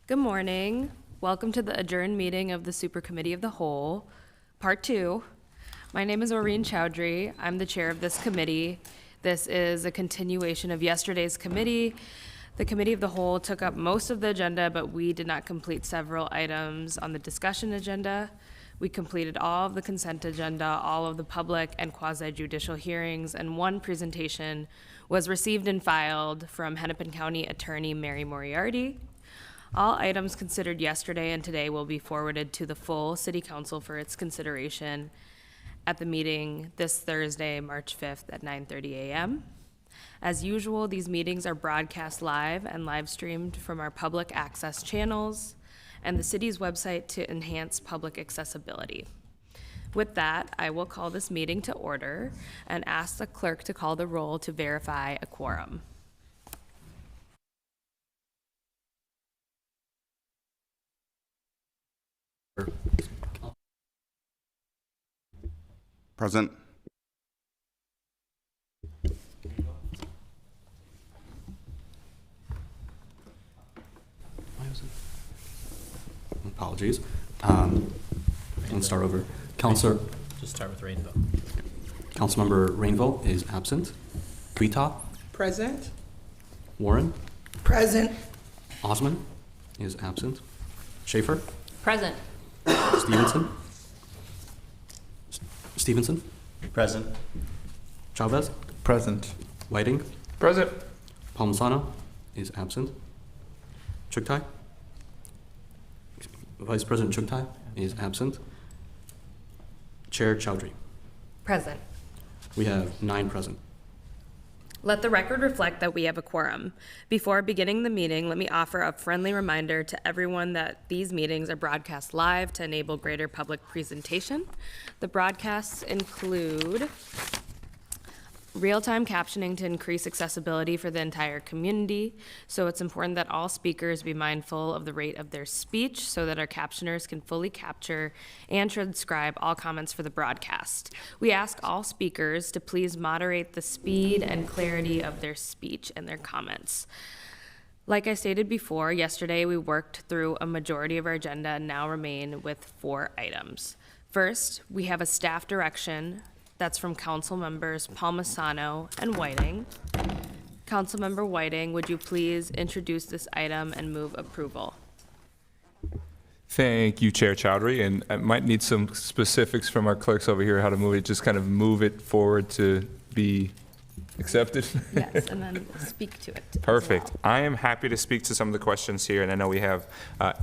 Good morning. Welcome to the adjourned meeting of the Super Committee of the Whole, Part 2. My name is Oreen Chowdhury. I'm the chair of this committee. This is a continuation of yesterday's committee. The Committee of the Whole took up most of the agenda, but we did not complete several items on the discussion agenda. We completed all of the consent agenda, all of the public and quasi-judicial hearings, and one presentation was received and filed from Hennepin County Attorney Mary Moriarty. All items considered yesterday and today will be forwarded to the full City Council for its consideration at the meeting this Thursday, March 5th at 9:30 a.m. As usual, these meetings are broadcast live and live streamed from our public access channels and the city's website to enhance public accessibility. With that, I will call this meeting to order and ask the clerk to call the roll to verify a quorum. Present. Apologies. Let's start over. Counselor. Just start with Rainbow. Councilmember Rainville is absent. Tweetop. Present. Warren. Present. Osman is absent. Schaefer. Present. Stevenson. Stevenson. Present. Chavez. Present. Whiting. Present. Palmisano is absent. Chuktai. Vice President Chuktai is absent. Chair Chowdhury. Present. We have 9 present. Let the record reflect that we have a quorum. Before beginning the meeting, let me offer a friendly reminder to everyone that these meetings are broadcast live to enable greater public presentation. The broadcasts include real-time captioning to increase accessibility for the entire community, so it's important that all speakers be mindful of the rate of their speech so that our captioners can fully capture and transcribe all comments for the broadcast. We ask all speakers to please moderate the speed and clarity of their speech and their comments. Like I stated before, yesterday we worked through a majority of our agenda and now remain with 4 items. First, we have a staff direction that's from Council Members Palmisano and Whiting. Councilmember Whiting, would you please introduce this item and move approval? Thank you, Chair Chowdhury, and I might need some specifics from our clerks over here how to move it, just kind of move it forward to be accepted. Yes, and then speak to it. Perfect. I am happy to speak to some of the questions here, and I know we have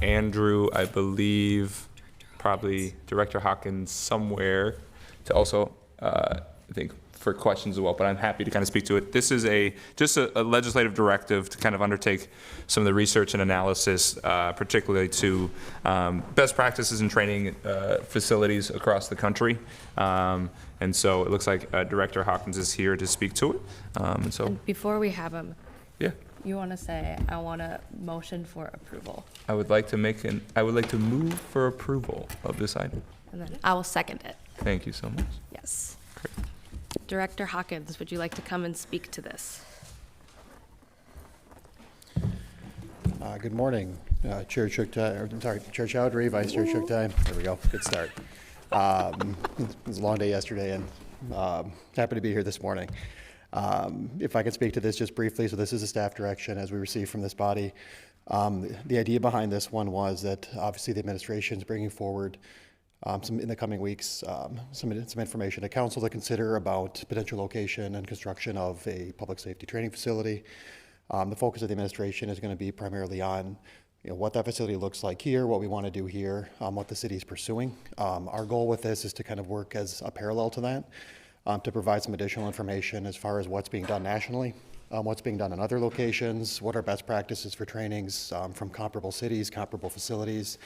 Andrew, I believe, probably Director Hawkins somewhere to also, I think, for questions as well, but I'm happy to kind of speak to it. This is just a legislative directive to kind of undertake some of the research and analysis, particularly to best practices in training facilities across the country. And so it looks like Director Hawkins is here to speak to it. And before we have him, Yeah. you want to say, I want a motion for approval. I would like to move for approval of this item. And then I will second it. Thank you so much. Yes. Director Hawkins, would you like to come and speak to this? Good morning, Chair Chair Chowdhury, Vice Chair Chuktai. There we go. Good start. It was a long day yesterday, and happy to be here this morning. If I can speak to this just briefly, so this is a staff direction as we received from this body. The idea behind this one was that obviously the administration is bringing forward in the coming weeks, some information to council to consider about potential location and construction of a public safety training facility. The focus of the administration is going to be primarily on what that facility looks like here, what we want to do here, what the city is pursuing. Our goal with this is to kind of work as a parallel to that, to provide some additional information as far as what's being done nationally, what's being done in other locations, what are best practices for trainings from comparable cities, comparable facilities,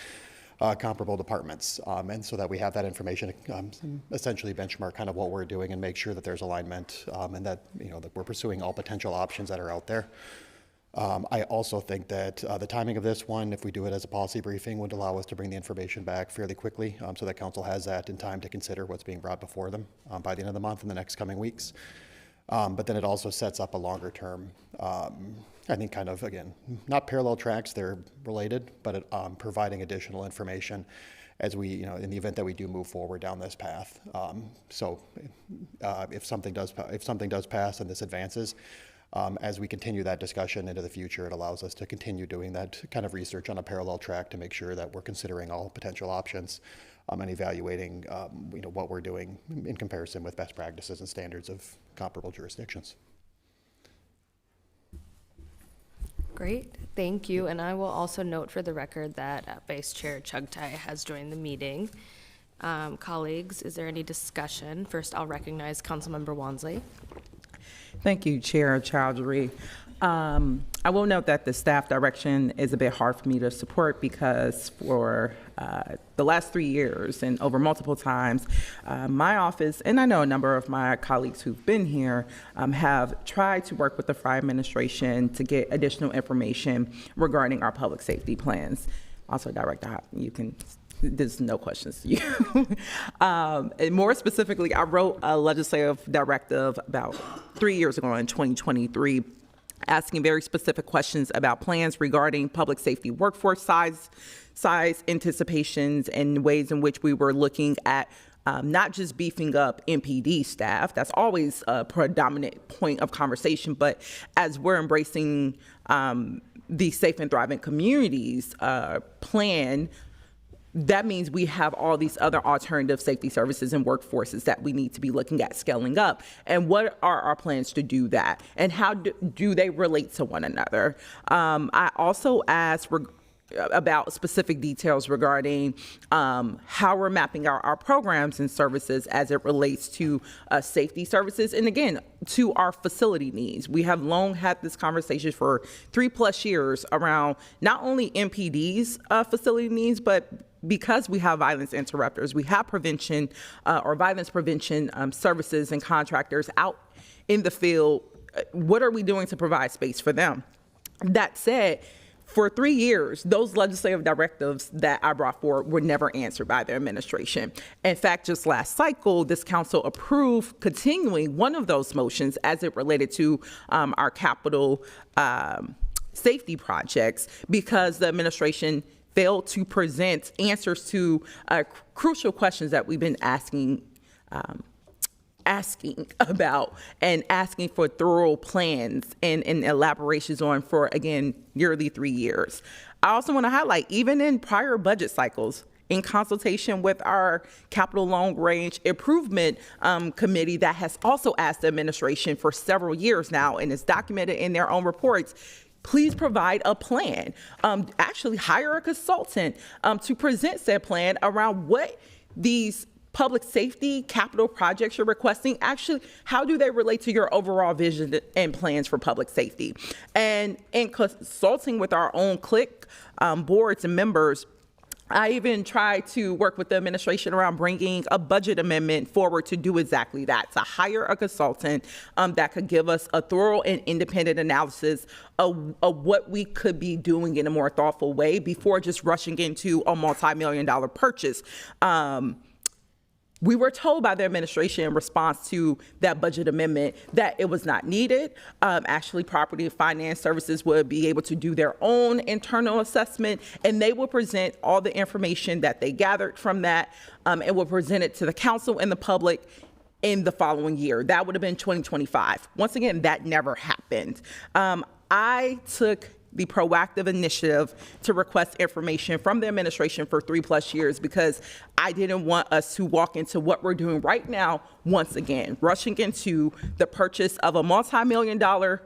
comparable departments, and so that we have that information to essentially benchmark kind of what we're doing and make sure that there's alignment and that that we're pursuing all potential options that are out there. I also think that the timing of this one, if we do it as a policy briefing, would allow us to bring the information back fairly quickly so that council has that in time to consider what's being brought before them by the end of the month in the next coming weeks. But then it also sets up a longer term, I think kind of, again, not parallel tracks, they're related, but providing additional information as we, in the event that we do move forward down this path. If something does pass and this advances, as we continue that discussion into the future, it allows us to continue doing that kind of research on a parallel track to make sure that we're considering all potential options and evaluating, what we're doing in comparison with best practices and standards of comparable jurisdictions. Great, thank you. And I will also note for the record that Vice Chair Chugtai has joined the meeting. Colleagues, is there any discussion? First, I'll recognize Councilmember Wansley. Thank you, Chair Chowdhury. I will note that the staff direction is a bit hard for me to support because for the last 3 years and over multiple times, my office, and I know a number of my colleagues who've been here, have tried to work with the Frye administration to get additional information regarding our public safety plans. Also, Director Hop, you can, there's no questions to you. And more specifically, I wrote a legislative directive about 3 years ago in 2023, asking very specific questions about plans regarding public safety workforce size anticipations and ways in which we were looking at not just beefing up MPD staff, that's always a predominant point of conversation, but as we're embracing the Safe and Thriving Communities plan, that means we have all these other alternative safety services and workforces that we need to be looking at scaling up. And what are our plans to do that? And how do they relate to one another? I also asked about specific details regarding how we're mapping our programs and services as it relates to safety services. And again, to our facility needs. We have long had this conversation for 3+ years around not only MPD's facility needs, but because we have violence interrupters, we have prevention or violence prevention services and contractors out in the field. What are we doing to provide space for them? That said, for 3 years, those legislative directives that I brought forward were never answered by the administration. In fact, just last cycle, this council approved continuing one of those motions as it related to our capital safety projects because the administration failed to present answers to crucial questions that we've been asking about and asking for thorough plans and elaborations on for, again, nearly 3 years. I also want to highlight, even in prior budget cycles, in consultation with our Capital Long Range Improvement Committee that has also asked the administration for several years now and is documented in their own reports, please provide a plan. Actually hire a consultant to present said plan around what these public safety capital projects you're requesting, actually, how do they relate to your overall vision and plans for public safety? And in consulting with our own CLIC boards and members, I even tried to work with the administration around bringing a budget amendment forward to do exactly that, to hire a consultant that could give us a thorough and independent analysis of what we could be doing in a more thoughtful way before just rushing into a multi-million-dollar purchase. We were told by the administration in response to that budget amendment that it was not needed. Actually, Property and Finance Services would be able to do their own internal assessment, and they will present all the information that they gathered from that and will present it to the council and the public in the following year. That would have been 2025. Once again, that never happened. I took the proactive initiative to request information from the administration for 3+ years because I didn't want us to walk into what we're doing right now, once again, rushing into the purchase of a multi-million-dollar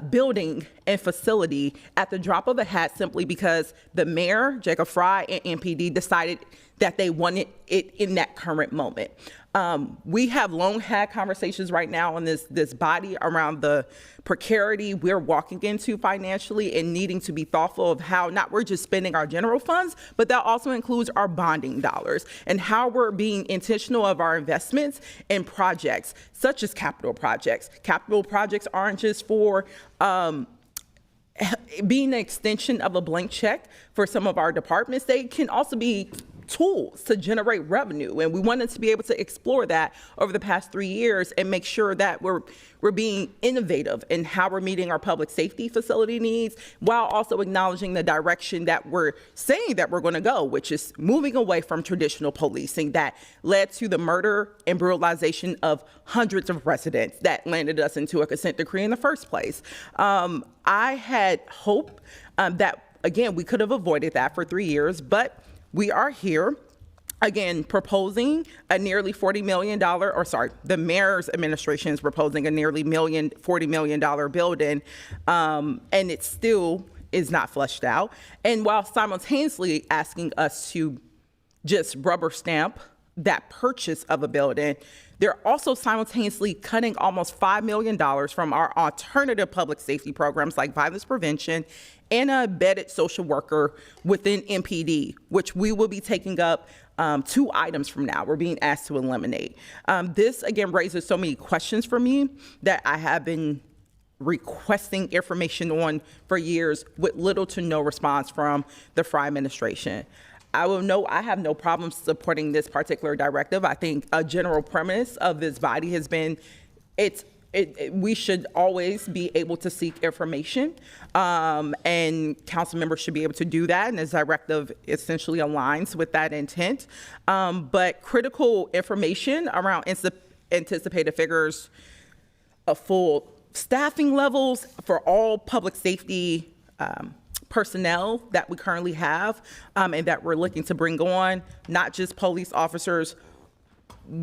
building and facility at the drop of a hat simply because the mayor, Jacob Frye, and MPD decided that they wanted it in that current moment. We have long had conversations right now in this body around the precarity we're walking into financially and needing to be thoughtful of how not we're just spending our general funds, but that also includes our bonding dollars and how we're being intentional of our investments in projects such as capital projects. Capital projects aren't just for being an extension of a blank check for some of our departments. They can also be tools to generate revenue. And we wanted to be able to explore that over the past 3 years and make sure that we're being innovative in how we're meeting our public safety facility needs, while also acknowledging the direction that we're saying that we're going to go, which is moving away from traditional policing that led to the murder and brutalization of hundreds of residents that landed us into a consent decree in the first place. I had hope that, again, we could have avoided that for 3 years, but we are here, again, proposing a nearly $40 million, the mayor's administration is proposing a nearly $40 million building, and it still is not fleshed out. And while simultaneously asking us to just rubber stamp that purchase of a building, they're also simultaneously cutting almost $5 million from our alternative public safety programs like violence prevention and an embedded social worker within MPD, which we will be taking up 2 items from now. We're being asked to eliminate. This, again, raises so many questions for me that I have been requesting information on for years with little to no response from the Fry administration. I will know I have no problem supporting this particular directive. I think a general premise of this body has been we should always be able to seek information, and council members should be able to do that, and this directive essentially aligns with that intent. But critical information around anticipated figures of full staffing levels for all public safety personnel that we currently have, and that we're looking to bring on, not just police officers,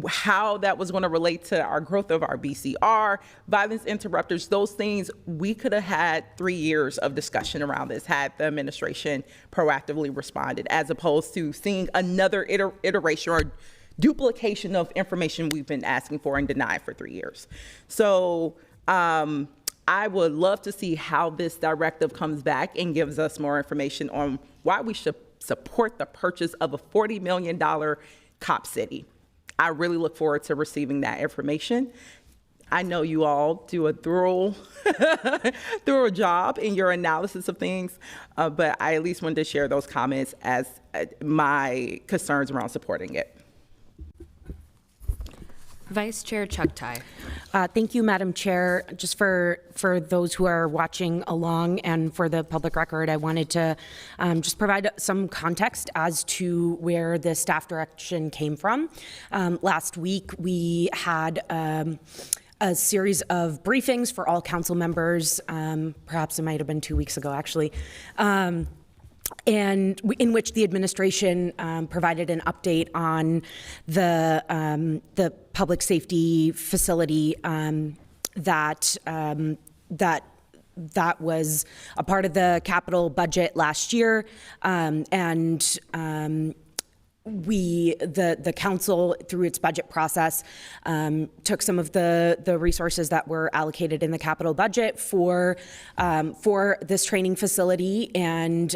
how that was going to relate to our growth of our BCR, violence interrupters, those things, we could have had 3 years of discussion around this had the administration proactively responded, as opposed to seeing another iteration or duplication of information we've been asking for and denied for 3 years. So I would love to see how this directive comes back and gives us more information on why we should support the purchase of a $40 million cop city. I really look forward to receiving that information. I know you all do a thorough job in your analysis of things, but I at least wanted to share those comments as my concerns around supporting it. Vice Chair Chugtai. Thank you, Madam Chair. Just for those who are watching along and for the public record, I wanted to just provide some context as to where the staff direction came from. Last week, we had a series of briefings for all council members. Perhaps it might have been 2 weeks ago, actually. And in which the administration provided an update on the public safety facility that was a part of the capital budget last year, the council, through its budget process, took some of the resources that were allocated in the capital budget for this training facility and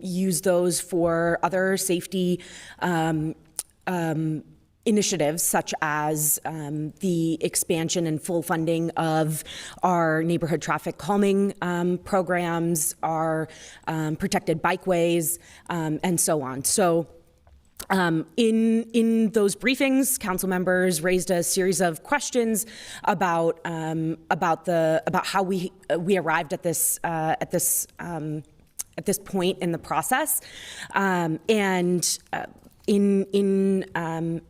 used those for other safety initiatives, such as the expansion and full funding of our neighborhood traffic calming programs, our protected bikeways, and so on. So in those briefings, council members raised a series of questions about how we arrived at this point in the process, and in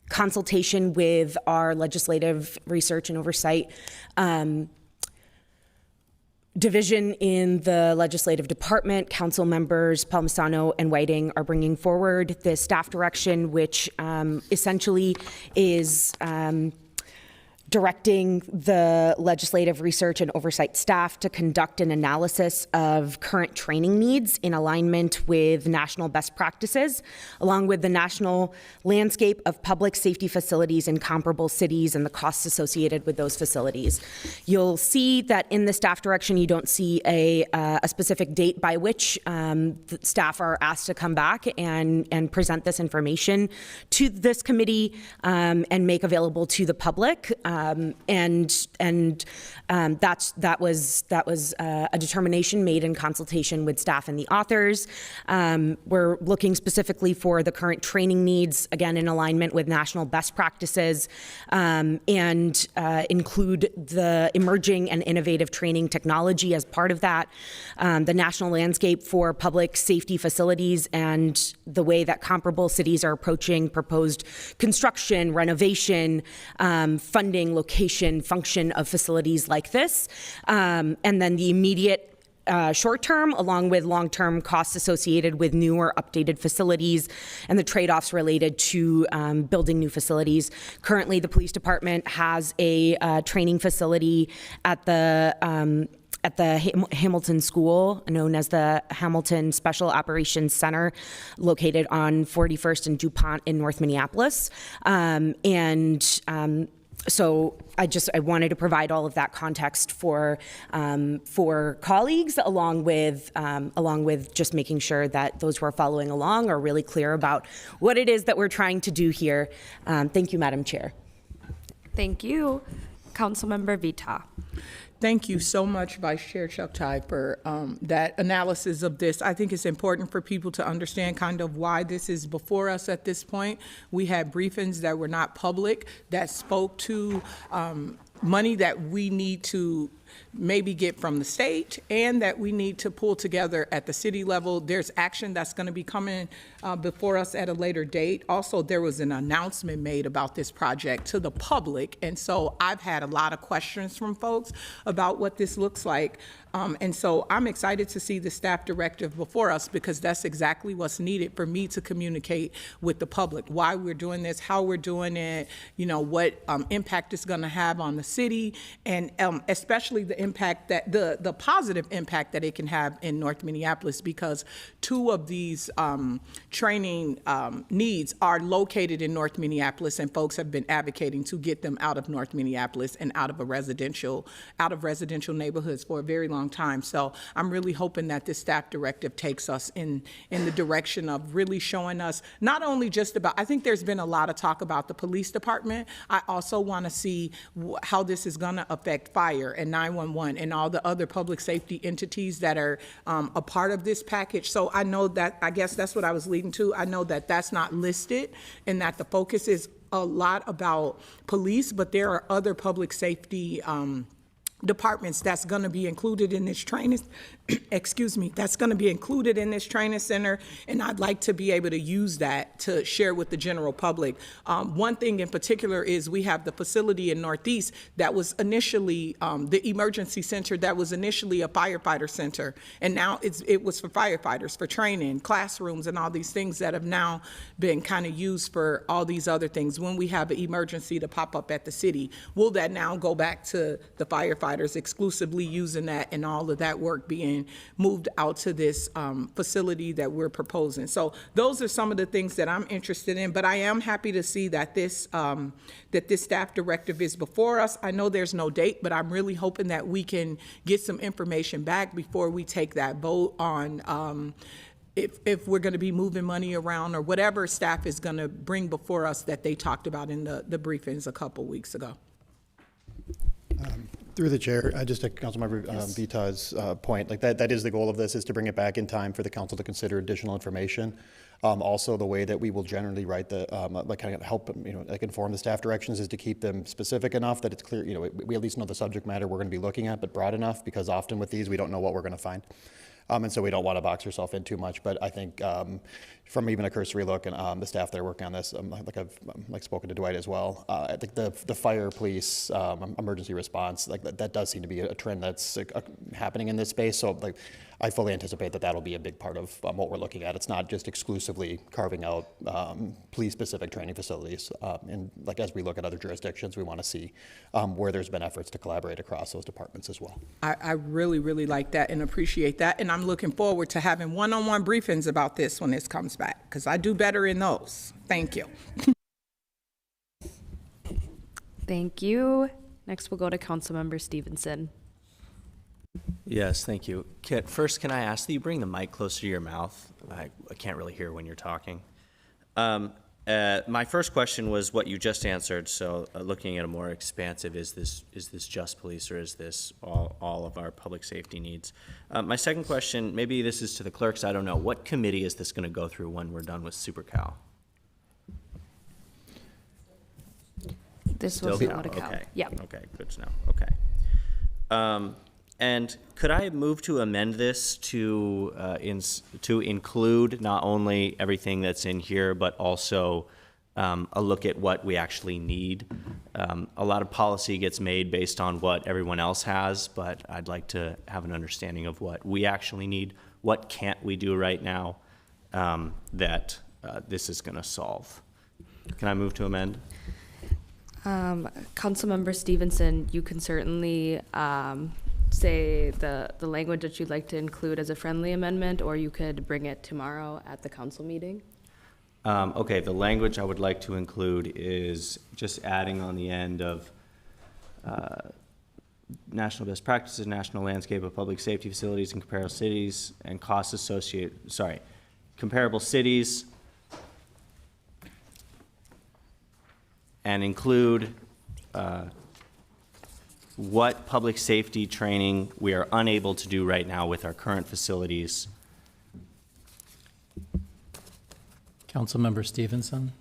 consultation with our legislative research and oversight division in the legislative department, council members Palmisano and Whiting are bringing forward the staff direction, which essentially is directing the legislative research and oversight staff to conduct an analysis of current training needs in alignment with national best practices, along with the national landscape of public safety facilities in comparable cities and the costs associated with those facilities. You'll see that in the staff direction, you don't see a specific date by which the staff are asked to come back and present this information to this committee and make available to the public. That was a determination made in consultation with staff and the authors. We're looking specifically for the current training needs, again in alignment with national best practices, and include the emerging and innovative training technology as part of that, the national landscape for public safety facilities, and the way that comparable cities are approaching proposed construction, renovation, funding, location, function of facilities like this, and then the immediate short-term, along with long-term costs associated with new or updated facilities and the trade-offs related to building new facilities. Currently, the police department has a training facility at the Hamilton School, known as the Hamilton Special Operations Center, located on 41st and DuPont in North Minneapolis. So I wanted to provide all of that context for colleagues, along with just making sure that those who are following along are really clear about what it is that we're trying to do here. Thank you, Madam Chair. Thank you. Councilmember Vita. Thank you so much, Vice Chair Chuktai, for that analysis of this. I think it's important for people to understand kind of why this is before us at this point. We had briefings that were not public that spoke to money that we need to maybe get from the state and that we need to pull together at the city level. There's action that's going to be coming before us at a later date. Also, there was an announcement made about this project to the public, and so I've had a lot of questions from folks about what this looks like. And so I'm excited to see the staff directive before us, because that's exactly what's needed for me to communicate with the public, why we're doing this, how we're doing it, you know, what impact it's going to have on the city, and especially the impact that the positive impact that it can have in North Minneapolis, because two of these training needs are located in North Minneapolis, and folks have been advocating to get them out of North Minneapolis and out of residential neighborhoods for a very long time. So I'm really hoping that this staff directive takes us in the direction of really showing us not only just about, I think there's been a lot of talk about the police department. I also want to see how this is going to affect fire and 911 and all the other public safety entities that are a part of this package. So I know that, I guess that's what I was leading to. I know that that's not listed and that the focus is a lot about police, but there are other public safety departments that's going to be included in this training, excuse me, that's going to be included in this training center, and I'd like to be able to use that to share with the general public. One thing in particular is we have the facility in Northeast that was initially, the emergency center that was initially a firefighter center, and now it was for firefighters, for training, classrooms, and all these things that have now been kind of used for all these other things. When we have an emergency to pop up at the city, will that now go back to the firefighters exclusively using that, and all of that work being moved out to this facility that we're proposing? So those are some of the things that I'm interested in, but I am happy to see that this staff directive is before us. I know there's no date, but I'm really hoping that we can get some information back before we take that vote on if we're going to be moving money around or whatever staff is going to bring before us that they talked about in the briefings a couple weeks ago. Through the chair, just to Councilmember Vita's point, like that is the goal of this, is to bring it back in time for the council to consider additional information. Also, the way that we will generally write the, like kind of help, like inform the staff directions, is to keep them specific enough that it's clear, we at least know the subject matter we're going to be looking at, but broad enough, because often with these, we don't know what we're going to find. And so we don't want to box ourselves in too much, but I think from even a cursory look, and the staff that are working on this, like I've spoken to Dwight as well, I think the fire, police, emergency response, like that does seem to be a trend that's happening in this space. So like I fully anticipate that that'll be a big part of what we're looking at. It's not just exclusively carving out police-specific training facilities. And like as we look at other jurisdictions, we want to see where there's been efforts to collaborate across those departments as well. I really, really like that and appreciate that. And I'm looking forward to having one-on-one briefings about this when this comes back, because I do better in those. Thank you. Thank you. Next, we'll go to Councilmember Stevenson. Yes, thank you. First, can I ask that you bring the mic closer to your mouth? I can't really hear when you're talking. And My first question was what you just answered, so looking at a more expansive, is this just police, or is this all of our public safety needs? My second question, maybe this is to the clerks, I don't know. What committee is this going to go through when we're done with SuperCal? This will Still go to Cal. Okay. Yeah. Okay, good to know. Okay. And could I move to amend this to include not only everything that's in here, but also a look at what we actually need? A lot of policy gets made based on what everyone else has, but I'd like to have an understanding of what we actually need. What can't we do right now that this is going to solve? Can I move to amend? Councilmember Stevenson, you can certainly say the language that you'd like to include as a friendly amendment, or you could bring it tomorrow at the council meeting. Okay, the language I would like to include is just adding on the end of national best practices, national landscape of public safety facilities in comparable cities and costs associated, comparable cities, and include what public safety training we are unable to do right now with our current facilities. Councilmember Stevenson,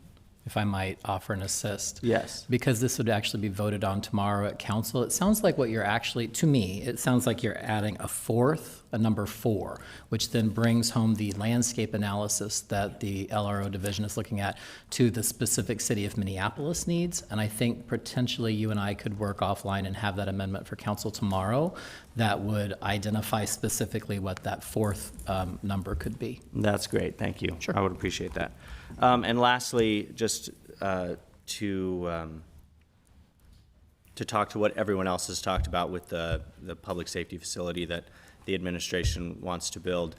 if I might offer an assist. Yes. Because this would actually be voted on tomorrow at council, it sounds like what you're actually, to me, it sounds like you're adding a number 4, which then brings home the landscape analysis that the LRO division is looking at to the specific city of Minneapolis needs. And I think potentially you and I could work offline and have that amendment for council tomorrow that would identify specifically what that 4th number could be. That's great, thank you. Sure. I would appreciate that. And lastly, just to talk to what everyone else has talked about with the public safety facility that the administration wants to build.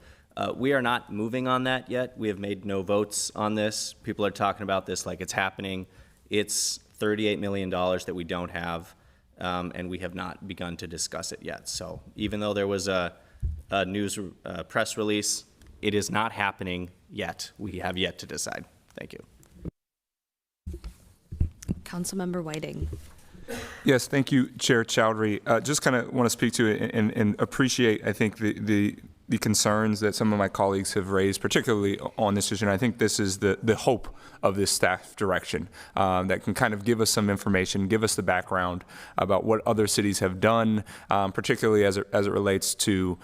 We are not moving on that yet. We have made no votes on this. People are talking about this like it's happening. It's $38 million that we don't have, and we have not begun to discuss it yet. So even though there was a news press release, it is not happening yet. We have yet to decide. Thank you. Councilmember Whiting. Yes, thank you, Chair Chowdhury. Just kind of want to speak to it and appreciate, I think, the concerns that some of my colleagues have raised, particularly on this issue. And I think this is the hope of this staff direction that can kind of give us some information, give us the background about what other cities have done, particularly as it relates to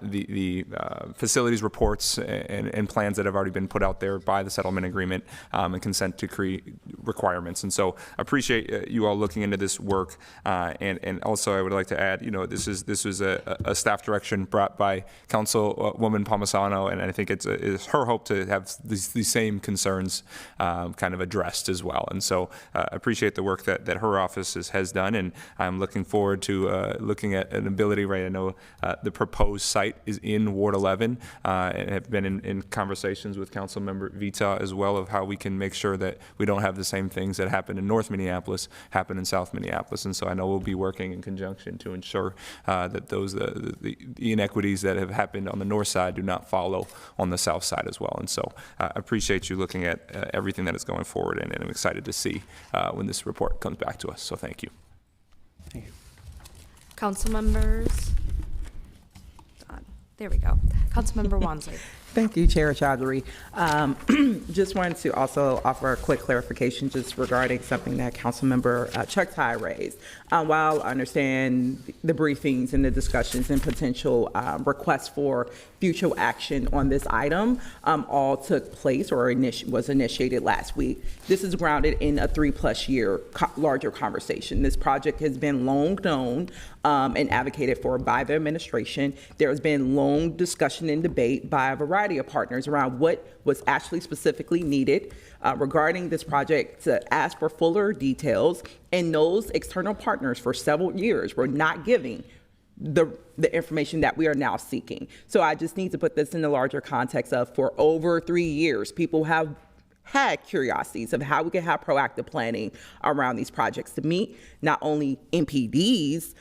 the facilities reports and plans that have already been put out there by the settlement agreement and consent decree requirements. And so appreciate you all looking into this work. And also I would like to add, this was a staff direction brought by Councilwoman Palmisano, and I think it's her hope to have these same concerns kind of addressed as well. And so appreciate the work that her office has done, and I'm looking forward to looking at an ability, right? I know the proposed site is in Ward 11, and have been in conversations with Councilmember Vita as well of how we can make sure that we don't have the same things that happen in North Minneapolis happen in South Minneapolis. And so I know we'll be working in conjunction to ensure that those the inequities that have happened on the north side do not follow on the south side as well. And so appreciate you looking at everything that is going forward, and I'm excited to see when this report comes back to us. So thank you. Thank you. Council members. There we go. Councilmember Wansley. Thank you, Chair Chowdhury. Just wanted to also offer a quick clarification just regarding something that Councilmember Chuck Ty raised. While I understand the briefings and the discussions and potential requests for future action on this item all took place or was initiated last week, this is grounded in a 3+ year larger conversation. This project has been long known and advocated for by the administration. There has been long discussion and debate by a variety of partners around what was actually specifically needed regarding this project, to ask for fuller details, and those external partners for several years were not giving the information that we are now seeking. So I just need to put this in the larger context of, for over 3 years, people have had curiosities of how we can have proactive planning around these projects to meet not only MPD's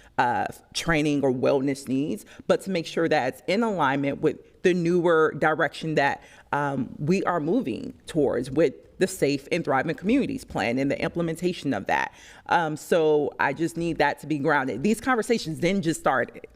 training or wellness needs, but to make sure that it's in alignment with the newer direction that we are moving towards with the Safe and Thriving Communities Plan and the implementation of that. So I just need that to be grounded. These conversations didn't just start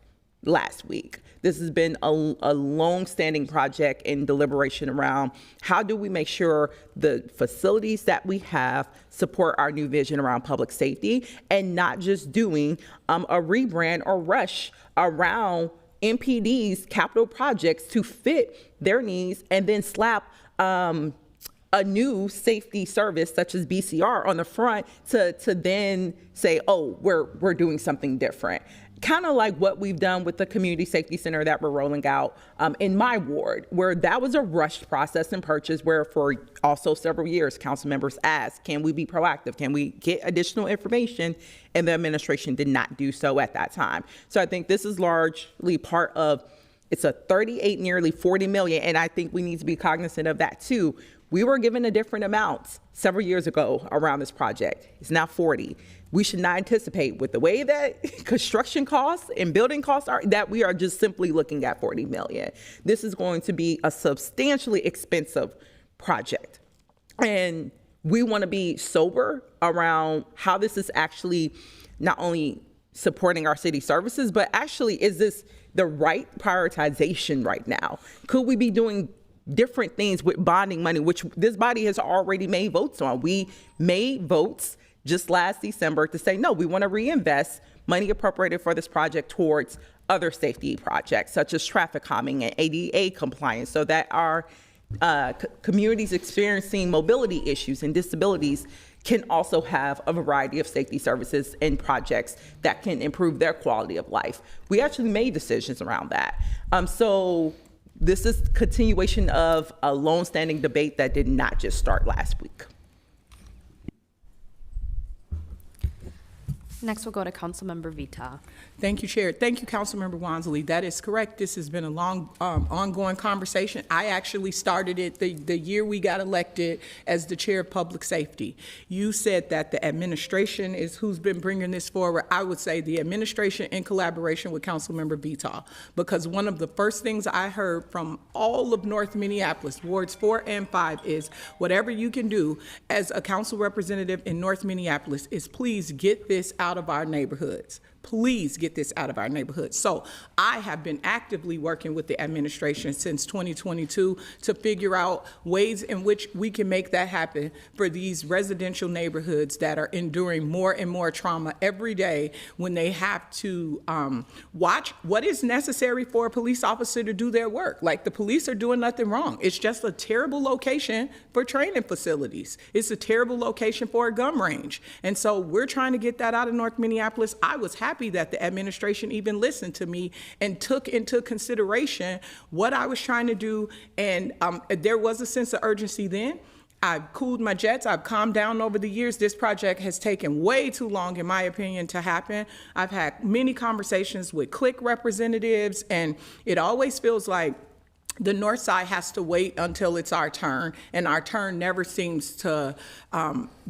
last week. This has been a long-standing project in deliberation around how do we make sure the facilities that we have support our new vision around public safety, and not just doing a rebrand or rush around MPD's capital projects to fit their needs and then slap a new safety service such as BCR on the front to then say, oh, we're doing something different. Kind of like what we've done with the community safety center that we're rolling out in my ward, where that was a rushed process and purchase, where for also several years, council members asked, can we be proactive? Can we get additional information? And the administration did not do so at that time. So I think this is largely part of, it's a 38, nearly 40 million. And I think we need to be cognizant of that too. We were given a different amount several years ago around this project. It's now 40. We should not anticipate, with the way that construction costs and building costs are, that we are just simply looking at 40 million. This is going to be a substantially expensive project. And we want to be sober around how this is actually not only supporting our city services, but actually, is this the right prioritization right now? Could we be doing different things with bonding money, which this body has already made votes on? We made votes just last December to say, no, we want to reinvest money appropriated for this project towards other safety projects, such as traffic calming and ADA compliance, so that our communities experiencing mobility issues and disabilities can also have a variety of safety services and projects that can improve their quality of life. We actually made decisions around that. So this is continuation of a long-standing debate that did not just start last week. Next, we'll go to Councilmember Vita. Thank you, Chair. Thank you, Councilmember Wansley. That is correct. This has been a long, ongoing conversation. I actually started it the year we got elected as the Chair of Public Safety. You said that the administration is who's been bringing this forward. I would say the administration in collaboration with Councilmember Vita, because one of the first things I heard from all of North Minneapolis, wards 4 and 5, is whatever you can do as a council representative in North Minneapolis is please get this out of our neighborhoods. Please get this out of our neighborhoods. So I have been actively working with the administration since 2022 to figure out ways in which we can make that happen for these residential neighborhoods that are enduring more and more trauma every day, when they have to watch what is necessary for a police officer to do their work. Like, the police are doing nothing wrong. It's just a terrible location for training facilities. It's a terrible location for a gun range. And so we're trying to get that out of North Minneapolis. I was happy that the administration even listened to me and took into consideration what I was trying to do. And there was a sense of urgency then. I've cooled my jets. I've calmed down over the years. This project has taken way too long, in my opinion, to happen. I've had many conversations with CLIC representatives, and it always feels like the North Side has to wait until it's our turn, and our turn never seems to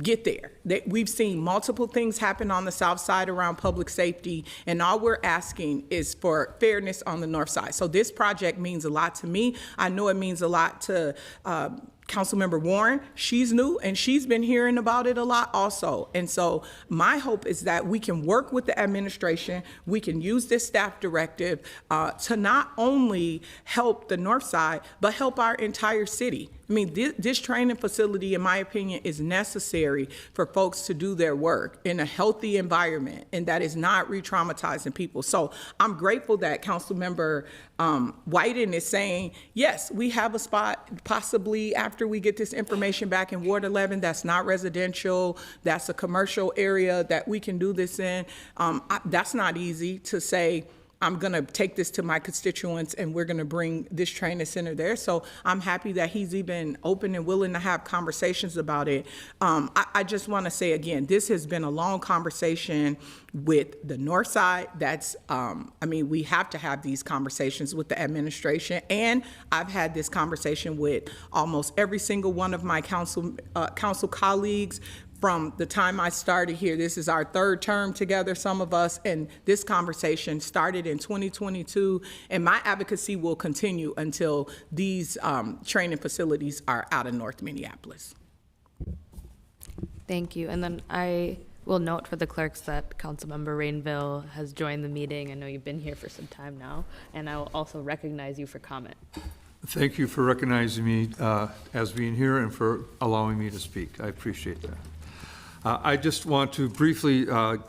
get there. We've seen multiple things happen on the South Side around public safety, and all we're asking is for fairness on the North Side. So this project means a lot to me. I know it means a lot to Councilmember Warren. She's new, and she's been hearing about it a lot also. And so my hope is that we can work with the administration, we can use this staff directive to not only help the North Side, but help our entire city. I mean, this training facility, in my opinion, is necessary for folks to do their work in a healthy environment, and that is not re-traumatizing people. So I'm grateful that Councilmember Whiten is saying, yes, we have a spot possibly after we get this information back in Ward 11 that's not residential, that's a commercial area that we can do this in. That's not easy to say, I'm going to take this to my constituents and we're going to bring this training center there. So I'm happy that he's even open and willing to have conversations about it. I just want to say again, this has been a long conversation with the North Side. That's, I mean, we have to have these conversations with the administration. And I've had this conversation with almost every single one of my council colleagues. From the time I started here, this is our third term together, some of us, and this conversation started in 2022, and my advocacy will continue until these training facilities are out of North Minneapolis. Thank you. And then I will note for the clerks that Councilmember Rainville has joined the meeting. I know you've been here for some time now, and I will also recognize you for comment. Thank you for recognizing me as being here and for allowing me to speak. I appreciate that. I just want to briefly talk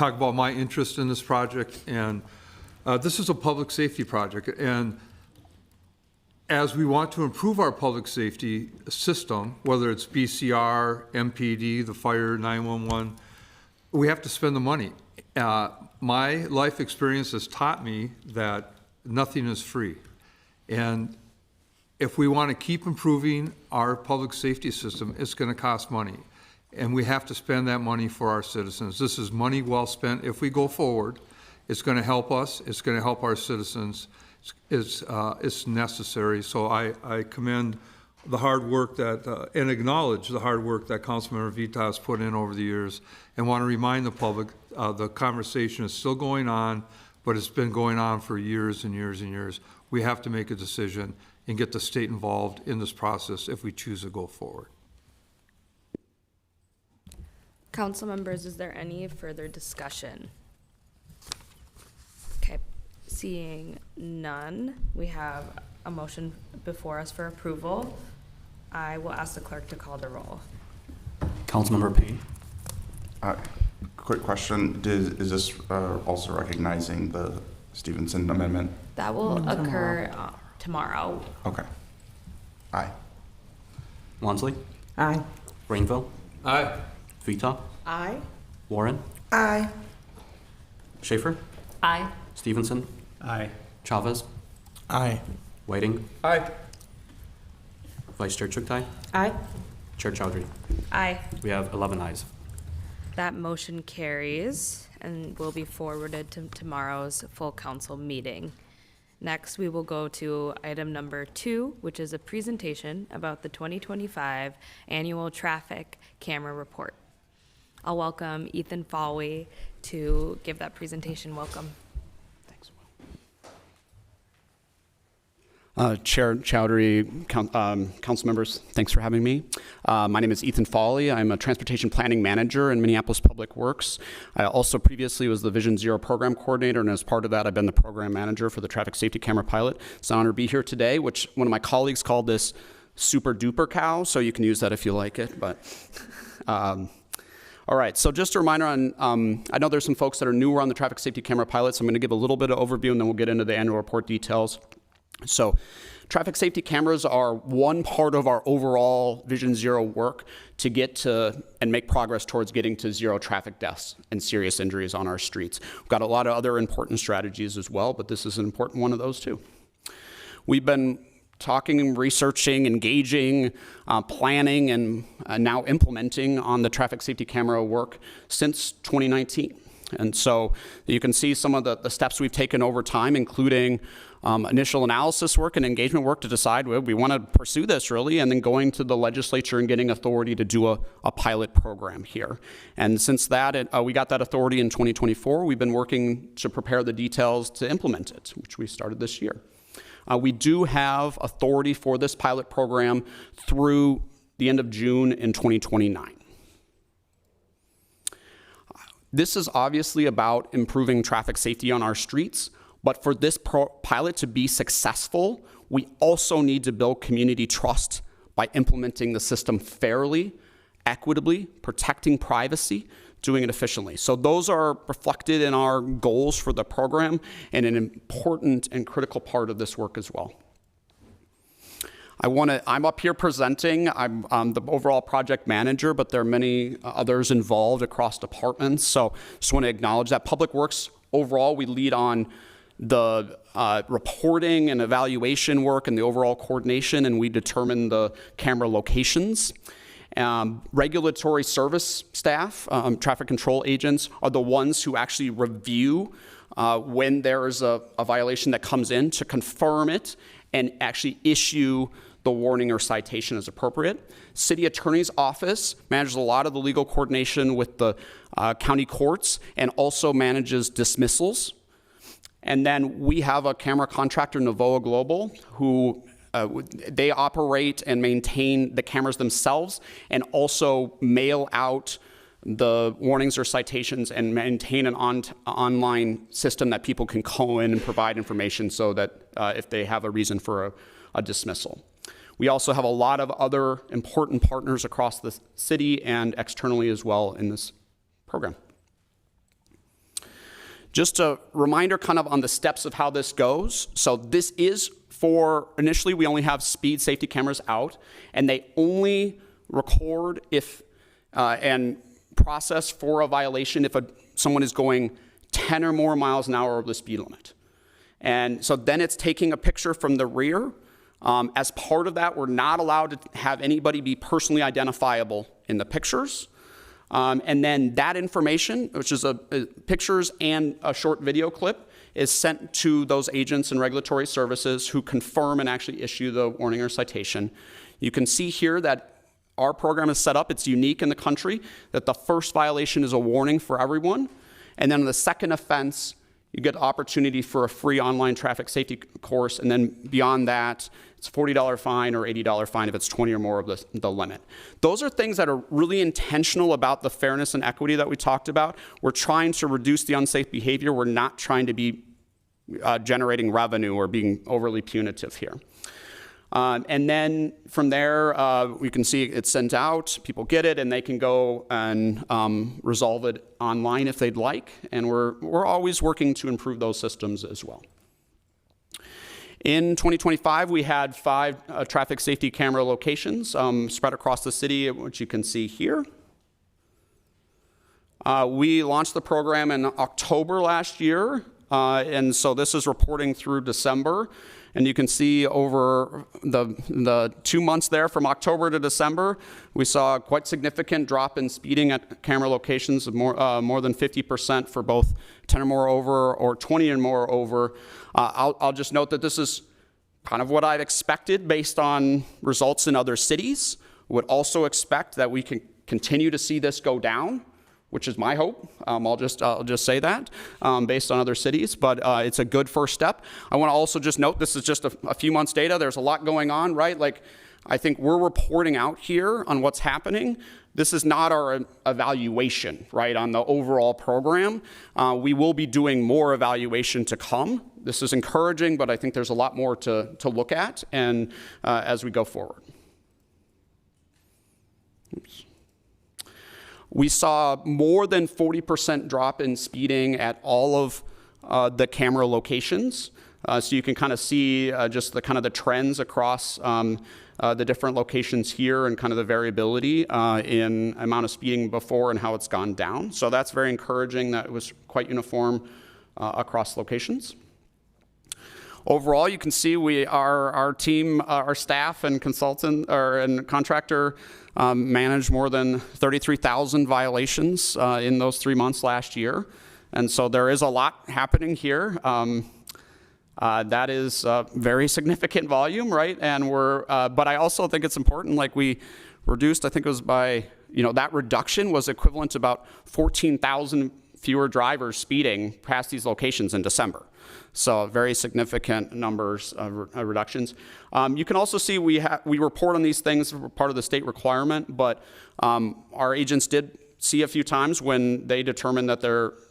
about my interest in this project. And this is a public safety project. And as we want to improve our public safety system, whether it's BCR, MPD, the fire, 911, we have to spend the money. My life experience has taught me that nothing is free. And if we want to keep improving our public safety system, it's going to cost money. And we have to spend that money for our citizens. This is money well spent. If we go forward, it's going to help us. It's going to help our citizens. It's necessary. So I commend the hard work that, and acknowledge the hard work that Councilmember Vita has put in over the years, and want to remind the public the conversation is still going on, but it's been going on for years and years and years. We have to make a decision and get the state involved in this process if we choose to go forward. Council members, is there any further discussion? Okay, seeing none, we have a motion before us for approval. I will ask the clerk to call the roll. Councilmember Payne. Quick question, is this also recognizing the Stevenson amendment? That will occur tomorrow. Okay. Aye. Wansley. Aye. Rainville. Aye. Vita. Aye. Warren. Aye. Schaefer. Aye. Stevenson. Aye. Chavez. Aye. Whiting. Aye. Vice Chair Chuktai. Aye. Chair Chowdhury. Aye. We have 11 ayes. That motion carries and will be forwarded to tomorrow's full council meeting. Next, we will go to item number 2, which is a presentation about the 2025 annual traffic camera report. I'll welcome Ethan Foley to give that presentation. Welcome. Chair Chowdhury, council members, thanks for having me. My name is Ethan Foley. I'm a transportation planning manager in Minneapolis Public Works. I also previously was the Vision Zero program coordinator, and as part of that, I've been the program manager for the traffic safety camera pilot. It's an honor to be here today, which one of my colleagues called this super duper cow, so you can use that if you like it, but all right, so just a reminder on, I know there's some folks that are newer on the traffic safety camera pilot, so I'm gonna give a little bit of overview and then we'll get into the annual report details. So traffic safety cameras are one part of our overall Vision Zero work to get to and make progress towards getting to zero traffic deaths and serious injuries on our streets. We've got a lot of other important strategies as well, but this is an important one of those too. We've been talking, researching, engaging, planning, and now implementing on the traffic safety camera work since 2019. And so you can see some of the steps we've taken over time, including initial analysis work and engagement work to decide we want to pursue this really, and then going to the legislature and getting authority to do a pilot program here. And since that, we got that authority in 2024, we've been working to prepare the details to implement it, which we started this year. We do have authority for this pilot program through the end of June in 2029. This is obviously about improving traffic safety on our streets, but for this pilot to be successful, we also need to build community trust by implementing the system fairly, equitably, protecting privacy, doing it efficiently. So those are reflected in our goals for the program and an important and critical part of this work as well. I'm up here presenting. I'm the overall project manager, but there are many others involved across departments. So just want to acknowledge that. Public Works, overall, we lead on the reporting and evaluation work and the overall coordination, and we determine the camera locations. Regulatory service staff, traffic control agents, are the ones who actually review when there is a violation that comes in to confirm it and actually issue the warning or citation as appropriate. City Attorney's Office manages a lot of the legal coordination with the county courts and also manages dismissals. And then we have a camera contractor, Novoa Global, who they operate and maintain the cameras themselves and also mail out the warnings or citations and maintain an online system that people can call in and provide information so that if they have a reason for a dismissal. We also have a lot of other important partners across the city and externally as well in this program. Just a reminder kind of on the steps of how this goes. So this is for, initially we only have speed safety cameras out, and they only record if and process for a violation if someone is going 10 or more miles an hour over the speed limit. And so then it's taking a picture from the rear. As part of that, we're not allowed to have anybody be personally identifiable in the pictures. And then that information, which is pictures and a short video clip, is sent to those agents and regulatory services who confirm and actually issue the warning or citation. You can see here that our program is set up, it's unique in the country, that the first violation is a warning for everyone. And then the second offense, you get the opportunity for a free online traffic safety course. And then beyond that, it's a $40 fine or $80 fine if it's 20 or more of the limit. Those are things that are really intentional about the fairness and equity that we talked about. We're trying to reduce the unsafe behavior. We're not trying to be generating revenue or being overly punitive here. And then from there, we can see it's sent out, people get it, and they can go and resolve it online if they'd like. And we're always working to improve those systems as well. In 2025, we had 5 traffic safety camera locations spread across the city, which you can see here. We launched the program in October last year, and so this is reporting through December. And you can see over the 2 months there, from October to December, we saw a quite significant drop in speeding at camera locations of more than 50% for both 10 or more over or 20 or more over. I'll just note that this is kind of what I've expected based on results in other cities. Would also expect that we can continue to see this go down, which is my hope. I'll just say that based on other cities, but it's a good first step. I want to also just note this is just a few months data. There's a lot going on, right? Like, I think we're reporting out here on what's happening. This is not our evaluation, right, on the overall program. We will be doing more evaluation to come. This is encouraging, but I think there's a lot more to look at and as we go forward. Oops. We saw more than 40% drop in speeding at all of the camera locations. So you can kind of see just the trends across the different locations here and kind of the variability in amount of speeding before and how it's gone down. So that's very encouraging that it was quite uniform across locations. Overall, you can see our team, our staff and consultant and contractor managed more than 33,000 violations in those 3 months last year. And so there is a lot happening here. That is very significant volume, right? And but I also think it's important, like we reduced, I think it was by, that reduction was equivalent to about 14,000 fewer drivers speeding past these locations in December. So very significant numbers of reductions. You can also see we report on these things for part of the state requirement, but our agents did see a few times when they determined that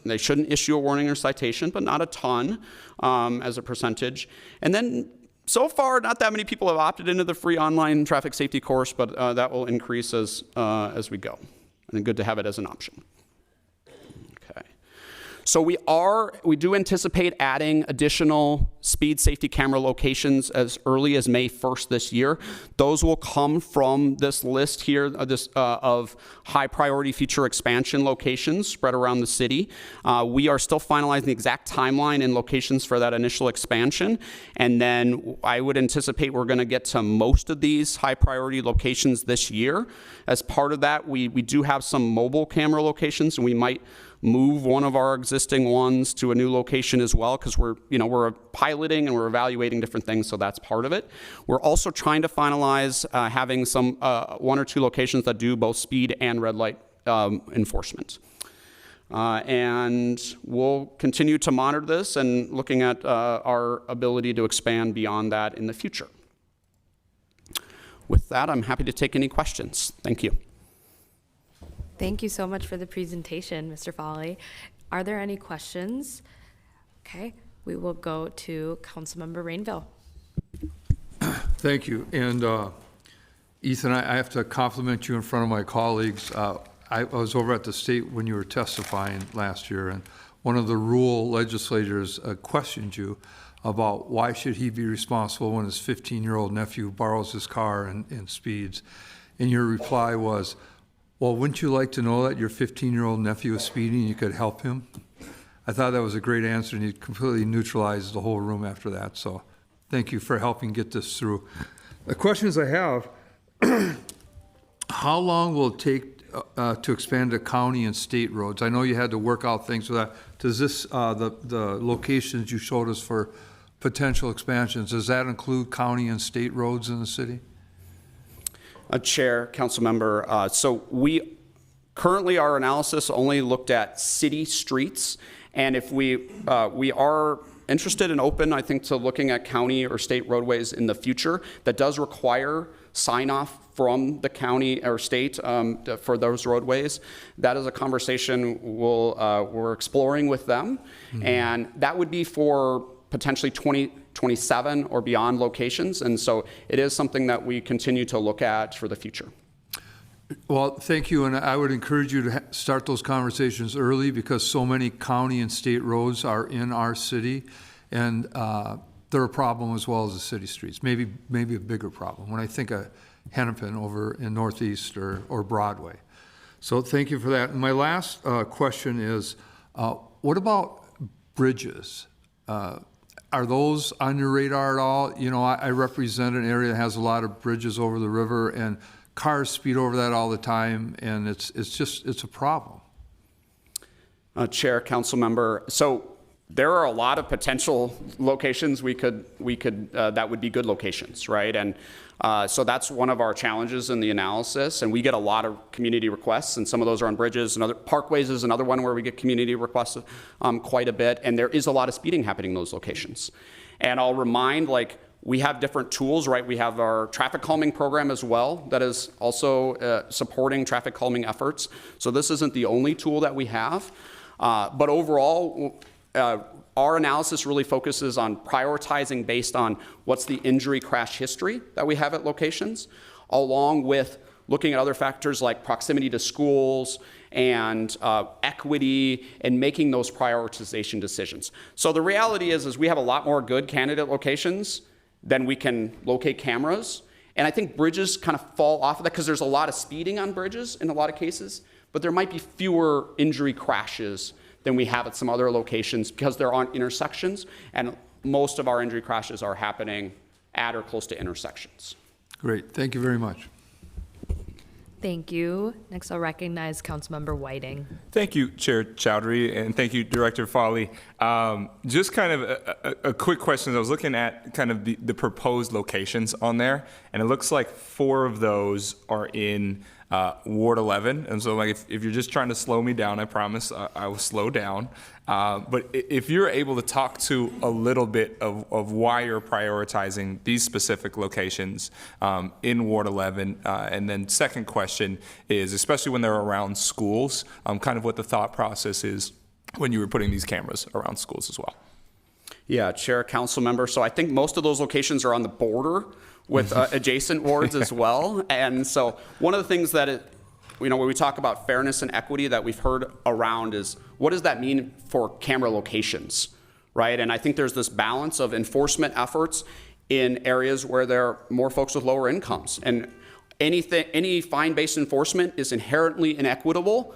they shouldn't issue a warning or citation, but not a ton as a percentage. And then so far, not that many people have opted into the free online traffic safety course, but that will increase as we go. And good to have it as an option. So we do anticipate adding additional speed safety camera locations as early as May 1st this year. Those will come from this list here of high priority future expansion locations spread around the city. We are still finalizing the exact timeline and locations for that initial expansion. And then I would anticipate we're going to get to most of these high priority locations this year. As part of that, we do have some mobile camera locations, and we might move one of our existing ones to a new location as well, because we're piloting and we're evaluating different things, so that's part of it. We're also trying to finalize having some 1 or 2 locations that do both speed and red light enforcement. And we'll continue to monitor this and looking at our ability to expand beyond that in the future. with that, I'm happy to take any questions. Thank you. Thank you so much for the presentation, Mr. Foley. Are there any questions? Okay, we will go to Councilmember Rainville. Thank you. And Ethan, I have to compliment you in front of my colleagues. I was over at the state when you were testifying last year, and one of the rural legislators questioned you about why should he be responsible when his 15-year-old nephew borrows his car and speeds. And your reply was, well, wouldn't you like to know that your 15-year-old nephew is speeding and you could help him? I thought that was a great answer, and you completely neutralized the whole room after that. So thank you for helping get this through. The questions I have, how long will it take to expand to county and state roads? I know you had to work out things with that. Does this, the locations you showed us for potential expansions, does that include county and state roads in the city? Chair, council member, so we currently, our analysis only looked at city streets, and if we are interested and open, I think, to looking at county or state roadways in the future. That does require sign off from the county or state for those roadways. That is a conversation we're exploring with them, and that would be for potentially 2027 or beyond locations, and so it is something that we continue to look at for the future. Well, thank you, and I would encourage you to start those conversations early, because so many county and state roads are in our city, and they're a problem as well as the city streets, maybe a bigger problem when I think of Hennepin over in Northeast or Broadway. So thank you for that. And my last question is, what about bridges? Are those on your radar at all? You know, I represent an area that has a lot of bridges over the river, and cars speed over that all the time, and it's a problem. Chair, council member, so there are a lot of potential locations we could that would be good locations, right? And so that's one of our challenges in the analysis, and we get a lot of community requests, and some of those are on bridges. And other parkways is another one where we get community requests quite a bit, and there is a lot of speeding happening in those locations. And I'll remind, like, we have different tools, right? We have our traffic calming program as well that is also supporting traffic calming efforts. So this isn't the only tool that we have, but overall, our analysis really focuses on prioritizing based on what's the injury crash history that we have at locations, along with looking at other factors like proximity to schools and equity, and making those prioritization decisions. So the reality is we have a lot more good candidate locations than we can locate cameras. And I think bridges kind of fall off of that because there's a lot of speeding on bridges in a lot of cases, but there might be fewer injury crashes than we have at some other locations because there aren't intersections, and most of our injury crashes are happening at or close to intersections. Great, thank you very much. Thank you. Next, I'll recognize Councilmember Whiting. Thank you, Chair Chowdhury, and thank you, Director Foley. Just kind of a quick question. I was looking at kind of the proposed locations on there, and it looks like 4 of those are in Ward 11. And so, like, if you're just trying to slow me down, I promise I will slow down. But if you're able to talk to a little bit of why you're prioritizing these specific locations in Ward 11. And then second question is, especially when they're around schools, kind of what the thought process is when you were putting these cameras around schools as well. Yeah, Chair, council member. So I think most of those locations are on the border with adjacent wards as well. And so one of the things that when we talk about fairness and equity that we've heard around is, what does that mean for camera locations, right? And I think there's this balance of enforcement efforts in areas where there are more folks with lower incomes. And any fine-based enforcement is inherently inequitable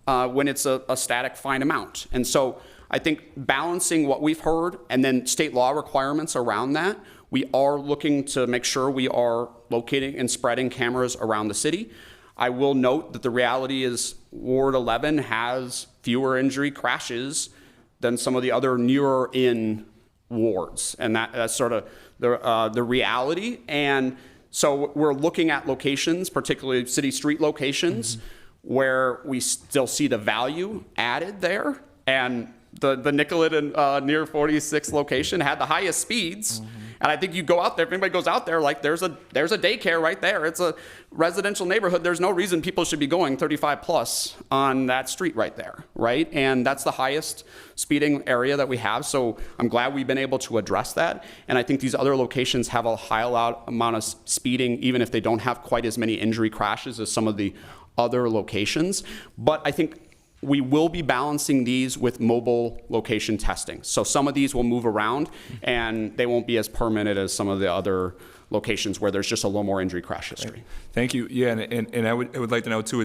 when it's a static fine amount. And so I think balancing what we've heard and then state law requirements around that, we are looking to make sure we are locating and spreading cameras around the city. I will note that the reality is Ward 11 has fewer injury crashes than some of the other newer in wards. And that's sort of the reality. And so we're looking at locations, particularly city street locations, where we still see the value added there. And the Nicollet and near 46 location had the highest speeds. And I think you go out there, if anybody goes out there, like there's a daycare right there. It's a residential neighborhood. There's no reason people should be going 35 plus on that street right there, right? And that's the highest speeding area that we have. So I'm glad we've been able to address that. And I think these other locations have a high amount of speeding, even if they don't have quite as many injury crashes as some of the other locations. But I think we will be balancing these with mobile location testing. So some of these will move around and they won't be as permanent as some of the other locations where there's just a little more injury crash history. Thank you. Yeah, and I would like to know too,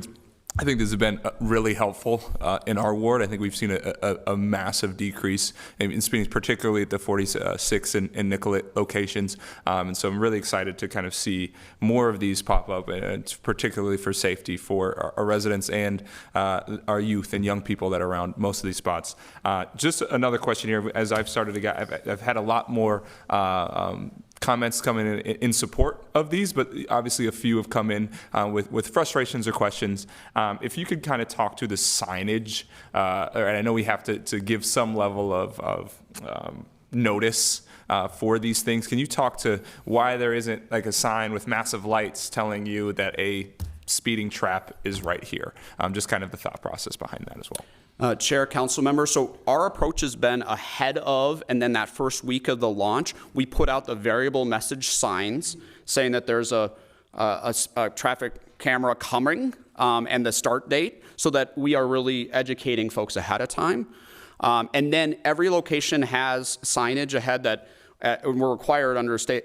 I think this has been really helpful in our ward. I think we've seen a massive decrease in speeding, particularly at the 46 and Nicollet locations. And so I'm really excited to kind of see more of these pop up, and it's particularly for safety for our residents and our youth and young people that are around most of these spots. Just another question here, as I've started to get, I've had a lot more comments coming in support of these, but obviously a few have come in with frustrations or questions. If you could kind of talk to the signage, and I know we have to give some level of notice for these things. Can you talk to why there isn't like a sign with massive lights telling you that a speeding trap is right here? Just kind of the thought process behind that as well. Chair, council member, so our approach has been ahead of, and then that first week of the launch, we put out the variable message signs saying that there's a traffic camera coming and the start date, so that we are really educating folks ahead of time. And then every location has signage ahead that we're required under state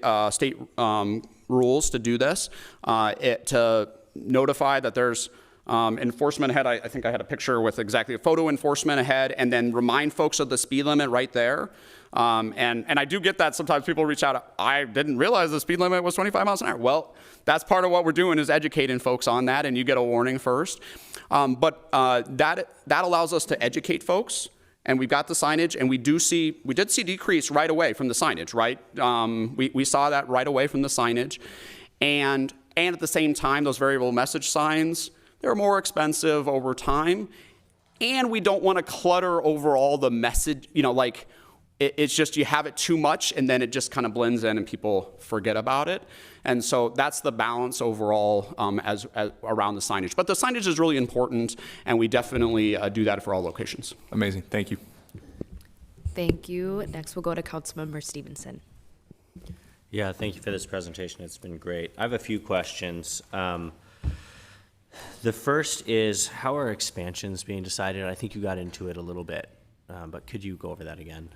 rules to do this, to notify that there's enforcement ahead. I think I had a picture with exactly a photo enforcement ahead, and then remind folks of the speed limit right there. And I do get that sometimes people reach out, I didn't realize the speed limit was 25 miles an hour. Well, that's part of what we're doing, is educating folks on that, and you get a warning first. But that allows us to educate folks, and we've got the signage, and we did see decrease right away from the signage, right? We saw that right away from the signage. And at the same time, those variable message signs, they're more expensive over time, and we don't want to clutter over all the message, like it's just you have it too much and then it just kind of blends in and people forget about it. And so that's the balance overall as around the signage. But the signage is really important, and we definitely do that for all locations. Amazing. Thank you. Thank you. Next, we'll go to Councilmember Stevenson. Yeah, thank you for this presentation. It's been great. I have a few questions. The first is, how are expansions being decided? I think you got into it a little bit, but could you go over that again?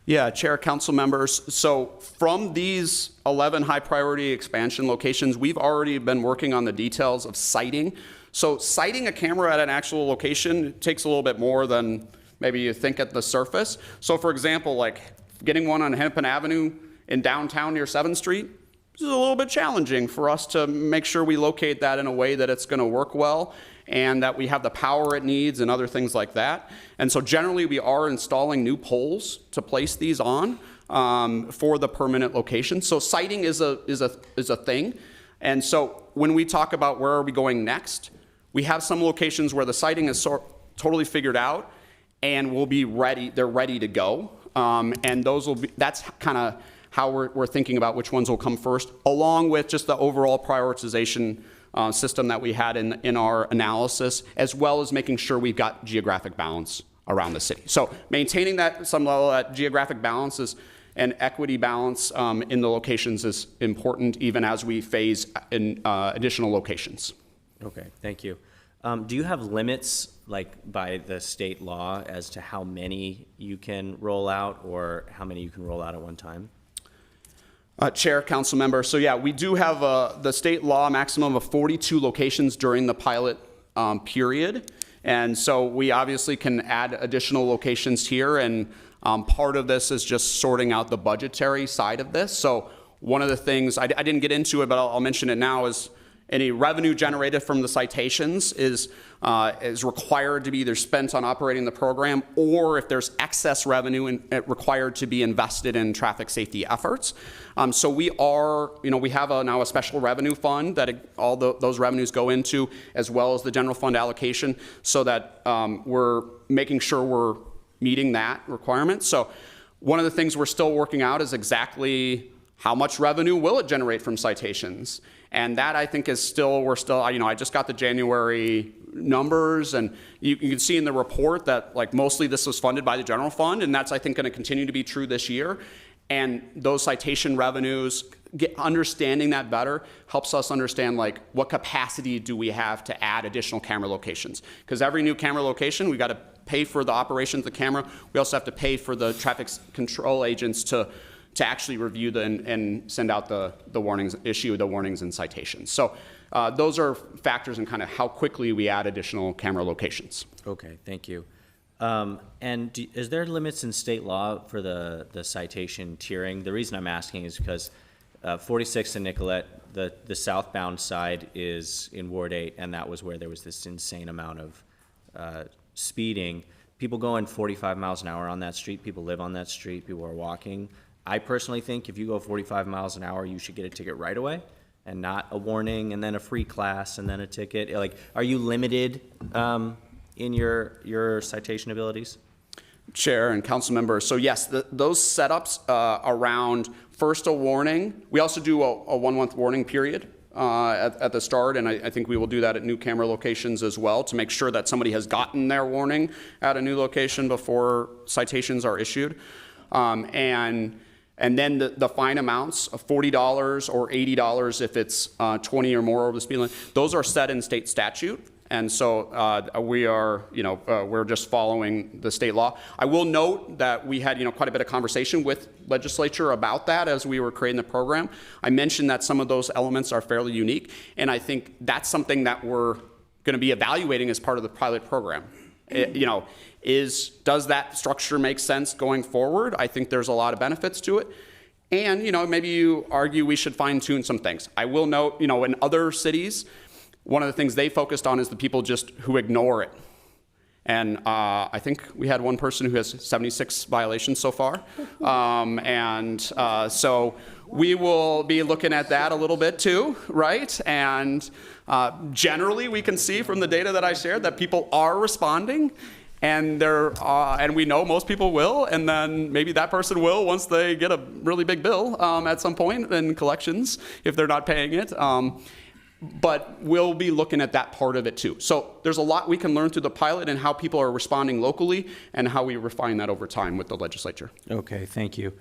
Yeah, Chair, council members. So from these 11 high priority expansion locations, we've already been working on the details of siting. So siting a camera at an actual location takes a little bit more than maybe you think at the surface. So for example, like getting one on Hennepin Avenue in downtown near 7th Street, this is a little bit challenging for us to make sure we locate that in a way that it's going to work well and that we have the power it needs and other things like that. And so generally we are installing new poles to place these on for the permanent location. So siting is a thing. And so when we talk about where are we going next, we have some locations where the siting is totally figured out and will be ready. They're ready to go. And those will be, that's kind of how we're thinking about which ones will come first, along with just the overall prioritization system that we had in our analysis, as well as making sure we've got geographic balance around the city. So maintaining that some level of geographic balance and equity balance in the locations is important, even as we phase in additional locations. Okay, thank you. Do you have limits, like by the state law, as to how many you can roll out or how many you can roll out at one time? Chair, council member. So yeah, we do have the state law maximum of 42 locations during the pilot period. And so we obviously can add additional locations here. And part of this is just sorting out the budgetary side of this. So one of the things, I didn't get into it, but I'll mention it now, is any revenue generated from the citations is required to be either spent on operating the program, or if there's excess revenue required to be invested in traffic safety efforts. So we are, we have now a special revenue fund that all those revenues go into, as well as the general fund allocation, so that we're making sure we're meeting that requirement. So One of the things we're still working out is exactly how much revenue will it generate from citations. And that, I think, is still, I just got the January numbers, and you can see in the report that like mostly this was funded by the general fund, and that's, I think, going to continue to be true this year. And those citation revenues, understanding that better helps us understand like what capacity do we have to add additional camera locations. Because every new camera location, we got to pay for the operations of the camera. We also have to pay for the traffic control agents to actually review and send out the warnings, issue the warnings and citations. So those are factors in kind of how quickly we add additional camera locations. Okay, thank you. Is there limits in state law for the citation tiering? The reason I'm asking is because 46 and Nicollet, the southbound side is in Ward 8, and that was where there was this insane amount of speeding. People going 45 miles an hour on that street, people live on that street, people are walking. I personally think if you go 45 miles an hour, you should get a ticket right away and not a warning and then a free class and then a ticket. Like, are you limited in your citation abilities? Chair and council members, so yes, those setups around first a warning. We also do a 1 month warning period at the start, and I think we will do that at new camera locations as well to make sure that somebody has gotten their warning at a new location before citations are issued. And then the fine amounts of $40 or $80 if it's 20 or more over the speed limit, those are set in state statute. And so we are, we're just following the state law. I will note that we had, quite a bit of conversation with legislature about that as we were creating the program. I mentioned that some of those elements are fairly unique, and I think that's something that we're going to be evaluating as part of the pilot program. Does that structure make sense going forward? I think there's a lot of benefits to it. And, maybe you argue we should fine tune some things. I will note, in other cities, one of the things they focused on is the people just who ignore it. And I think we had one person who has 76 violations so far. So we will be looking at that a little bit too, right? And generally we can see from the data that I shared that people are responding, and and we know most people will, and then maybe that person will once they get a really big bill at some point in collections if they're not paying it. But we'll be looking at that part of it too. So there's a lot we can learn through the pilot and how people are responding locally and how we refine that over time with the legislature. Okay, thank you.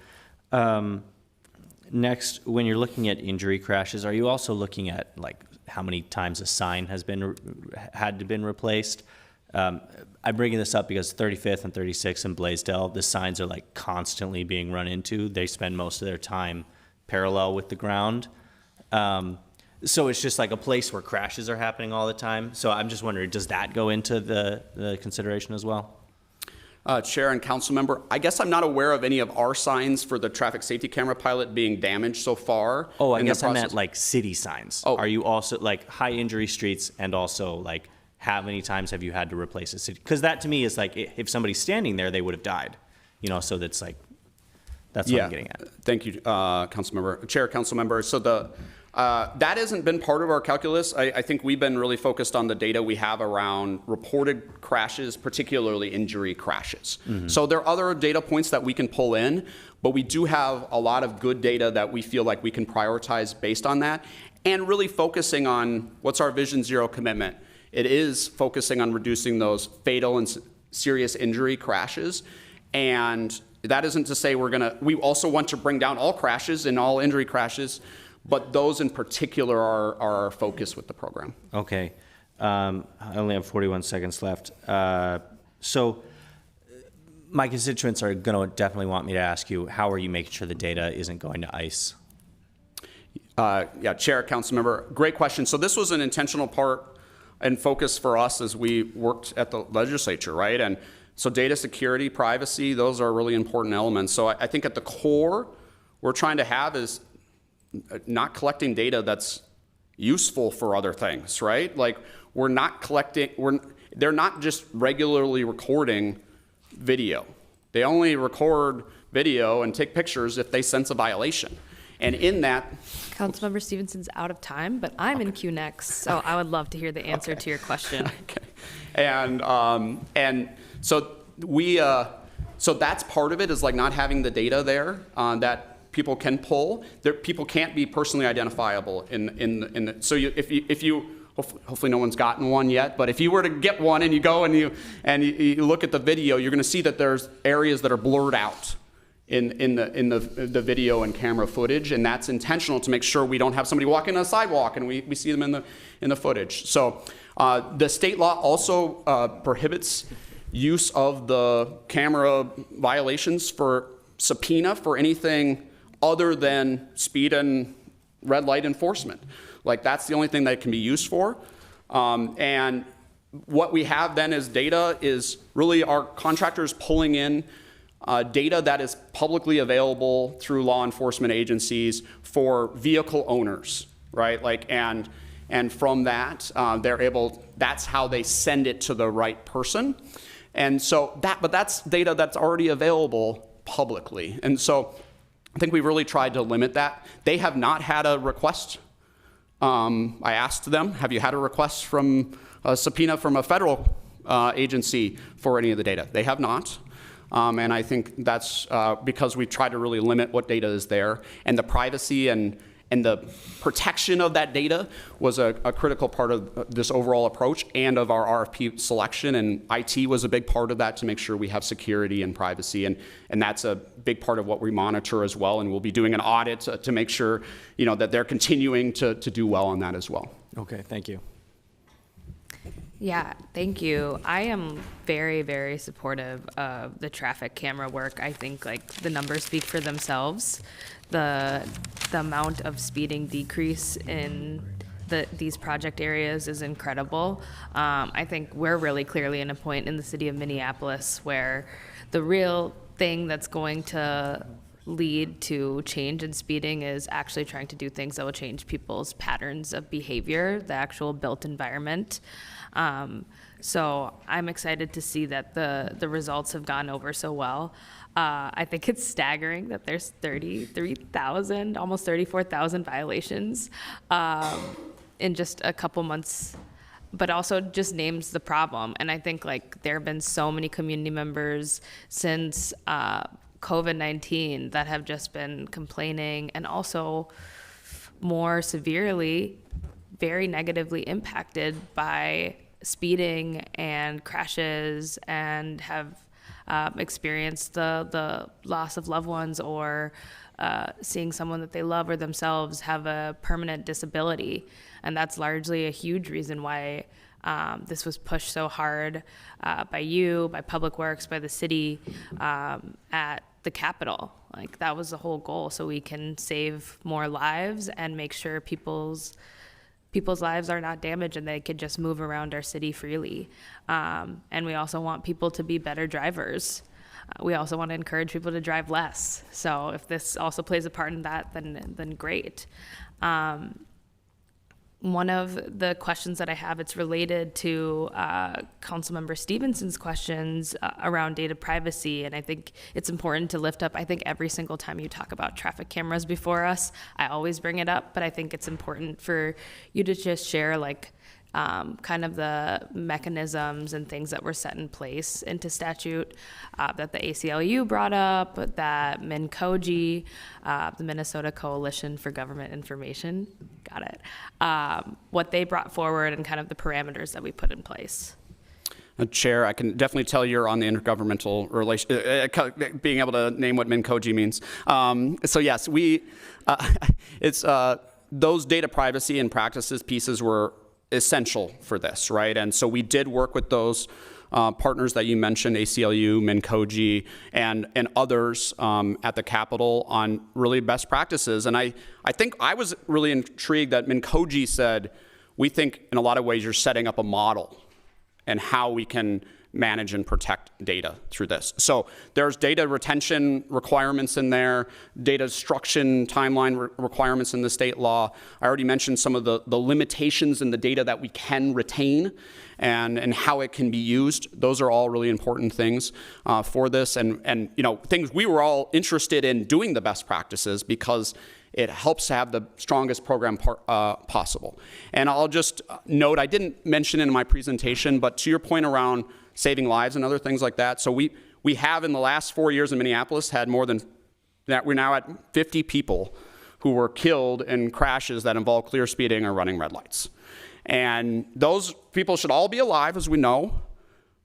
Next, when you're looking at injury crashes, are you also looking at like how many times a sign has been replaced? I'm bringing this up because 35th and 36th in Blaisdell, the signs are like constantly being run into. They spend most of their time parallel with the ground. So it's just like a place where crashes are happening all the time. So I'm just wondering, does that go into the consideration as well? Chair and council member, I guess I'm not aware of any of our signs for the traffic safety camera pilot being damaged so far. Oh, I guess I meant like city signs. Oh. Are you also like high injury streets, and also like how many times have you had to replace a city? Because that to me is like if somebody's standing there, they would have died. So that's like, that's what I'm getting at. Thank you, council member, chair, council member. So that hasn't been part of our calculus. I think we've been really focused on the data we have around reported crashes, particularly injury crashes. Mm-hmm. So there are other data points that we can pull in, but we do have a lot of good data that we feel like we can prioritize based on that, and really focusing on what's our Vision Zero commitment. It is focusing on reducing those fatal and serious injury crashes. And that isn't to say we also want to bring down all crashes and all injury crashes, but those in particular are our focus with the program. Okay. I only have 41 seconds left. So my constituents are going to definitely want me to ask you, how are you making sure the data isn't going to ICE? Chair, council member, great question. So this was an intentional part and focus for us as we worked at the legislature, right? And so data security, privacy, those are really important elements. So I think at the core, we're trying to have is not collecting data that's useful for other things, right? Like they're not just regularly recording video. They only record video and take pictures if they sense a violation. And in that, Councilmember Stevenson's out of time, but I'm in queue next, so I would love to hear the answer to your question. Okay. And so we, So that's part of it, is like not having the data there that people can pull. People can't be personally identifiable so if you hopefully no one's gotten one yet, but if you were to get one and you go and you look at the video, you're going to see that there's areas that are blurred out in the video and camera footage, and that's intentional to make sure we don't have somebody walking on a sidewalk and we see them in the footage. So the state law also prohibits use of the camera violations for subpoena for anything other than speed and red light enforcement. Like, that's the only thing that it can be used for. And what we have then as data is really our contractors pulling in data that is publicly available through law enforcement agencies for vehicle owners, right? Like, and from that, that's how they send it to the right person. And so but that's data that's already available publicly. And so I think we've really tried to limit that. They have not had a request. I asked them, have you had a request from a subpoena from a federal agency for any of the data? They have not. And I think that's because we try to really limit what data is there. And the privacy and the protection of that data was a critical part of this overall approach and of our RFP selection. And IT was a big part of that to make sure we have security and privacy. And that's a big part of what we monitor as well. And we'll be doing an audit to make sure, that they're continuing to do well on that as well. Okay, thank you. Yeah, thank you. I am very, very supportive of the traffic camera work. I think like the numbers speak for themselves. The amount of speeding decrease in these project areas is incredible. I think we're really clearly in a point in the city of Minneapolis where the real thing that's going to lead to change in speeding is actually trying to do things that will change people's patterns of behavior, the actual built environment. So I'm excited to see that the results have gone over so well. I think it's staggering that there's 33,000, almost 34,000 violations in just a couple months, but also just names the problem. And I think like there have been so many community members since COVID-19 that have just been complaining, and also more severely, very negatively impacted by speeding and crashes, and have experienced the loss of loved ones, or seeing someone that they love or themselves have a permanent disability. And that's largely a huge reason why this was pushed so hard by you, by Public Works, by the city at the Capitol. Like, that was the whole goal, so we can save more lives and make sure people's lives are not damaged and they could just move around our city freely. And we also want people to be better drivers. We also want to encourage people to drive less. So if this also plays a part in that, then great. One of the questions that I have, it's related to Councilmember Stevenson's questions around data privacy, and I think it's important to lift up. I think every single time you talk about traffic cameras before us, I always bring it up, but I think it's important for you to just share like kind of the mechanisms and things that were set in place into statute that the ACLU brought up, that MNCOGI, the Minnesota Coalition for Government Information, got it, what they brought forward and kind of the parameters that we put in place. Chair, I can definitely tell you're on the intergovernmental relation, being able to name what MNCOGI means. So yes, those data privacy and practices pieces were essential for this, right? And so we did work with those partners that you mentioned, ACLU, MNCOGI, and others at the Capitol on really best practices. And I think I was really intrigued that MNCOGI said, we think in a lot of ways you're setting up a model and how we can manage and protect data through this. So there's data retention requirements in there, data destruction timeline requirements in the state law. I already mentioned some of the limitations in the data that we can retain and how it can be used. Those are all really important things for this, and things we were all interested in doing the best practices because it helps to have the strongest program possible. And I'll just note, I didn't mention in my presentation, but to your point around saving lives and other things like that. So we We have in the last 4 years in Minneapolis had more than that. We're now at 50 people who were killed in crashes that involve clear speeding or running red lights. And those people should all be alive, as we know,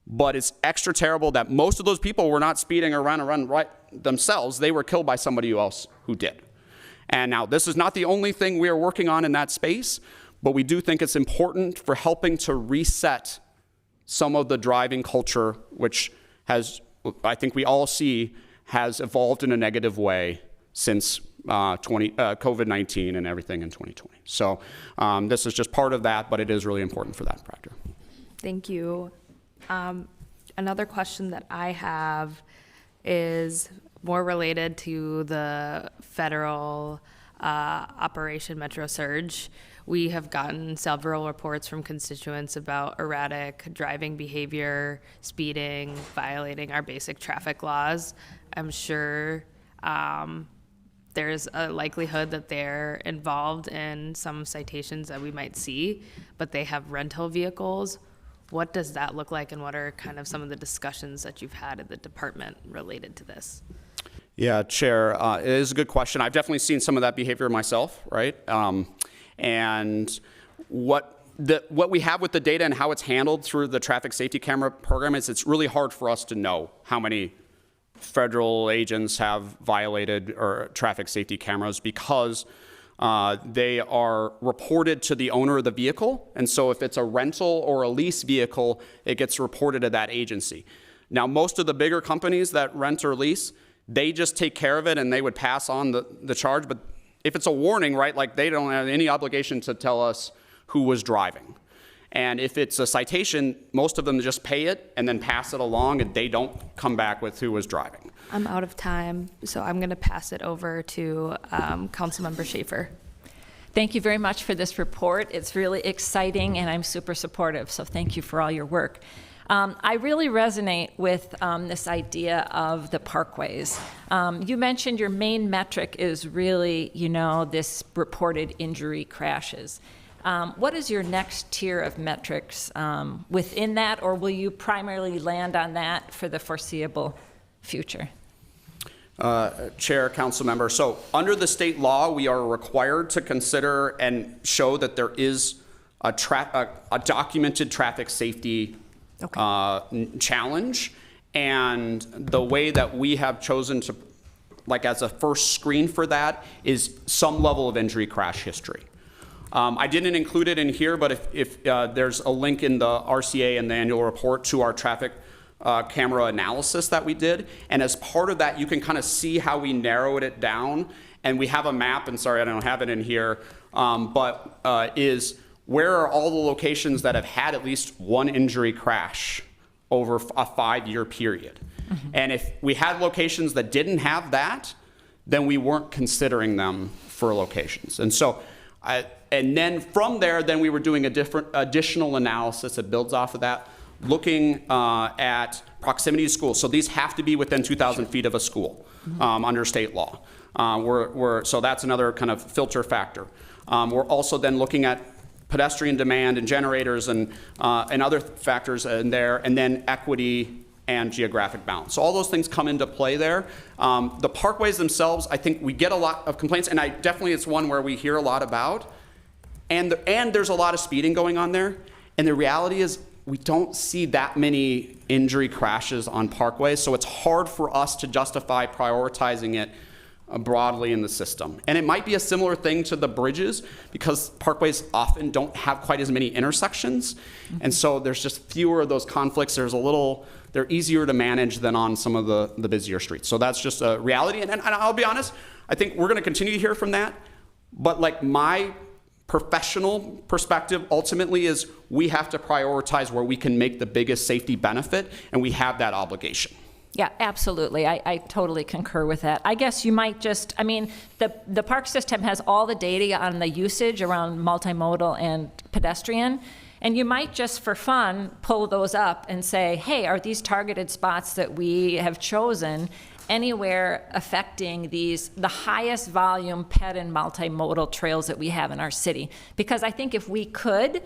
but it's extra terrible that most of those people were not speeding or run right themselves. They were killed by somebody else who did. And now this is not the only thing we are working on in that space, but we do think it's important for helping to reset some of the driving culture, which has, I think we all see, has evolved in a negative way since COVID-19 and everything in 2020. So this is just part of that, but it is really important for that factor. Thank you. Another question that I have is more related to the federal Operation Metro Surge. We have gotten several reports from constituents about erratic driving behavior, speeding, violating our basic traffic laws. I'm sure there's a likelihood that they're involved in some citations that we might see, but they have rental vehicles. What does that look like, and what are kind of some of the discussions that you've had at the department related to this? Yeah, Chair, it is a good question. I've definitely seen some of that behavior myself, right? And what we have with the data and how it's handled through the traffic safety camera program is it's really hard for us to know how many federal agents have violated or traffic safety cameras because they are reported to the owner of the vehicle. And so if it's a rental or a lease vehicle, it gets reported to that agency. Now, most of the bigger companies that rent or lease, they just take care of it and they would pass on the charge. But if it's a warning, right, like they don't have any obligation to tell us who was driving. And if it's a citation, most of them just pay it and then pass it along, and they don't come back with who was driving. I'm out of time, so I'm going to pass it over to Councilmember Schaefer. Thank you very much for this report. It's really exciting, and I'm super supportive, so thank you for all your work. I really resonate with this idea of the parkways. You mentioned your main metric is really, this reported injury crashes. What is your next tier of metrics within that, or will you primarily land on that for the foreseeable future? Chair, council member, so under the state law, we are required to consider and show that there is a documented traffic safety challenge. And the way that we have chosen to, like as a first screen for that, is some level of injury crash history. I didn't include it in here, but if there's a link in the RCA and the annual report to our traffic camera analysis that we did. And as part of that, you can kind of see how we narrowed it down. And we have a map, and sorry, I don't have it in here, is where are all the locations that have had at least one injury crash over a 5-year period. Mm-hmm. And if we had locations that didn't have that, then we weren't considering them for locations. And so, and then from there, then we were doing a different additional analysis that builds off of that, looking at proximity to schools. So these have to be within 2,000 feet of a school under state law. So that's another kind of filter factor. We're also then looking at pedestrian demand and generators and other factors in there, and then equity and geographic balance. So all those things come into play there. The parkways themselves, I think we get a lot of complaints, and definitely it's one where we hear a lot about. And there's a lot of speeding going on there. And the reality is we don't see that many injury crashes on parkways, so it's hard for us to justify prioritizing it broadly in the system. And it might be a similar thing to the bridges, because parkways often don't have quite as many intersections. Mm-hmm. And so there's just fewer of those conflicts. They're easier to manage than on some of the busier streets. So that's just a reality. And I'll be honest, I think we're gonna continue to hear from that. But like my professional perspective ultimately is we have to prioritize where we can make the biggest safety benefit, and we have that obligation. Yeah, absolutely. I totally concur with that. I guess you might just, the park system has all the data on the usage around multimodal and pedestrian, and you might just for fun pull those up and say, hey, are these targeted spots that we have chosen anywhere affecting the highest volume ped and multimodal trails that we have in our city? Because I think if we could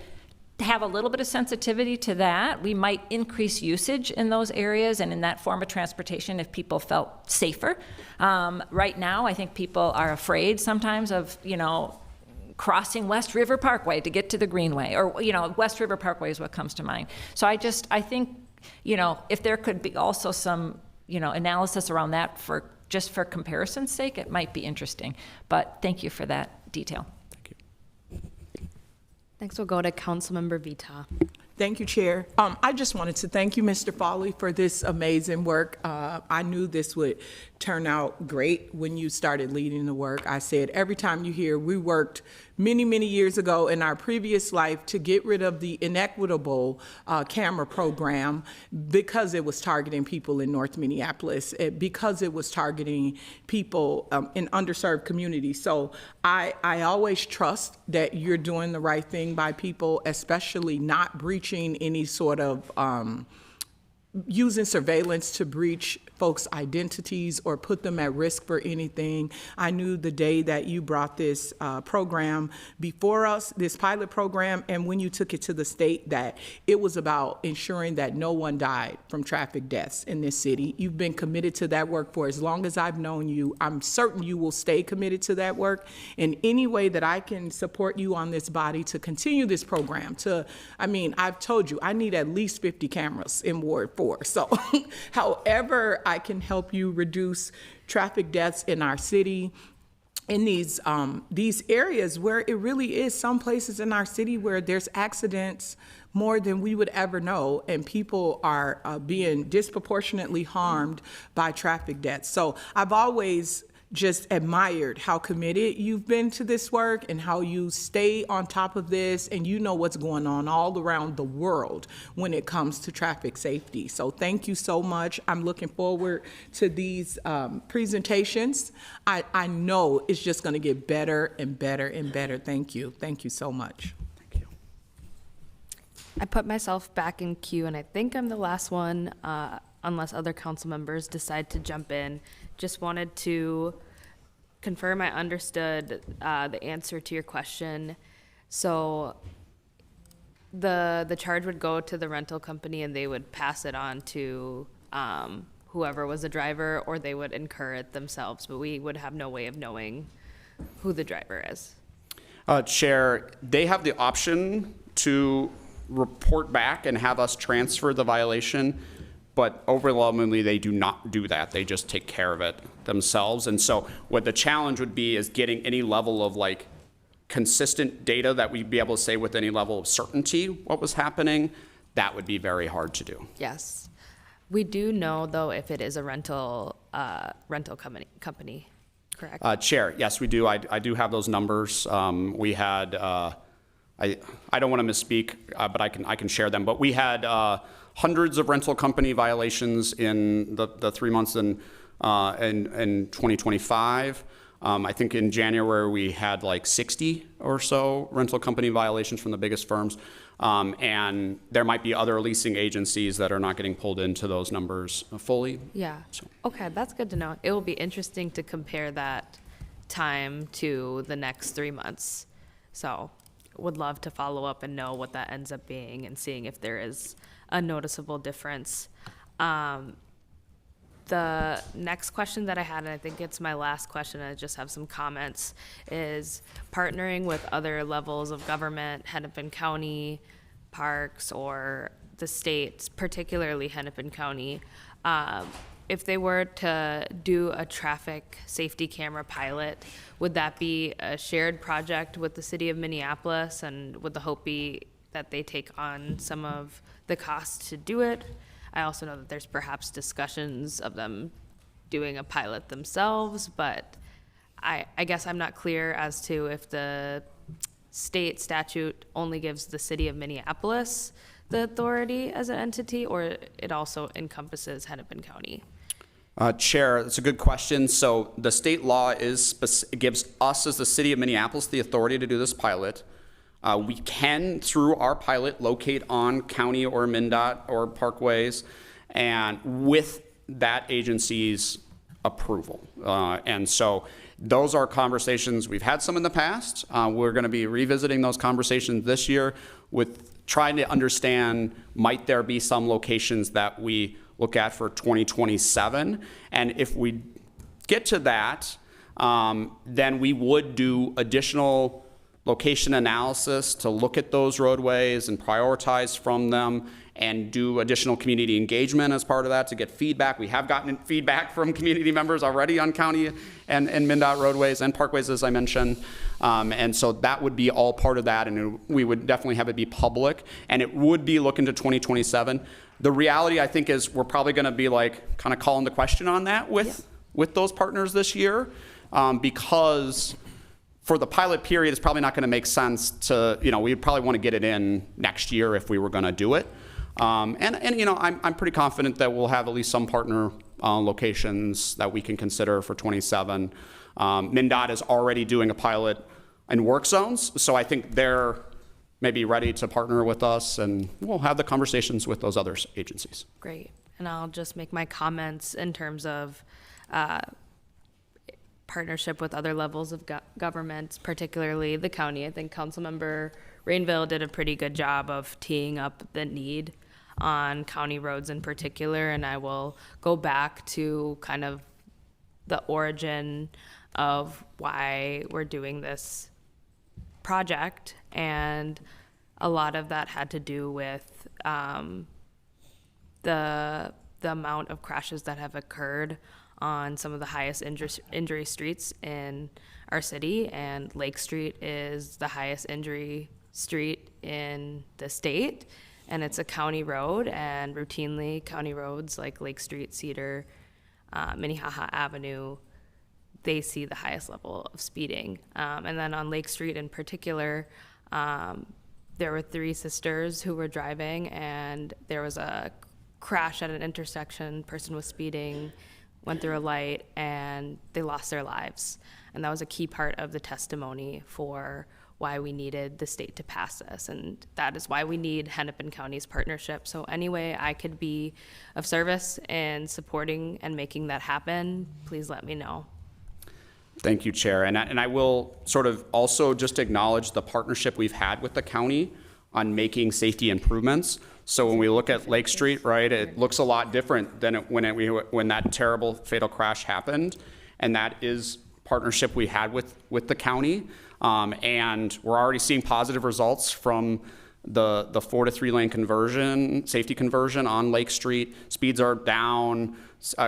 have a little bit of sensitivity to that. We might increase usage in those areas and in that form of transportation if people felt safer. Right now, I think people are afraid sometimes of, crossing West River Parkway to get to the Greenway, or, West River Parkway is what comes to mind. So I think, if there could be also some, analysis around that just for comparison's sake, it might be interesting. But thank you for that detail. Next, we'll go to Councilmember Vita. Thank you, Chair. I just wanted to thank you, Mr. Foley, for this amazing work. I knew this would turn out great when you started leading the work. I said every time you hear, we worked many, many years ago in our previous life to get rid of the inequitable camera program because it was targeting people in North Minneapolis, because it was targeting people in underserved communities. So I always trust that you're doing the right thing by people, especially not breaching any sort of using surveillance to breach folks' identities or put them at risk for anything. I knew the day that you brought this program before us, this pilot program, and when you took it to the state, that it was about ensuring that no one died from traffic deaths in this city. You've been committed to that work for as long as I've known you. I'm certain you will stay committed to that work. In any way that I can support you on this body to continue this program, I've told you, I need at least 50 cameras in Ward 4. So however I can help you reduce traffic deaths in our city, in these areas where it really is some places in our city where there's accidents more than we would ever know, and people are being disproportionately harmed by traffic deaths. So I've always just admired how committed you've been to this work and how you stay on top of this, and you know what's going on all around the world when it comes to traffic safety. So thank you so much. I'm looking forward to these presentations. I know it's just going to get better and better and better. Thank you. Thank you so much. Thank you. I put myself back in queue, and I think I'm the last one, unless other council members decide to jump in. Just wanted to confirm I understood the answer to your question. So the charge would go to the rental company and they would pass it on to whoever was the driver, or they would incur it themselves, but we would have no way of knowing who the driver is. Chair, they have the option to report back and have us transfer the violation, but overwhelmingly they do not do that. They just take care of it themselves. And so what the challenge would be is getting any level of consistent data that we'd be able to say with any level of certainty what was happening. That would be very hard to do. Yes. We do know, though, if it is a rental company, correct? Chair, yes, we do. I do have those numbers. We had, I don't want to misspeak, but I can share them. But we had hundreds of rental company violations in the 3 months in 2025. I think in January we had 60 or so rental company violations from the biggest firms. And there might be other leasing agencies that are not getting pulled into those numbers fully. Yeah. Okay, that's good to know. It will be interesting to compare that time to the next 3 months. So would love to follow up and know what that ends up being and seeing if there is a noticeable difference. The next question that I had, and I think it's my last question, I just have some comments, is partnering with other levels of government, Hennepin County, parks, or the states, particularly Hennepin County. If they were to do a traffic safety camera pilot, would that be a shared project with the city of Minneapolis, and would the hope be that they take on some of the cost to do it? I also know that there's perhaps discussions of them doing a pilot themselves, but I guess I'm not clear as to if the state statute only gives the city of Minneapolis the authority as an entity, or it also encompasses Hennepin County. Chair, that's a good question. So the state law gives us as the city of Minneapolis the authority to do this pilot. We can, through our pilot, locate on county or MnDOT or parkways, and with that agency's approval. And so those are conversations, we've had some in the past. We're going to be revisiting those conversations this year with trying to understand, might there be some locations that we look at for 2027? And if we get to that, then we would do additional location analysis to look at those roadways and prioritize from them, and do additional community engagement as part of that to get feedback. We have gotten feedback from community members already on county and MnDOT roadways and parkways, as I mentioned. And so that would be all part of that, and we would definitely have it be public, and it would be looking to 2027. The reality, I think, is we're probably gonna be like kind of calling the question on that with those partners this year, because for the pilot period, it's probably not gonna make sense to, we'd probably wanna get it in next year if we were gonna do it. I'm pretty confident that we'll have at least some partner locations that we can consider for 27. MnDOT is already doing a pilot in work zones, so I think they're maybe ready to partner with us, and we'll have the conversations with those other agencies. Great. And I'll just make my comments in terms of partnership with other levels of government, particularly the county. I think Councilmember Rainville did a pretty good job of teeing up the need on county roads in particular, and I will go back to kind of the origin of why we're doing this project, and a lot of that had to do with the amount of crashes that have occurred on some of the highest injury streets in our city, and Lake Street is the highest injury street in the state, and it's a county road, and routinely county roads like Lake Street, Cedar, Minnehaha Avenue, they see the highest level of speeding. And then on Lake Street in particular, there were 3 sisters who were driving, and there was a crash at an intersection. Person was speeding, went through a light, and they lost their lives. And that was a key part of the testimony for why we needed the state to pass this, and that is why we need Hennepin County's partnership. So any way I could be of service in supporting and making that happen, please let me know. Thank you, Chair. And I will sort of also just acknowledge the partnership we've had with the county on making safety improvements. So when we look at Lake Street, right, it looks a lot different than when that terrible fatal crash happened, and that is partnership we had with the county. And we're already seeing positive results from the 4 to 3 lane conversion, safety conversion on Lake Street. Speeds are down,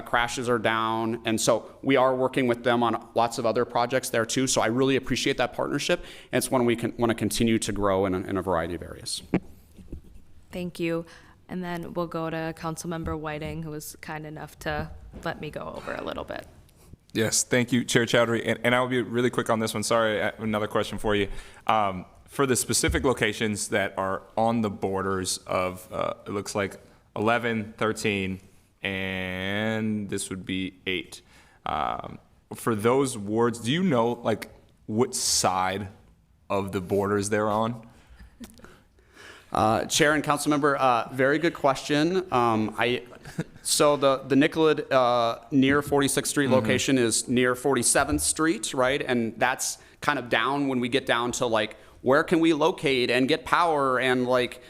crashes are down, and so we are working with them on lots of other projects there too. So I really appreciate that partnership, and it's one we want to continue to grow in a variety of areas. Thank you. And then we'll go to Councilmember Whiting, who was kind enough to let me go over a little bit. Yes, thank you, Chair Chowdhury. And I'll be really quick on this one. Sorry, another question for you. For the specific locations that are on the borders of, it looks like 11, 13, and this would be 8. For those wards, do you know like what side of the borders they're on? Chair and council member, very good question. So the Nicollet near 46th Street location is near 47th Street, right? And that's kind of down when we get down to like, where can we locate and get power and like,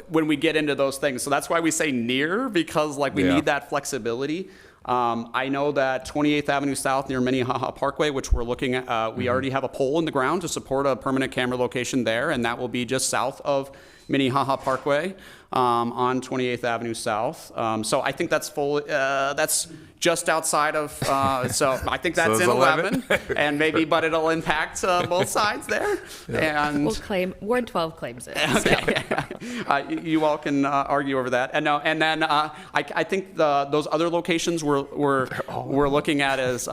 when we get into those things. So that's why we say near, because like we need that flexibility. I know that 28th Avenue South near Minnehaha Parkway, which we're looking at, we already have a pole in the ground to support a permanent camera location there, and that will be just south of Minnehaha Parkway on 28th Avenue South. So I think that's full. That's just outside of. So I think that's so in 11, and maybe, but it'll impact both sides there. Yeah. And we'll claim Ward 12 claims it. Okay. You all can argue over that. And no, and then I think those other locations we're looking at as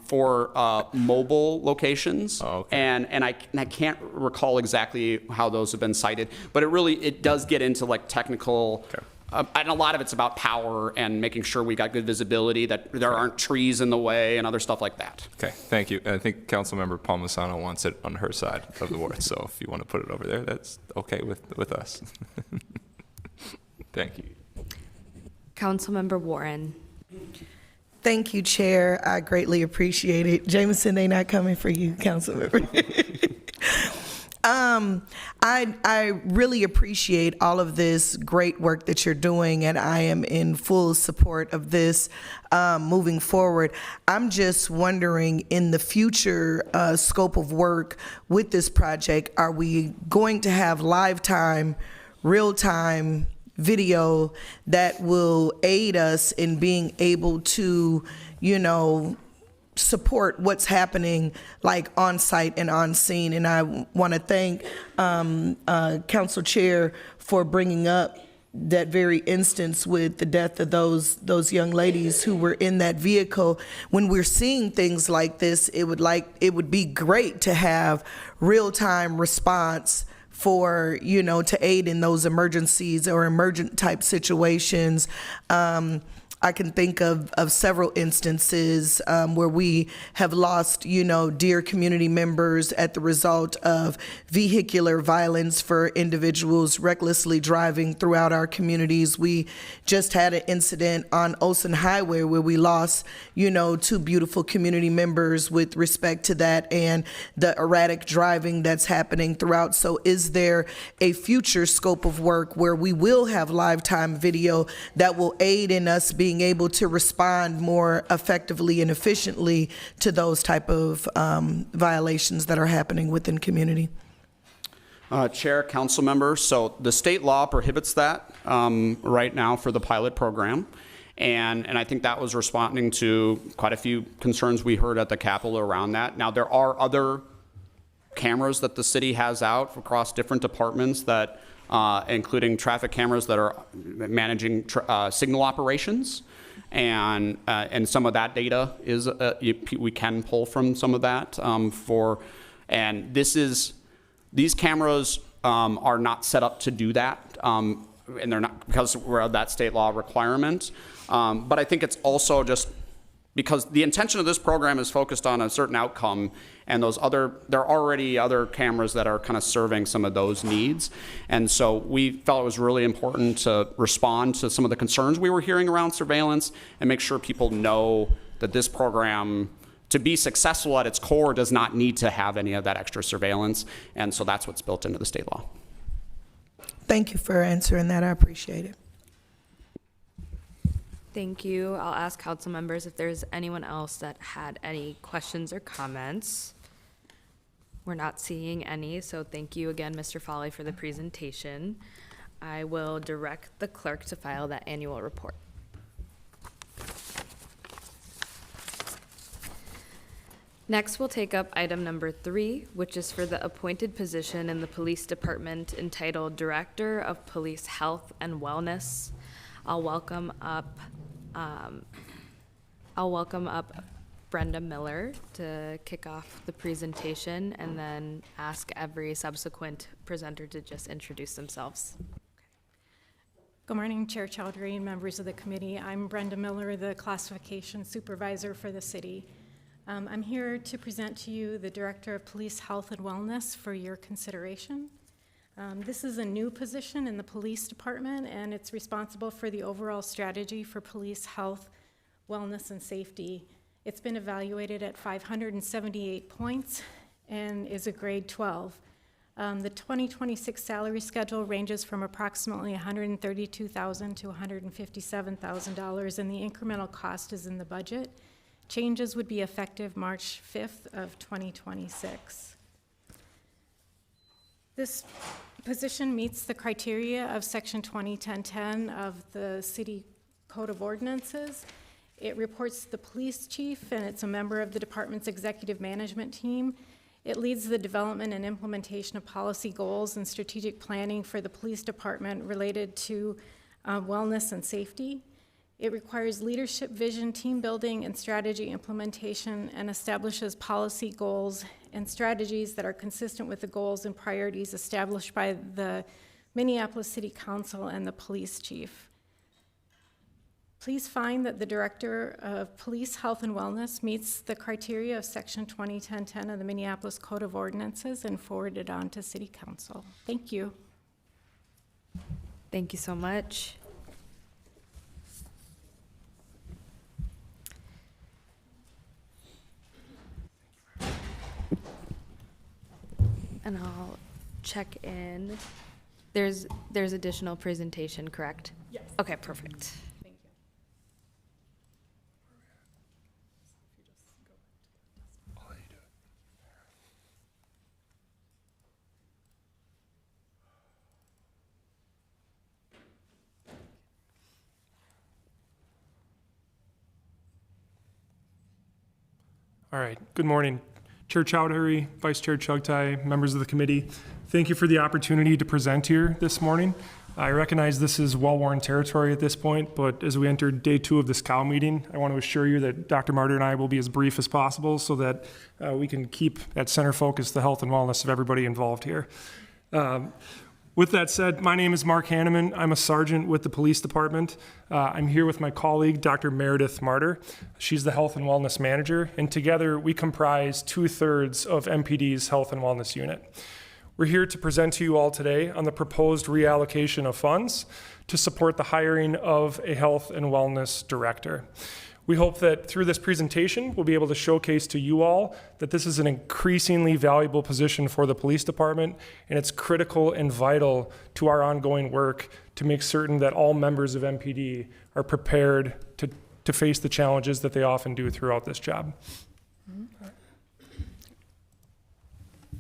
for mobile locations. Oh, okay. And I can't recall exactly how those have been cited, but it does get into like technical. Okay. And a lot of it's about power and making sure we got good visibility, that there aren't trees in the way and other stuff like that. Okay, thank you. I think Councilmember Palmisano wants it on her side of the ward, so if you want to put it over there, that's okay with us. Thank you. Councilmember Warren. Thank you, Chair. I greatly appreciate it. Jameson, they not coming for you, Councilmember. I really appreciate all of this great work that you're doing, and I am in full support of this moving forward. I'm just wondering, in the future scope of work with this project, are we going to have live time, real time video that will aid us in being able to, support what's happening like on site and on scene? And I want to thank Council Chair for bringing up that very instance with the death of those young ladies who were in that vehicle. When we're seeing things like this, it would be great to have real-time response for, to aid in those emergencies or emergent type situations. I can think of several instances where we have lost, dear community members at the result of vehicular violence for individuals recklessly driving throughout our communities. We just had an incident on Olsen Highway where we lost, 2 beautiful community members with respect to that and the erratic driving that's happening throughout. So is there a future scope of work where we will have live time video that will aid in us being able to respond more effectively and efficiently to those type of violations that are happening within community? Chair, council members, so the state law prohibits that right now for the pilot program. And I think that was responding to quite a few concerns we heard at the Capitol around that. Now, there are other cameras that the city has out across different departments that including traffic cameras that are managing signal operations. And some of that data is we can pull from some of that and these cameras are not set up to do that, and they're not because we're of that state law requirement. But I think it's also just because the intention of this program is focused on a certain outcome, and there are already other cameras that are kind of serving some of those needs. And so we felt it was really important to respond to some of the concerns we were hearing around surveillance and make sure people know that this program, to be successful at its core, does not need to have any of that extra surveillance. And so that's what's built into the state law. Thank you for answering that. I appreciate it. Thank you. I'll ask council members if there's anyone else that had any questions or comments. We're not seeing any, so thank you again, Mr. Foley, for the presentation. I will direct the clerk to file that annual report. Next, we'll take up item number 3, which is for the appointed position in the police department entitled Director of Police Health and Wellness. I'll welcome up Brenda Miller to kick off the presentation, and then ask every subsequent presenter to just introduce themselves. Good morning, Chair Chowdhury and members of the committee. I'm Brenda Miller, the classification supervisor for the city. I'm here to present to you the Director of Police Health and Wellness for your consideration. This is a new position in the police department, and it's responsible for the overall strategy for police health, wellness, and safety. It's been evaluated at 578 points and is a grade 12. The 2026 salary schedule ranges from approximately $132,000 to $157,000, and the incremental cost is in the budget. Changes would be effective March 5th of 2026. This position meets the criteria of Section 201010 of the City Code of Ordinances. It reports to the police chief, and it's a member of the department's executive management team. It leads the development and implementation of policy goals and strategic planning for the police department related to wellness and safety. It requires leadership, vision, team building, and strategy implementation, and establishes policy goals and strategies that are consistent with the goals and priorities established by the Minneapolis City Council and the police chief. Please find that the Director of Police Health and Wellness meets the criteria of Section 201010 of the Minneapolis Code of Ordinances and forward it on to City Council. Thank you. Thank you so much. And I'll check in. There's additional presentation, correct? Yes. Okay, perfect. Thank you. All right, good morning. Chair Chowdhury, Vice Chair Chugtai, members of the committee. Thank you for the opportunity to present here this morning. I recognize this is well-worn territory at this point, but as we enter day 2 of this COW meeting, I want to assure you that Dr. Martyr and I will be as brief as possible so that we can keep at center focus the health and wellness of everybody involved here. With that said, my name is Mark Hanneman. I'm a sergeant with the police department. I'm here with my colleague, Dr. Meredith Martyr. She's the health and wellness manager, and together we comprise 2/3 of MPD's health and wellness unit. We're here to present to you all today on the proposed reallocation of funds to support the hiring of a health and wellness director. We hope that through this presentation, we'll be able to showcase to you all that this is an increasingly valuable position for the police department, and it's critical and vital to our ongoing work to make certain that all members of MPD are prepared to face the challenges that they often do throughout this job.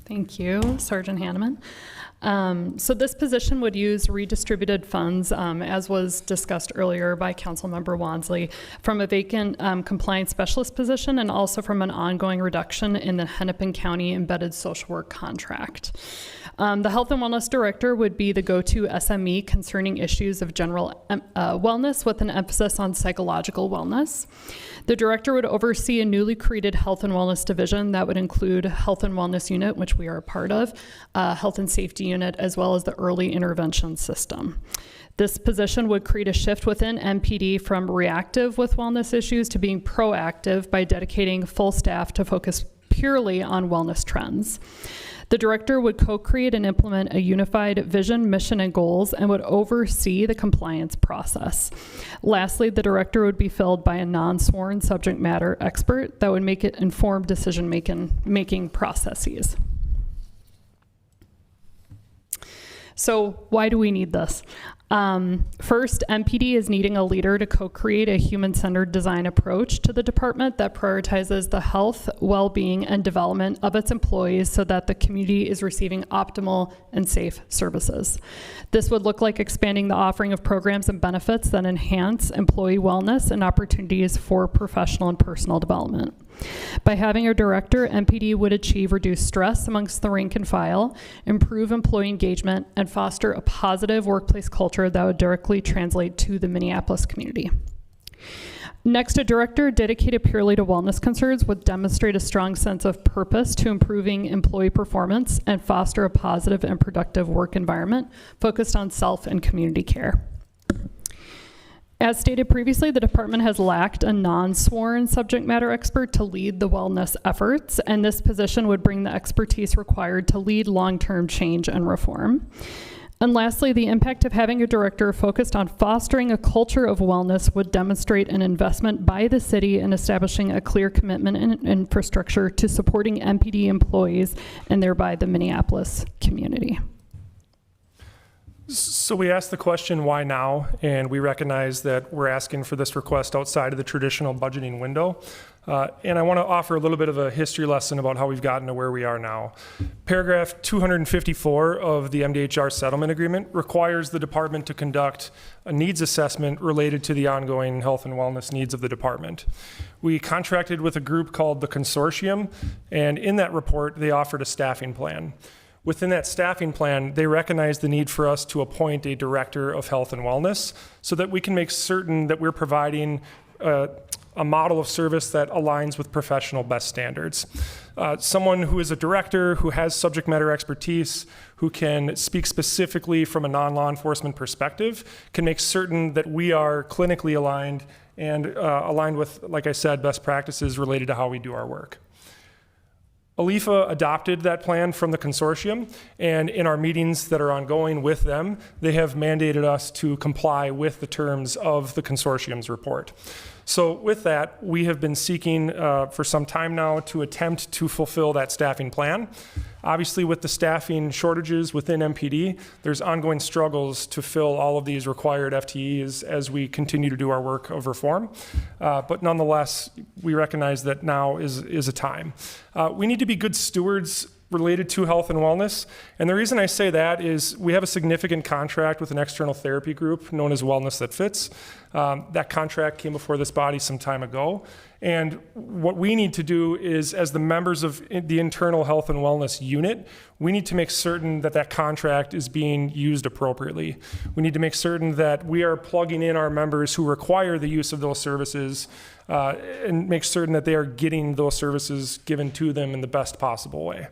Thank you, Sergeant Hanneman. So this position would use redistributed funds, as was discussed earlier by Councilmember Wansley, from a vacant compliance specialist position and also from an ongoing reduction in the Hennepin County embedded social work contract. The Health and Wellness Director would be the go-to SME concerning issues of general wellness with an emphasis on psychological wellness. The director would oversee a newly created health and wellness division that would include Health and Wellness Unit, which we are a part of, Health and Safety Unit, as well as the Early Intervention System. This position would create a shift within MPD from reactive with wellness issues to being proactive by dedicating full staff to focus purely on wellness trends. The director would co-create and implement a unified vision, mission, and goals and would oversee the compliance process. Lastly, the director would be filled by a non-sworn subject matter expert that would make it informed decision-making processes. So why do we need this? First, MPD is needing a leader to co-create a human-centered design approach to the department that prioritizes the health, well-being, and development of its employees so that the community is receiving optimal and safe services. This would look like expanding the offering of programs and benefits that enhance employee wellness and opportunities for professional and personal development. By having a director, MPD would achieve reduced stress amongst the rank and file, improve employee engagement, and foster a positive workplace culture that would directly translate to the Minneapolis community. Next, a director dedicated purely to wellness concerns would demonstrate a strong sense of purpose to improving employee performance and foster a positive and productive work environment focused on self and community care. As stated previously, the department has lacked a non-sworn subject matter expert to lead the wellness efforts, and this position would bring the expertise required to lead long-term change and reform. And lastly, the impact of having a director focused on fostering a culture of wellness would demonstrate an investment by the city in establishing a clear commitment and infrastructure to supporting MPD employees and thereby the Minneapolis community. So we asked the question, why now? And we recognize that we're asking for this request outside of the traditional budgeting window. And I want to offer a little bit of a history lesson about how we've gotten to where we are now. Paragraph 254 of the MDHR settlement agreement requires the department to conduct a needs assessment related to the ongoing health and wellness needs of the department. We contracted with a group called the Consortium, and in that report, they offered a staffing plan. Within that staffing plan, they recognized the need for us to appoint a director of health and wellness so that we can make certain that we're providing a model of service that aligns with professional best standards. Someone who is a director, who has subject matter expertise, who can speak specifically from a non-law enforcement perspective, can make certain that we are clinically aligned and aligned with, like I said, best practices related to how we do our work. ALIFA adopted that plan from the consortium, and in our meetings that are ongoing with them, they have mandated us to comply with the terms of the consortium's report. So with that, we have been seeking for some time now to attempt to fulfill that staffing plan. Obviously, with the staffing shortages within MPD, there's ongoing struggles to fill all of these required FTEs as we continue to do our work of reform. But nonetheless, we recognize that now is a time. We need to be good stewards related to health and wellness. And the reason I say that is we have a significant contract with an external therapy group known as Wellness That Fits. That contract came before this body some time ago. And what we need to do is, as the members of the internal health and wellness unit, we need to make certain that that contract is being used appropriately. We need to make certain that we are plugging in our members who require the use of those services and make certain that they are getting those services given to them in the best possible way.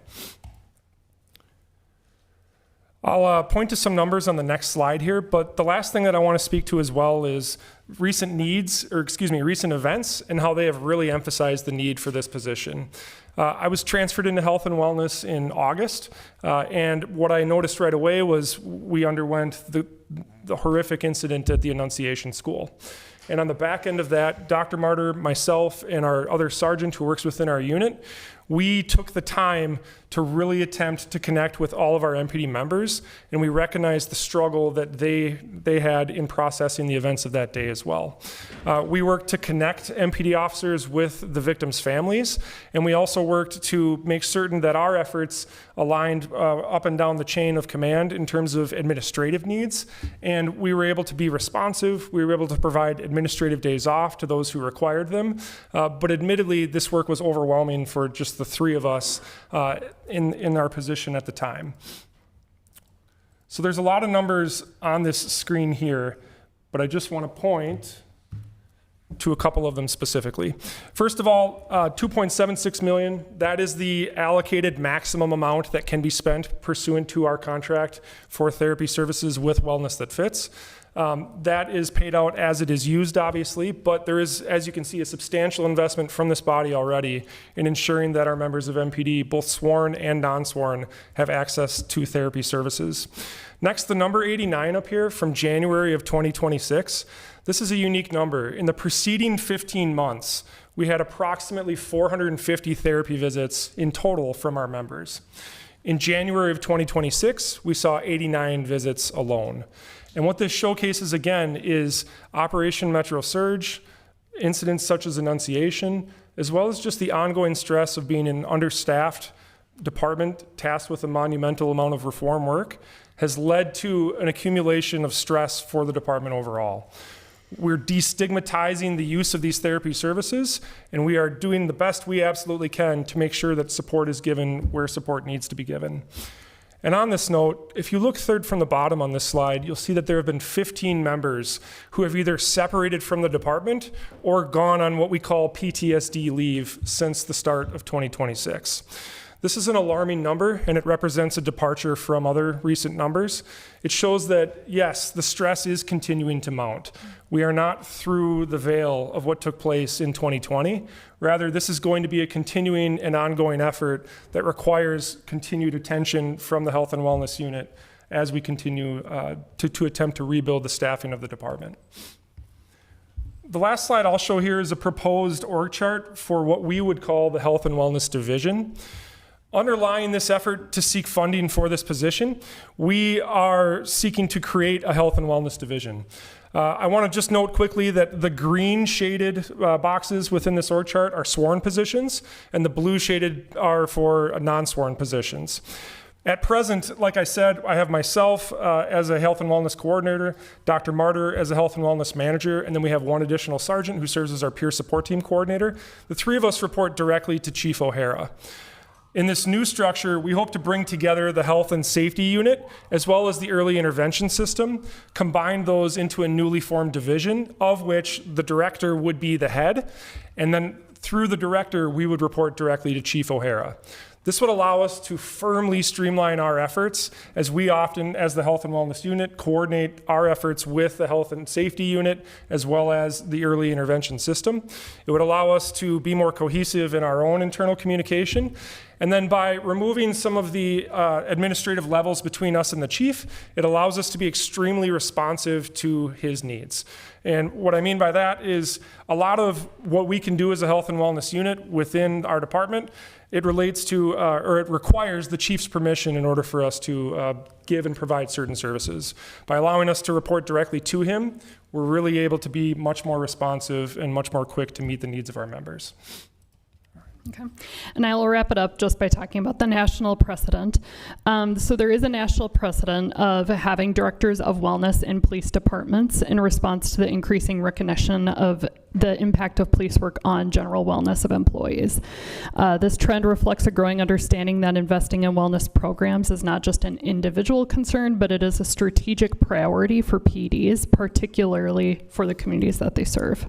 I'll point to some numbers on the next slide here, but the last thing that I want to speak to as well is recent events and how they have really emphasized the need for this position. I was transferred into health and wellness in August, and what I noticed right away was we underwent the horrific incident at the Annunciation School. And on the back end of that, Dr. Martyr, myself, and our other sergeant who works within our unit, we took the time to really attempt to connect with all of our MPD members, and we recognized the struggle that they had in processing the events of that day as well. We worked to connect MPD officers with the victims' families, and we also worked to make certain that our efforts aligned up and down the chain of command in terms of administrative needs, and we were able to be responsive. We were able to provide administrative days off to those who required them, but admittedly, this work was overwhelming for just the three of us in our position at the time. So there's a lot of numbers on this screen here, but I just want to point to a couple of them specifically. First of all, $2.76 million, that is the allocated maximum amount that can be spent pursuant to our contract for therapy services with Wellness That Fits. That is paid out as it is used, obviously, but there is, as you can see, a substantial investment from this body already in ensuring that our members of MPD, both sworn and non-sworn, have access to therapy services. Next, the number 89 up here from January of 2026. This is a unique number. In the preceding 15 months, we had approximately 450 therapy visits in total from our members. In January of 2026, we saw 89 visits alone. And what this showcases again is Operation Metro Surge, incidents such as Annunciation, as well as just the ongoing stress of being an understaffed department tasked with a monumental amount of reform work has led to an accumulation of stress for the department overall. We're destigmatizing the use of these therapy services, and we are doing the best we absolutely can to make sure that support is given where support needs to be given. And on this note, if you look third from the bottom on this slide, you'll see that there have been 15 members who have either separated from the department or gone on what we call PTSD leave since the start of 2026. This is an alarming number, and it represents a departure from other recent numbers. It shows that, yes, the stress is continuing to mount. We are not through the veil of what took place in 2020. Rather, this is going to be a continuing and ongoing effort that requires continued attention from the Health and Wellness Unit as we continue to attempt to rebuild the staffing of the department. The last slide I'll show here is a proposed org chart for what we would call the Health and Wellness Division. Underlying this effort to seek funding for this position, we are seeking to create a health and wellness division. I want to just note quickly that the green shaded boxes within this org chart are sworn positions, and the blue shaded are for non-sworn positions. At present, like I said, I have myself as a health and wellness coordinator, Dr. Martyr as a health and wellness manager, and then we have one additional sergeant who serves as our peer support team coordinator. The three of us report directly to Chief O'Hara. In this new structure, we hope to bring together the health and safety unit as well as the early intervention system, combine those into a newly formed division of which the director would be the head, and then through the director, we would report directly to Chief O'Hara. This would allow us to firmly streamline our efforts, as we often, as the Health and Wellness Unit, coordinate our efforts with the Health and Safety Unit, as well as the Early Intervention System. It would allow us to be more cohesive in our own internal communication. And then by removing some of the administrative levels between us and the chief, it allows us to be extremely responsive to his needs. And what I mean by that is a lot of what we can do as a Health and Wellness Unit within our department, it relates to, or it requires the chief's permission in order for us to give and provide certain services. By allowing us to report directly to him, we're really able to be much more responsive and much more quick to meet the needs of our members. Okay. And I will wrap it up just by talking about the national precedent. So there is a national precedent of having directors of wellness in police departments in response to the increasing recognition of the impact of police work on general wellness of employees. This trend reflects a growing understanding that investing in wellness programs is not just an individual concern, but it is a strategic priority for PDs, particularly for the communities that they serve.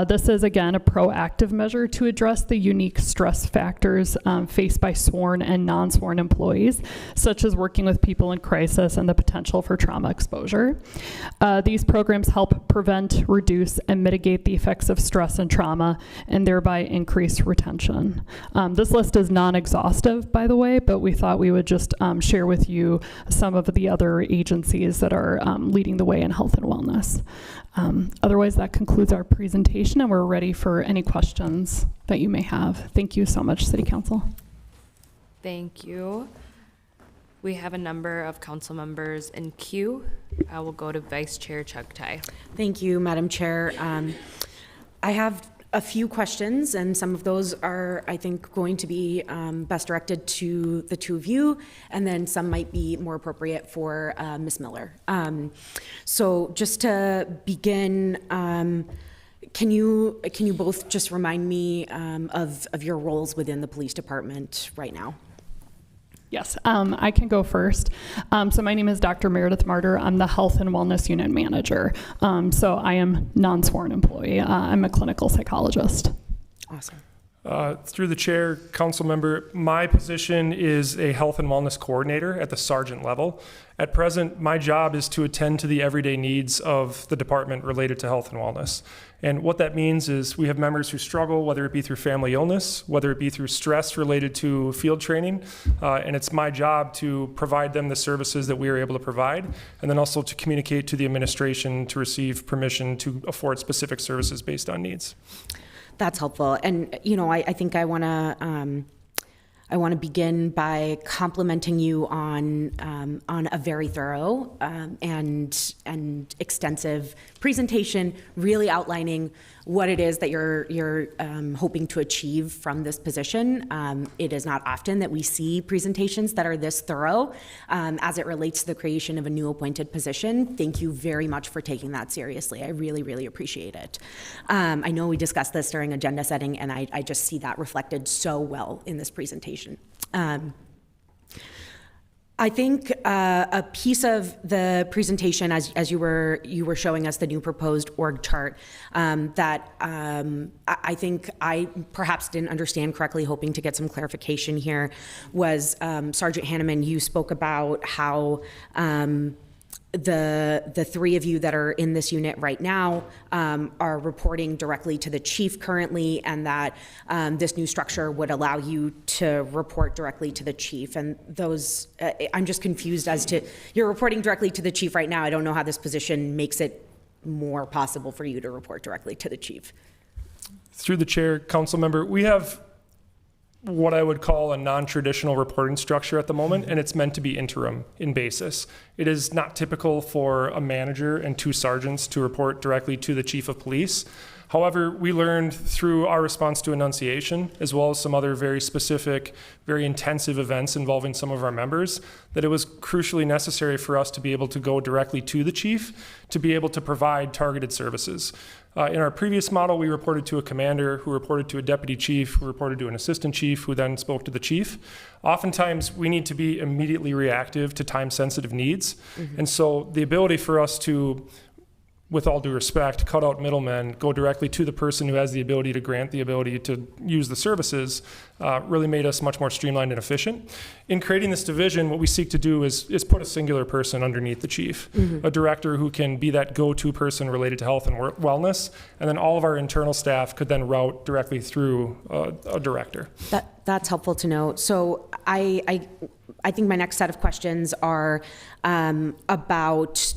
This is, again, a proactive measure to address the unique stress factors faced by sworn and non-sworn employees, such as working with people in crisis and the potential for trauma exposure. These programs help prevent, reduce, and mitigate the effects of stress and trauma, and thereby increase retention. This list is non-exhaustive, by the way, but we thought we would just share with you some of the other agencies that are leading the way in health and wellness. Otherwise, that concludes our presentation, and we're ready for any questions that you may have. Thank you so much, City Council. Thank you. We have a number of council members in queue. I will go to Vice Chair Chugtai. Thank you, Madam Chair. I have a few questions, and some of those are, I think, going to be best directed to the two of you, and then some might be more appropriate for Ms. Miller. So just to begin, can you both just remind me of your roles within the police department right now? Yes, I can go first. So my name is Dr. Meredith Martyr. I'm the Health and Wellness Unit Manager. So I am non-sworn employee. I'm a clinical psychologist. Awesome. Through the chair, council member, my position is a health and wellness coordinator at the sergeant level. At present, my job is to attend to the everyday needs of the department related to health and wellness. And what that means is we have members who struggle, whether it be through family illness, whether it be through stress related to field training, and it's my job to provide them the services that we are able to provide, and then also to communicate to the administration to receive permission to afford specific services based on needs. That's helpful. And, you know, I think I want to begin by complimenting you on a very thorough and extensive presentation, really outlining what it is that you're hoping to achieve from this position. It is not often that we see presentations that are this thorough as it relates to the creation of a new appointed position. Thank you very much for taking that seriously. I really, really appreciate it. I know we discussed this during agenda setting, and I just see that reflected so well in this presentation. I think a piece of the presentation, as you were showing us the new proposed org chart, that I think I perhaps didn't understand correctly, hoping to get some clarification here, was Sergeant Hanneman, you spoke about how the three of you that are in this unit right now are reporting directly to the chief currently, and that this new structure would allow you to report directly to the chief. And those, I'm just confused as to, you're reporting directly to the chief right now. I don't know how this position makes it more possible for you to report directly to the chief. Through the chair, council member, we have what I would call a non-traditional reporting structure at the moment, and it's meant to be interim in basis. It is not typical for a manager and two sergeants to report directly to the chief of police. However, we learned through our response to Annunciation, as well as some other very specific, very intensive events involving some of our members, that it was crucially necessary for us to be able to go directly to the chief to be able to provide targeted services. In our previous model, we reported to a commander who reported to a deputy chief, who reported to an assistant chief, who then spoke to the chief. Oftentimes, we need to be immediately reactive to time-sensitive needs. Mm-hmm. And so the ability for us to with all due respect, cut out middlemen, go directly to the person who has the ability to grant the ability to use the services, really made us much more streamlined and efficient. In creating this division, what we seek to do is put a singular person underneath the chief, a director who can be that go-to person related to health and wellness, and then all of our internal staff could then route directly through a director. That's helpful to know. So I think my next set of questions are about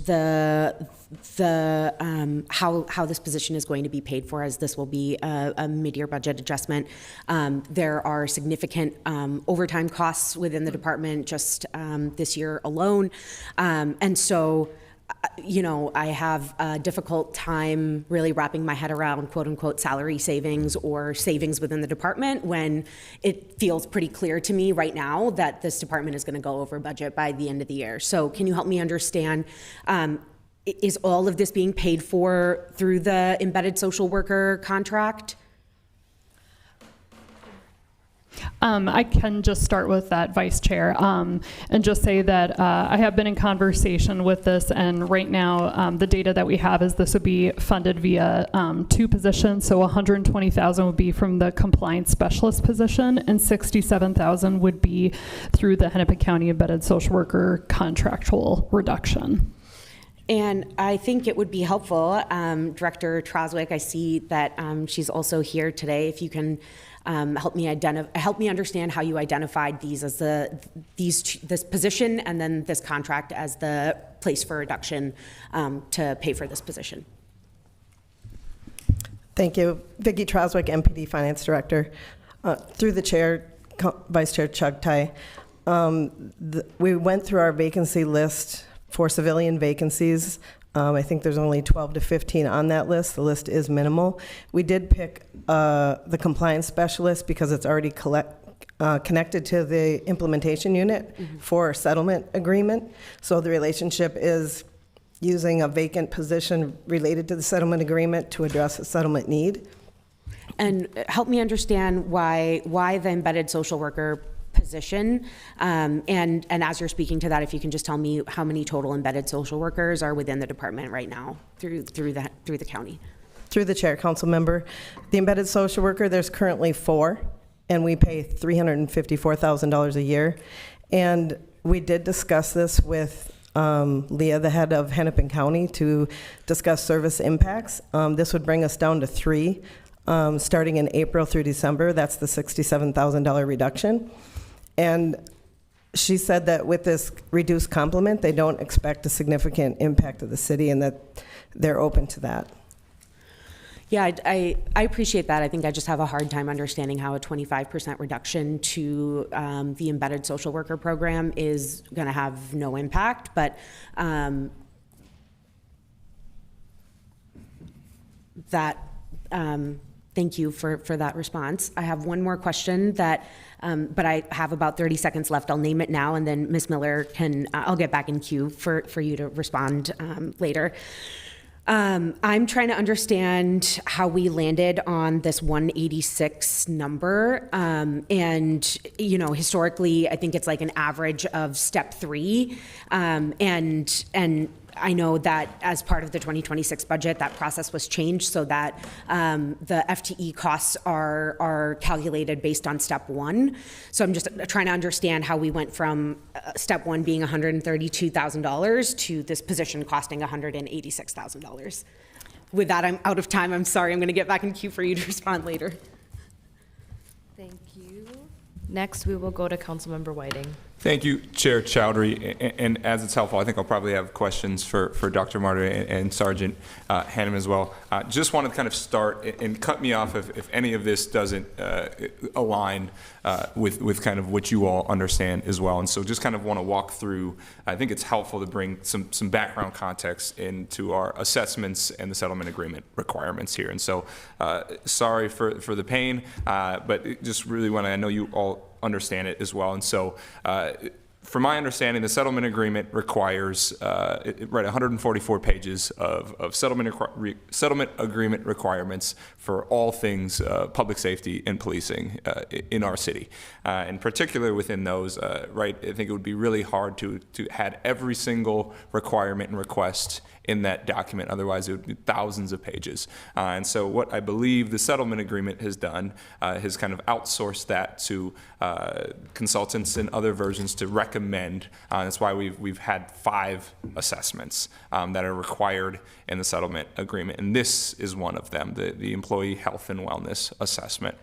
how this position is going to be paid for, as this will be a mid-year budget adjustment. There are significant overtime costs within the department just this year alone, and so I have a difficult time really wrapping my head around quote unquote salary savings or savings within the department when it feels pretty clear to me right now that this department is going to go over budget by the end of the year. So can you help me understand, is all of this being paid for through the embedded social worker contract? I can just start with that, Vice Chair, and just say that I have been in conversation with this, and right now the data that we have is this would be funded via 2 positions. So 120,000 would be from the compliance specialist position, and 67,000 would be through the Hennepin County Embedded Social Worker contractual reduction. And I think it would be helpful, Director Troswick, I see that she's also here today. If you can help me understand how you identified these as this position and then this contract as the place for reduction to pay for this position. Thank you. Vicki Troswick, MPD Finance Director. Through the chair, Vice Chair Chugtai, we went through our vacancy list for civilian vacancies. I think there's only 12 to 15 on that list. The list is minimal. We did pick the compliance specialist because it's already connected to the implementation unit for a settlement agreement. So the relationship is using a vacant position related to the settlement agreement to address a settlement need. And help me understand why the embedded social worker position, and as you're speaking to that, if you can just tell me how many total embedded social workers are within the department right now through the county. Through the chair, council member, the embedded social worker, there's currently 4, and we pay $354,000 a year. And we did discuss this with Leah, the head of Hennepin County, to discuss service impacts. This would bring us down to 3, starting in April through December. That's the $67,000 reduction. And she said that with this reduced complement, they don't expect a significant impact to the city and that they're open to that. Yeah, I appreciate that. I think I just have a hard time understanding how a 25% reduction to the embedded social worker program is going to have no impact, but thank you for that response. I have one more question that, but I have about 30 seconds left. I'll name it now, and then Ms. Miller I'll get back in queue for you to respond later. I'm trying to understand how we landed on this 186 number. And, historically, I think it's like an average of step 3. And I know that as part of the 2026 budget, that process was changed so that the FTE costs are calculated based on step 1. So I'm just trying to understand how we went from step 1 being $132,000 to this position costing $186,000. With that, I'm out of time. I'm sorry. I'm going to get back in queue for you to respond later. Thank you. Next, we will go to Councilmember Whiting. Thank you, Chair Chowdhury. And as it's helpful, I think I'll probably have questions for Dr. Martyr and Sergeant Hannum as well. Just want to kind of start and cut me off if any of this doesn't align with kind of what you all understand as well. And so just kind of want to walk through, I think it's helpful to bring some background context into our assessments and the settlement agreement requirements here. And so sorry for the pain, but just really want to, I know you all understand it as well. And so from my understanding, the settlement agreement requires 144 pages of settlement agreement requirements for all things public safety and policing in our city. In particular within those, I think it would be really hard to have every single requirement and request in that document. Otherwise, it would be thousands of pages. And so what I believe the settlement agreement has done has kind of outsourced that to consultants in other versions to recommend. That's why we've had 5 assessments that are required in the settlement agreement. And this is one of them, the employee health and wellness assessment,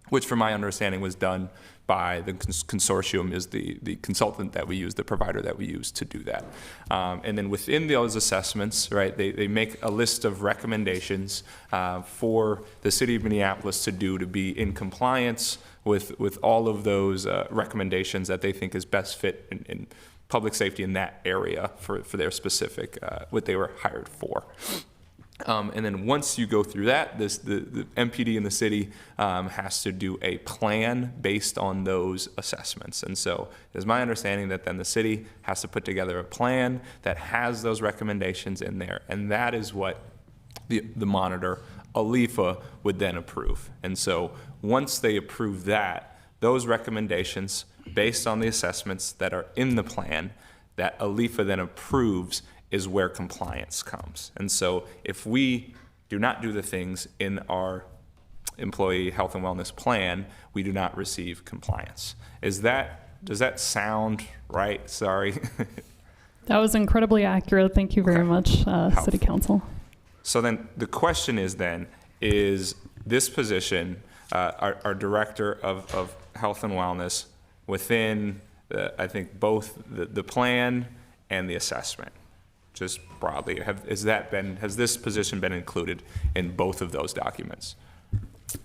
which from my understanding was done by the consortium, is the consultant that we use, the provider that we use to do that. And then within those assessments, right, they make a list of recommendations for the city of Minneapolis to do to be in compliance with all of those recommendations that they think is best fit in public safety in that area for their specific, what they were hired for. And then once you go through that, the MPD in the city has to do a plan based on those assessments. And so it is my understanding that then the city has to put together a plan that has those recommendations in there. And that is what the monitor, ALIFA, would then approve. And so once they approve that, those recommendations based on the assessments that are in the plan that ALIFA then approves is where compliance comes. And so if we do not do the things in our employee health and wellness plan, we do not receive compliance. Does that sound right? Sorry. That was incredibly accurate. Thank you very much, City Council. So then the question is this position, our Director of Health and Wellness, within, I think, both the plan and the assessment? Just broadly, has this position been included in both of those documents?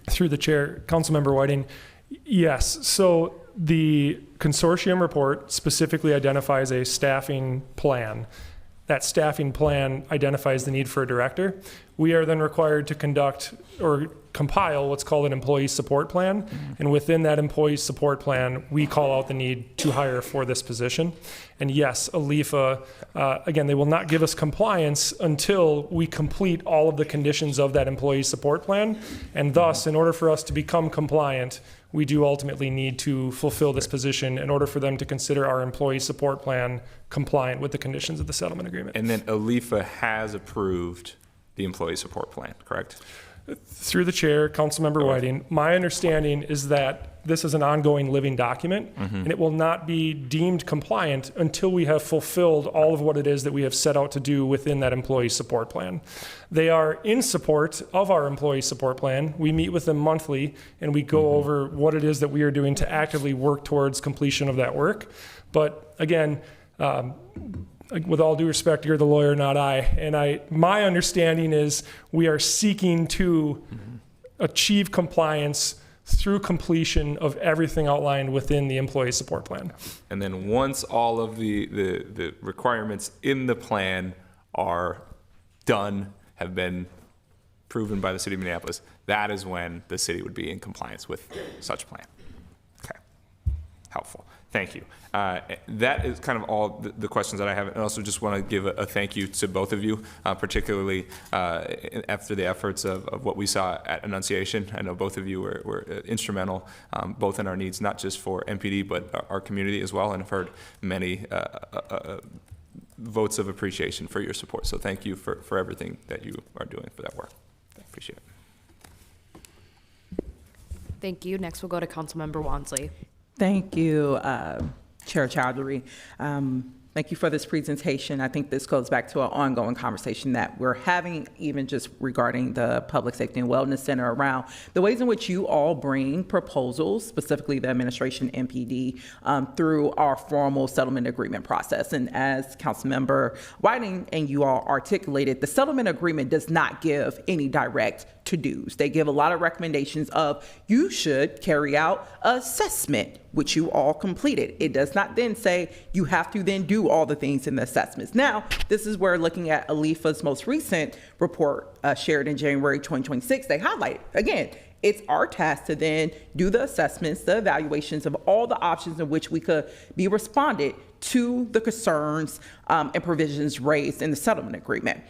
Through the chair, Councilmember Whiting, yes. So the consortium report specifically identifies a staffing plan. That staffing plan identifies the need for a director. We are then required to conduct or compile what's called an employee support plan. Mm-hmm. And within that employee support plan, we call out the need to hire for this position. And yes, ALIFA, again, they will not give us compliance until we complete all of the conditions of that employee support plan. And thus, in order for us to become compliant, we do ultimately need to fulfill this position in order for them to consider our employee support plan compliant with the conditions of the settlement agreement. And then ALIFA has approved the employee support plan, correct? Through the chair, Councilmember Whiting, my understanding is that this is an ongoing living document, and it will not be deemed compliant until we have fulfilled all of what it is that we have set out to do within that employee support plan. They are in support of our employee support plan. We meet with them monthly, and we go over what it is that we are doing to actively work towards completion of that work. But again, with all due respect, you're the lawyer, not I. And my understanding is we are seeking to achieve compliance through completion of everything outlined within the employee support plan. And then once all of the requirements in the plan are done, have been proven by the city of Minneapolis, that is when the city would be in compliance with such plan. Okay, helpful. Thank you. That is kind of all the questions that I have. And also just want to give a thank you to both of you, particularly after the efforts of what we saw at Annunciation. I know both of you were instrumental, both in our needs, not just for MPD, but our community as well. And I've heard many votes of appreciation for your support. So thank you for everything that you are doing for that work. I appreciate it. Thank you. Next, we'll go to Councilmember Wansley. Thank you, Chair Chowdhury. Thank you for this presentation. I think this goes back to an ongoing conversation that we're having, even just regarding the Public Safety and Wellness Center, around the ways in which you all bring proposals, specifically the administration MPD, through our formal settlement agreement process. And as Councilmember Whiting and you all articulated, the settlement agreement does not give any direct to-dos. They give a lot of recommendations of you should carry out assessment, which you all completed. It does not then say you have to then do all the things in the assessments. Now, this is where, looking at ALIFA's most recent report shared in January 2026, they highlight, again, it's our task to then do the assessments, the evaluations of all the options in which we could be responded to the concerns and provisions raised in the settlement agreement.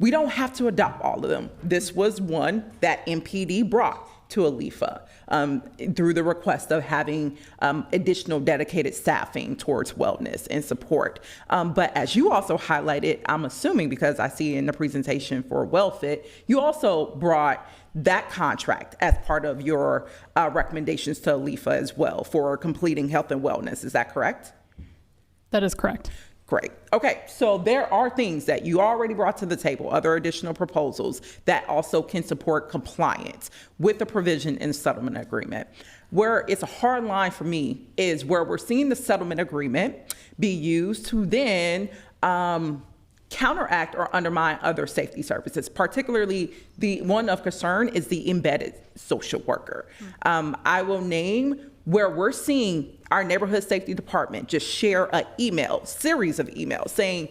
We don't have to adopt all of them. This was one that MPD brought. to ALIFA through the request of having additional dedicated staffing towards wellness and support. But as you also highlighted, I'm assuming because I see in the presentation for WellFit, you also brought that contract as part of your recommendations to ALIFA as well for completing health and wellness. Is that correct? That is correct. Great. Okay, so there are things that you already brought to the table, other additional proposals that also can support compliance with the provision in the settlement agreement. Where it's a hard line for me is where we're seeing the settlement agreement be used to then counteract or undermine other safety services. Particularly, the one of concern is the embedded social worker. I will name where we're seeing our neighborhood safety department just share a series of emails saying,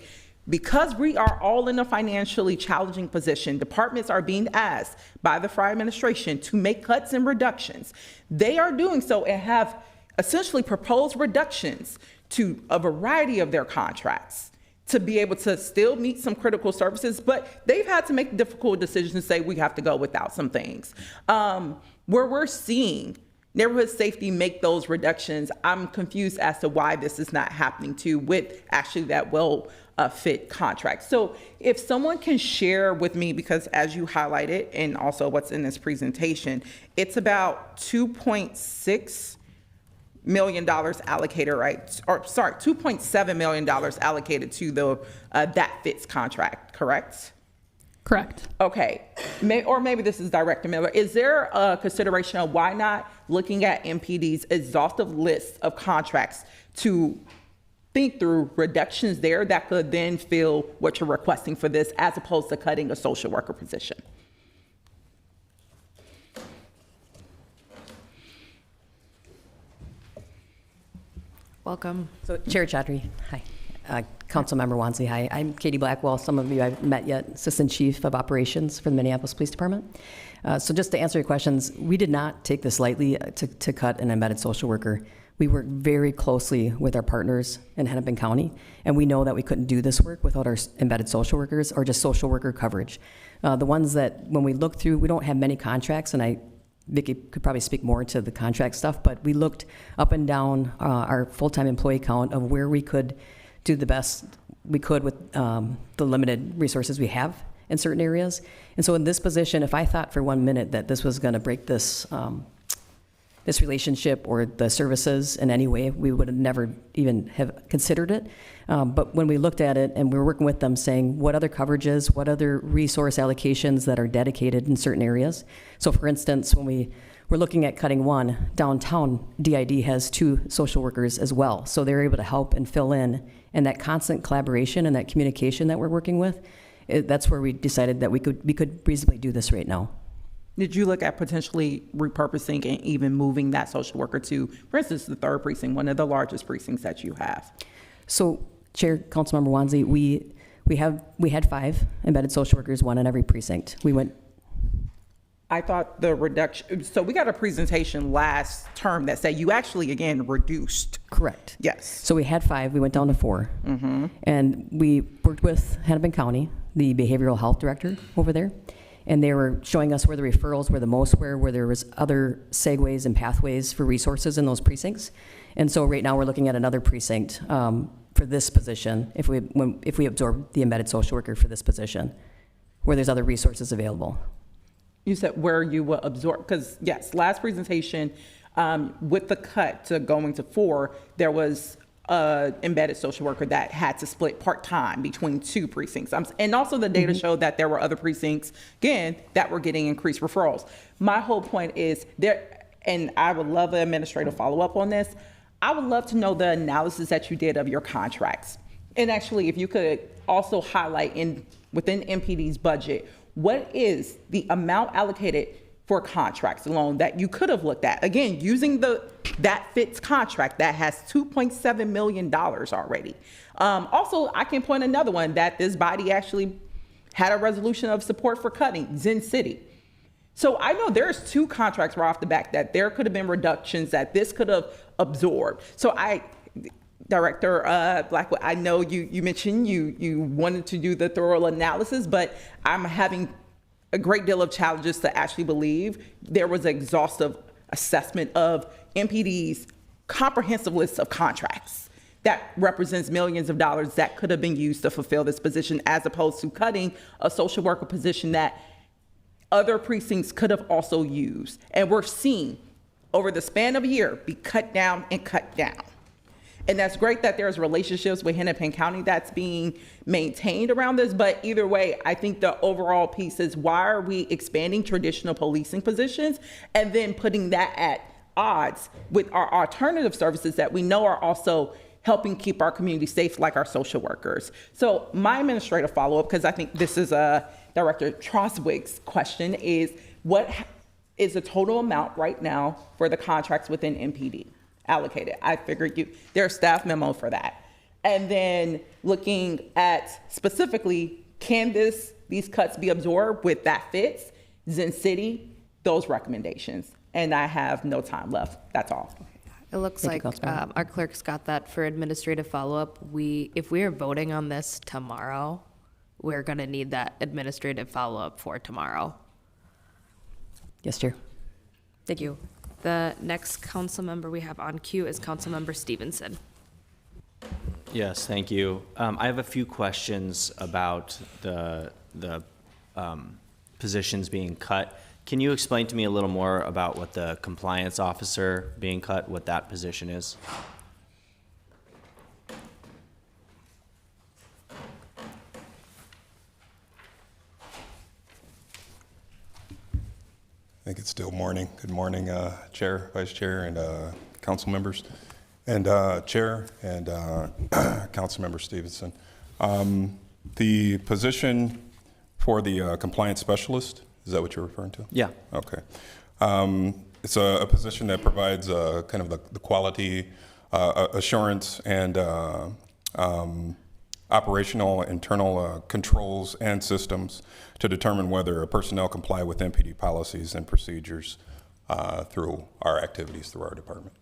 because we are all in a financially challenging position, departments are being asked by the Frye administration to make cuts and reductions. They are doing so and have essentially proposed reductions to a variety of their contracts to be able to still meet some critical services, but they've had to make difficult decisions and say we have to go without some things. Where we're seeing neighborhood safety make those reductions, I'm confused as to why this is not happening too with actually that fit contract. So if someone can share with me, because as you highlighted and also what's in this presentation, it's about $2.6 million allocated, right? Or sorry, $2.7 million allocated to the that fits contract, correct? Correct. Okay, or maybe this is Director Miller. Is there a consideration of why not looking at MPD's exhaustive list of contracts to think through reductions there that could then fill what you're requesting for this as opposed to cutting a social worker position? Welcome. So, Chair Chaudhry, hi. Councilmember Wansley, hi. I'm Katie Blackwell. Some of you I've met yet, Assistant Chief of Operations for the Minneapolis Police Department. So just to answer your questions, we did not take this lightly to cut an embedded social worker. We work very closely with our partners in Hennepin County, and we know that we couldn't do this work without our embedded social workers or just social worker coverage. The ones that, when we look through, we don't have many contracts, and Vicki could probably speak more to the contract stuff, but we looked up and down our full-time employee count of where we could do the best we could with the limited resources we have in certain areas. And so in this position, if I thought for 1 minute that this was going to break this this relationship or the services in any way, we would have never even have considered it. But when we looked at it and we were working with them saying what other coverages, what other resource allocations that are dedicated in certain areas. So for instance, when we were looking at cutting one, downtown DID has 2 social workers as well. So they're able to help and fill in. And that constant collaboration and that communication that we're working with, that's where we decided that we could reasonably do this right now. Did you look at potentially repurposing and even moving that social worker to, for instance, the 3rd precinct, one of the largest precincts that you have? So, Chair, Councilmember Wansley, we had 5 embedded social workers, 1 in every precinct. I thought the reduction, so we got a presentation last term that said you actually, again, reduced. Correct. Yes. So we had 5, we went down to 4. Mm-hmm. And we worked with Hennepin County, the behavioral health director over there, and they were showing us where the referrals were the most, where there was other segues and pathways for resources in those precincts. And so right now we're looking at another precinct for this position, if we absorb the embedded social worker for this position, where there's other resources available. You said where you will absorb, because yes, last presentation, with the cut to going to 4, there was an embedded social worker that had to split part-time between 2 precincts. And also the data showed that there were other precincts, again, that were getting increased referrals. My whole point is there, and I would love an administrative follow-up on this, I would love to know the analysis that you did of your contracts. And actually, if you could also highlight within MPD's budget, what is the amount allocated for contracts alone that you could have looked at? Again, using that fits contract that has $2.7 million already. Also, I can point another one that this body actually had a resolution of support for cutting, Zen City. So I know there's 2 contracts right off the back that there could have been reductions that this could have absorbed. So Director Blackwood, I know you mentioned you wanted to do the thorough analysis, but I'm having a great deal of challenges to actually believe there was an exhaustive assessment of MPD's comprehensive list of contracts that represents millions of dollars that could have been used to fulfill this position, as opposed to cutting a social worker position that other precincts could have also used. And we're seeing over the span of a year be cut down and cut down. And that's great that there's relationships with Hennepin County that's being maintained around this, but either way, I think the overall piece is, why are we expanding traditional policing positions and then putting that at odds with our alternative services that we know are also helping keep our community safe, like our social workers? So my administrative follow-up, because I think this is Director Troswick's question, is what is the total amount right now for the contracts within MPD allocated? I figured there's a staff memo for that. And then looking at specifically, can these cuts be absorbed with that fits, Zen City, those recommendations? And I have no time left. That's all. It looks like our clerk's got that for administrative follow-up. If we are voting on this tomorrow, we're going to need that administrative follow-up for tomorrow. Yes, Chair. Thank you. The next council member we have on queue is Councilmember Stevenson. Yes, thank you. I have a few questions about the positions being cut. Can you explain to me a little more about what the compliance officer being cut, what that position is? I think it's still morning. Good morning, Chair, Vice Chair, and council members, and Chair and Council Member Stevenson. The position for the compliance specialist, is that what you're referring to? Yeah. Okay. It's a position that provides kind of the quality assurance and operational internal controls and systems to determine whether personnel comply with MPD policies and procedures through our activities through our department.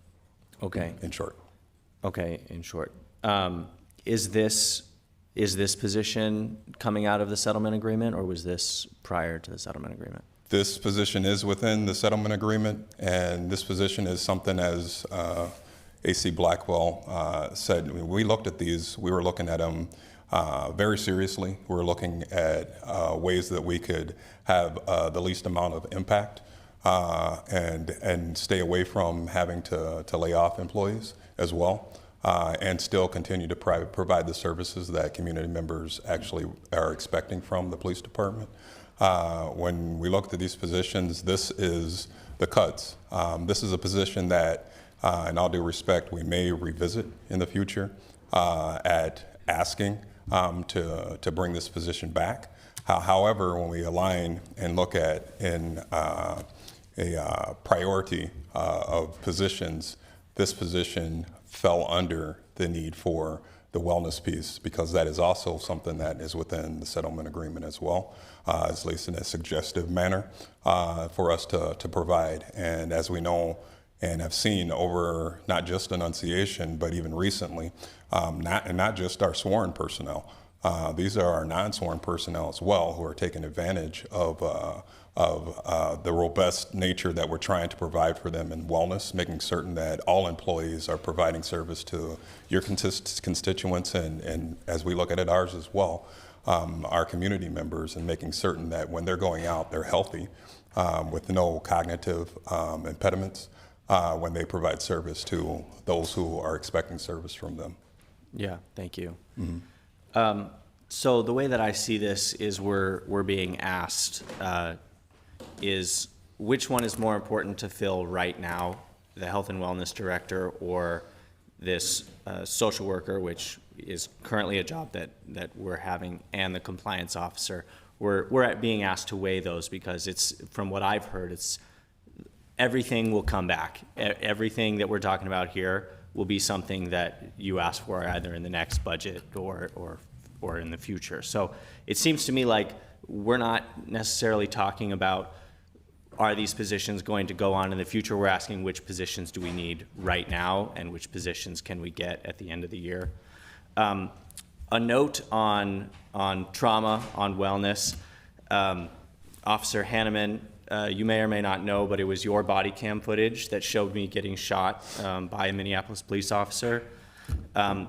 Okay. In short. Okay, in short. Is this position coming out of the settlement agreement, or was this prior to the settlement agreement? This position is within the settlement agreement, and this position is something, as AC Blackwell said, we looked at these, we were looking at them very seriously. We were looking at ways that we could have the least amount of impact and stay away from having to lay off employees as well, and still continue to provide the services that community members actually are expecting from the police department. When we looked at these positions, this is the cuts. This is a position that, in all due respect, we may revisit in the future at asking to bring this position back. However, when we align and look at in a priority of positions, this position fell under the need for the wellness piece, because that is also something that is within the settlement agreement as well, at least in a suggestive manner for us to provide. And as we know and have seen over not just Annunciation, but even recently, not just our sworn personnel, these are our non-sworn personnel as well, who are taking advantage of the robust nature that we're trying to provide for them in wellness, making certain that all employees are providing service to your constituents, and as we look at it, ours as well, our community members, and making certain that when they're going out, they're healthy with no cognitive impediments when they provide service to those who are expecting service from them. Yeah, thank you. Mm-hmm. So the way that I see this is we're being asked is which one is more important to fill right now, the health and wellness director or this social worker, which is currently a job that we're having, and the compliance officer. We're being asked to weigh those because it's, from what I've heard, it's everything will come back. Everything that we're talking about here will be something that you ask for either in the next budget or in the future. So it seems to me like we're not necessarily talking about, are these positions going to go on in the future? We're asking which positions do we need right now and which positions can we get at the end of the year. A note on trauma, on wellness. Officer Hanneman, you may or may not know, but it was your body cam footage that showed me getting shot by a Minneapolis police officer.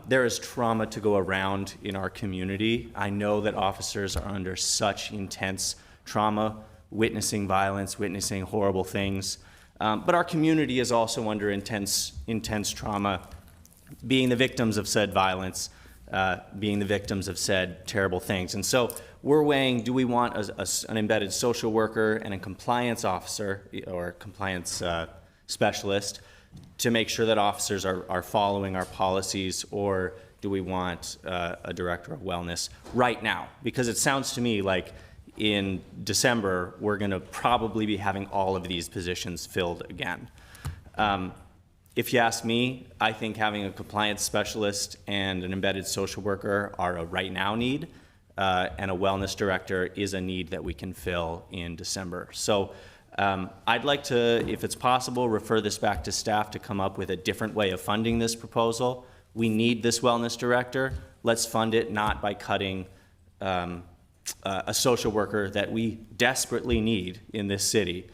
There is trauma to go around in our community. I know that officers are under such intense trauma, witnessing violence, witnessing horrible things. But our community is also under intense trauma, being the victims of said violence, being the victims of said terrible things. And so we're weighing, do we want an embedded social worker and a compliance officer or compliance specialist to make sure that officers are following our policies, or do we want a director of wellness right now? Because it sounds to me like in December, we're gonna probably be having all of these positions filled again. If you ask me, I think having a compliance specialist and an embedded social worker are a right now need, and a wellness director is a need that we can fill in December. So I'd like to, if it's possible, refer this back to staff to come up with a different way of funding this proposal. We need this wellness director. Let's fund it not by cutting a social worker that we desperately need in this city,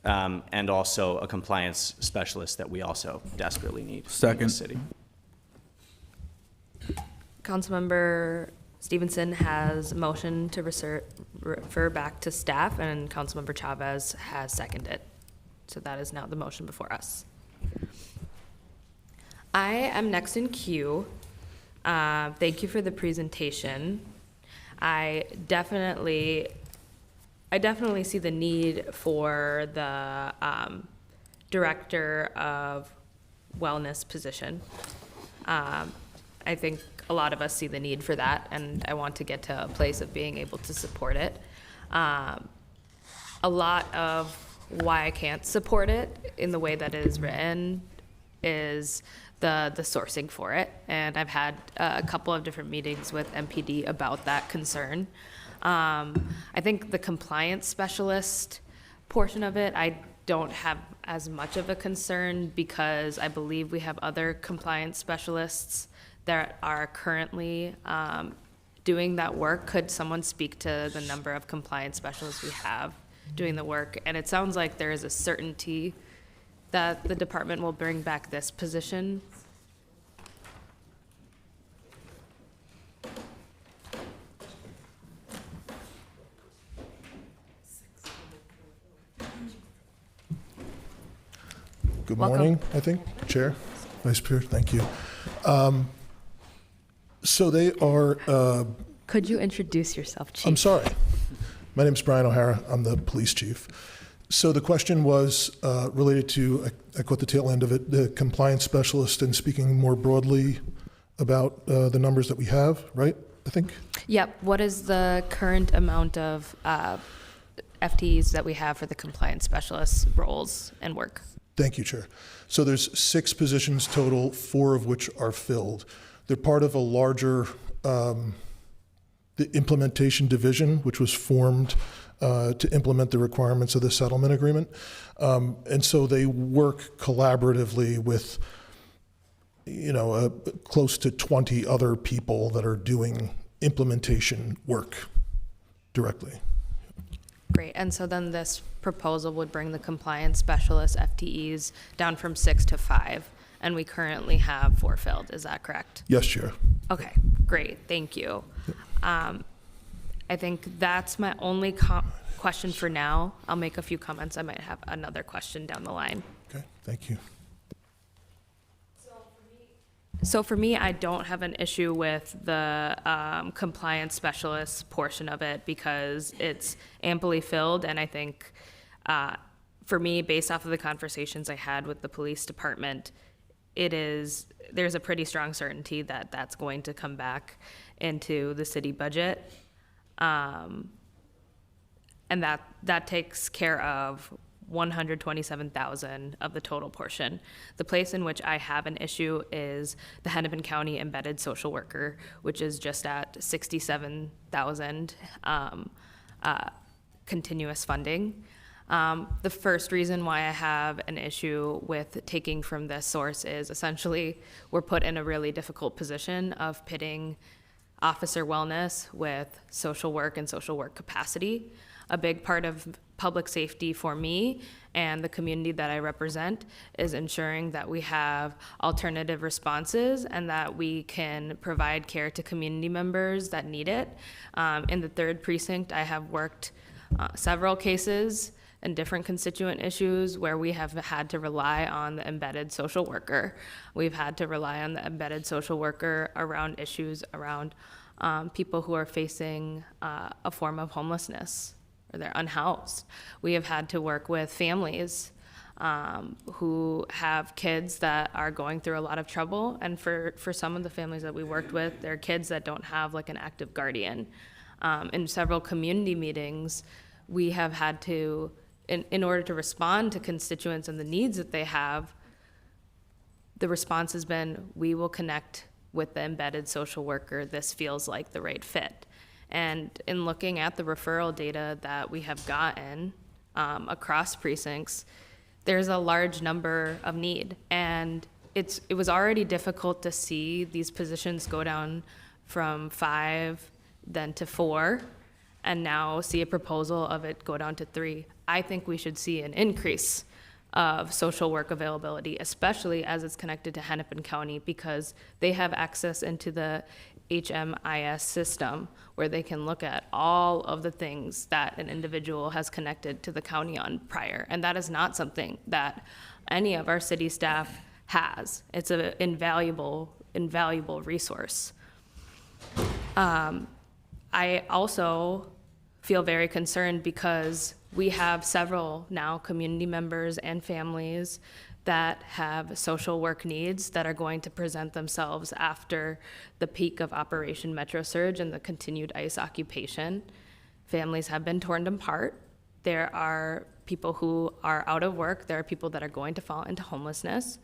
and also a compliance specialist that we also desperately need in this city. Councilmember Stevenson has a motion to refer back to staff, and Councilmember Chavez has seconded. So that is now the motion before us. I am next in queue. Thank you for the presentation. I definitely see the need for the director of wellness position. I think a lot of us see the need for that, and I want to get to a place of being able to support it. A lot of why I can't support it in the way that it is written is the sourcing for it, and I've had a couple of different meetings with MPD about that concern. I think the compliance specialist portion of it, I don't have as much of a concern because I believe we have other compliance specialists that are currently doing that work. Could someone speak to the number of compliance specialists we have doing the work? And it sounds like there is a certainty that the department will bring back this position. Good Welcome. morning, I think, Chair, Vice Chair, thank you. So they are, Could you introduce yourself, Chief? I'm sorry. My name is Brian O'Hara. I'm the police chief. So the question was related to, I caught the tail end of it, the compliance specialist, and speaking more broadly about the numbers that we have, right, I think? Yep. What is the current amount of FTEs that we have for the compliance specialist roles and work? Thank you, Chair. So there's 6 positions total, 4 of which are filled. They're part of a larger, the implementation division, which was formed to implement the requirements of the settlement agreement. And so they work collaboratively with, close to 20 other people that are doing implementation work directly. Great. And so then this proposal would bring the compliance specialist FTEs down from 6 to 5, and we currently have 4 filled. Is that correct? Yes, Chair. Okay, great. Thank you. I think that's my only question for now. I'll make a few comments. I might have another question down the line. Okay, thank you. So for me, I don't have an issue with the compliance specialist portion of it because it's amply filled, and I think for me, based off of the conversations I had with the police department, there's a pretty strong certainty that that's going to come back into the city budget. And that takes care of 127,000 of the total portion. The place in which I have an issue is the Hennepin County embedded social worker, which is just at 67,000 continuous funding. The first reason why I have an issue with taking from this source is essentially we're put in a really difficult position of pitting officer wellness with social work and social work capacity. A big part of public safety for me and the community that I represent is ensuring that we have alternative responses and that we can provide care to community members that need it. In the 3rd precinct, I have worked several cases and different constituent issues where we have had to rely on the embedded social worker. We've had to rely on the embedded social worker around issues around people who are facing a form of homelessness or they're unhoused. We have had to work with families who have kids that are going through a lot of trouble. And for some of the families that we worked with, they're kids that don't have like an active guardian. In several community meetings, we have had to, in order to respond to constituents and the needs that they have, the response has been, we will connect with the embedded social worker. This feels like the right fit. And in looking at the referral data that we have gotten across precincts, there's a large number of need. And it was already difficult to see these positions go down from 5 then to 4, and now see a proposal of it go down to 3. I think we should see an increase of social work availability, especially as it's connected to Hennepin County, because they have access into the HMIS system where they can look at all of the things that an individual has connected to the county on prior. And that is not something that any of our city staff has. It's an invaluable resource. I also feel very concerned because we have several now community members and families that have social work needs that are going to present themselves after the peak of Operation Metro Surge and the continued ICE occupation. Families have been torn apart. There are people who are out of work. There are people that are going to fall into homelessness.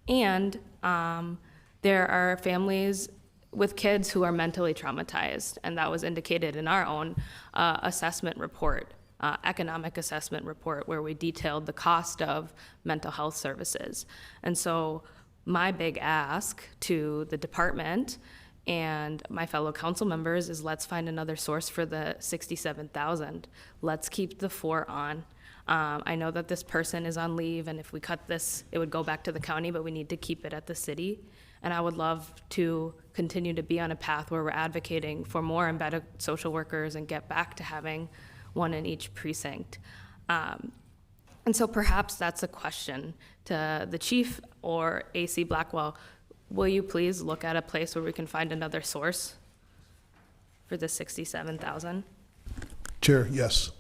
And there are families with kids who are mentally traumatized, and that was indicated in our own assessment report, economic assessment report, where we detailed the cost of mental health services. And so my big ask to the department and my fellow council members is let's find another source for the $67,000. Let's keep the 4 on. I know that this person is on leave, and if we cut this, it would go back to the county, but we need to keep it at the city. And I would love to continue to be on a path where we're advocating for more embedded social workers and get back to having one in each precinct. And so perhaps that's a question to the chief or AC Blackwell. Will you please look at a place where we can find another source for the $67,000? Chair, yes.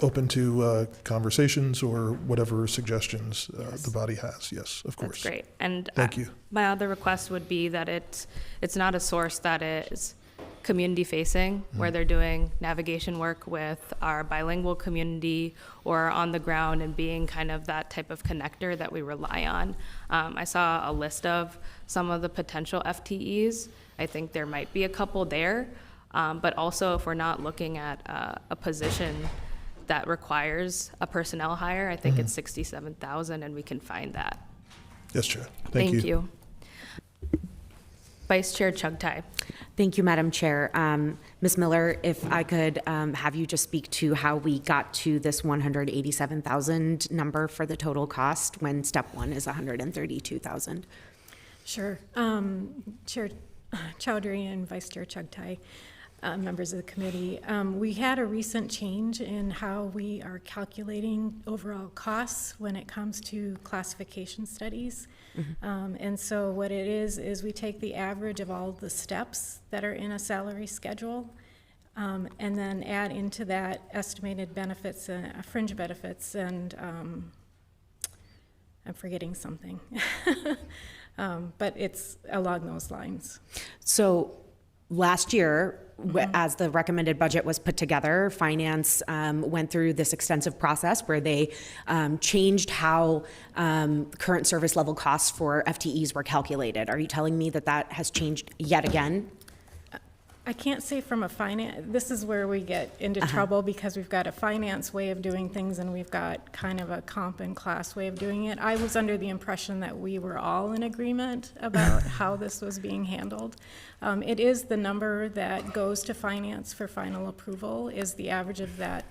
Open to conversations or whatever suggestions the body has. Yes, of course. That's great. And thank you. My other request would be that it's not a source that is community facing, where they're doing navigation work with our bilingual community or on the ground and being kind of that type of connector that we rely on. I saw a list of some of the potential FTEs. I think there might be a couple there, but also if we're not looking at a position that requires a personnel hire, I think it's $67,000 and we can find that. Yes, Chair. Thank you. Vice Chair Chugtai. Thank you, Madam Chair. Ms. Miller, if I could have you just speak to how we got to this $187,000 number for the total cost when step 1 is $132,000. Sure. Chair Chowdhury and Vice Chair Chugtai, members of the committee, we had a recent change in how we are calculating overall costs when it comes to classification studies. And so what it is we take the average of all the steps that are in a salary schedule and then add into that estimated benefits, fringe benefits, and I'm forgetting something. But it's along those lines. So last year, as the recommended budget was put together, Finance went through this extensive process where they changed how current service level costs for FTEs were calculated. Are you telling me that that has changed yet again? I can't say from a finance, this is where we get into trouble because we've got a finance way of doing things and we've got kind of a comp and class way of doing it. I was under the impression that we were all in agreement about how this was being handled. It is the number that goes to finance for final approval is the average of that,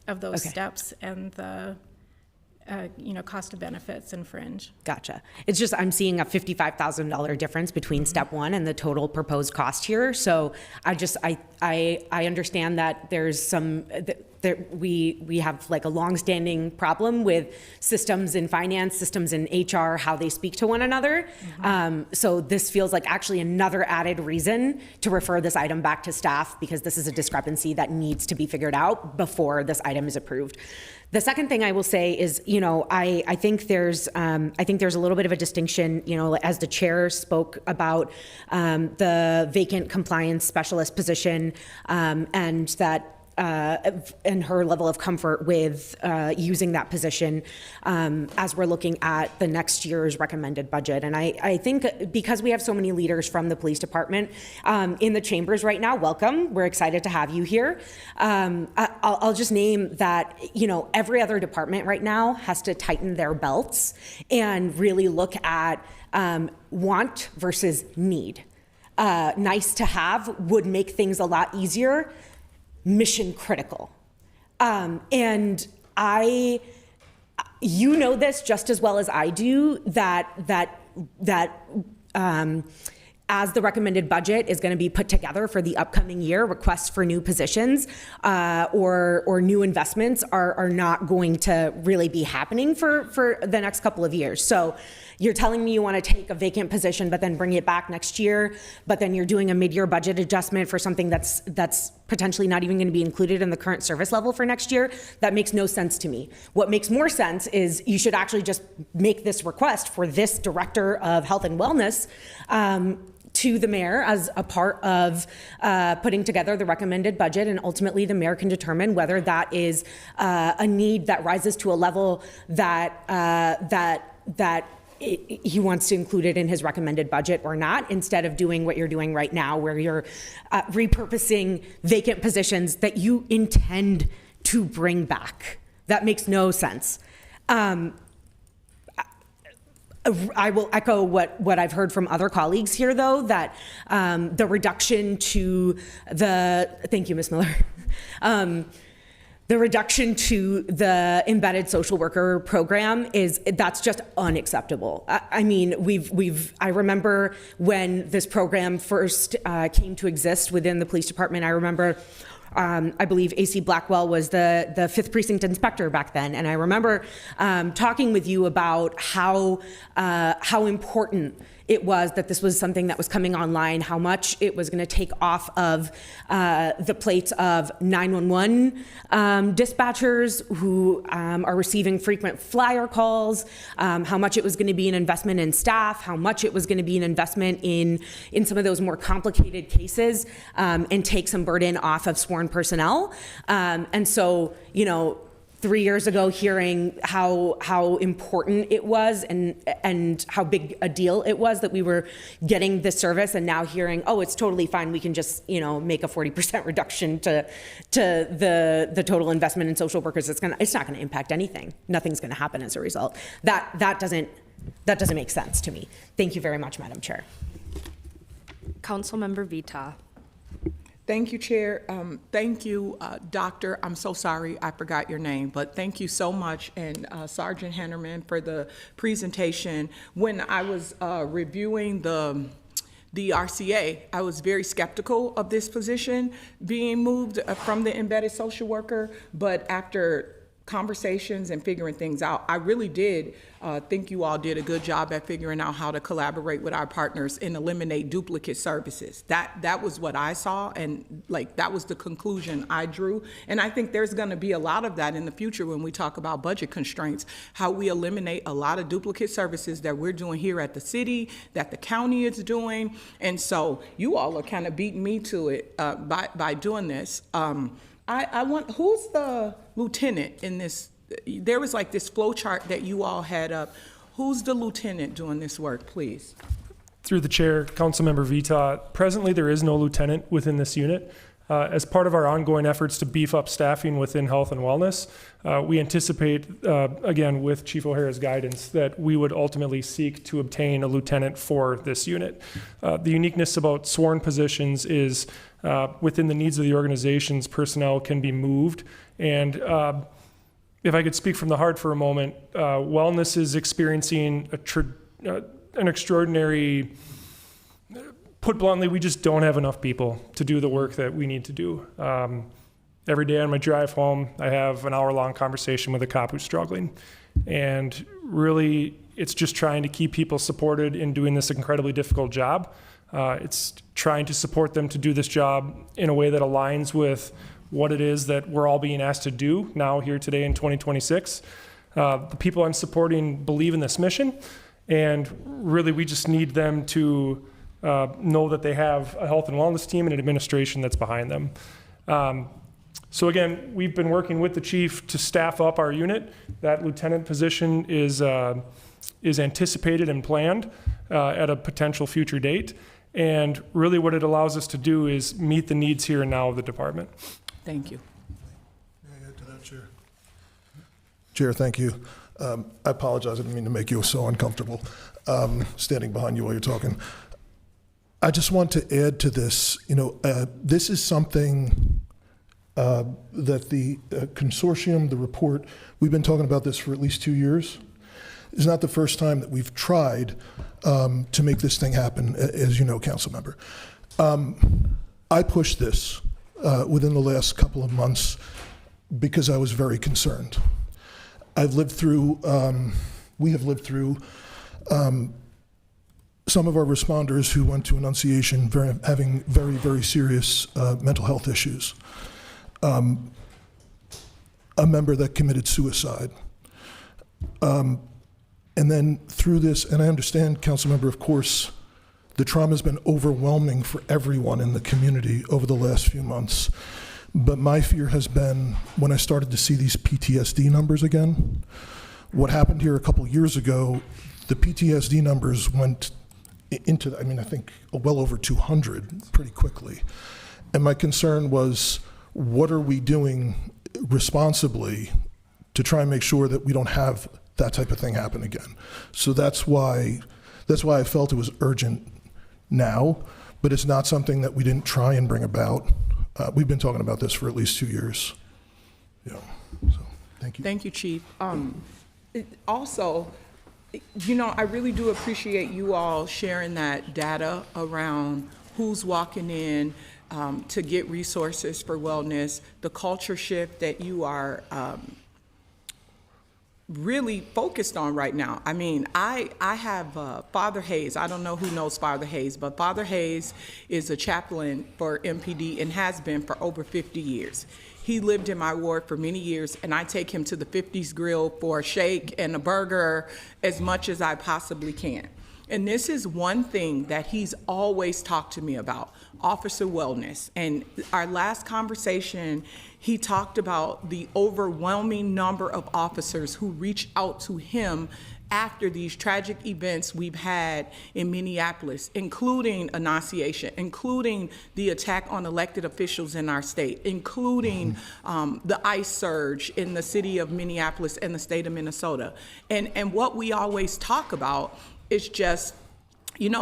of those steps and the cost of benefits and fringe. Gotcha. It's just I'm seeing a $55,000 difference between step one and the total proposed cost here. So I understand that there's some that we have like a longstanding problem with systems in finance, systems in HR, how they speak to one another. So this feels like actually another added reason to refer this item back to staff because this is a discrepancy that needs to be figured out before this item is approved. The second thing I will say is, I think there's a little bit of a distinction, as the chair spoke about the vacant compliance specialist position, and that and her level of comfort with using that position as we're looking at the next year's recommended budget. And I think because we have so many leaders from the police department in the chambers right now, welcome. We're excited to have you here. I'll just name that, every other department right now has to tighten their belts and really look at want versus need. Nice to have would make things a lot easier. Mission critical. And you know this just as well as I do, that as the recommended budget is going to be put together for the upcoming year, requests for new positions or new investments are not going to really be happening for the next couple of years. So you're telling me you want to take a vacant position but then bring it back next year, but then you're doing a mid-year budget adjustment for something that's potentially not even going to be included in the current service level for next year. That makes no sense to me. What makes more sense is you should actually just make this request for this director of health and wellness to the mayor as a part of putting together the recommended budget, and ultimately the mayor can determine whether that is a need that rises to a level that he wants to include it in his recommended budget or not, instead of doing what you're doing right now, where you're repurposing vacant positions that you intend to bring back. That makes no sense. I will echo what I've heard from other colleagues here, though, that the reduction to thank you, Ms. Miller. The reduction to the embedded social worker program that's just unacceptable. I mean, I remember when this program first came to exist within the police department. I remember, I believe AC Blackwell was the 5th precinct inspector back then, and I remember talking with you about how important it was that this was something that was coming online, how much it was going to take off of the plates of 911 dispatchers who are receiving frequent flyer calls, how much it was going to be an investment in staff, how much it was going to be an investment in some of those more complicated cases, and take some burden off of sworn personnel. And so, 3 years ago, hearing how important it was and how big a deal it was that we were getting this service, and now hearing, oh, it's totally fine, we can just make a 40% reduction to the total investment in social workers. It's not going to impact anything. Nothing's going to happen as a result. That doesn't make sense to me. Thank you very much, Madam Chair. Councilmember Vita. Thank you, Chair. Thank you, Doctor. I'm so sorry I forgot your name, but thank you so much, and Sergeant Hennerman for the presentation. When I was reviewing the RCA, I was very skeptical of this position being moved from the embedded social worker, but after conversations and figuring things out, I really did think you all did a good job at figuring out how to collaborate with our partners and eliminate duplicate services. That was what I saw, and that was the conclusion I drew. And I think there's going to be a lot of that in the future when we talk about budget constraints, how we eliminate a lot of duplicate services that we're doing here at the city, that the county is doing. And so you all are kind of beating me to it by doing this. I want, who's the lieutenant in this? There was this flow chart that you all had up. Who's the lieutenant doing this work, please? Through the chair, Councilmember Vita, presently there is no lieutenant within this unit. As part of our ongoing efforts to beef up staffing within health and wellness, we anticipate, again, with Chief O'Hara's guidance, that we would ultimately seek to obtain a lieutenant for this unit. The uniqueness about sworn positions is within the needs of the organizations, personnel can be moved. And if I could speak from the heart for a moment, wellness is experiencing an extraordinary, put bluntly, we just don't have enough people to do the work that we need to do. Every day on my drive home, I have an hour-long conversation with a cop who's struggling. And really, it's just trying to keep people supported in doing this incredibly difficult job. It's trying to support them to do this job in a way that aligns with what it is that we're all being asked to do now here today in 2026. The people I'm supporting believe in this mission, and really we just need them to know that they have a health and wellness team and an administration that's behind them. So again, we've been working with the chief to staff up our unit. That lieutenant position is anticipated and planned at a potential future date. And really what it allows us to do is meet the needs here and now of the department. Thank you. May I add to that, Chair? Chair, thank you. I apologize, I didn't mean to make you so uncomfortable standing behind you while you're talking. I just want to add to this, this is something that the consortium, the report, we've been talking about this for at least 2 years. It's not the first time that we've tried to make this thing happen, as you know, council member. I pushed this within the last couple of months because I was very concerned. I've lived through, we have lived through some of our responders who went to Annunciation having very, very serious mental health issues. A member that committed suicide. And then through this, and I understand, council member, of course, the trauma has been overwhelming for everyone in the community over the last few months. But my fear has been when I started to see these PTSD numbers again. What happened here a couple years ago, the PTSD numbers went into, I think well over 200 pretty quickly. And my concern was, what are we doing responsibly to try and make sure that we don't have that type of thing happen again? So that's why I felt it was urgent now, but it's not something that we didn't try and bring about. We've been talking about this for at least 2 years. Yeah, so thank you. Thank you, Chief. Also, I really do appreciate you all sharing that data around who's walking in to get resources for wellness, the culture shift that you are really focused on right now. I have Father Hayes. I don't know who knows Father Hayes, but Father Hayes is a chaplain for MPD and has been for over 50 years. He lived in my ward for many years, and I take him to the 50s Grill for a shake and a burger as much as I possibly can. And this is one thing that he's always talked to me about, officer wellness. And our last conversation, he talked about the overwhelming number of officers who reach out to him after these tragic events we've had in Minneapolis, including Annunciation, including the attack on elected officials in our state, including the ICE surge in the city of Minneapolis and the state of Minnesota. And what we always talk about is just,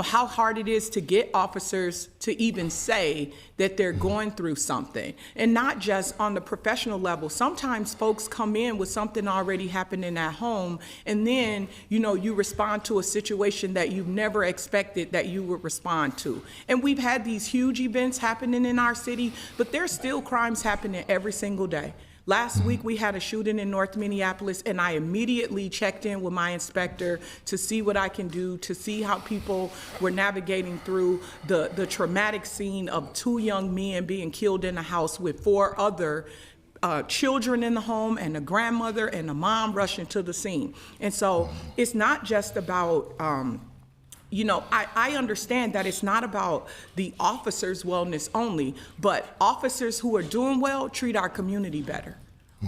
how hard it is to get officers to even say that they're going through something. And not just on the professional level. Sometimes folks come in with something already happening at home, and then, you respond to a situation that you've never expected that you would respond to. And we've had these huge events happening in our city, but there's still crimes happening every single day. Last week, we had a shooting in North Minneapolis, and I immediately checked in with my inspector to see what I can do, to see how people were navigating through the traumatic scene of 2 young men being killed in a house with 4 other children in the home, and a grandmother and a mom rushing to the scene. And so it's not just about I understand that it's not about the officers' wellness only, but officers who are doing well treat our community better.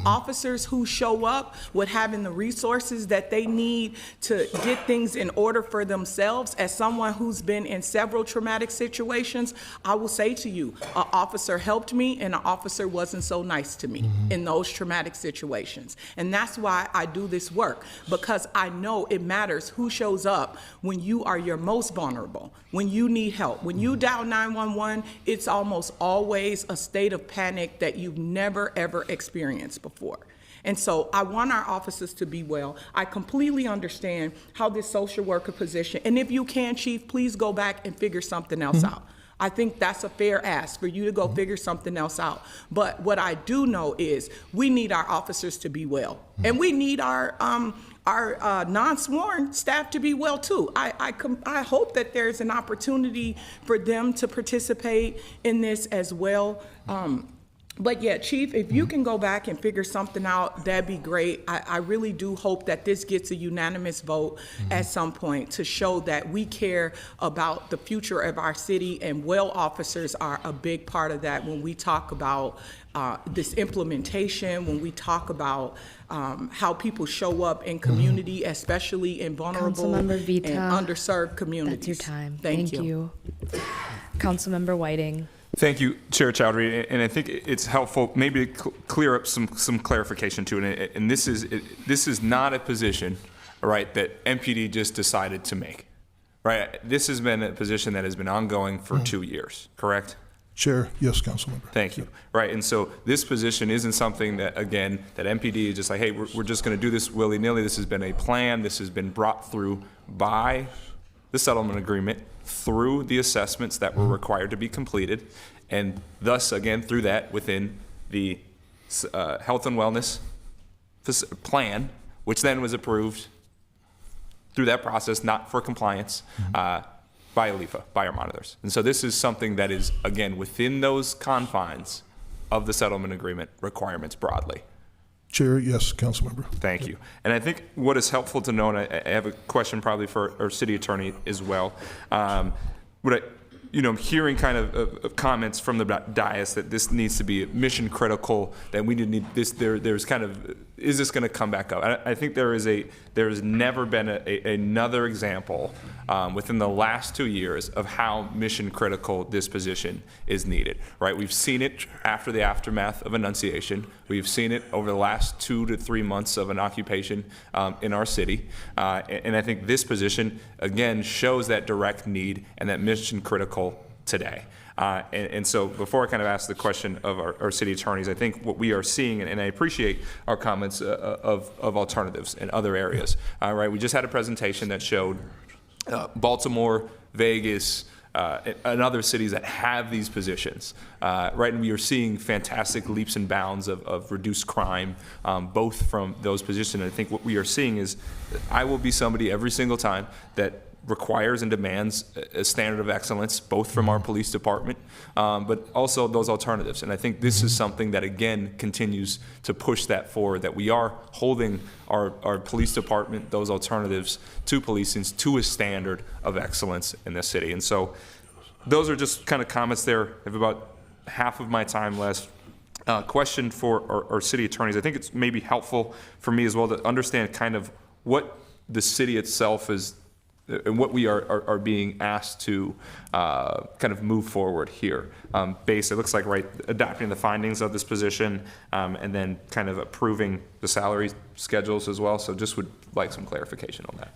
Officers who show up with having the resources that they need to get things in order for themselves. As someone who's been in several traumatic situations, I will say to you, an officer helped me and an officer wasn't so nice to me in those traumatic situations. And that's why I do this work, because I know it matters who shows up when you are your most vulnerable, when you need help. When you dial 911, it's almost always a state of panic that you've never, ever experienced before. And so I want our officers to be well. I completely understand how this social worker position, and if you can, Chief, please go back and figure something else out. I think that's a fair ask for you to go figure something else out. But what I do know is we need our officers to be well, and we need our non-sworn staff to be well too. I hope that there's an opportunity for them to participate in this as well. But yeah, Chief, if you can go back and figure something out, that'd be great. I really do hope that this gets a unanimous vote at some point to show that we care about the future of our city, and well officers are a big part of that when we talk about this implementation, when we talk about how people show up in community, especially in vulnerable and underserved communities. That's your time. Thank you. Councilmember Whiting. Thank you, Chair Chowdhury, and I think it's helpful maybe to clear up some clarification too. And this is not a position, right, that MPD just decided to make, right? This has been a position that has been ongoing for 2 years, correct? Chair, yes, Councilmember. Thank you. Right, and so this position isn't something that, again, that MPD is just like, hey, we're just going to do this willy-nilly. This has been a plan. This has been brought through by the settlement agreement, through the assessments that were required to be completed, and thus, again, through that, within the health and wellness plan, which then was approved through that process, not for compliance, by ALIFA, by our monitors. And so this is something that is, again, within those confines of the settlement agreement requirements broadly. Chair, yes, Councilmember. Thank you. And I think what is helpful to know, and I have a question probably for our city attorney as well. I'm hearing kind of comments from the dais that this needs to be mission critical, that we need this. There's kind of, is this going to come back up? I think there has never been another example within the last 2 years of how mission critical this position is needed, right? We've seen it after the aftermath of Annunciation. We've seen it over the last 2 to 3 months of an occupation in our city. And I think this position, again, shows that direct need and that mission critical today. And so before I kind of ask the question of our city attorneys, I think what we are seeing, and I appreciate our comments of alternatives in other areas, right? We just had a presentation that showed Baltimore, Vegas, and other cities that have these positions, right? And we are seeing fantastic leaps and bounds of reduced crime, both from those positions. And I think what we are seeing is I will be somebody every single time that requires and demands a standard of excellence, both from our police department, but also those alternatives. And I think this is something that, again, continues to push that forward, that we are holding our police department, those alternatives to policing, to a standard of excellence in this city. And so those are just kind of comments there. I have about half of my time left. Question for our city attorneys. I think it's maybe helpful for me as well to understand kind of what the city itself is and what we are being asked to kind of move forward here. It looks like, right, adopting the findings of this position and then kind of approving the salary schedules as well. So just would like some clarification on that.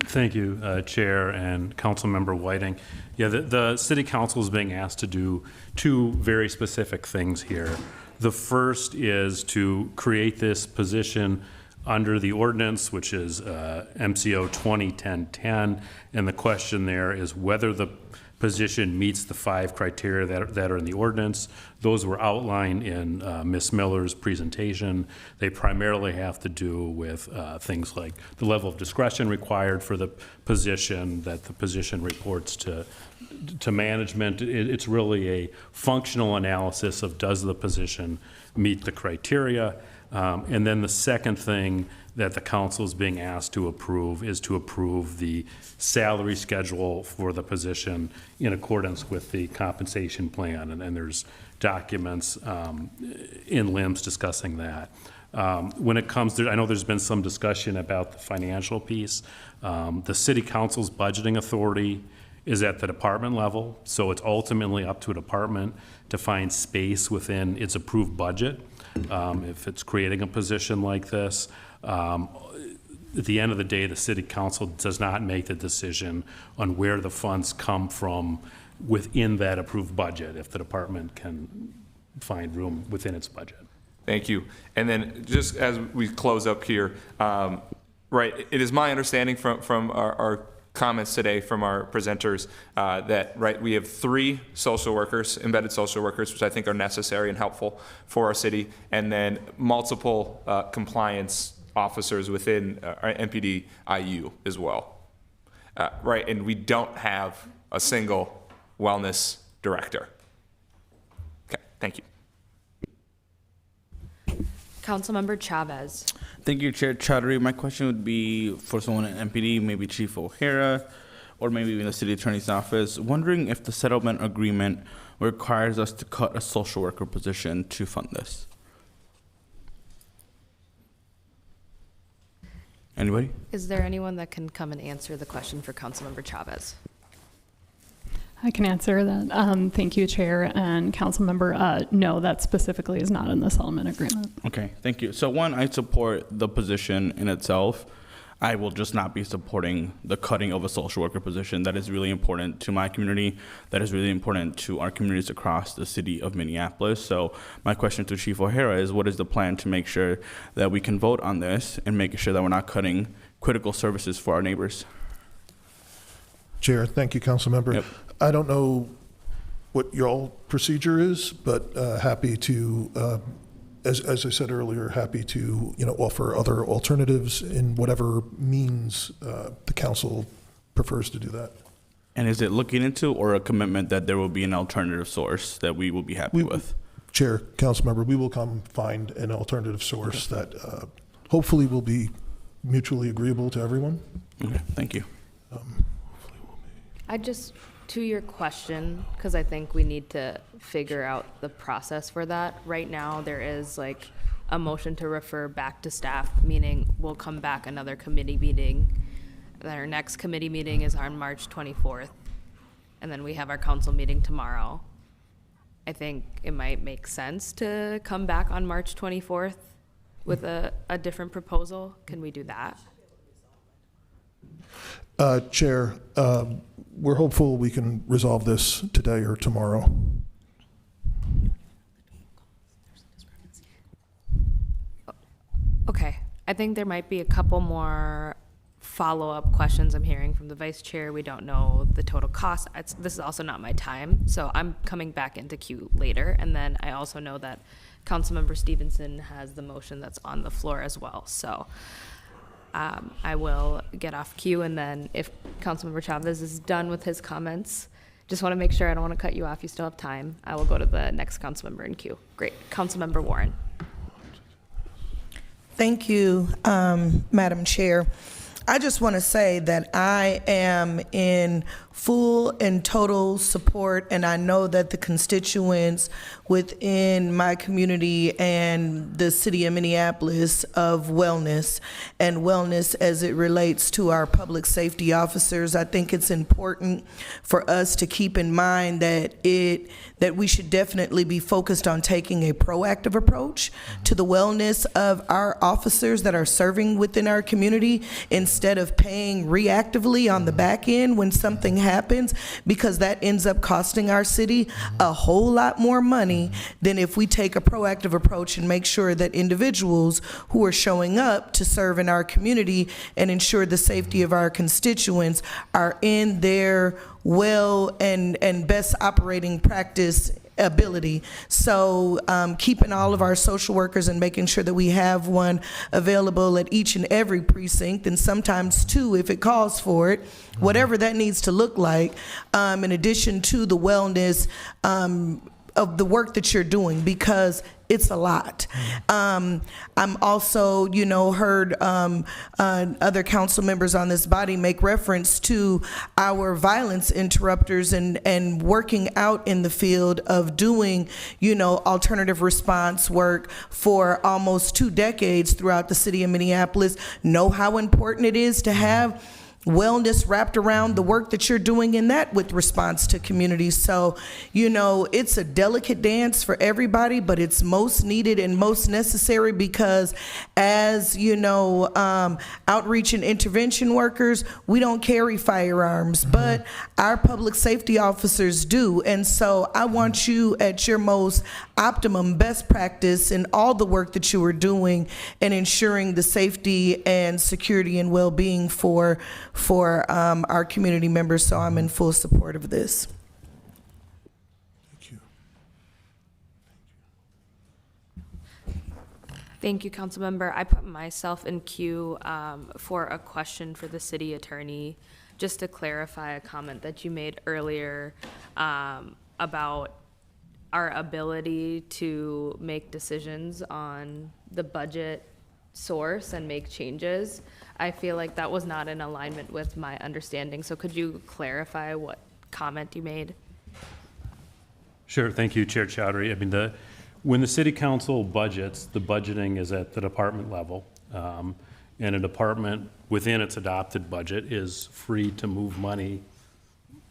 Thank you, Chair and Councilmember Whiting. Yeah, the City Council is being asked to do two very specific things here. The first is to create this position under the ordinance, which is MCO 2010-10, and the question there is whether the position meets the 5 criteria that are in the ordinance. Those were outlined in Ms. Miller's presentation. They primarily have to do with things like the level of discretion required for the position, that the position reports to management. It's really a functional analysis of does the position meet the criteria. And then the second thing that the council is being asked to approve is to approve the salary schedule for the position in accordance with the compensation plan. And there's documents in LIMS discussing that. When it comes to, I know there's been some discussion about the financial piece. The city council's budgeting authority is at the department level, so it's ultimately up to a department to find space within its approved budget. If it's creating a position like this, at the end of the day, the city council does not make the decision on where the funds come from within that approved budget, if the department can find room within its budget. Thank you. And then just as we close up here, right, it is my understanding from our comments today from our presenters that, right, we have 3 social workers, embedded social workers, which I think are necessary and helpful for our city, and then multiple compliance officers within our MPD IU as well. Right, and we don't have a single wellness director. Okay, thank you. Councilmember Chavez. Thank you, Chair Chaudhary. My question would be for someone at MPD, maybe Chief O'Hara, or maybe even the City Attorney's Office. Wondering if the settlement agreement requires us to cut a social worker position to fund this. Anybody? Is there anyone that can come and answer the question for Councilmember Chavez? I can answer that. Thank you, Chair and Council Member. No, that specifically is not in the settlement agreement. Okay, thank you. So one, I support the position in itself. I will just not be supporting the cutting of a social worker position. That is really important to my community. That is really important to our communities across the city of Minneapolis. So my question to Chief O'Hara is, what is the plan to make sure that we can vote on this and make sure that we're not cutting critical services for our neighbors? Chair, thank you, Council Member. Yep. I don't know what your procedure is, but happy to, as I said earlier, happy to offer other alternatives in whatever means the council prefers to do that. And is it looking into or a commitment that there will be an alternative source that we will be happy with? Chair, Council Member, we will come find an alternative source that hopefully will be mutually agreeable to everyone. Okay, thank you. I just, to your question, because I think we need to figure out the process for that. Right now, there is like a motion to refer back to staff, meaning we'll come back another committee meeting. Our next committee meeting is on March 24th, and then we have our council meeting tomorrow. I think it might make sense to come back on March 24th with a different proposal. Can we do that? Chair, we're hopeful we can resolve this today or tomorrow. Okay, I think there might be a couple more follow-up questions I'm hearing from the vice chair. We don't know the total cost. This is also not my time, so I'm coming back into queue later. And then I also know that Councilmember Stevenson has the motion that's on the floor as well. So I will get off queue, and then if Councilmember Chavez is done with his comments, just want to make sure, I don't want to cut you off, you still have time. I will go to the next councilmember in queue. Great. Councilmember Warren. Thank you, Madam Chair. I just want to say that I am in full and total support, and I know that the constituents within my community and the city of Minneapolis of wellness and wellness as it relates to our public safety officers. I think it's important for us to keep in mind that we should definitely be focused on taking a proactive approach to the wellness of our officers that are serving within our community, instead of paying reactively on the back end when something happens, because that ends up costing our city a whole lot more money than if we take a proactive approach and make sure that individuals who are showing up to serve in our community and ensure the safety of our constituents are in their well and best operating practice ability. So keeping all of our social workers and making sure that we have one available at each and every precinct, and sometimes two if it calls for it, whatever that needs to look like, in addition to the wellness of the work that you're doing, because it's a lot. I'm also, heard other council members on this body make reference to our violence interrupters and working out in the field of doing, alternative response work for almost 2 decades throughout the city of Minneapolis. Know how important it is to have wellness wrapped around the work that you're doing in that with response to communities. So, it's a delicate dance for everybody, but it's most needed and most necessary because as, outreach and intervention workers, we don't carry firearms, but our public safety officers do. And so I want you at your most optimum best practice in all the work that you are doing and ensuring the safety and security and well-being for our community members. So I'm in full support of this. Thank you, Councilmember. I put myself in queue for a question for the city attorney, just to clarify a comment that you made earlier about our ability to make decisions on the budget source and make changes. I feel like that was not in alignment with my understanding. So could you clarify what comment you made? Sure, thank you, Chair Chowdhury. I mean, when the city council budgets, the budgeting is at the department level. And a department within its adopted budget is free to move money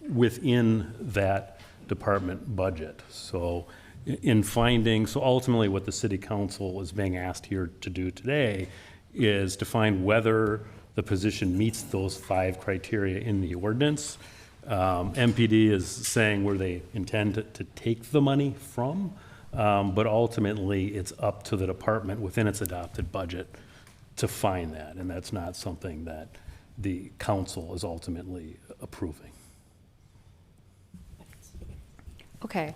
within that department budget. So so ultimately what the city council is being asked here to do today is to find whether the position meets those 5 criteria in the ordinance. MPD is saying where they intend to take the money from, but ultimately it's up to the department within its adopted budget to find that, and that's not something that the council is ultimately approving. Okay.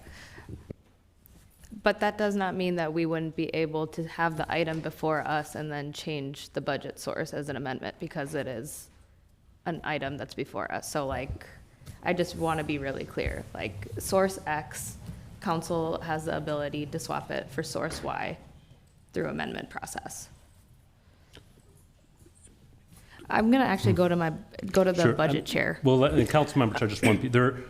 But that does not mean that we wouldn't be able to have the item before us and then change the budget source as an amendment, because it is an item that's before us. So I just want to be really clear, source X, council has the ability to swap it for source Y through amendment process. I'm going to actually go to the Sure. budget chair. Well, and Councilmember Chair, just one,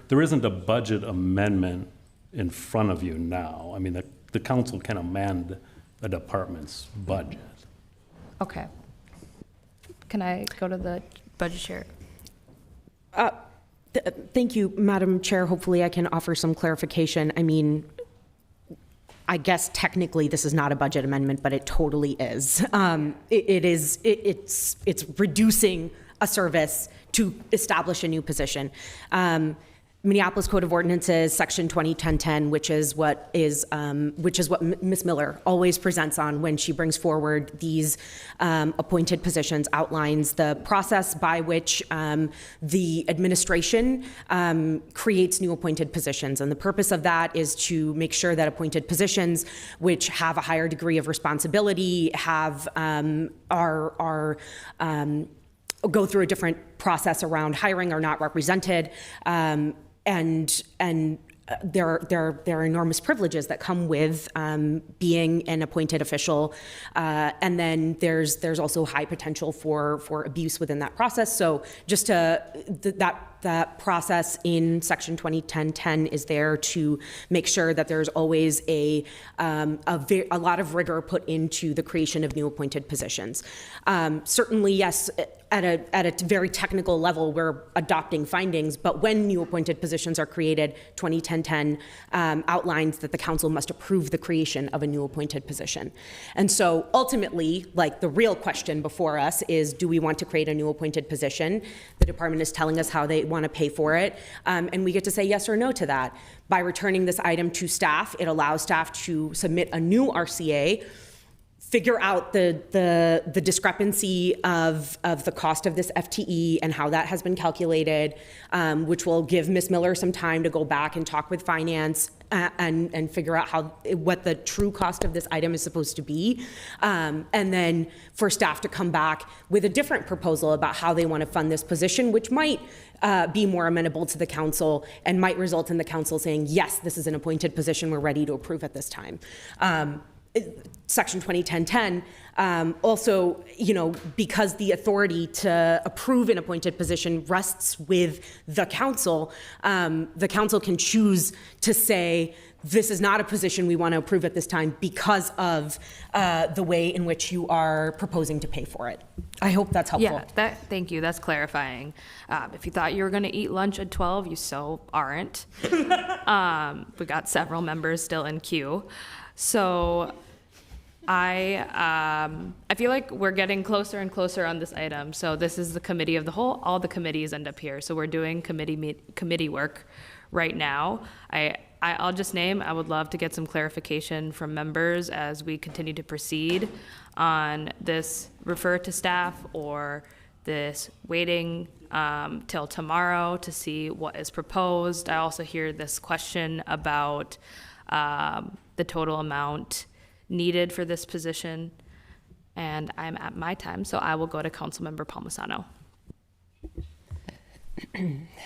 there isn't a budget amendment in front of you now. I mean, the council can amend a department's budget. Okay. Can I go to the budget chair? Thank you, Madam Chair. Hopefully I can offer some clarification. I mean, I guess technically this is not a budget amendment, but it totally is. It's reducing a service to establish a new position. Minneapolis Code of Ordinances, Section 201010, which is what Ms. Miller always presents on when she brings forward these appointed positions, outlines the process by which the administration creates new appointed positions. And the purpose of that is to make sure that appointed positions, which have a higher degree of responsibility, go through a different process around hiring, are not represented. And there are enormous privileges that come with being an appointed official, and then there's also high potential for abuse within that process. So just that process in Section 201010 is there to make sure that there's always a lot of rigor put into the creation of new appointed positions. Certainly, yes. At a very technical level, we're adopting findings, but when new appointed positions are created, 201010 outlines that the council must approve the creation of a new appointed position. And so ultimately, the real question before us is, do we want to create a new appointed position? The department is telling us how they want to pay for it, and we get to say yes or no to that. By returning this item to staff, it allows staff to submit a new RCA figure out the discrepancy of the cost of this FTE and how that has been calculated, which will give Ms. Miller some time to go back and talk with finance and figure out what the true cost of this item is supposed to be. And then for staff to come back with a different proposal about how they want to fund this position, which might be more amenable to the council and might result in the council saying, yes, this is an appointed position, we're ready to approve at this time. Section 201010, also, because the authority to approve an appointed position rests with the council can choose to say, this is not a position we want to approve at this time because of the way in which you are proposing to pay for it. I hope that's helpful. Yeah, thank you. That's clarifying. If you thought you were going to eat lunch at 12, you so aren't. We got several members still in queue. So I feel like we're getting closer and closer on this item. So this is the committee of the whole. All the committees end up here. So we're doing committee work right now. I'll just name, I would love to get some clarification from members as we continue to proceed on this refer to staff or this waiting till tomorrow to see what is proposed. I also hear this question about the total amount needed for this position, and I'm at my time, so I will go to Councilmember Palmisano.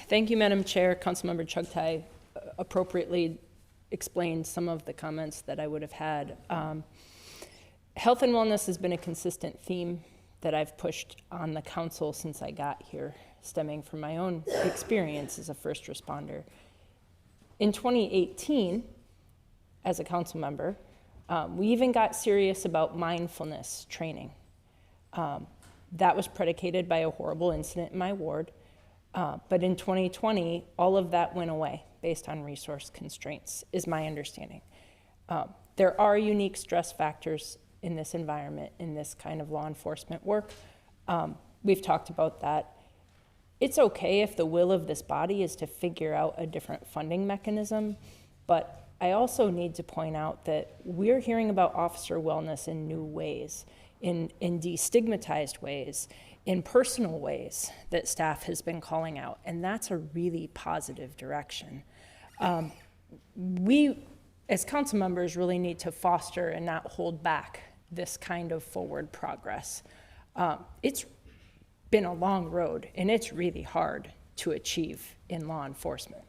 Thank you, Madam Chair. Councilmember Chugtai appropriately explained some of the comments that I would have had. Health and wellness has been a consistent theme that I've pushed on the council since I got here, stemming from my own experience as a first responder. In 2018, as a council member, we even got serious about mindfulness training. That was predicated by a horrible incident in my ward. But in 2020, all of that went away based on resource constraints, is my understanding. There are unique stress factors in this environment, in this kind of law enforcement work. We've talked about that. It's okay if the will of this body is to figure out a different funding mechanism, but I also need to point out that we're hearing about officer wellness in new ways, in destigmatized ways, in personal ways that staff has been calling out, and that's a really positive direction. We, as council members, really need to foster and not hold back this kind of forward progress. It's been a long road, and it's really hard to achieve in law enforcement.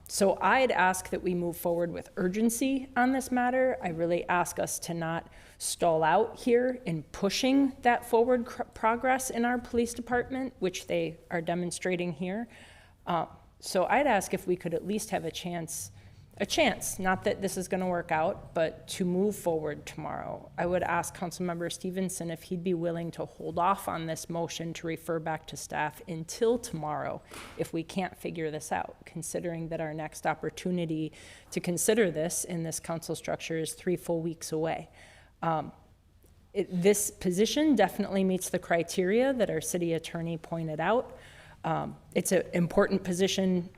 So I'd ask that we move forward with urgency on this matter. I really ask us to not stall out here in pushing that forward progress in our police department, which they are demonstrating here. So I'd ask if we could at least have a chance, not that this is going to work out, but to move forward tomorrow. I would ask Councilmember Stevenson if he'd be willing to hold off on this motion to refer back to staff until tomorrow if we can't figure this out, considering that our next opportunity to consider this in this council structure is 3 full weeks away. This position definitely meets the criteria that our city attorney pointed out. It's an important position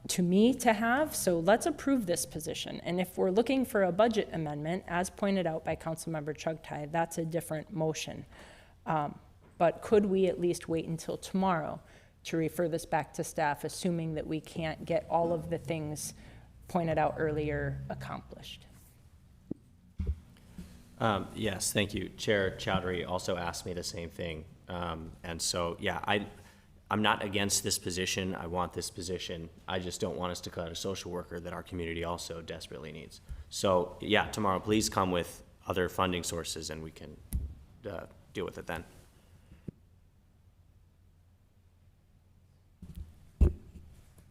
to me to have, so let's approve this position. And if we're looking for a budget amendment, as pointed out by Councilmember Chugtai, that's a different motion. But could we at least wait until tomorrow to refer this back to staff, assuming that we can't get all of the things pointed out earlier accomplished? Yes, thank you. Chair Chowdhury also asked me the same thing. And so, yeah, I'm not against this position. I want this position. I just don't want us to cut a social worker that our community also desperately needs. So, yeah, tomorrow, please come with other funding sources and we can deal with it then.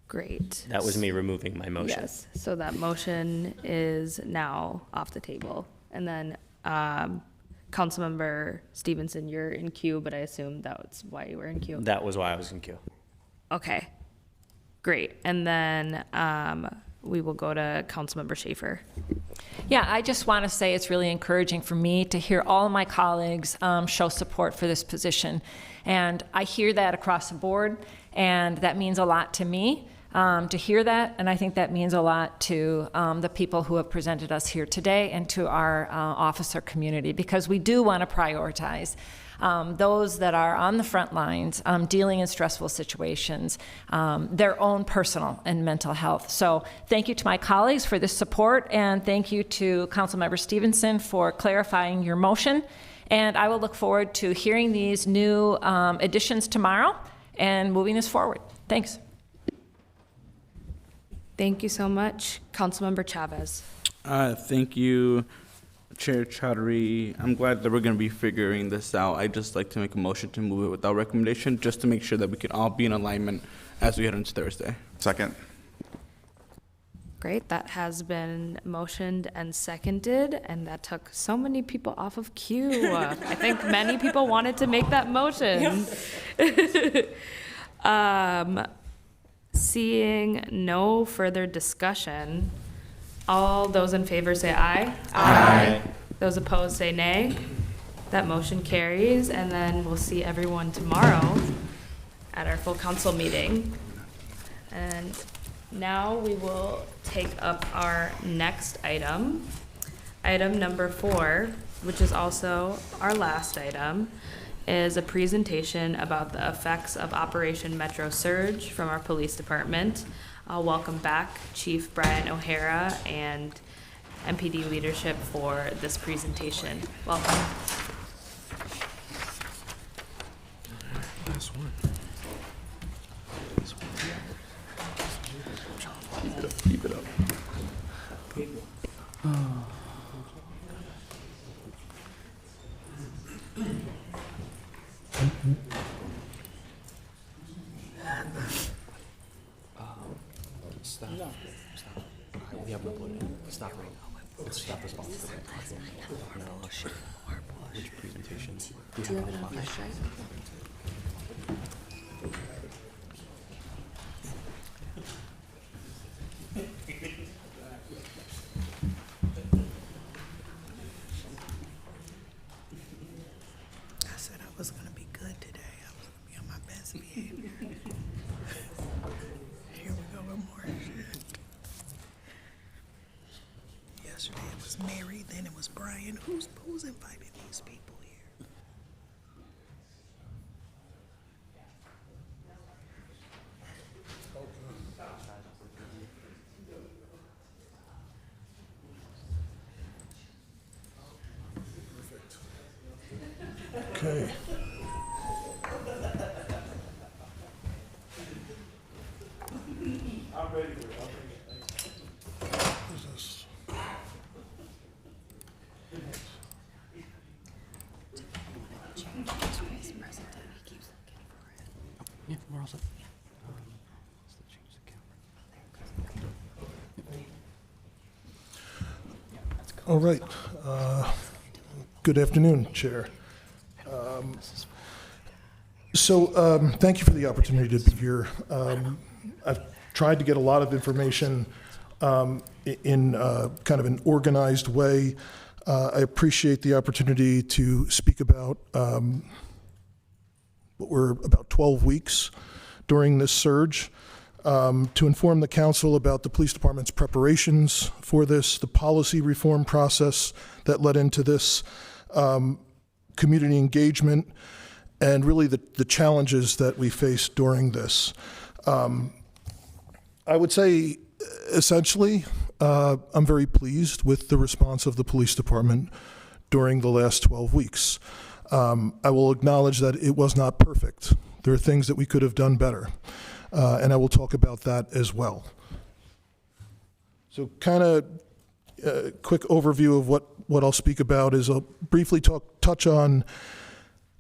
Great. That was me removing my motion. Yes, so that motion is now off the table. And then Councilmember Stevenson, you're in queue, but I assume that's why you were in queue. That was why I was in queue. Okay, great. And then we will go to Councilmember Schaefer. Yeah, I just want to say it's really encouraging for me to hear all of my colleagues show support for this position. And I hear that across the board, and that means a lot to me. to hear that, and I think that means a lot to the people who have presented us here today and to our officer community, because we do want to prioritize those that are on the front lines dealing in stressful situations, their own personal and mental health. So thank you to my colleagues for this support, and thank you to Councilmember Stevenson for clarifying your motion. And I will look forward to hearing these new additions tomorrow and moving this forward. Thanks. Thank you so much. Councilmember Chavez. Thank you, Chair Chowdhury. I'm glad that we're going to be figuring this out. I'd just like to make a motion to move it without recommendation, just to make sure that we can all be in alignment as we head into Thursday. Second. Great, that has been motioned and seconded, and that took so many people off of queue. I think many people wanted to make that motion. Seeing no further discussion, all those in favor say aye. Aye. Those opposed say nay. That motion carries, and then we'll see everyone tomorrow at our full council meeting. And now we will take up our next item, item number 4, which is also our last item, is a presentation about the effects of Operation Metro Surge from our police department. I'll welcome back Chief Brian O'Hara and MPD leadership for this presentation. Welcome. Last one. Keep it up. Stop. No. Stop. We have no blood. Stop right now. Let's stop this. Which presentation? Do you have enough flashlight? I said I was going to be good today. I was going to be on my best behavior. Here we go with more shit. Yesterday it was Mary, then it was Brian. Who's invited these people here? Okay. Yeah, we're all set. All right. Good afternoon, Chair. Thank you for the opportunity to be here. I've tried to get a lot of information in kind of an organized way. I appreciate the opportunity to speak about what were about 12 weeks during this surge, to inform the council about the police department's preparations for this, the policy reform process that led into this, community engagement, and really the challenges that we faced during this. I would say, essentially, I'm very pleased with the response of the police department during the last 12 weeks. I will acknowledge that it was not perfect. There are things that we could have done better, and I will talk about that as well. So kind of a quick overview of what I'll speak about is I'll briefly touch on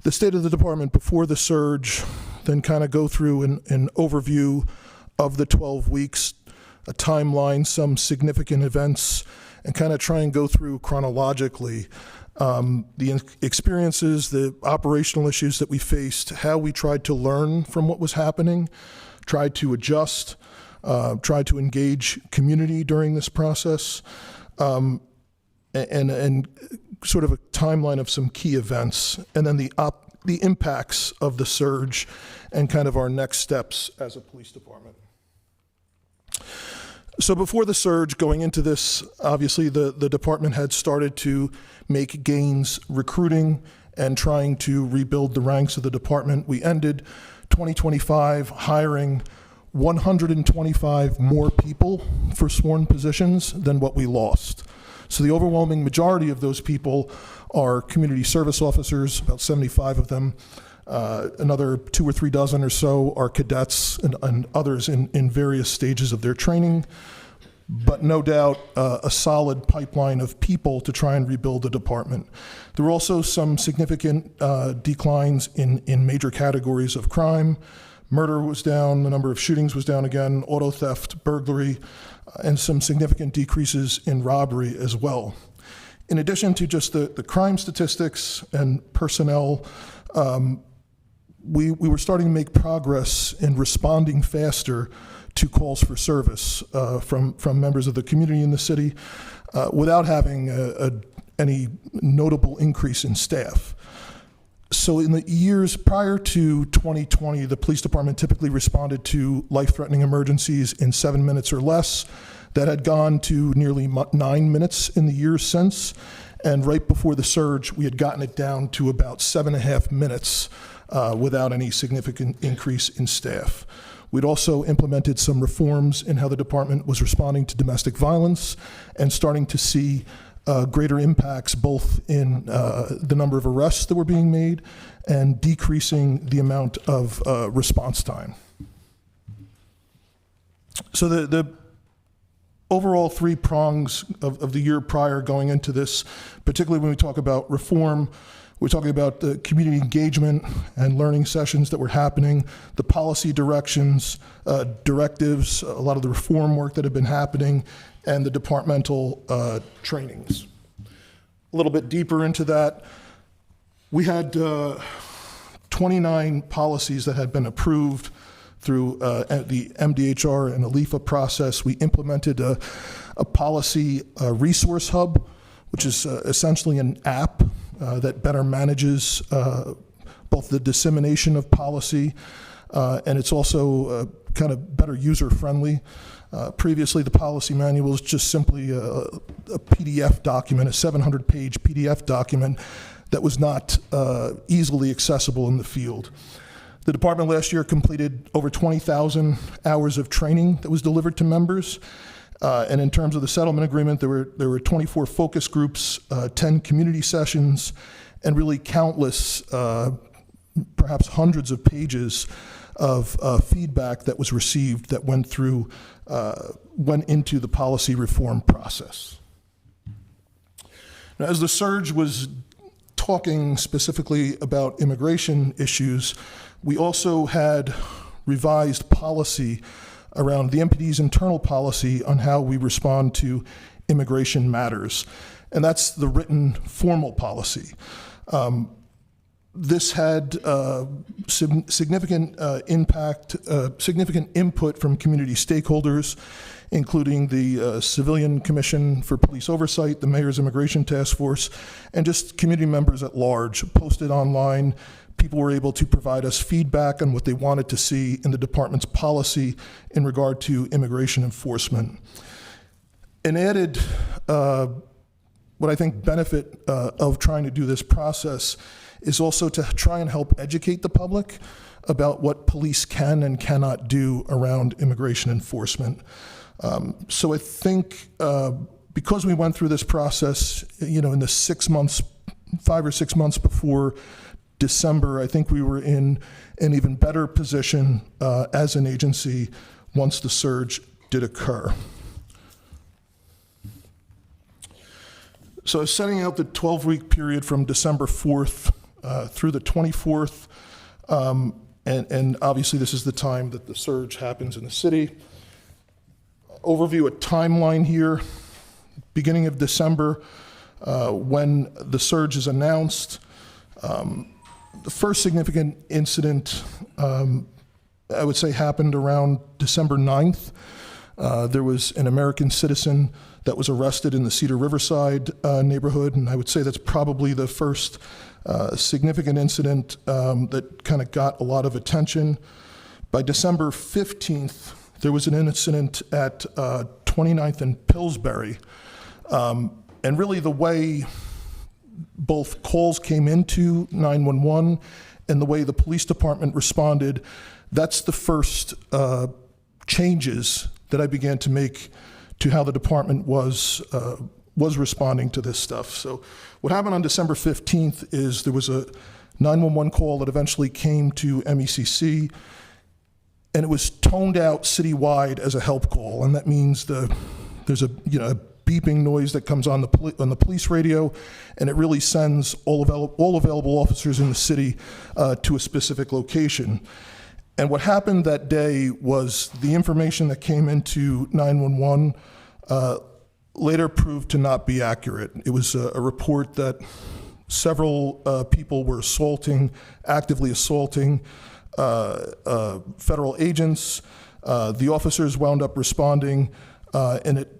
the state of the department before the surge, then kind of go through an overview of the 12 weeks, a timeline, some significant events, and kind of try and go through chronologically the experiences, the operational issues that we faced, how we tried to learn from what was happening, tried to adjust, tried to engage community during this process, and sort of a timeline of some key events, and then the impacts of the surge and kind of our next steps as a police department. So before the surge, going into this, obviously the department had started to make gains recruiting and trying to rebuild the ranks of the department. We ended 2025 hiring 125 more people for sworn positions than what we lost. So the overwhelming majority of those people are community service officers, about 75 of them. Another 2 or 3 dozen or so are cadets and others in various stages of their training. But no doubt a solid pipeline of people to try and rebuild the department. There were also some significant declines in major categories of crime. Murder was down, the number of shootings was down again, auto theft, burglary, and some significant decreases in robbery as well. In addition to just the crime statistics and personnel, we were starting to make progress in responding faster to calls for service from members of the community in the city without having any notable increase in staff. So in the years prior to 2020, the police department typically responded to life-threatening emergencies in 7 minutes or less. That had gone to nearly 9 minutes in the years since. And right before the surge, we had gotten it down to about 7.5 minutes without any significant increase in staff. We'd also implemented some reforms in how the department was responding to domestic violence and starting to see greater impacts both in the number of arrests that were being made and decreasing the amount of response time. So the overall 3 prongs of the year prior going into this, particularly when we talk about reform, we're talking about the community engagement and learning sessions that were happening, the policy directions, directives, a lot of the reform work that had been happening, and the departmental trainings. A little bit deeper into that, we had 29 policies that had been approved through the MDHR and ALIFA process. We implemented a policy resource hub, which is essentially an app that better manages both the dissemination of policy and it's also kind of better user-friendly. Previously, the policy manual was just simply a PDF document, a 700-page PDF document that was not easily accessible in the field. The department last year completed over 20,000 hours of training that was delivered to members. And in terms of the settlement agreement, there were 24 focus groups, 10 community sessions, and really countless, perhaps hundreds of pages of feedback that was received that went into the policy reform process. Now, as the surge was talking specifically about immigration issues, we also had revised policy around the MPD's internal policy on how we respond to immigration matters. And that's the written formal policy. This had significant impact, significant input from community stakeholders, including the Civilian Commission for Police Oversight, the Mayor's Immigration Task Force, and just community members at large. Posted online, people were able to provide us feedback on what they wanted to see in the department's policy in regard to immigration enforcement. An added, what I think benefit of trying to do this process is also to try and help educate the public about what police can and cannot do around immigration enforcement. So I think because we went through this process, in the 5 or 6 months before December, I think we were in an even better position as an agency once the surge did occur. So setting out the 12-week period from December 4th through the 24th, and obviously this is the time that the surge happens in the city. Overview, a timeline here. Beginning of December, when the surge is announced, the first significant incident, I would say, happened around December 9th. There was an American citizen that was arrested in the Cedar Riverside neighborhood, and I would say that's probably the first significant incident that kind of got a lot of attention. By December 15th, there was an incident at 29th and Pillsbury. And really the way both calls came into 911 and the way the police department responded, that's the first changes that I began to make to how the department was responding to this stuff. So what happened on December 15th is there was a 911 call that eventually came to MECC, and it was toned out citywide as a help call, and that means there's a beeping noise that comes on the police radio, and it really sends all available officers in the city to a specific location. And what happened that day was the information that came into 911 later proved to not be accurate. It was a report that several people were actively assaulting federal agents. The officers wound up responding, and it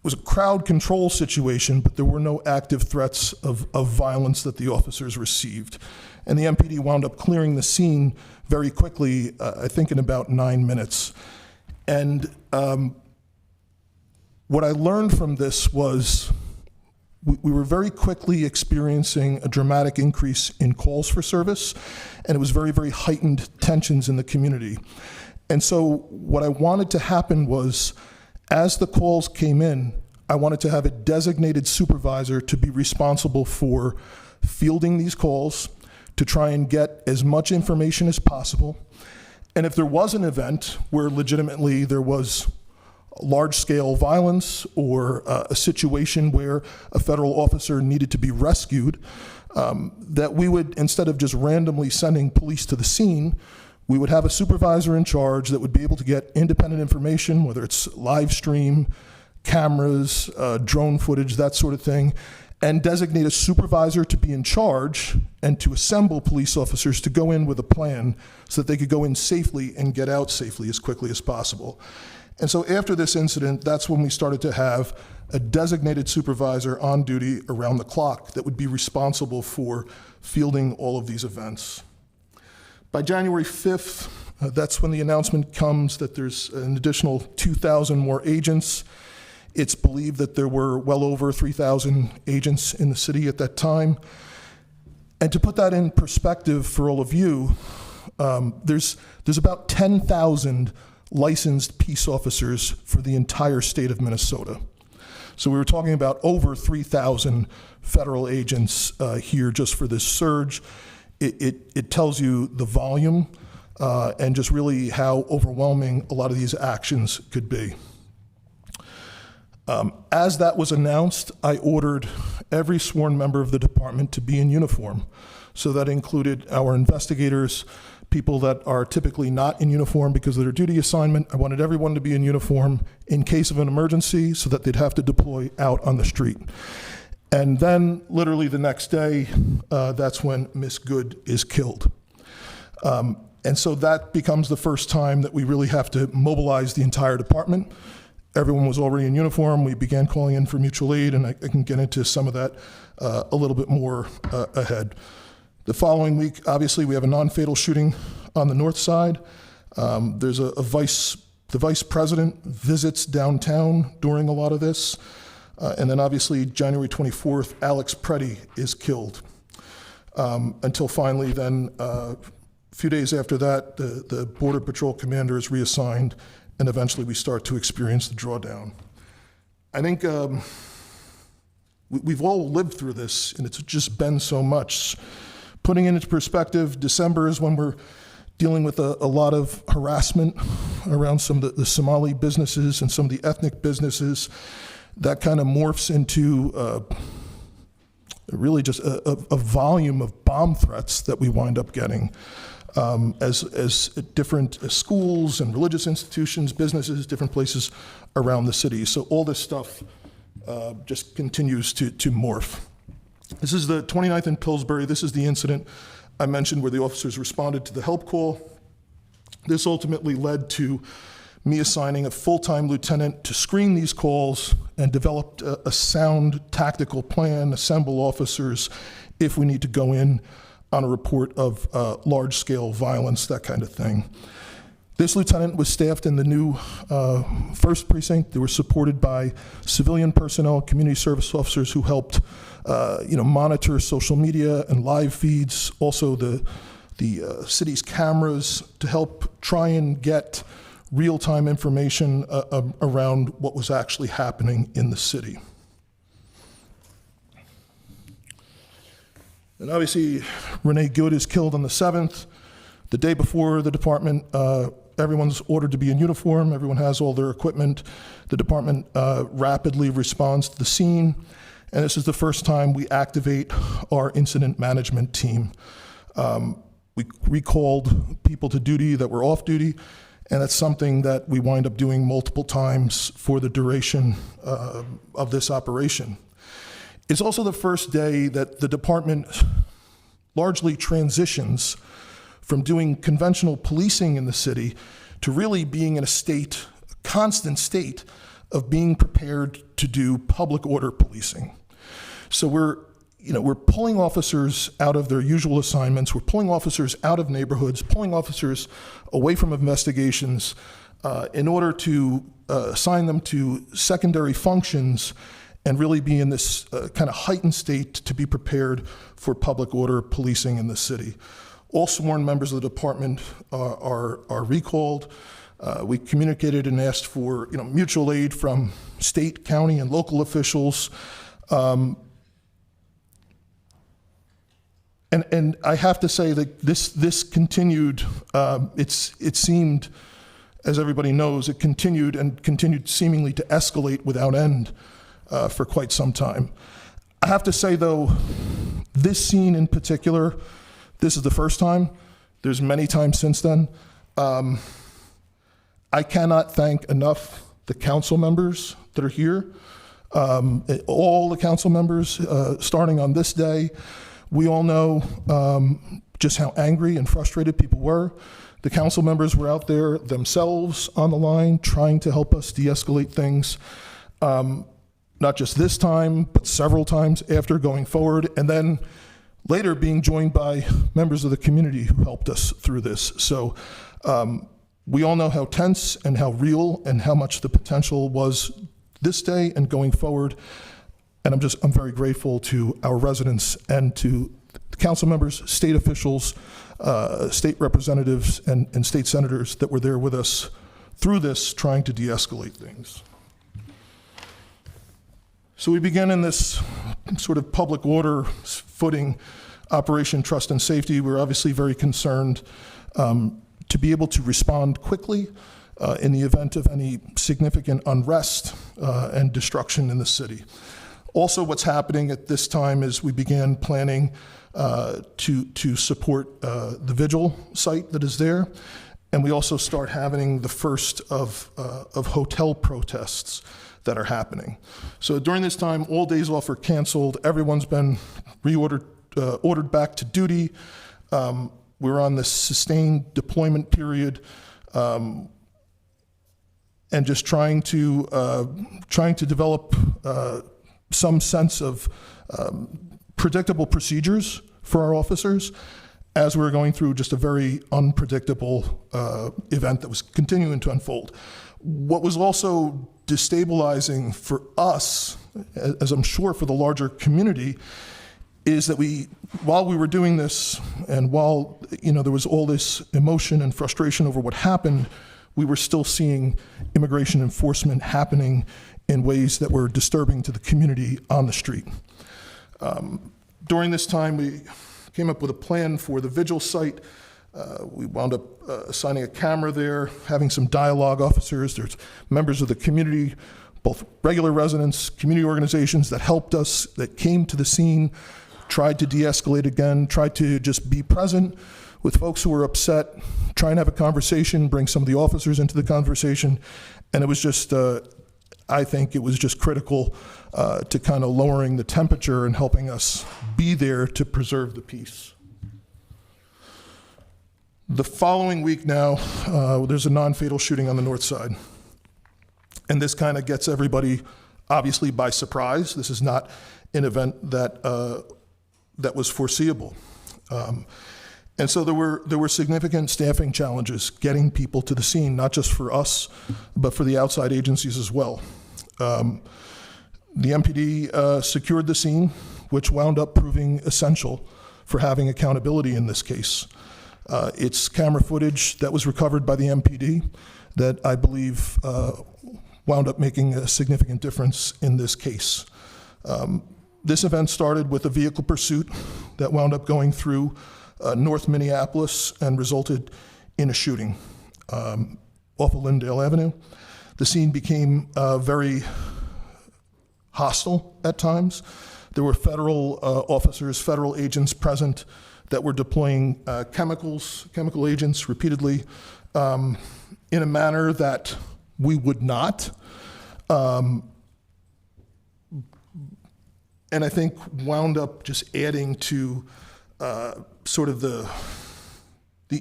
was a crowd control situation, but there were no active threats of violence that the officers received. And the MPD wound up clearing the scene very quickly, I think in about 9 minutes. And what I learned from this was we were very quickly experiencing a dramatic increase in calls for service, and it was very, very heightened tensions in the community. And so what I wanted to happen was, as the calls came in, I wanted to have a designated supervisor to be responsible for fielding these calls, to try and get as much information as possible. And if there was an event where legitimately there was large-scale violence or a situation where a federal officer needed to be rescued, that we would, instead of just randomly sending police to the scene, we would have a supervisor in charge that would be able to get independent information, whether it's live stream, cameras, drone footage, that sort of thing, and designate a supervisor to be in charge and to assemble police officers to go in with a plan so that they could go in safely and get out safely as quickly as possible. And so after this incident, that's when we started to have a designated supervisor on duty around the clock that would be responsible for fielding all of these events. By January 5th, that's when the announcement comes that there's an additional 2,000 more agents. It's believed that there were well over 3,000 agents in the city at that time. And to put that in perspective for all of you, there's about 10,000 licensed peace officers for the entire state of Minnesota. So we were talking about over 3,000 federal agents here just for this surge. It tells you the volume and just really how overwhelming a lot of these actions could be. As that was announced, I ordered every sworn member of the department to be in uniform. So that included our investigators, people that are typically not in uniform because of their duty assignment. I wanted everyone to be in uniform in case of an emergency so that they'd have to deploy out on the street. And then literally the next day, that's when Miss Good is killed. And so that becomes the first time that we really have to mobilize the entire department. Everyone was already in uniform. We began calling in for mutual aid, and I can get into some of that a little bit more ahead. The following week, obviously, we have a non-fatal shooting on the north side. There's the vice president visits downtown during a lot of this. And then obviously, January 24th, Alex Preddy is killed. Until finally then, a few days after that, the Border Patrol commander is reassigned, and eventually we start to experience the drawdown. I think we've all lived through this, and it's just been so much. Putting it into perspective, December is when we're dealing with a lot of harassment around some of the Somali businesses and some of the ethnic businesses. That kind of morphs into really just a volume of bomb threats that we wind up getting as different schools and religious institutions, businesses, different places around the city. So all this stuff just continues to morph. This is the 29th in Pillsbury. This is the incident I mentioned where the officers responded to the help call. This ultimately led to me assigning a full-time lieutenant to screen these calls and develop a sound tactical plan, assemble officers if we need to go in on a report of large-scale violence, that kind of thing. This lieutenant was staffed in the new 1st Precinct. They were supported by civilian personnel, community service officers who helped monitor social media and live feeds, also the city's cameras to help try and get real-time information around what was actually happening in the city. And obviously, Renee Good is killed on the 7th. The day before the department, everyone's ordered to be in uniform. Everyone has all their equipment. The department rapidly responds to the scene. And this is the first time we activate our incident management team. We recalled people to duty that were off duty, and that's something that we wind up doing multiple times for the duration of this operation. It's also the first day that the department largely transitions from doing conventional policing in the city to really being in a constant state of being prepared to do public order policing. So we're pulling officers out of their usual assignments. We're pulling officers out of neighborhoods, pulling officers away from investigations in order to assign them to secondary functions and really be in this kind of heightened state to be prepared for public order policing in the city. All sworn members of the department are recalled. We communicated and asked for mutual aid from state, county, and local officials. And I have to say that this continued. It seemed, as everybody knows, it continued seemingly to escalate without end for quite some time. I have to say though, this scene in particular. This is the first time. There's many times since then. I cannot thank enough the council members that are here. All the council members, starting on this day. We all know just how angry and frustrated people were. The council members were out there themselves on the line trying to help us de-escalate things. Not just this time, but several times after going forward. And then later being joined by members of the community who helped us through this. So we all know how tense and how real and how much the potential was this day and going forward. And I'm very grateful to our residents and to the council members, state officials, state representatives, and state senators that were there with us through this, trying to de-escalate things. So we began in this sort of public order footing, Operation Trust and Safety. We're obviously very concerned to be able to respond quickly in the event of any significant unrest and destruction in the city. Also, what's happening at this time is we began planning to support the vigil site that is there, and we also start having the first of hotel protests that are happening. So during this time, all days off are canceled. Everyone's been ordered back to duty. We're on this sustained deployment period, and just trying to develop some sense of predictable procedures for our officers as we were going through just a very unpredictable event that was continuing to unfold. What was also destabilizing for us, as I'm sure for the larger community, is that while we were doing this, and while there was all this emotion and frustration over what happened, we were still seeing immigration enforcement happening in ways that were disturbing to the community on the street. During this time, we came up with a plan for the vigil site. We wound up assigning a camera there, having some dialogue officers. There's members of the community, both regular residents, community organizations that helped us, that came to the scene, tried to de-escalate again, tried to just be present with folks who were upset, try and have a conversation, bring some of the officers into the conversation. And it was just, I think it was just critical to kind of lowering the temperature and helping us be there to preserve the peace. The following week now, there's a non-fatal shooting on the north side. And this kind of gets everybody obviously by surprise. This is not an event that was foreseeable. And And so there were significant staffing challenges getting people to the scene, not just for us, but for the outside agencies as well. The MPD secured the scene, which wound up proving essential for having accountability in this case. It's camera footage that was recovered by the MPD that I believe wound up making a significant difference in this case. This event started with a vehicle pursuit that wound up going through North Minneapolis and resulted in a shooting off of Lindale Avenue. The scene became very hostile at times. There were federal officers, federal agents present that were deploying chemical agents repeatedly in a manner that we would not. And I think wound up just adding to sort of the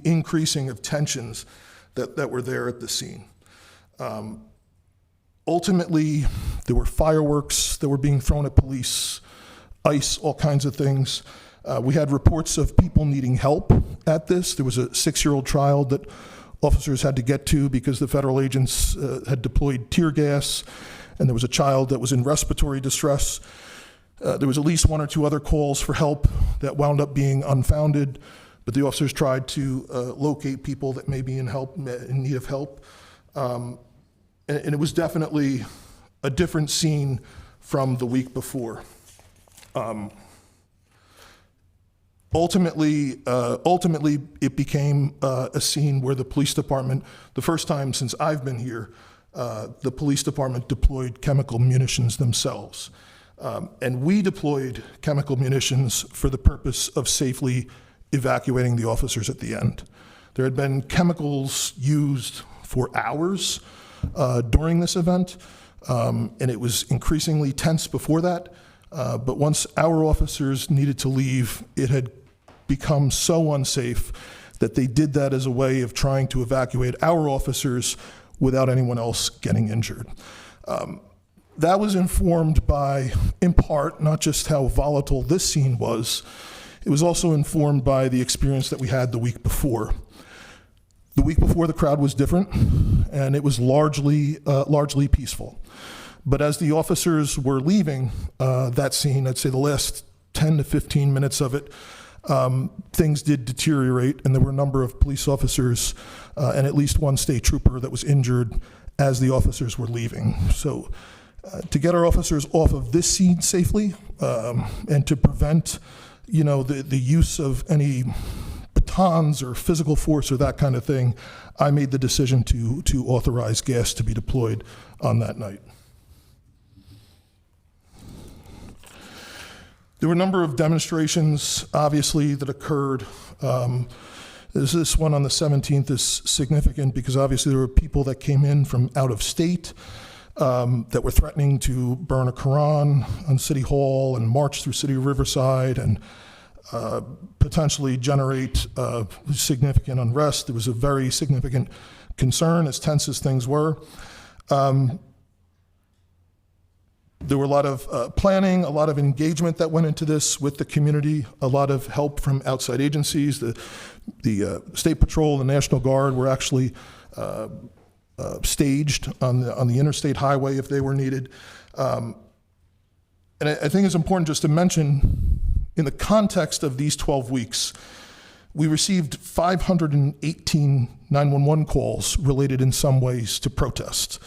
increasing of tensions that were there at the scene. Ultimately, there were fireworks that were being thrown at police, ice, all kinds of things. We had reports of people needing help at this. There was a 6-year-old child that officers had to get to because the federal agents had deployed tear gas, and there was a child that was in respiratory distress. There was at least 1 or 2 other calls for help that wound up being unfounded, but the officers tried to locate people that may be in need of help. And it was definitely a different scene from the week before. Ultimately, it became a scene where the police department, the first time since I've been here, the police department deployed chemical munitions themselves. And we deployed chemical munitions for the purpose of safely evacuating the officers at the end. There had been chemicals used for hours during this event, and it was increasingly tense before that. But once our officers needed to leave, it had become so unsafe that they did that as a way of trying to evacuate our officers without anyone else getting injured. That was informed by, in part, not just how volatile this scene was, it was also informed by the experience that we had the week before. The week before, the crowd was different, and it was largely peaceful. But as the officers were leaving that scene, I'd say the last 10 to 15 minutes of it, things did deteriorate, and there were a number of police officers and at least 1 state trooper that was injured as the officers were leaving. So to get our officers off of this scene safely and to prevent, the use of any batons or physical force or that kind of thing, I made the decision to authorize gas to be deployed on that night. There were a number of demonstrations, obviously, that occurred. This one on the 17th is significant because obviously there were people that came in from out of state that were threatening to burn a Quran on City Hall and march through City of Riverside and potentially generate significant unrest. There was a very significant concern, as tense as things were. There were a lot of planning, a lot of engagement that went into this with the community, a lot of help from outside agencies. The State Patrol, the National Guard were actually staged on the interstate highway if they were needed. And I think it's important just to mention, in the context of these 12 weeks, we received 518 911 calls related in some ways to protests.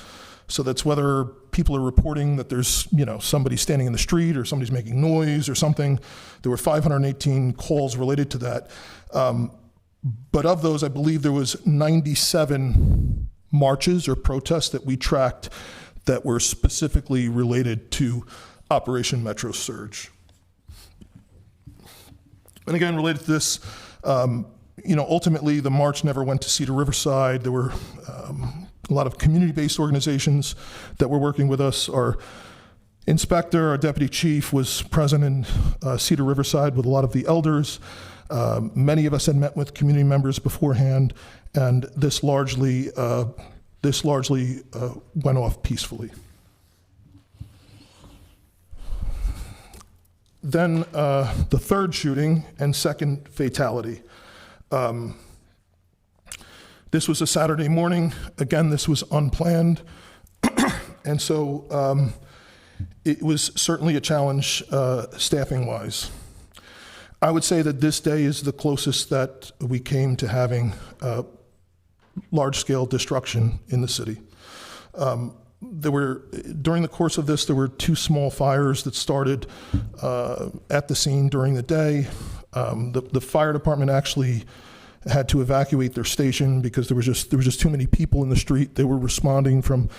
So that's whether people are reporting that there's, somebody standing in the street or somebody's making noise or something. There were 518 calls related to that. But of those, I believe there was 97 marches or protests that we tracked that were specifically related to Operation Metro Surge. And again, related to this, ultimately the march never went to Cedar Riverside. There were a lot of community-based organizations that were working with us. Our inspector, our deputy chief was present in Cedar Riverside with a lot of the elders. Many of us had met with community members beforehand, and this largely went off peacefully. Then the third shooting and second fatality. This was a Saturday morning. Again, this was unplanned. And so it was certainly a challenge staffing-wise. I would say that this day is the closest that we came to having large-scale destruction in the city. During the course of this, there were 2 small fires that started at the scene during the day. The fire department actually had to evacuate their station because there was just too many people in the street. They were responding from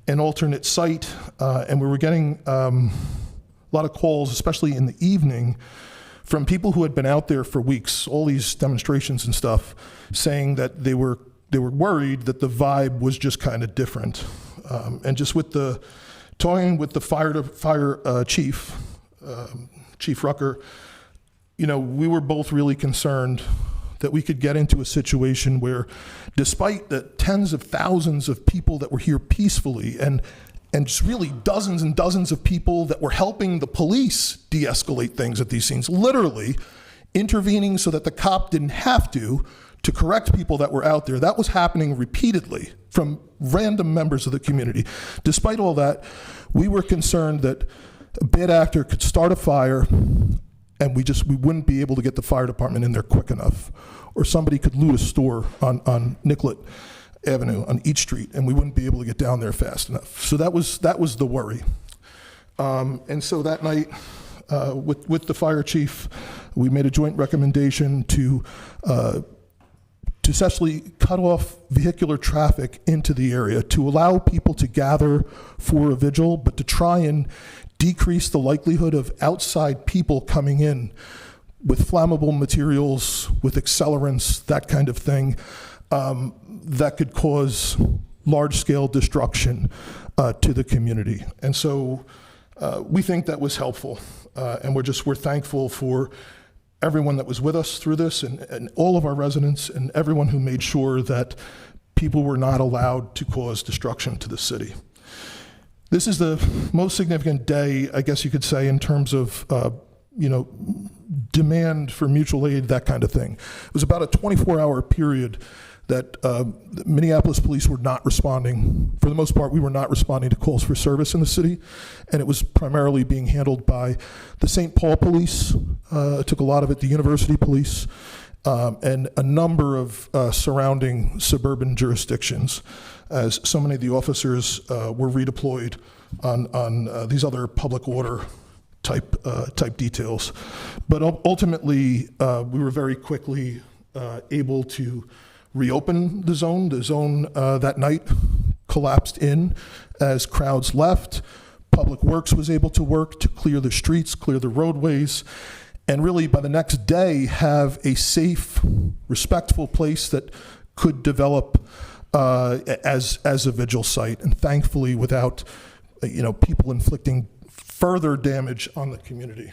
an alternate site, and we were getting a lot of calls, especially in the evening, from people who had been out there for weeks, all these demonstrations and stuff, saying that they were worried that the vibe was just kind of different. And just talking with the fire chief, Chief Rucker, we were both really concerned that we could get into a situation where, despite the tens of thousands of people that were here peacefully and just really dozens and dozens of people that were helping the police de-escalate things at these scenes, literally intervening so that the cop didn't have to correct people that were out there. That was happening repeatedly from random members of the community. Despite all that, we were concerned that a bad actor could start a fire and we wouldn't be able to get the fire department in there quick enough. Or somebody could loot a store on Nicollet Avenue on Each Street, and we wouldn't be able to get down there fast enough. So that was the worry. And so that night, with the fire chief, we made a joint recommendation to essentially cut off vehicular traffic into the area, to allow people to gather for a vigil, but to try and decrease the likelihood of outside people coming in with flammable materials, with accelerants, that kind of thing, that could cause large-scale destruction to the community. And so we think that was helpful, and we're thankful for everyone that was with us through this, and all of our residents, and everyone who made sure that people were not allowed to cause destruction to the city. This is the most significant day, I guess you could say, in terms of demand for mutual aid, that kind of thing. It was about a 24-hour period that the Minneapolis police were not responding. For the most part, we were not responding to calls for service in the city, and it was primarily being handled by the St. Paul police, took a lot of it, the university police, and a number of surrounding suburban jurisdictions, as so many of the officers were redeployed on these other public order type details. But ultimately, we were very quickly able to reopen the zone. The zone that night collapsed in as crowds left. Public Works was able to work to clear the streets, clear the roadways, and really by the next day have a safe, respectful place that could develop as a vigil site, and thankfully without people inflicting further damage on the community.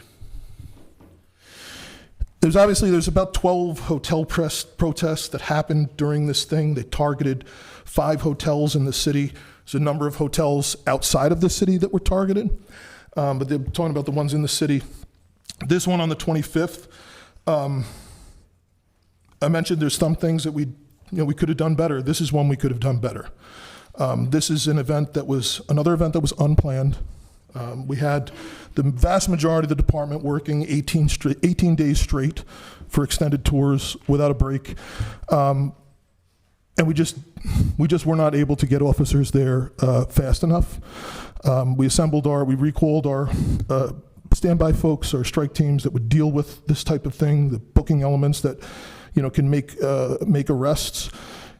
There's about 12 hotel protests that happened during this thing. They targeted 5 hotels in the city. There's a number of hotels outside of the city that were targeted, but they're talking about the ones in the city. This one on the 25th, I mentioned there's some things that we could have done better. This is one we could have done better. This is another event that was unplanned. We had the vast majority of the department working 18 days straight for extended tours without a break. And we just were not able to get officers there fast enough. We recalled our standby folks, our strike teams that would deal with this type of thing, the booking elements that can make arrests.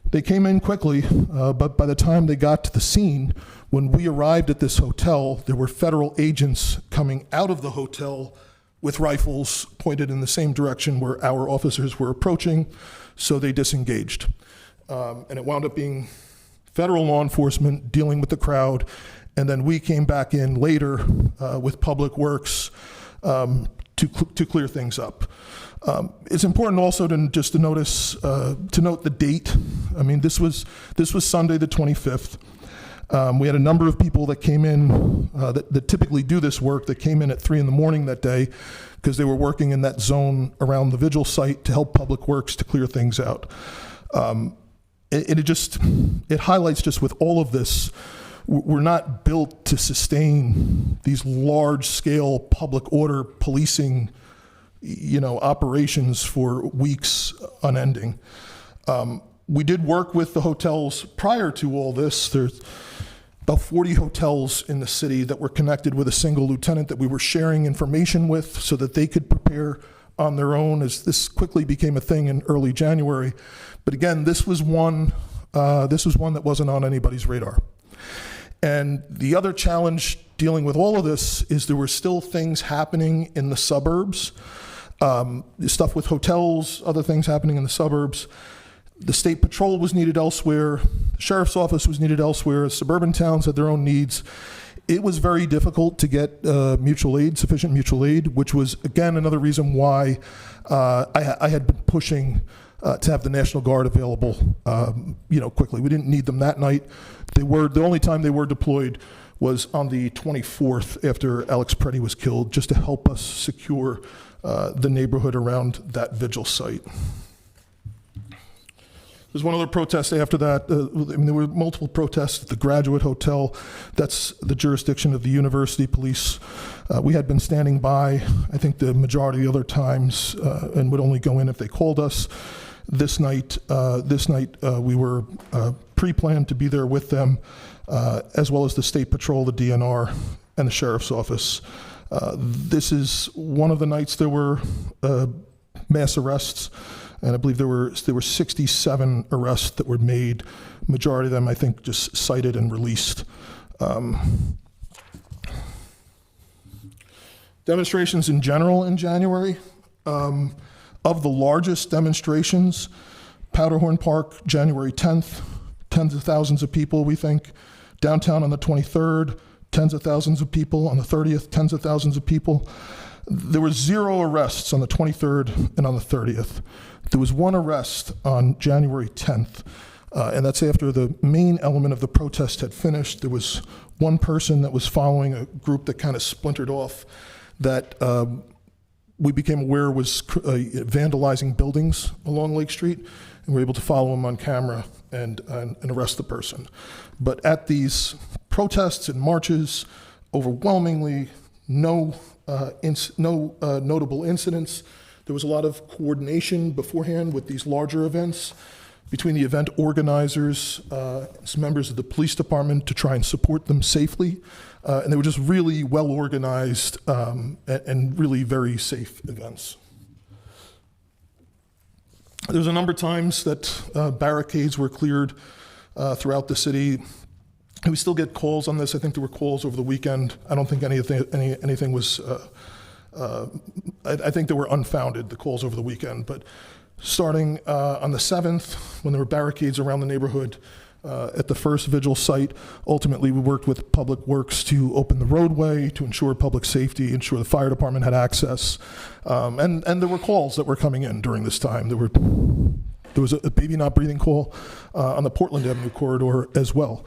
They came in quickly, but by the time they got to the scene, when we arrived at this hotel, there were federal agents coming out of the hotel with rifles pointed in the same direction where our officers were approaching, so they disengaged. And it wound up being federal law enforcement dealing with the crowd, and then we came back in later with Public Works to clear things up. It's important also to note the date. I mean, this was Sunday the 25th. We had a number of people that came in that typically do this work that came in at 3 in the morning that day because they were working in that zone around the vigil site to help Public Works to clear things out. It highlights just with all of this, we're not built to sustain these large-scale public order policing, operations for weeks unending. We did work with the hotels prior to all this. There's about 40 hotels in the city that were connected with a single lieutenant that we were sharing information with so that they could prepare on their own as this quickly became a thing in early January. But again, this was one that wasn't on anybody's radar. And the other challenge dealing with all of this is there were still things happening in the suburbs, stuff with hotels, other things happening in the suburbs. The state patrol was needed elsewhere. The sheriff's office was needed elsewhere. Suburban towns had their own needs. It was very difficult to get sufficient mutual aid, which was, again, another reason why I had been pushing to have the National Guard available, quickly. We didn't need them that night. The only time they were deployed was on the 24th after Alex Preddy was killed, just to help us secure the neighborhood around that vigil site. There's one other protest after that. There were multiple protests at the Graduate Hotel. That's the jurisdiction of the university police. We had been standing by, I think, the majority of the other times and would only go in if they called us. This night, we were pre-planned to be there with them, as well as the State Patrol, the DNR, and the Sheriff's Office. This is one of the nights there were mass arrests. And I believe there were 67 arrests that were made. Majority of them, I think, just cited and released. Demonstrations in general in January. Of the largest demonstrations, Powderhorn Park, January 10th, tens of thousands of people, we think. Downtown on the 23rd, tens of thousands of people. On the 30th, tens of thousands of people. There were 0 arrests on the 23rd and on the 30th. There was 1 arrest on January 10th, and that's after the main element of the protest had finished. There was one person that was following a group that kind of splintered off that we became aware was vandalizing buildings along Lake Street, and we were able to follow him on camera and arrest the person. But at these protests and marches, overwhelmingly no notable incidents. There was a lot of coordination beforehand with these larger events between the event organizers, some members of the police department to try and support them safely. And they were just really well organized and really very safe events. There was a number of times that barricades were cleared throughout the city. And we still get calls on this. I think there were calls over the weekend. I don't think anything was, I think they were unfounded, the calls over the weekend. But starting on the 7th, when there were barricades around the neighborhood at the first vigil site, ultimately we worked with Public Works to open the roadway, to ensure public safety, ensure the fire department had access. And there were calls that were coming in during this time. There was a baby not breathing call on the Portland Avenue corridor as well.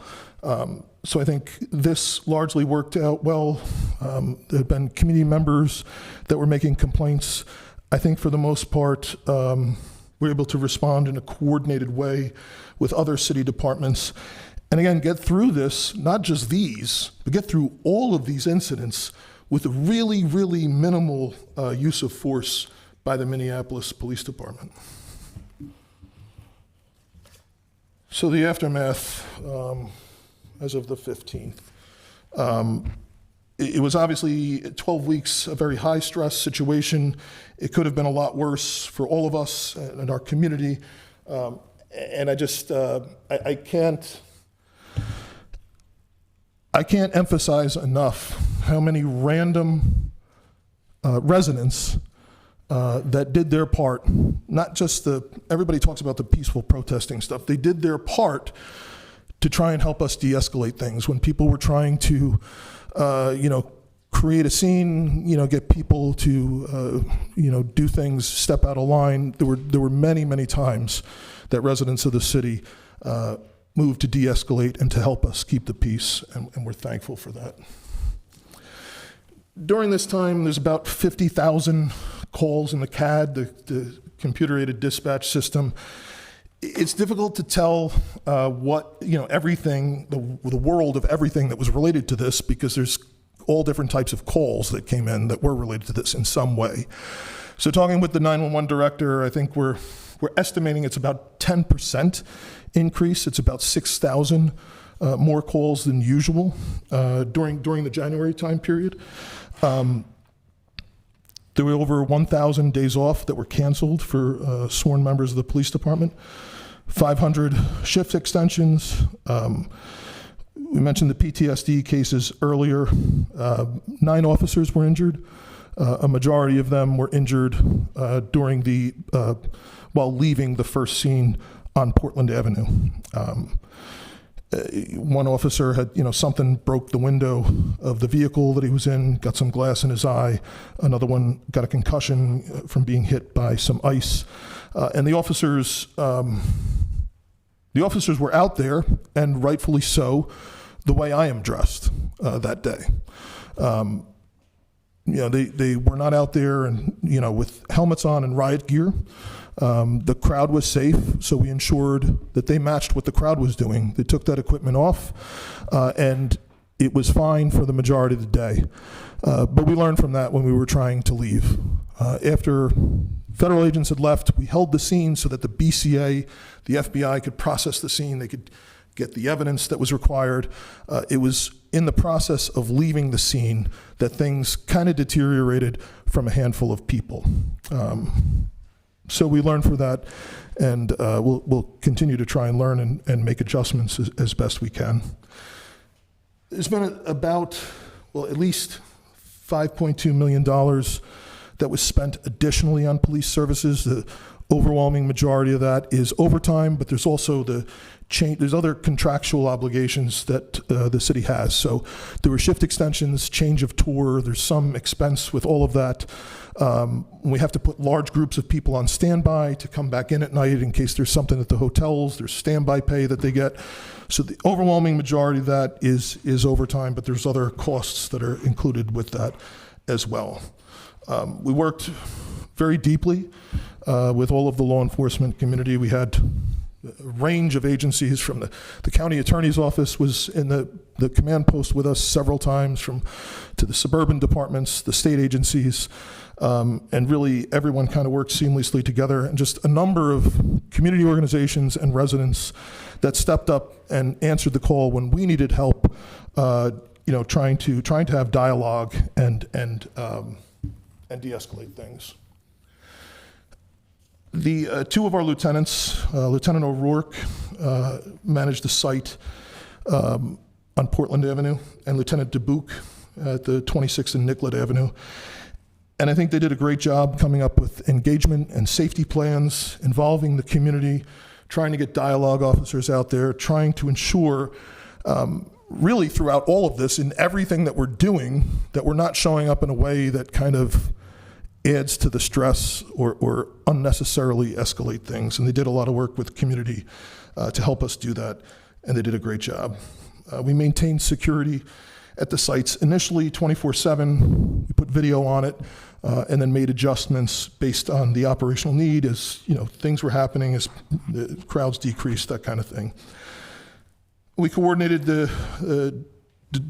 So I think this largely worked out well. There had been community members that were making complaints. I think for the most part, we were able to respond in a coordinated way with other city departments. And again, get through this, not just these, but get through all of these incidents with a really, really minimal use of force by the Minneapolis Police Department. So the aftermath, as of the 15th. It was obviously 12 weeks, a very high stress situation. It could have been a lot worse for all of us and our community. And I just, I can't emphasize enough how many random residents that did their part, not just everybody talks about the peaceful protesting stuff. They did their part to try and help us de-escalate things. When people were trying to, create a scene, get people to, do things, step out of line. There were many, many times that residents of the city moved to de-escalate and to help us keep the peace, and we're thankful for that. During this time, there's about 50,000 calls in the CAD, the computer-aided dispatch system. It's difficult to tell what, everything, the world of everything that was related to this, because there's all different types of calls that came in that were related to this in some way. So talking with the 911 director, I think we're estimating it's about 10% increase. It's about 6,000 more calls than usual during the January time period. There were over 1,000 days off that were canceled for sworn members of the police department, 500 shift extensions. We mentioned the PTSD cases earlier. 9 officers were injured. A majority of them were injured during while leaving the first scene on Portland Avenue. One officer had, something broke the window of the vehicle that he was in, got some glass in his eye. Another one got a concussion from being hit by some ice. And the officers were out there, and rightfully so, the way I am dressed that day. They were not out there and, with helmets on and riot gear. The crowd was safe, so we ensured that they matched what the crowd was doing. They took that equipment off, and it was fine for the majority of the day. But we learned from that when we were trying to leave. After federal agents had left, we held the scene so that the BCA, the FBI, could process the scene. They could get the evidence that was required. It was in the process of leaving the scene that things kind of deteriorated from a handful of people. So we learned from that, and we'll continue to try and learn and make adjustments as best we can. There's been about, at least $5.2 million that was spent additionally on police services. The overwhelming majority of that is overtime, but there's also there's other contractual obligations that the city has. So there were shift extensions, change of tour, there's some expense with all of that. We have to put large groups of people on standby to come back in at night in case there's something at the hotels. There's standby pay that they get. So the overwhelming majority of that is overtime, but there's other costs that are included with that as well. We worked very deeply with all of the law enforcement community. We had a range of agencies from the county attorney's office was in the command post with us several times, to the suburban departments, the state agencies, and really everyone kind of worked seamlessly together, and just a number of community organizations and residents that stepped up and answered the call when we needed help, trying to have dialogue and de-escalate things. The 2 of our lieutenants, Lieutenant O'Rourke, managed the site on Portland Avenue, and Lieutenant DeBuke at the 26th and Nicollet Avenue. And I think they did a great job coming up with engagement and safety plans involving the community, trying to get dialogue officers out there, trying to ensure really throughout all of this, in everything that we're doing, that we're not showing up in a way that kind of adds to the stress or unnecessarily escalate things. And they did a lot of work with the community to help us do that, and they did a great job. We maintained security at the sites initially 24/7. We put video on it, and then made adjustments based on the operational need as things were happening, as the crowds decreased, that kind of thing. We coordinated the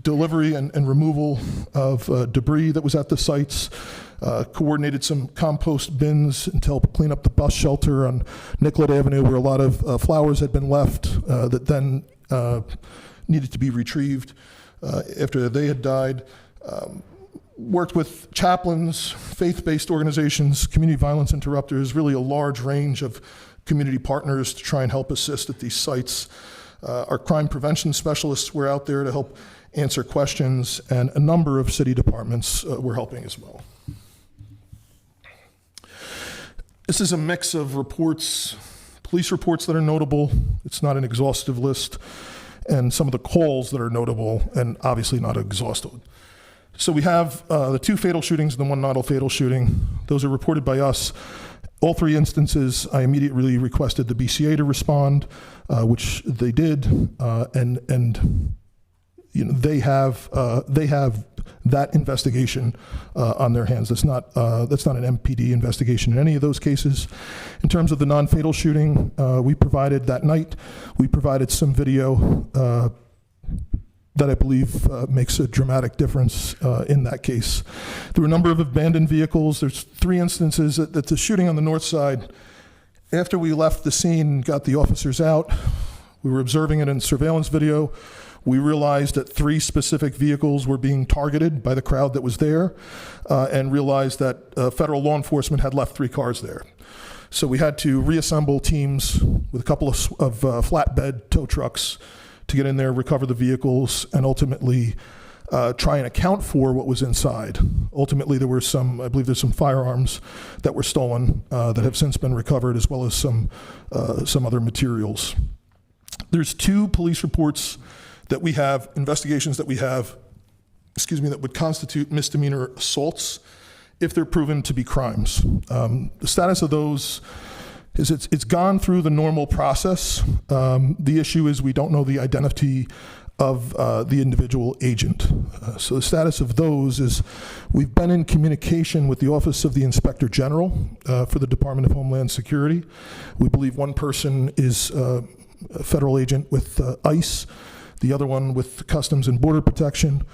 delivery and removal of debris that was at the sites, coordinated some compost bins to help clean up the bus shelter on Nicollet Avenue, where a lot of flowers had been left that then needed to be retrieved after they had died. Worked with chaplains, faith-based organizations, community violence interrupters, really a large range of community partners to try and help assist at these sites. Our crime prevention specialists were out there to help answer questions, and a number of city departments were helping as well. This is a mix of reports, police reports that are notable. It's not an exhaustive list, and some of the calls that are notable, and obviously not exhaustive. So we have the 2 fatal shootings and the 1 not fatal shooting. Those are reported by us. All three instances, I immediately requested the BCA to respond, which they did, and you know, they have that investigation on their hands. That's not an MPD investigation in any of those cases. In terms of the non-fatal shooting, we provided that night. We provided some video that I believe makes a dramatic difference in that case. There were a number of abandoned vehicles. There's three instances that the shooting on the north side. After we left the scene and got the officers out, we were observing it in surveillance video. We realized that three specific vehicles were being targeted by the crowd that was there, and realized that federal law enforcement had left three cars there. So we had to reassemble teams with a couple of flatbed tow trucks to get in there, recover the vehicles, and ultimately try and account for what was inside. Ultimately, there were I believe there's some firearms that were stolen that have since been recovered, as well as some other materials. There's two police reports that we have, investigations that we have, that would constitute misdemeanor assaults if they're proven to be crimes. The status of those is it's gone through the normal process. The issue is we don't know the identity of the individual agent. So the status of those is we've been in communication with the Office of the Inspector General for the Department of Homeland Security. We believe one person is a federal agent with ICE, the other one with Customs and Border Protection.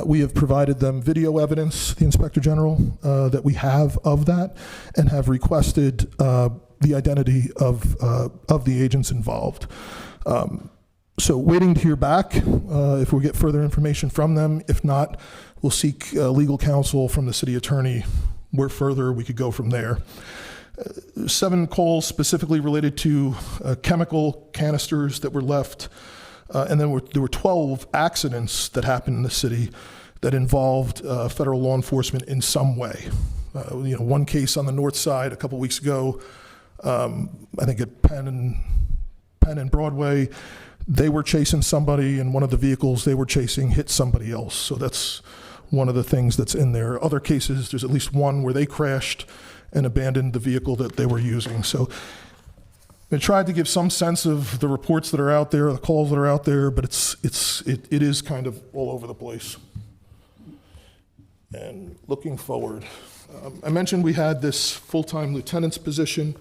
We have provided them video evidence, the Inspector General, that we have of that, and have requested the identity of the agents involved. So waiting to hear back if we get further information from them. If not, we'll seek legal counsel from the city attorney where further we could go from there. 7 calls specifically related to chemical canisters that were left. And then there were 12 accidents that happened in the city that involved federal law enforcement in some way. One case on the north side a couple weeks ago, I think at Penn and Broadway, they were chasing somebody, and one of the vehicles they were chasing hit somebody else. So that's one of the things that's in there. Other cases, there's at least one where they crashed and abandoned the vehicle that they were using. So I tried to give some sense of the reports that are out there, the calls that are out there, but it is kind of all over the place. And looking forward, I mentioned we had this full-time lieutenant's position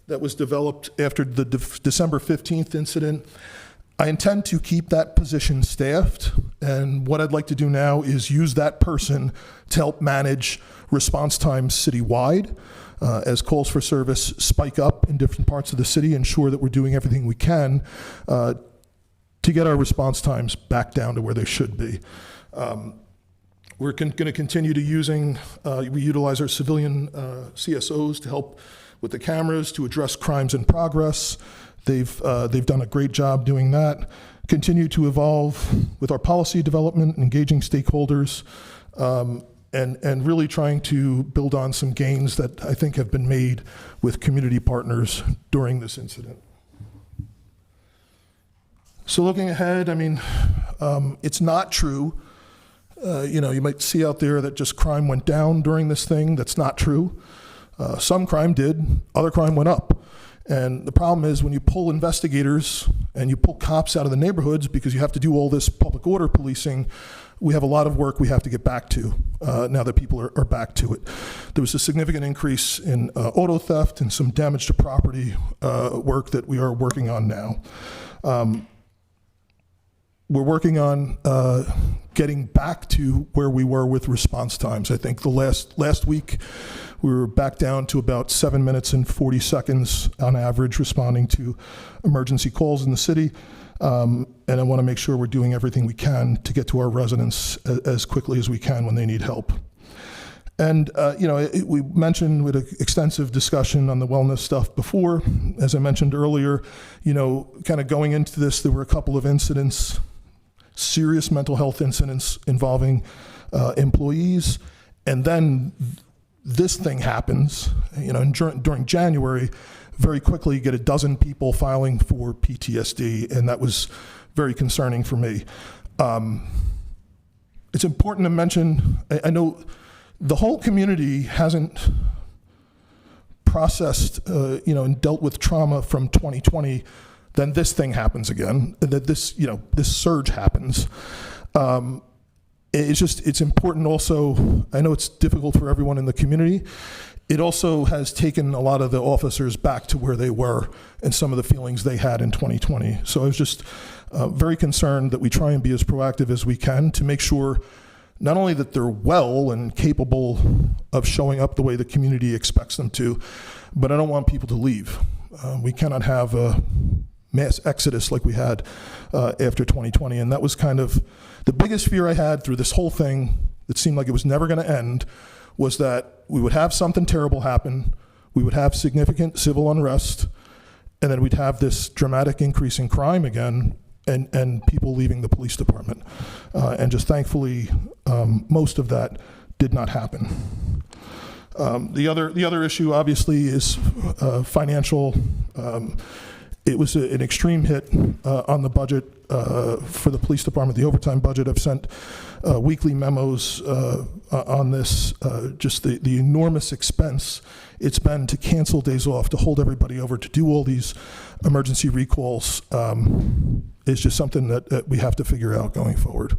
that was developed after the December 15th incident. I intend to keep that position staffed, and what I'd like to do now is use that person to help manage response times citywide. As calls for service spike up in different parts of the city, ensure that we're doing everything we can to get our response times back down to where they should be. We're going to continue to we utilize our civilian CSOs to help with the cameras to address crimes in progress. They've done a great job doing that. Continue to evolve with our policy development, engaging stakeholders, and really trying to build on some gains that I think have been made with community partners during this incident. So looking ahead, I mean, it's not true. You might see out there that just crime went down during this thing. That's not true. Some crime did, other crime went up. And the problem is when you pull investigators and you pull cops out of the neighborhoods because you have to do all this public order policing, we have a lot of work we have to get back to now that people are back to it. There was a significant increase in auto theft and some damage to property work that we are working on now. We're working on getting back to where we were with response times. I think the last week we were back down to about 7 minutes and 40 seconds on average responding to emergency calls in the city. And I want to make sure we're doing everything we can to get to our residents as quickly as we can when they need help. And, we mentioned with an extensive discussion on the wellness stuff before. As I mentioned earlier, kind of going into this, there were a couple of incidents, serious mental health incidents involving employees. And then this thing happens, and during January, very quickly you get a dozen people filing for PTSD, and that was very concerning for me. It's important to mention, I know the whole community hasn't processed, and dealt with trauma from 2020, then this thing happens again, and that this surge happens. It's important also, I know it's difficult for everyone in the community. It also has taken a lot of the officers back to where they were and some of the feelings they had in 2020. So I was just very concerned that we try and be as proactive as we can to make sure not only that they're well and capable of showing up the way the community expects them to, but I don't want people to leave. We cannot have a mass exodus like we had after 2020. And that was kind of the biggest fear I had through this whole thing that seemed like it was never going to end, was that we would have something terrible happen, we would have significant civil unrest, and then we'd have this dramatic increase in crime again, and people leaving the police department. And just thankfully, most of that did not happen. The other issue, obviously, is financial. It was an extreme hit on the budget for the police department, the overtime budget. I've sent weekly memos on this, just the enormous expense it's been to cancel days off, to hold everybody over, to do all these emergency recalls. Is just something that we have to figure out going forward.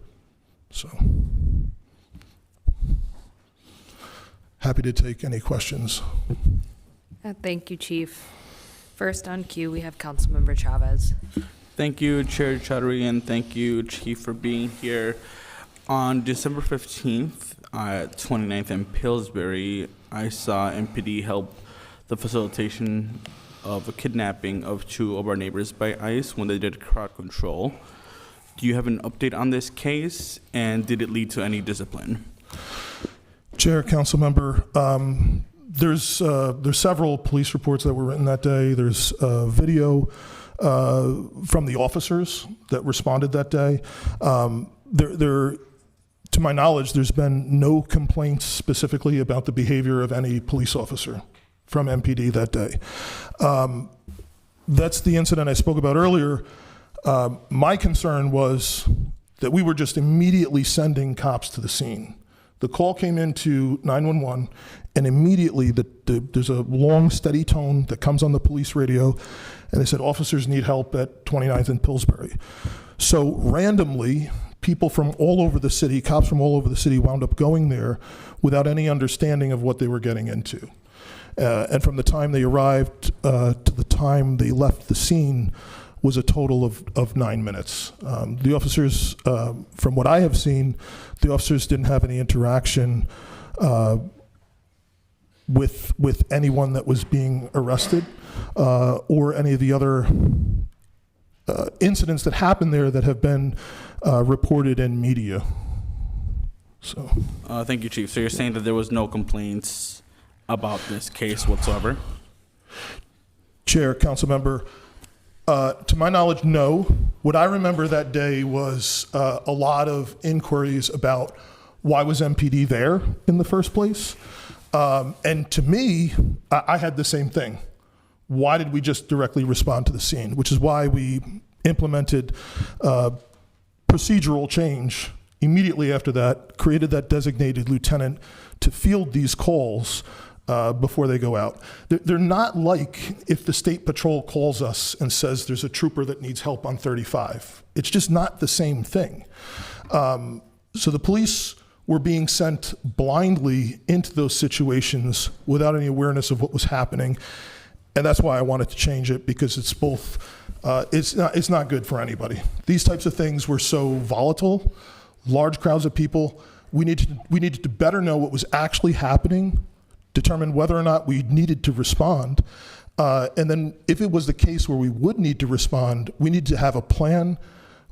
So, happy to take any questions. Thank you, Chief. First on cue, we have Councilmember Chavez. Thank you, Chair Chaudhary, and thank you, Chief, for being here. On December 15th, at 29th in Pillsbury, I saw MPD help the facilitation of a kidnapping of 2 of our neighbors by ICE when they did crowd control. Do you have an update on this case, and did it lead to any discipline? Chair, council member, there's several police reports that were written that day. There's video from the officers that responded that day. To my knowledge, there's been no complaints specifically about the behavior of any police officer from MPD that day. That's the incident I spoke about earlier. My concern was that we were just immediately sending cops to the scene. The call came into 911, and immediately there's a long, steady tone that comes on the police radio, and they said, officers need help at 29th and Pillsbury. So randomly, people from all over the city, cops from all over the city, wound up going there without any understanding of what they were getting into. And from the time they arrived to the time they left the scene was a total of 9 minutes. The officers, from what I have seen, the officers didn't have any interaction with anyone that was being arrested or any of the other incidents that happened there that have been reported in media. So, thank you, Chief. So you're saying that there was no complaints about this case whatsoever? Chair, council member, to my knowledge, no. What I remember that day was a lot of inquiries about why was MPD there in the first place. And to me, I had the same thing. Why did we just directly respond to the scene? Which is why we implemented procedural change immediately after that, created that designated lieutenant to field these calls before they go out. They're not like if the state patrol calls us and says there's a trooper that needs help on 35. It's just not the same thing. So the police were being sent blindly into those situations without any awareness of what was happening. And that's why I wanted to change it, because it's both, it's not good for anybody. These types of things were so volatile, large crowds of people. We needed to better know what was actually happening, determine whether or not we needed to respond. And then if it was the case where we would need to respond, we need to have a plan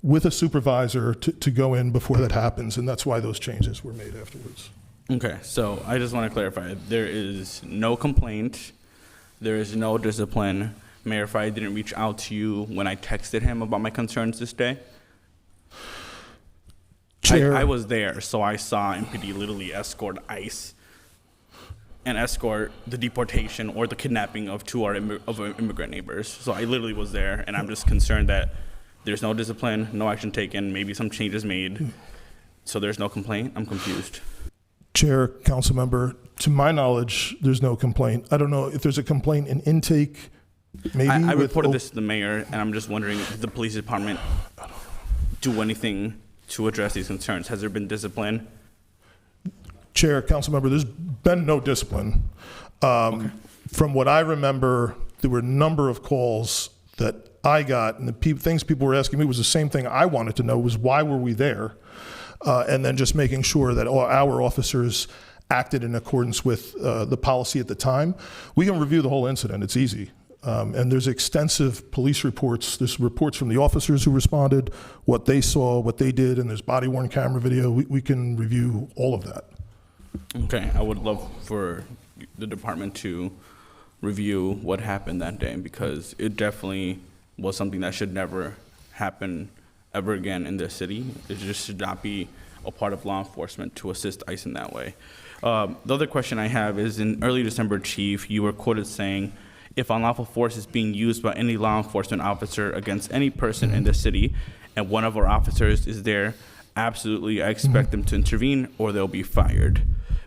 with a supervisor to go in before that happens. And that's why those changes were made afterwards. Okay, so I just want to clarify. There is no complaint. There is no discipline. Mayor Fry didn't reach out to you when I texted him about my concerns this day? Chair. I was there, so I saw MPD literally escort ICE and escort the deportation or the kidnapping of 2 of our immigrant neighbors. So I literally was there, and I'm just concerned that there's no discipline, no action taken, maybe some changes made. So there's no complaint? I'm confused. Chair, council member, to my knowledge, there's no complaint. I don't know if there's a complaint in intake, maybe. I with- reported this to the mayor, and I'm just wondering if the police department do anything to address these concerns. Has there been discipline? Chair, council member, there's been no discipline. From what I remember, there were a number of calls that I got, and the things people were asking me was the same thing I wanted to know, was why were we there? And then just making sure that our officers acted in accordance with the policy at the time. We can review the whole incident, it's easy. And there's extensive police reports. There's reports from the officers who responded, what they saw, what they did, and there's body-worn camera video. We can review all of that. Okay, I would love for the department to review what happened that day, because it definitely was something that should never happen ever again in this city. It just should not be a part of law enforcement to assist ICE in that way. The other question I have is, in early December, Chief, you were quoted saying, if unlawful force is being used by any law enforcement officer against any person in the city, and one of our officers is there, absolutely, I expect them to intervene or they'll be fired.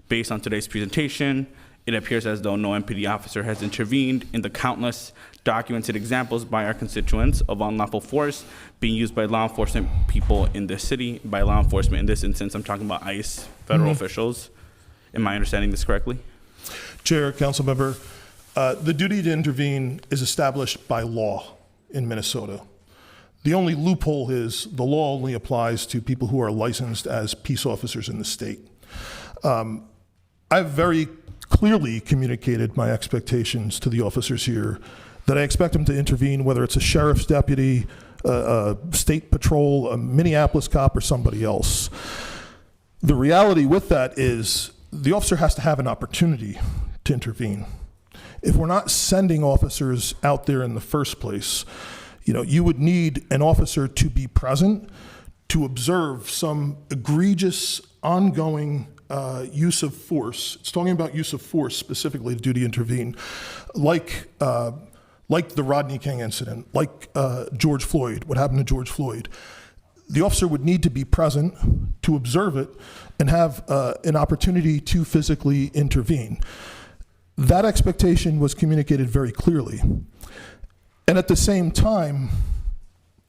Based on today's presentation, it appears as though no MPD officer has intervened in the countless documented examples by our constituents of unlawful force being used by law enforcement people in this city. By law enforcement, in this instance, I'm talking about ICE, federal officials. Am I understanding this correctly? Chair, council member, the duty to intervene is established by law in Minnesota. The only loophole is the law only applies to people who are licensed as peace officers in the state. I've very clearly communicated my expectations to the officers here that I expect them to intervene, whether it's a sheriff's deputy, a state patrol, a Minneapolis cop, or somebody else. The reality with that is the officer has to have an opportunity to intervene. If we're not sending officers out there in the first place, you would need an officer to be present to observe some egregious, ongoing use of force. It's talking about use of force specifically to duty intervene, like the Rodney King incident, like George Floyd, what happened to George Floyd. The officer would need to be present to observe it and have an opportunity to physically intervene. That expectation was communicated very clearly. And at the same time,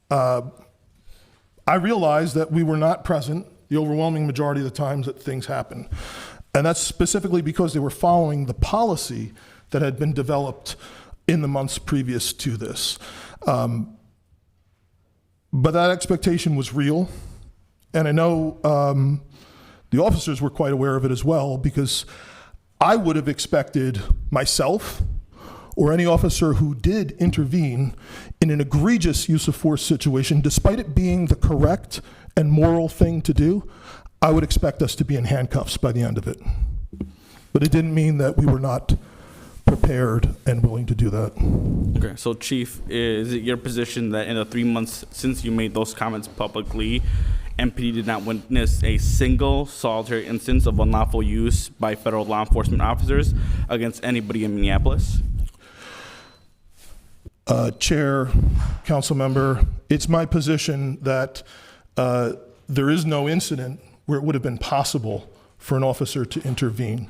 I realized that we were not present the overwhelming majority of the times that things happen. And that's specifically because they were following the policy that had been developed in the months previous to this. But that expectation was real. And I know the officers were quite aware of it as well, because I would have expected myself or any officer who did intervene in an egregious use of force situation, despite it being the correct and moral thing to do, I would expect us to be in handcuffs by the end of it. But it didn't mean that we were not prepared and willing to do that. Okay, so Chief, is it your position that in the 3 months since you made those comments publicly, MPD did not witness a single solitary instance of unlawful use by federal law enforcement officers against anybody in Minneapolis? Chair, council member, it's my position that there is no incident where it would have been possible for an officer to intervene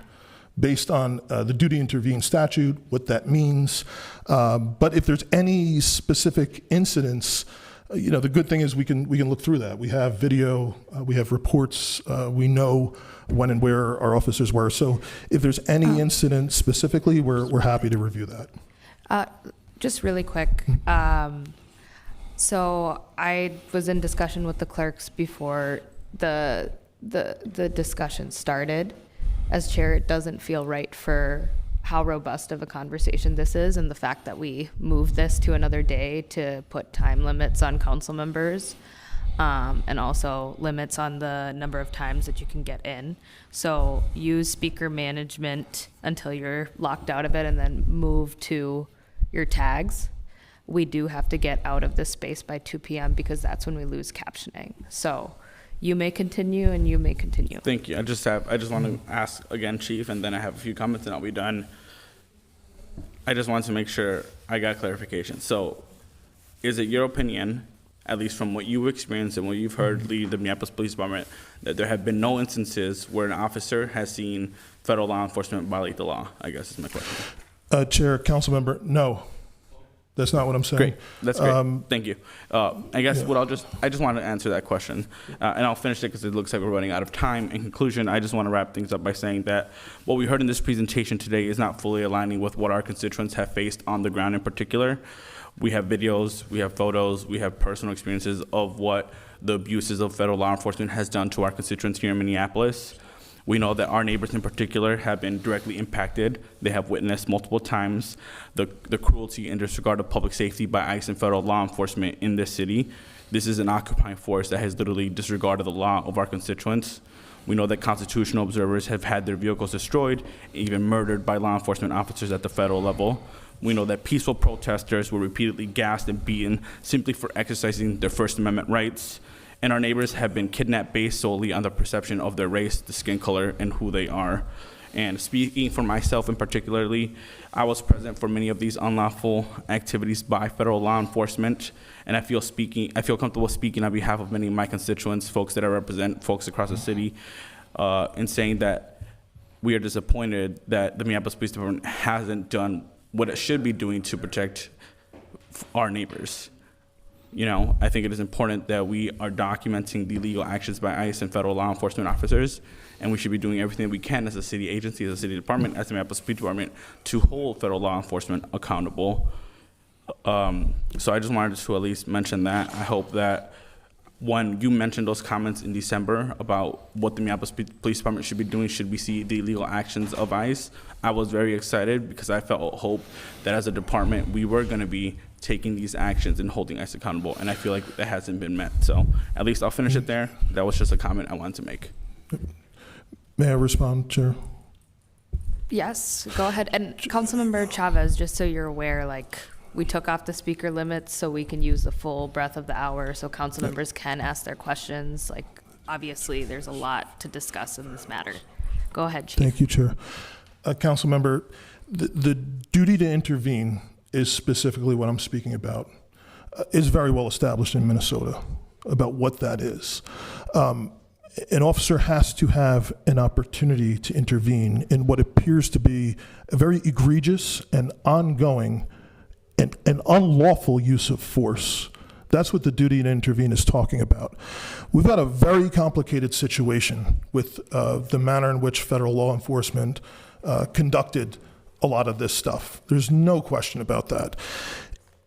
based on the duty to intervene statute, what that means. But if there's any specific incidents, the good thing is we can look through that. We have video, we have reports, we know when and where our officers were. So if there's any incident specifically, we're happy to review that. Just really quick. So I was in discussion with the clerks before the discussion started. As chair, it doesn't feel right for how robust of a conversation this is, and the fact that we moved this to another day to put time limits on council members, and also limits on the number of times that you can get in. So use speaker management until you're locked out of it, and then move to your tags. We do have to get out of this space by 2 p.m. because that's when we lose captioning. So you may continue and you may continue. Thank you. I just want to ask again, Chief, and then I have a few comments and I'll be done. I just wanted to make sure I got clarification. So is it your opinion, at least from what you've experienced and what you've heard leading the Minneapolis Police Department, that there have been no instances where an officer has seen federal law enforcement violate the law, I guess is my question. Chair, council member, no. That's not what I'm saying. Great. That's great. Thank you. I guess I just wanted to answer that question, and I'll finish it because it looks like we're running out of time. In conclusion, I just want to wrap things up by saying that what we heard in this presentation today is not fully aligning with what our constituents have faced on the ground in particular. We have videos, we have photos, we have personal experiences of what the abuses of federal law enforcement has done to our constituents here in Minneapolis. We know that our neighbors in particular have been directly impacted. They have witnessed multiple times the cruelty and disregard of public safety by ICE and federal law enforcement in this city. This is an occupying force that has literally disregarded the law of our constituents. We know that constitutional observers have had their vehicles destroyed, even murdered by law enforcement officers at the federal level. We know that peaceful protesters were repeatedly gassed and beaten simply for exercising their First Amendment rights. And our neighbors have been kidnapped based solely on the perception of their race, the skin color, and who they are. And speaking for myself in particularly, I was present for many of these unlawful activities by federal law enforcement, and I feel comfortable speaking on behalf of many of my constituents, folks that I represent, folks across the city, in saying that we are disappointed that the Minneapolis Police Department hasn't done what it should be doing to protect our neighbors. You know, I think it is important that we are documenting the illegal actions by ICE and federal law enforcement officers, and we should be doing everything we can as a city agency, as a city department, as the Minneapolis Police Department, to hold federal law enforcement accountable. So I just wanted to at least mention that. I hope that when you mentioned those comments in December about what the Minneapolis Police Department should be doing, should we see the illegal actions of ICE, I was very excited because I felt hope that as a department we were going to be taking these actions and holding ICE accountable, and I feel like that hasn't been met. So at least I'll finish it there. That was just a comment I wanted to make. May I respond, Chair? Yes, go ahead. And Councilmember Chavez, just so you're aware, like, we took off the speaker limits so we can use the full breadth of the hour so council members can ask their questions. Like, obviously, there's a lot to discuss in this matter. Go ahead, Chief. Thank you, Chair. Council member, the duty to intervene is specifically what I'm speaking about, is very well established in Minnesota about what that is. An officer has to have an opportunity to intervene in what appears to be a very egregious and ongoing and unlawful use of force. That's what the duty to intervene is talking about. We've got a very complicated situation with the manner in which federal law enforcement conducted a lot of this stuff. There's no question about that.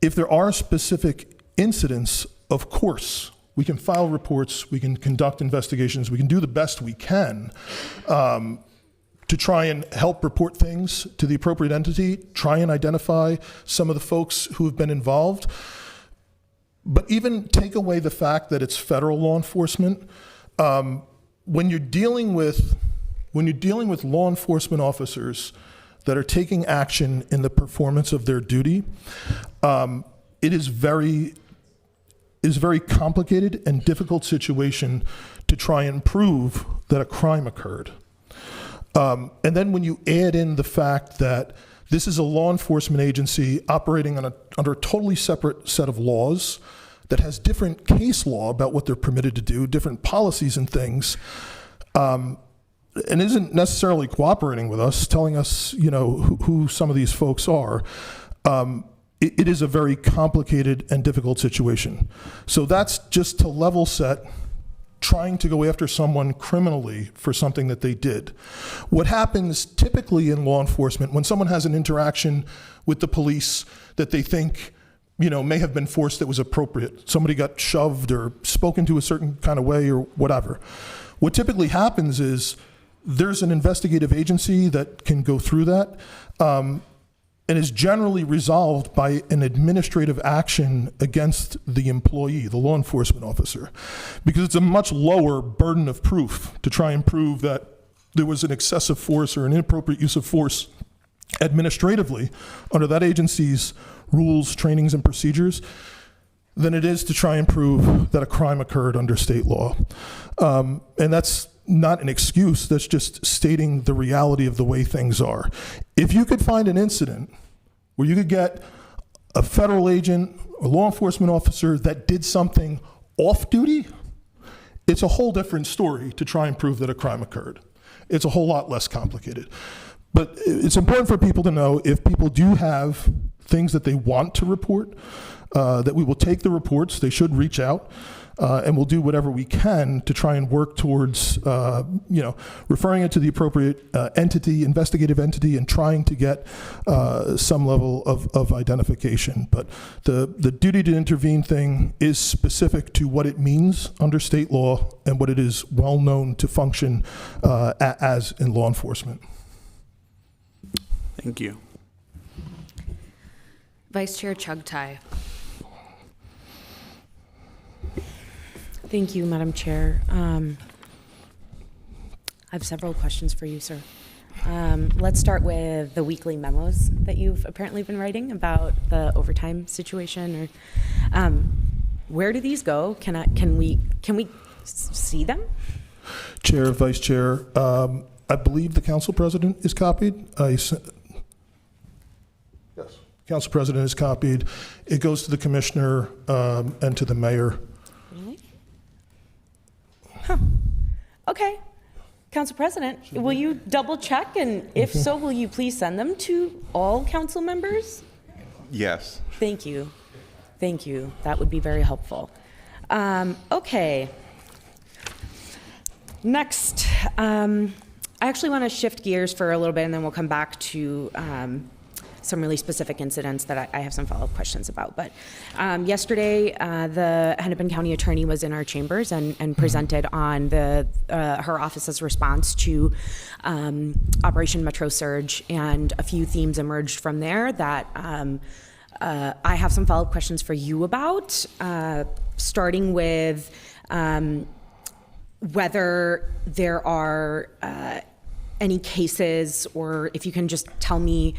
If there are specific incidents, of course, we can file reports, we can conduct investigations, we can do the best we can to try and help report things to the appropriate entity, try and identify some of the folks who have been involved. But even take away the fact that it's federal law enforcement, when you're dealing with law enforcement officers that are taking action in the performance of their duty, it is very complicated and difficult situation to try and prove that a crime occurred. And then when you add in the fact that this is a law enforcement agency operating under a totally separate set of laws that has different case law about what they're permitted to do, different policies and things, and isn't necessarily cooperating with us, telling us, who some of these folks are, it is a very complicated and difficult situation. So that's just to level set, trying to go after someone criminally for something that they did. What happens typically in law enforcement when someone has an interaction with the police that they think, may have been force that was appropriate, somebody got shoved or spoken to a certain kind of way or whatever. What typically happens is there's an investigative agency that can go through that and is generally resolved by an administrative action against the employee, the law enforcement officer, because it's a much lower burden of proof to try and prove that there was an excessive force or an inappropriate use of force administratively under that agency's rules, trainings, and procedures than it is to try and prove that a crime occurred under state law. And that's not an excuse, that's just stating the reality of the way things are. If you could find an incident where you could get a federal agent a law enforcement officer that did something off-duty, it's a whole different story to try and prove that a crime occurred. It's a whole lot less complicated. But it's important for people to know if people do have things that they want to report, that we will take the reports. They should reach out, and we'll do whatever we can to try and work towards, referring it to the appropriate entity, investigative entity, and trying to get some level of identification. But the duty to intervene thing is specific to what it means under state law and what it is well known to function as in law enforcement. Thank you. Vice Chair Chugtai. Thank you, Madam Chair. I have several questions for you, sir. Let's start with the weekly memos that you've apparently been writing about the overtime situation. Or where do these go? Can we see them? Chair, Vice Chair, I believe the Council President is copied. Yes. Council President is copied. It goes to the Commissioner and to the Mayor. Really? Huh. Okay. Council President, will you double check? And if so, will you please send them to all council members? Yes. Thank you. Thank you. That would be very helpful. Okay. Next, I actually want to shift gears for a little bit, and then we'll come back to some really specific incidents that I have some follow-up questions about. But yesterday, the Hennepin County Attorney was in our chambers and presented on her office's response to Operation Metro Surge, and a few themes emerged from there that I have some follow-up questions for you about, starting with whether there are any cases, or if you can just tell me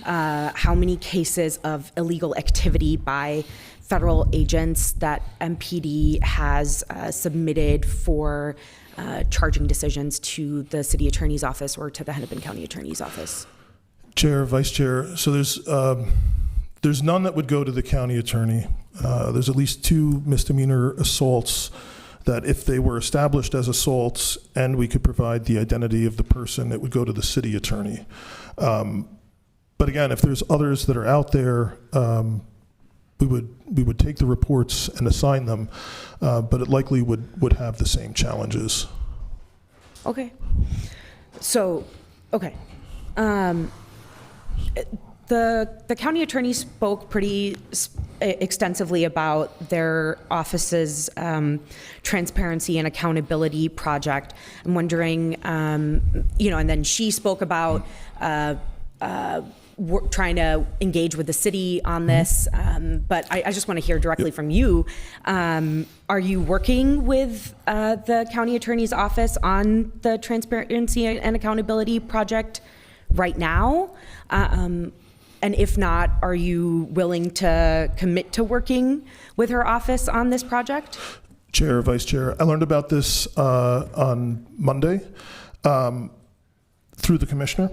how many cases of illegal activity by federal agents that MPD has submitted for charging decisions to the City Attorney's Office or to the Hennepin County Attorney's Office. Chair, Vice Chair, so there's none that would go to the County Attorney. There's at least 2 misdemeanor assaults that if they were established as assaults and we could provide the identity of the person, it would go to the City Attorney. But again, if there's others that are out there, we would take the reports and assign them, but it likely would have the same challenges. Okay. So, okay. The county attorney spoke pretty extensively about their office's transparency and accountability project. I'm wondering, and then she spoke about trying to engage with the city on this, but I just want to hear directly from you. Are you working with the county attorney's office on the transparency and accountability project right now? And if not, are you willing to commit to working with her office on this project? Chair, Vice Chair, I learned about this on Monday through the Commissioner.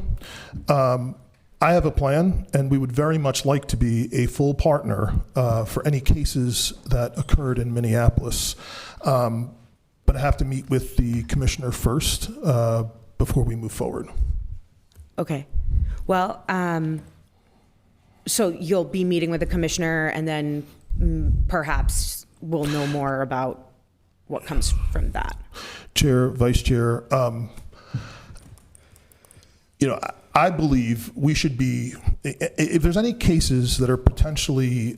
I have a plan, and we would very much like to be a full partner for any cases that occurred in Minneapolis. But I have to meet with the Commissioner first before we move forward. Okay. Well, so you'll be meeting with the Commissioner, and then perhaps we'll know more about what comes from that. Chair, Vice Chair, I believe we should be, if there's any cases that are potentially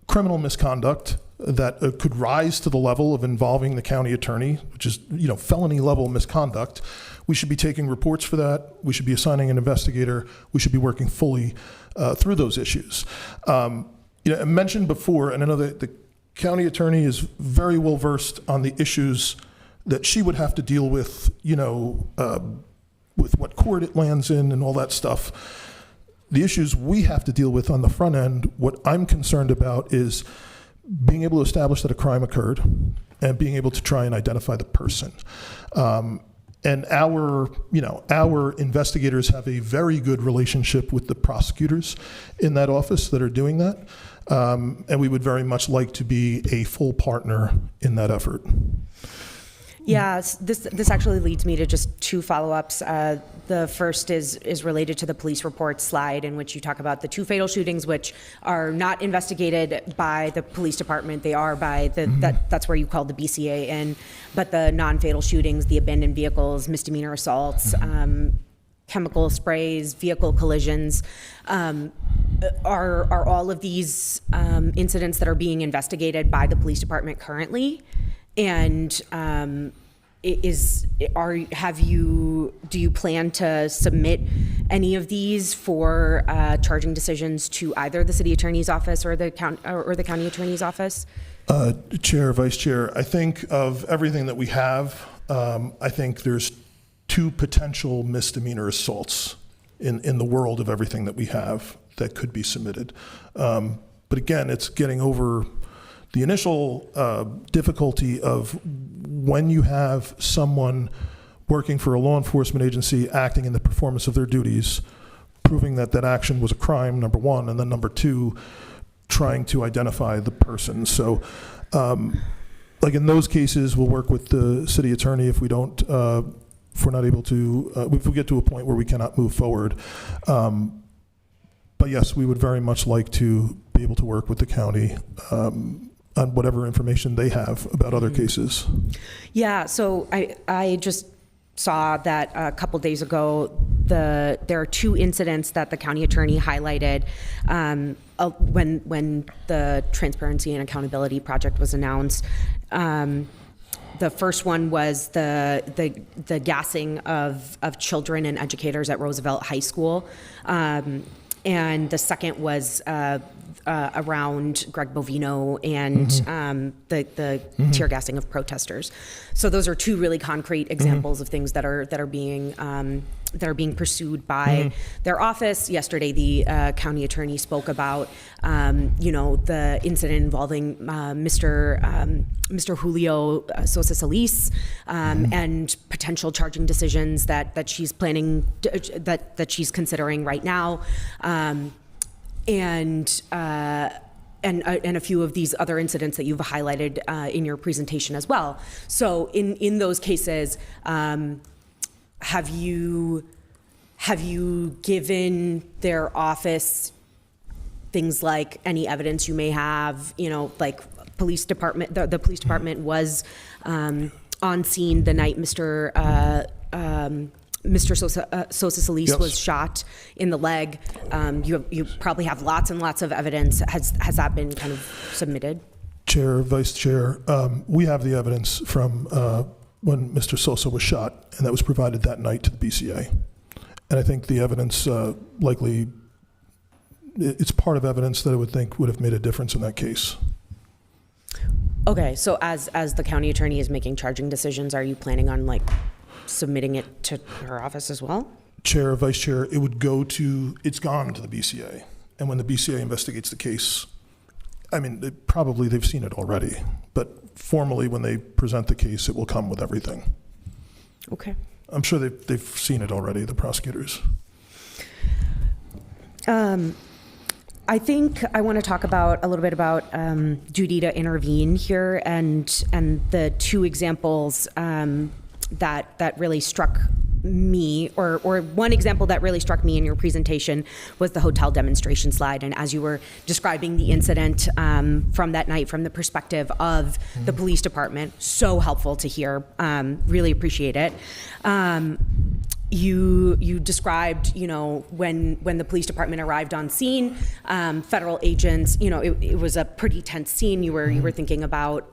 criminal misconduct that could rise to the level of involving the county attorney, which is, felony level misconduct, we should be taking reports for that. We should be assigning an investigator. We should be working fully through those issues. I mentioned before, and I know that the county attorney is very well versed on the issues that she would have to deal with, with what court it lands in and all that stuff. The issues we have to deal with on the front end, what I'm concerned about is being able to establish that a crime occurred and being able to try and identify the person. And our investigators have a very good relationship with the prosecutors in that office that are doing that. And we would very much like to be a full partner in that effort. Yeah, this actually leads me to just two follow-ups. The first is related to the police report slide, in which you talk about the 2 fatal shootings, which are not investigated by the police department. They are by that's where you call the BCA in. But the non-fatal shootings, the abandoned vehicles, misdemeanor assaults, chemical sprays, vehicle collisions, are all of these incidents that are being investigated by the police department currently. And do you plan to submit any of these for charging decisions to either the city attorney's office or the county attorney's office? Chair, Vice Chair, I think of everything that we have, I think there's 2 potential misdemeanor assaults in the world of everything that we have that could be submitted. But again, it's getting over the initial difficulty of when you have someone working for a law enforcement agency acting in the performance of their duties, proving that that action was a crime, number 1, and then number 2, trying to identify the person. So like in those cases, we'll work with the city attorney if we don't, if we're not able to, if we get to a point where we cannot move forward. But yes, we would very much like to be able to work with the county on whatever information they have about other cases. Yeah, so I just saw that a couple days ago, there are 2 incidents that the county attorney highlighted when the Transparency and Accountability Project was announced. The first one was the gassing of children and educators at Roosevelt High School. And the second was around Greg Bovino and the tear gassing of protesters. So those are 2 really concrete examples of things that are being pursued by their office. Yesterday, the county attorney spoke about the incident involving Mr. Julio Sosa Solis and potential charging decisions that she's planning that she's considering right now. And a few of these other incidents that you've highlighted in your presentation as well. So in those cases, have you given their office things like any evidence you may have, like police department, the police department was on scene the night Mr. Sosa Solis was shot in the leg. You probably have lots and lots of evidence. Has that been kind of submitted? Chair, Vice Chair, we have the evidence from when Mr. Sosa was shot, and that was provided that night to the BCA. And I think the evidence likely, it's part of evidence that I would think would have made a difference in that case. Okay, so as the county attorney is making charging decisions, are you planning on submitting it to her office as well? Chair, Vice Chair, it's gone to the BCA. And when the BCA investigates the case, I mean, they've seen it already, but formally when they present the case, it will come with everything. Okay. I'm sure they've seen it already, the prosecutors. I think I want to talk a little bit about duty to intervene here and the 2 examples that really struck me, or one example that really struck me in your presentation was the hotel demonstration slide. And as you were describing the incident from that night from the perspective of the police department, so helpful to hear, really appreciate it. You described, when the police department arrived on scene, federal agents, it was a pretty tense scene. You were thinking about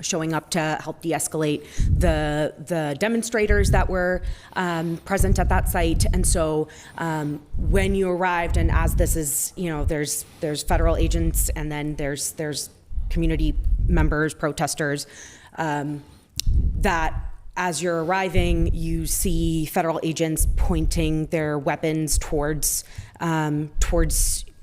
showing up to help de-escalate the demonstrators that were present at that site. And so when you arrived, and as this is, there's federal agents, and then there's community members, protesters, that as you're arriving, you see federal agents pointing their weapons towards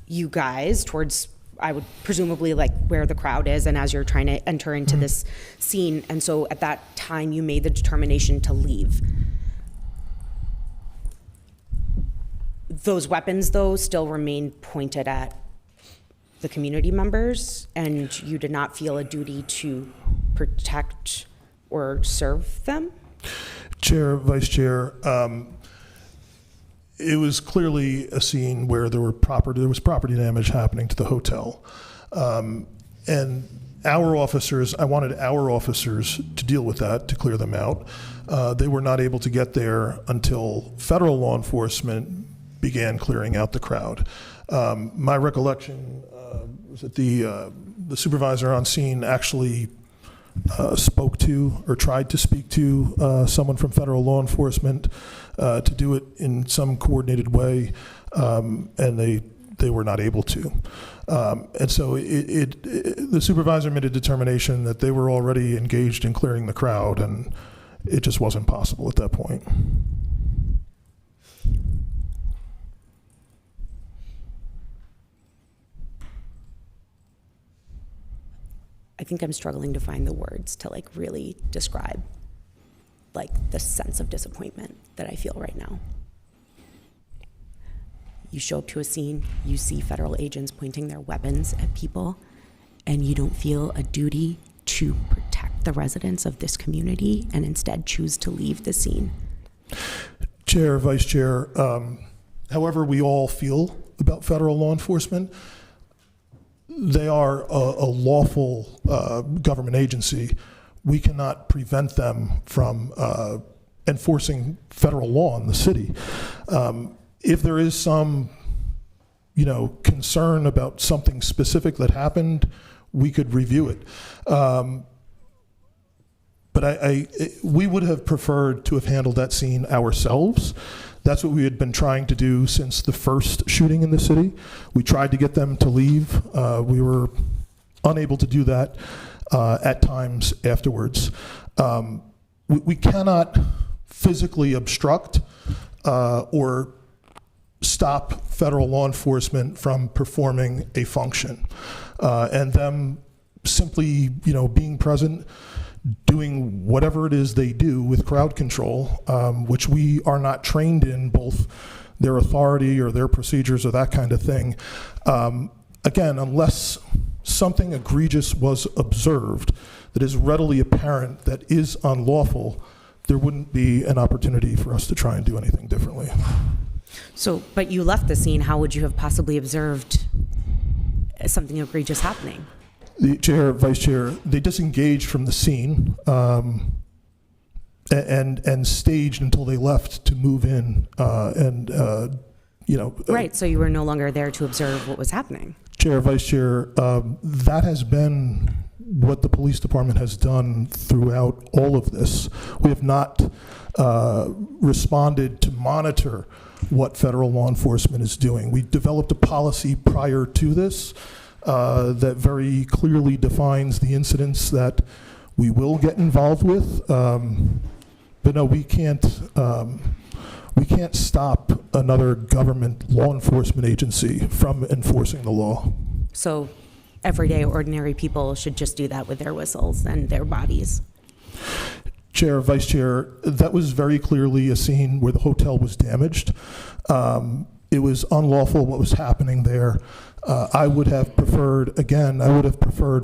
you guys, towards, I would presumably where the crowd is, and as you're trying to enter into this scene. And so at that time, you made the determination to leave. those weapons, though, still remain pointed at the community members, and you did not feel a duty to protect or serve them? Chair, Vice Chair, it was clearly a scene where there was property damage happening to the hotel. And our officers, I wanted our officers to deal with that, to clear them out. They were not able to get there until federal law enforcement began clearing out the crowd. My recollection was that the supervisor on scene actually spoke to or tried to speak to someone from federal law enforcement to do it in some coordinated way, and they were not able to. And so the supervisor made a determination that they were already engaged in clearing the crowd, and it just wasn't possible at that point. I think I'm struggling to find the words to like really describe like the sense of disappointment that I feel right now. You show up to a scene, you see federal agents pointing their weapons at people, and you don't feel a duty to protect the residents of this community and instead choose to leave the scene. Chair, Vice Chair, however we all feel about federal law enforcement, they are a lawful government agency. We cannot prevent them from enforcing federal law in the city. If there is some, concern about something specific that happened, we could review it. But we would have preferred to have handled that scene ourselves. That's what we had been trying to do since the first shooting in the city. We tried to get them to leave. We were unable to do that at times afterwards. We cannot physically obstruct or stop federal law enforcement from performing a function. And them simply, being present, doing whatever it is they do with crowd control, which we are not trained in, both their authority or their procedures or that kind of thing. Again, unless something egregious was observed that is readily apparent that is unlawful, there wouldn't be an opportunity for us to try and do anything differently. So, but you left the scene, how would you have possibly observed something egregious happening? The chair, vice chair, they disengaged from the scene and staged until they left to move in Right, so you were no longer there to observe what was happening. Chair, vice chair, that has been what the police department has done throughout all of this. We have not responded to monitor what federal law enforcement is doing. We developed a policy prior to this that very clearly defines the incidents that we will get involved with. But no, we can't stop another government law enforcement agency from enforcing the law. So everyday ordinary people should just do that with their whistles and their bodies. Chair, Vice Chair, that was very clearly a scene where the hotel was damaged. It was unlawful what was happening there. I would have preferred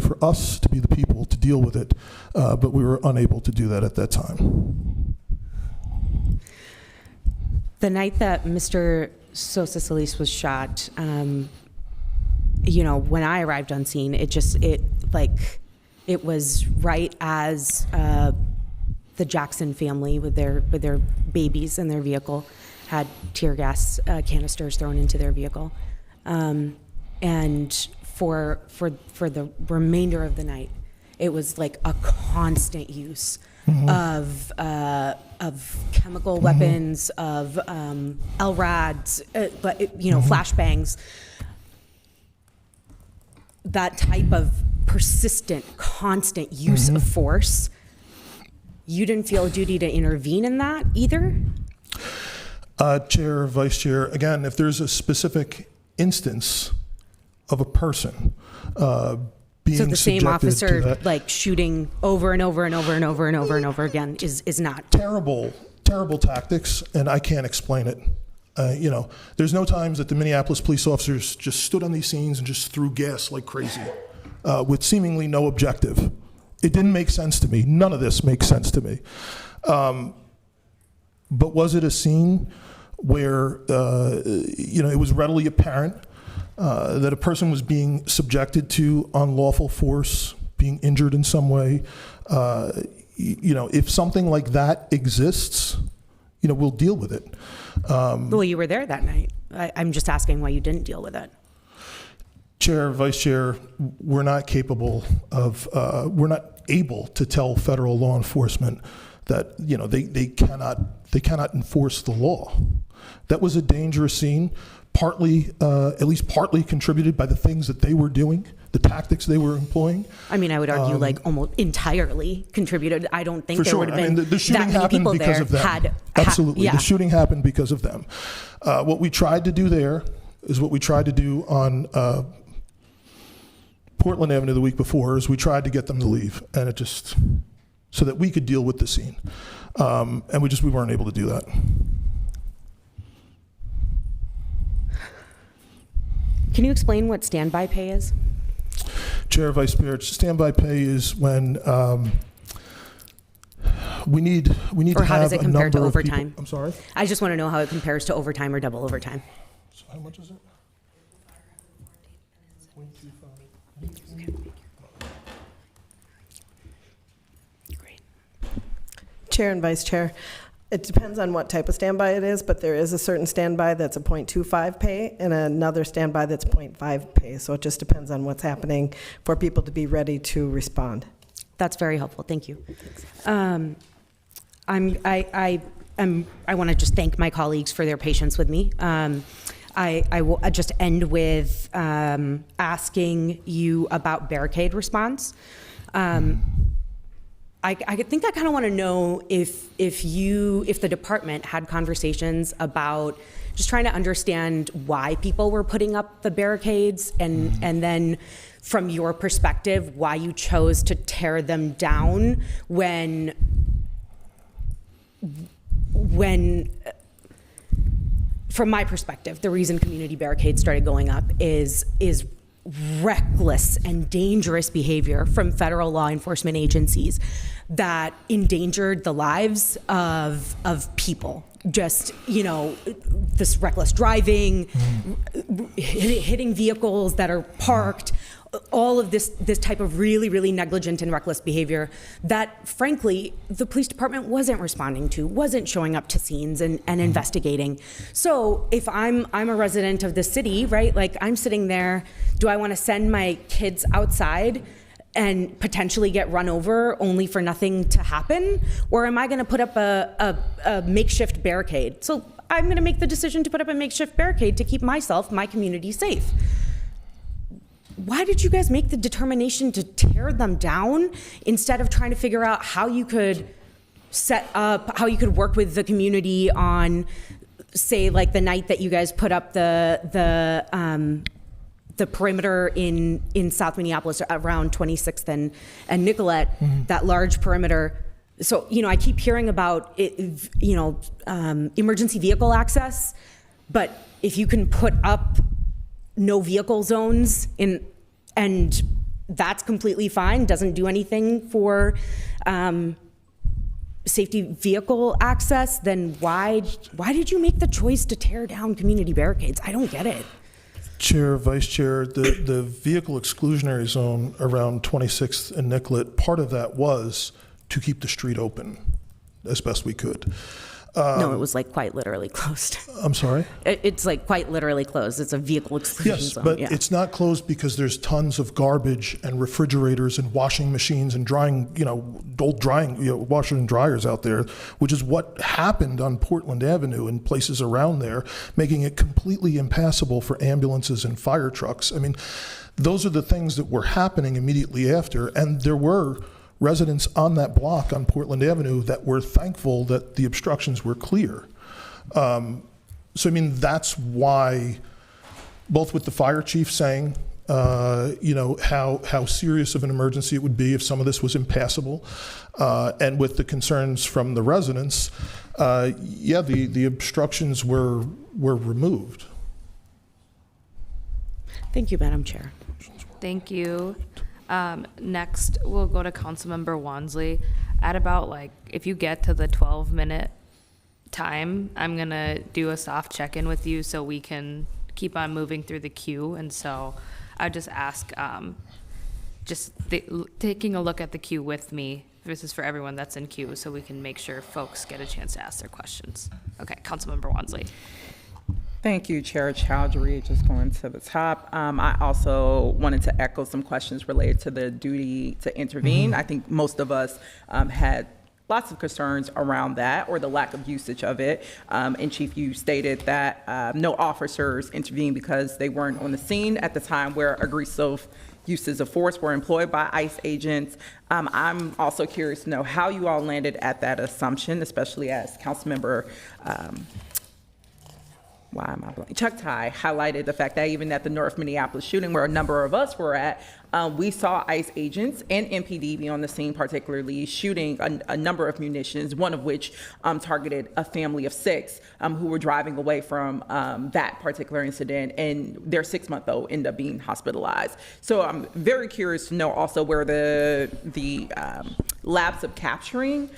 for us to be the people to deal with it, but we were unable to do that at that time. The night that Mr. Sosa Solis was shot, when I arrived on scene, it was right as the Jackson family with their babies in their vehicle had tear gas canisters thrown into their vehicle. And for the remainder of the night, it was like a constant use of chemical weapons, of LRADs, flashbangs. That type of persistent, constant use of force. You didn't feel a duty to intervene in that either? Chair, Vice Chair, again, if there's a specific instance of a person being so the same officer to that, shooting over and over and over and over and over and over again is not terrible tactics, and I can't explain it. There's no times that the Minneapolis police officers just stood on these scenes and just threw gas like crazy with seemingly no objective. It didn't make sense to me. None of this makes sense to me. But was it a scene where, it was readily apparent that a person was being subjected to unlawful force, being injured in some way? If something like that exists, we'll deal with it. Well, you were there that night. I'm just asking why you didn't deal with it. Chair, Vice Chair, we're not capable of, we're not able to tell federal law enforcement that, they cannot enforce the law. That was a dangerous scene, at least partly contributed by the things that they were doing, the tactics they were employing. I mean, I would argue almost entirely contributed. I don't think For there sure. would have been the shooting that many happened people because there of them. Absolutely. Yeah. The shooting happened because of them. What we tried to do there is what we tried to do on Portland Avenue the week before, is we tried to get them to leave, and it just, so that we could deal with the scene. And we weren't able to do that. Can you explain what standby pay is? Chair, Vice Chair, standby pay is when we need Or to how have does it a compare to number of overtime? people. I'm sorry? I just want to know how it compares to overtime or double overtime. So how much is it? Chair and Vice Chair, it depends on what type of standby it is, but there is a certain standby that's a .25 pay and another standby that's .5 pay. So it just depends on what's happening for people to be ready to respond. That's very helpful. Thank you. I want to just thank my colleagues for their patience with me. I will just end with asking you about barricade response. I think I kind of want to know if the department had conversations about just trying to understand why people were putting up the barricades, and then from your perspective, why you chose to tear them down when from my perspective, the reason community barricades started going up is reckless and dangerous behavior from federal law enforcement agencies that endangered the lives of people. Just, this reckless driving, hitting vehicles that are parked, all of this type of really, really negligent and reckless behavior that, frankly, the police department wasn't responding to, wasn't showing up to scenes and investigating. So if I'm a resident of the city, right, like I'm sitting there, do I want to send my kids outside and potentially get run over only for nothing to happen? Or am I going to put up a makeshift barricade? So I'm going to make the decision to put up a makeshift barricade to keep myself, my community safe. Why did you guys make the determination to tear them down instead of trying to figure out how you could set up, how you could work with the community on, say, like the night that you guys put up the perimeter in South Minneapolis around 26th and Nicollet, that large perimeter. So, I keep hearing about it, emergency vehicle access, but if you can put up no vehicle zones and that's completely fine, doesn't do anything for safety vehicle access, then why did you make the choice to tear down community barricades? I don't get it. Chair, Vice Chair, the vehicle exclusionary zone around 26th and Nicollet, part of that was to keep the street open as best we could. No, it was like quite literally closed. I'm sorry? It's like quite literally closed. It's a vehicle exclusion zone. Yes, but it's not closed because there's tons of garbage and refrigerators and washing machines and drying, old drying, washers and dryers out there, which is what happened on Portland Avenue and places around there, making it completely impassable for ambulances and fire trucks. I mean, those are the things that were happening immediately after, and there were residents on that block on Portland Avenue that were thankful that the obstructions were clear. That's why, both with the fire chief saying, how serious of an emergency it would be if some of this was impassable, and with the concerns from the residents, the obstructions were were removed. Thank you, Madam Chair. Thank you. Next, we'll go to Councilmember Wansley. At about if you get to the 12-minute time, I'm gonna do a soft check-in with you so we can keep on moving through the queue. And so I just ask, taking a look at the queue with me. This is for everyone that's in queue, so we can make sure folks get a chance to ask their questions. Okay, Councilmember Wansley. Thank you, Chair Chowdhury. Just going to the top. I also wanted to echo some questions related to the duty to intervene. I think most of us had lots of concerns around that or the lack of usage of it. And Chief, you stated that no officers intervened because they weren't on the scene at the time where aggressive uses of force were employed by ICE agents. I'm also curious to know how you all landed at that assumption, especially as Councilmember Chugtai highlighted the fact that even at the North Minneapolis shooting, where a number of us were at, we saw ICE agents and MPD be on the scene, particularly shooting a number of munitions, one of which targeted a family of 6 who were driving away from that particular incident, and their 6-month-old ended up being hospitalized. So I'm very curious to know also where the labs of capturing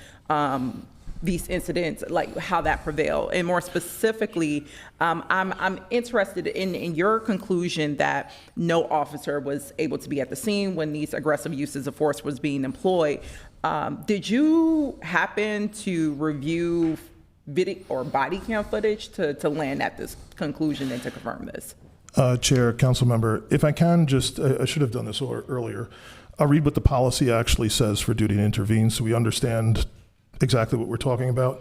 these incidents, like how that prevailed. And more specifically, I'm interested in your conclusion that no officer was able to be at the scene when these aggressive uses of force was being employed. Did you happen to review video or body cam footage to land at this conclusion and to confirm this? Chair, council member, if I can just, I should have done this earlier. I'll read what the policy actually says for duty to intervene so we understand exactly what we're talking about.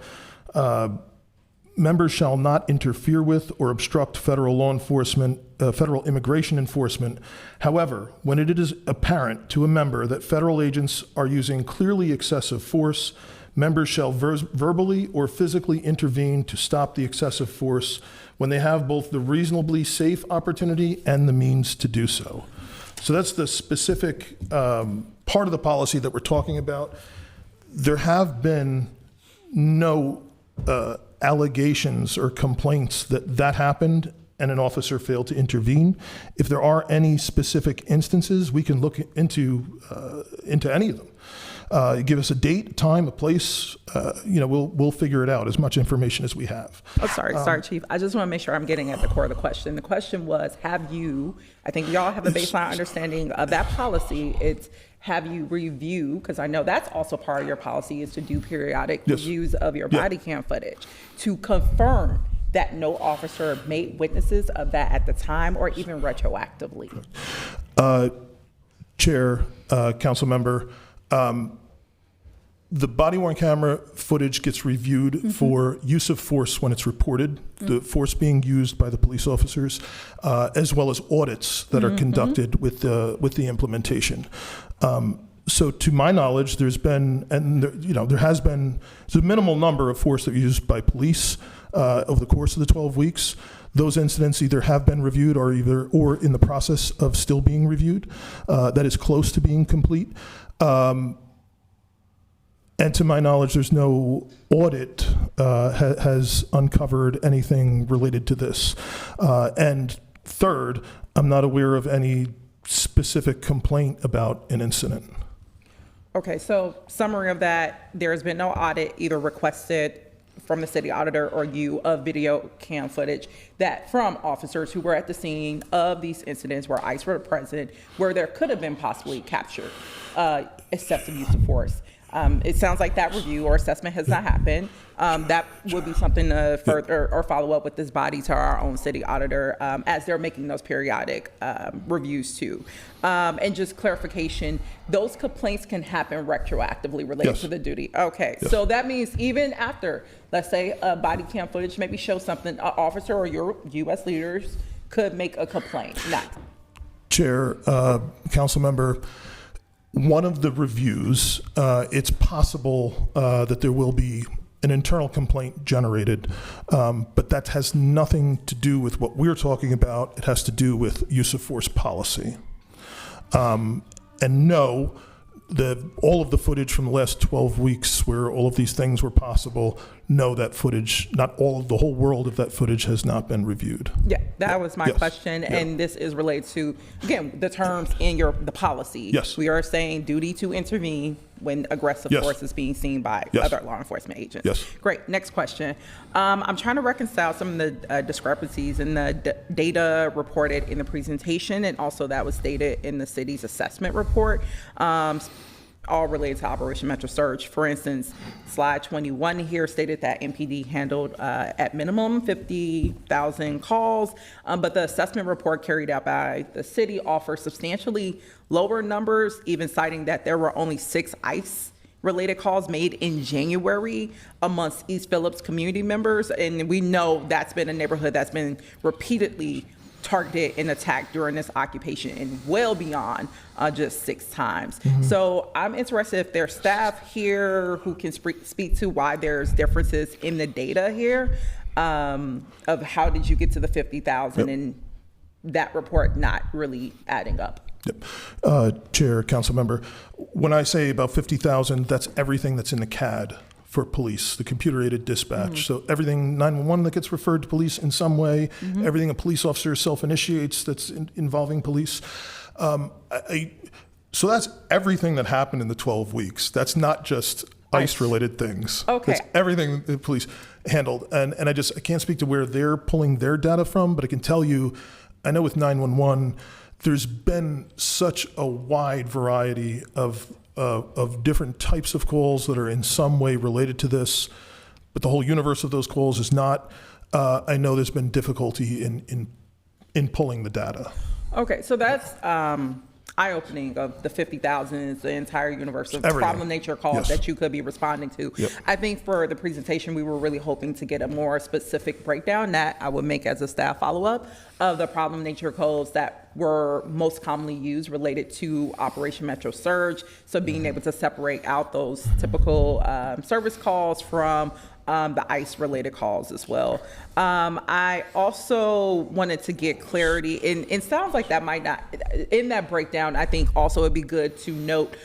Members shall not interfere with or obstruct federal law enforcement, federal immigration enforcement. However, when it is apparent to a member that federal agents are using clearly excessive force, members shall verbally or physically intervene to stop the excessive force when they have both the reasonably safe opportunity and the means to do so. So that's the specific part of the policy that we're talking about. There have been no allegations or complaints that happened and an officer failed to intervene. If there are any specific instances, we can look into any of them. Give us a date, time, a place. We'll figure it out. As much information as we have. Oh, sorry, Chief. I just want to make sure I'm getting at the core of the question. The question was, have you? I think we all have a baseline understanding of that policy. It's have you review, because I know that's also part of your policy, is to do periodic reviews of your body cam footage to confirm that no officer made witnesses of that at the time or even retroactively. Chair, council member, the body-worn camera footage gets reviewed for use of force when it's reported, the force being used by the police officers, as well as audits that are conducted with the implementation. So to my knowledge, there's been, and there has been a minimal number of force that were used by police over the course of the 12 weeks. Those incidents either have been reviewed or in the process of still being reviewed. That is close to being complete. And to my knowledge, there's no audit has uncovered anything related to this. And third, I'm not aware of any specific complaint about an incident. Okay, so summary of that, there has been no audit either requested from the city auditor or you of video cam footage that from officers who were at the scene of these incidents where ICE were present, where there could have been possibly captured excessive use of force. It sounds like that review or assessment has not happened. That would be something to further or follow up with this body to our own city auditor as they're making those periodic reviews too. And just clarification, those complaints can happen retroactively related to the duty. Okay, so that means even after, let's say, body cam footage maybe shows something, an officer or your U.S. leaders could make a complaint. Chair, council member, one of the reviews, it's possible that there will be an internal complaint generated, but that has nothing to do with what we're talking about. It has to do with use of force policy. And no, all of the footage from the last 12 weeks where all of these things were possible, no, that footage, not all of the whole world of that footage has not been reviewed. Yeah, that was my Yes. question, Yeah. and this is related to, again, the terms in the policy. Yes. We are saying duty to intervene when aggressive Yes. force is being seen by Yes. other law enforcement agents. Yes. Great, next question. I'm trying to reconcile some of the discrepancies in the data reported in the presentation, and also that was stated in the city's assessment report. All related to Operation Metro Surge. For instance, slide 21 here stated that MPD handled at minimum 50,000 calls, but the assessment report carried out by the city offers substantially lower numbers, even citing that there were only 6 ICE-related calls made in January amongst East Phillips community members, and we know that's been a neighborhood that's been repeatedly targeted and attacked during this occupation and well beyond just 6 times. So I'm interested if there's staff here who can speak to why there's differences in the data here of how did you get to the 50,000 and that report not really adding up. Chair, council member, when I say about 50,000, that's everything that's in the CAD for police, the computer-aided dispatch. So everything 911 that gets referred to police in some way, everything a police officer self-initiates that's involving police. So that's everything that happened in the 12 weeks. That's not just ICE-related things. Okay. That's everything the police handled. And I can't speak to where they're pulling their data from, but I can tell you, I know with 911, there's been such a wide variety of different types of calls that are in some way related to this, but the whole universe of those calls is not. I know there's been difficulty in pulling the data. Okay, so that's eye-opening of the 50,000 is the entire universe of Everything. problem nature calls Yes. that you could be responding to. Yep. I think for the presentation, we were really hoping to get a more specific breakdown that I would make as a staff follow-up of the problem nature codes that were most commonly used related to Operation Metro Surge. So being able to separate out those typical service calls from the ICE-related calls as well. I also wanted to get clarity, and it sounds like that might not, in that breakdown, I think also it'd be good to note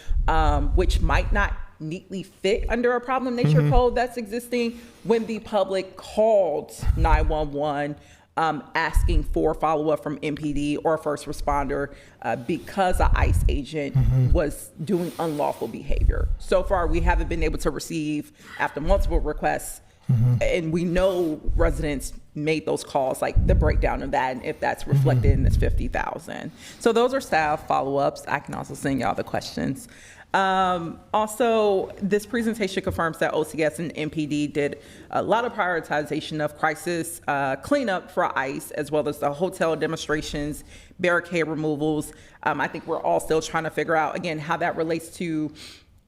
which might not neatly fit under a problem nature code that's existing when the public called 911 asking for follow-up from MPD or first responder because an ICE agent was doing unlawful behavior. So far, we haven't been able to receive, after multiple requests, and we know residents made those calls, like the breakdown of that, and if that's reflected in this 50,000. So those are staff follow-ups. I can also send y'all the questions. Also, this presentation confirms that OCS and MPD did a lot of prioritization of crisis cleanup for ICE, as well as the hotel demonstrations, barricade removals. I think we're all still trying to figure out, again, how that relates to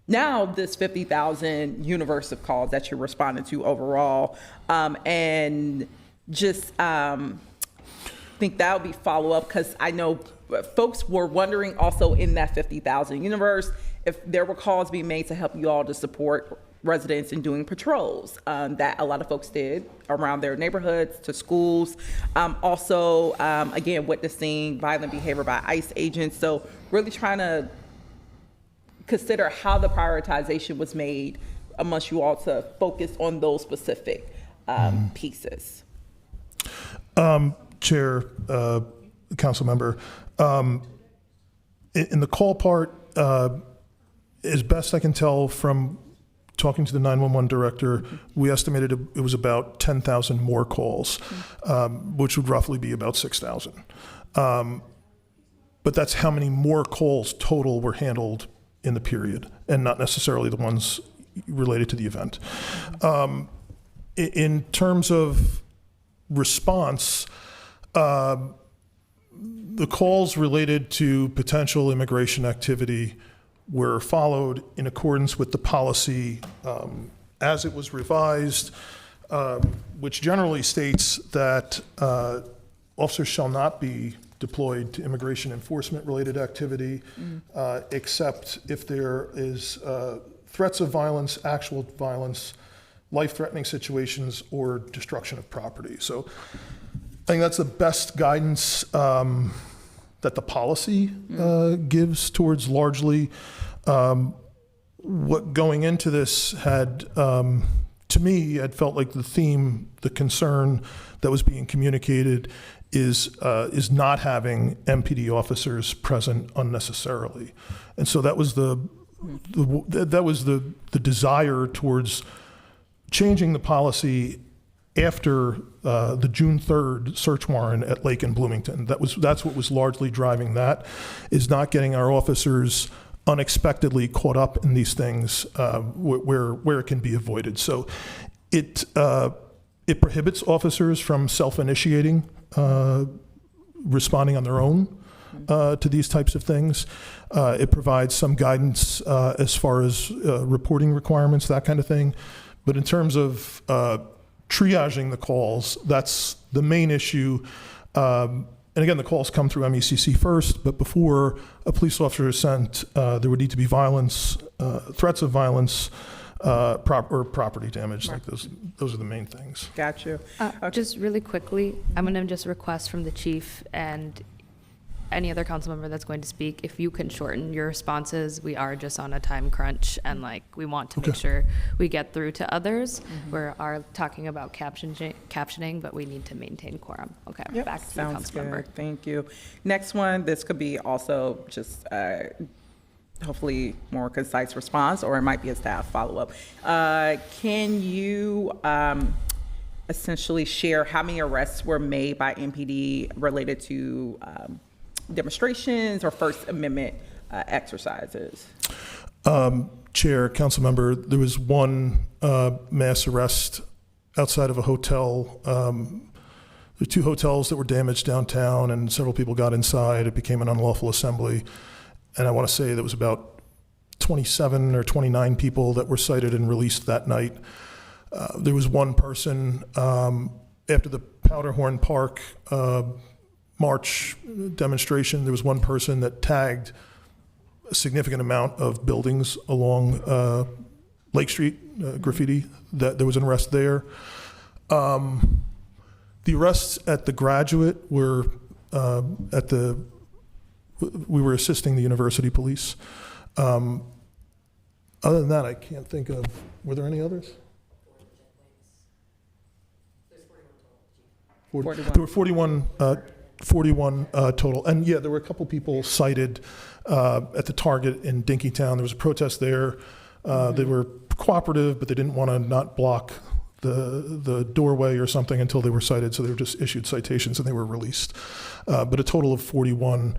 now this 50,000 universe of calls that you're responding to overall. And just think that'll be follow-up, because I know folks were wondering also in that 50,000 universe if there were calls being made to help you all to support residents in doing patrols that a lot of folks did around their neighborhoods, to schools. Also, again, witnessing violent behavior by ICE agents. So really trying to consider how the prioritization was made amongst you all to focus on those specific pieces. Chair, council member, in the call part, as best I can tell from talking to the 911 director, we estimated it was about 10,000 more calls, which would roughly be about 6,000. But that's how many more calls total were handled in the period, and not necessarily the ones related to the event. In terms of response, the calls related to potential immigration activity were followed in accordance with the policy as it was revised, which generally states that officers shall not be deployed to immigration enforcement related activity, except if there is threats of violence, actual violence, life-threatening situations, or destruction of property. So I think that's the best guidance that the policy gives towards largely What going into this had, to me, had felt like the theme, the concern that was being communicated is not having MPD officers present unnecessarily, and so that was the desire towards changing the policy after the June 3rd search warrant at Lake and Bloomington. That's what was largely driving that, is not getting our officers unexpectedly caught up in these things where it can be avoided. So it prohibits officers from self-initiating responding on their own to these types of things. It provides some guidance as far as reporting requirements, that kind of thing. But in terms of triaging the calls, that's the main issue. And again, the calls come through MECC first, but before a police officer is sent, there would need to be violence, threats of violence, or property damage. Like those are the main things. Got you. Just really quickly, I'm going to just request from the chief and any other council member that's going to speak, if you can shorten your responses. We are just on a time crunch, and we want to make sure we get through to others. We are talking about captioning, but we need to maintain quorum. Okay, Yep. back to the Sounds council member. good. Thank you. Next one, this could be also just hopefully more concise response, or it might be a staff follow-up. Can you essentially share how many arrests were made by MPD related to demonstrations or First Amendment exercises? Chair, council member, there was one mass arrest outside of a hotel. There were 2 hotels that were damaged downtown, and several people got inside. It became an unlawful assembly. And I want to say there was about 27 or 29 people that were cited and released that night. There was one person after the Powderhorn Park March demonstration. There was one person that tagged a significant amount of buildings along Lake Street, graffiti. That there was an arrest there. The arrests at the Graduate were we were assisting the university police. Other than that, I can't think of. Were there any others? 41. There were 41 total. And yeah, there were a couple people cited at the Target in Dinkytown. There was a protest there. They were cooperative, but they didn't want to not block the doorway or something until they were cited, so they were just issued citations and they were released. But a total of 41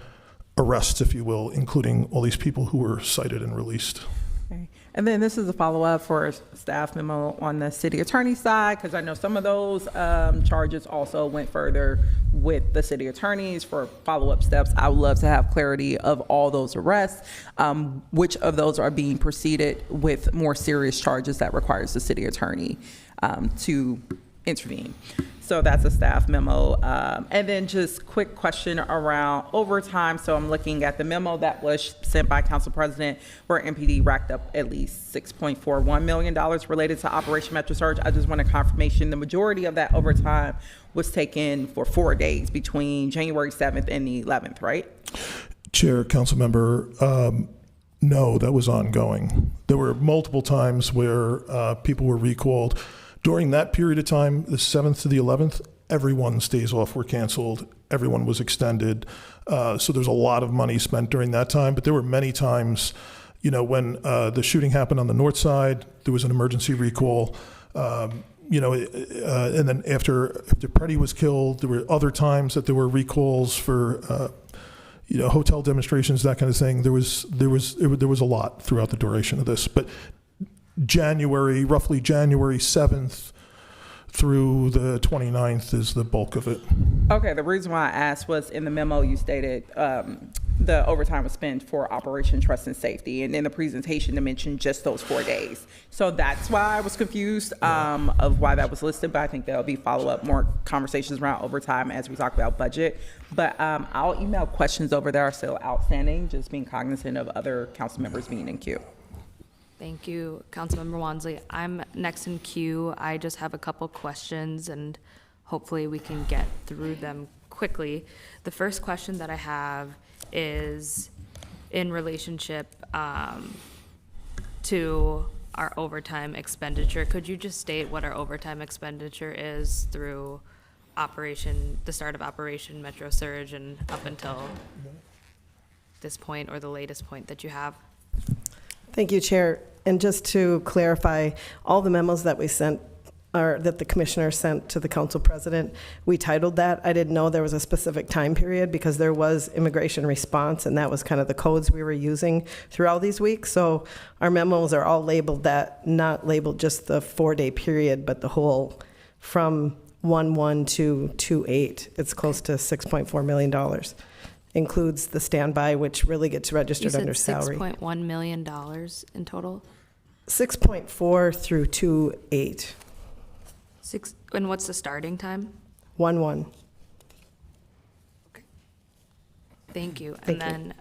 arrests, if you will, including all these people who were cited and released. Okay. And then this is a follow-up for a staff memo on the city attorney side, because I know some of those charges also went further with the city attorneys for follow-up steps. I would love to have clarity of all those arrests. Which of those are being proceeded with more serious charges that requires the city attorney to intervene? So that's a staff memo. And then just quick question around overtime. So I'm looking at the memo that was sent by Council President where MPD racked up at least $6.41 million related to Operation Metro Surge. I just want a confirmation. The majority of that overtime was taken for 4 days between January 7th and the 11th, right? Chair, council member, no, that was ongoing. There were multiple times where people were recalled. During that period of time, the 7th to the 11th, everyone's days off were canceled. Everyone was extended. So there's a lot of money spent during that time. But there were many times, when the shooting happened on the north side, there was an emergency recall. And then after Preddy was killed, there were other times that there were recalls for, hotel demonstrations, that kind of thing. There was a lot throughout the duration of this. But roughly January 7th through the 29th is the bulk of it. Okay, the reason why I asked was in the memo you stated the overtime was spent for Operation Trust and Safety, and in the presentation it mentioned just those 4 days. So that's why I was confused of why that was listed, but I think there'll be follow-up, more conversations around overtime as we talk about budget. But I'll email questions over that are still outstanding, just being cognizant of other council members being in queue. Thank you, Councilmember Wansley. I'm next in queue. I just have a couple questions, and hopefully we can get through them quickly. The first question that I have is in relationship to our overtime expenditure. Could you just state what our overtime expenditure is through the start of Operation Metro Surge and up until this point, or the latest point that you have? Thank you, Chair. And just to clarify, all the memos that we sent, or that the commissioner sent to the council president, we titled that. I didn't know there was a specific time period because there was immigration response, and that was kind of the codes we were using through all these weeks. So our memos are all labeled that, not labeled just the 4-day period, but the whole from 1/1 to 2/8. It's close to $6.4 million. Includes the standby, which really gets registered under salary. $6.1 million in total? 6.4 through 2/8. And what's the starting time? 1/1. Thank you. Thank And then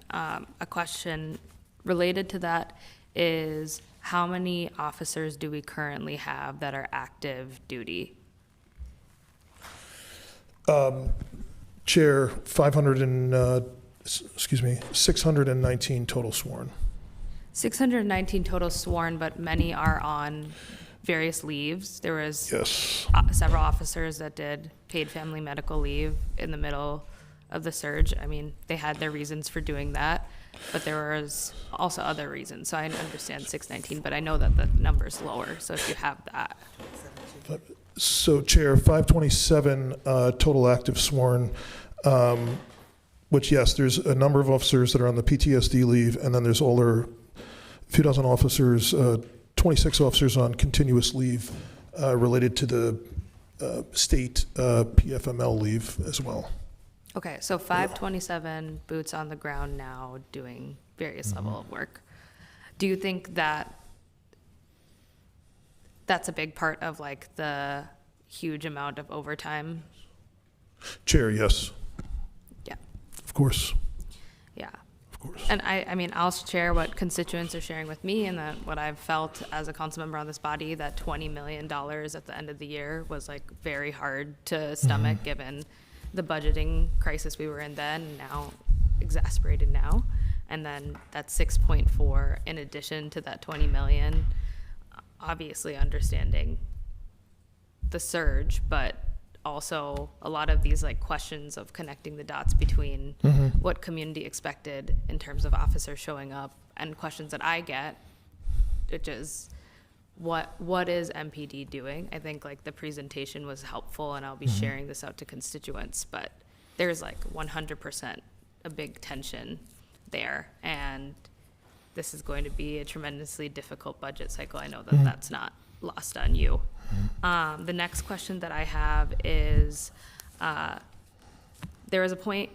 a question related to that is, how many officers do we currently have that are active duty? Chair, 619 total sworn. 619 total sworn, but many are on various leaves. There was several officers that did paid family medical leave in the middle of the surge. I mean, they had their reasons for doing that, but there was also other reasons. So I understand 619, but I know that the number's lower. So if you have that. So, Chair, 527 total active sworn, which, yes, there's a number of officers that are on the PTSD leave, and then there's older, few dozen officers, 26 officers on continuous leave related to the state PFML leave as well. Okay, so 527 boots on the ground now doing various level of work. Do you think that that's a big part of like the huge amount of overtime? Chair, yes. Yeah. Of course. Yeah. Of course. And I mean, I'll share what constituents are sharing with me, and that what I've felt as a council member on this body, that $20 million at the end of the year was like very hard to stomach given the budgeting crisis we were in then, and now exacerbated now. And then that 6.4 in addition to that 20 million, obviously understanding the surge, but also a lot of these like questions of connecting the dots between what community expected in terms of officers showing up, and questions that I get, which is what is MPD doing? I think like the presentation was helpful, and I'll be sharing this out to constituents, but there's like 100% a big tension there, and this is going to be a tremendously difficult budget cycle. I know that that's not lost on you. The next question that I have is, there was a point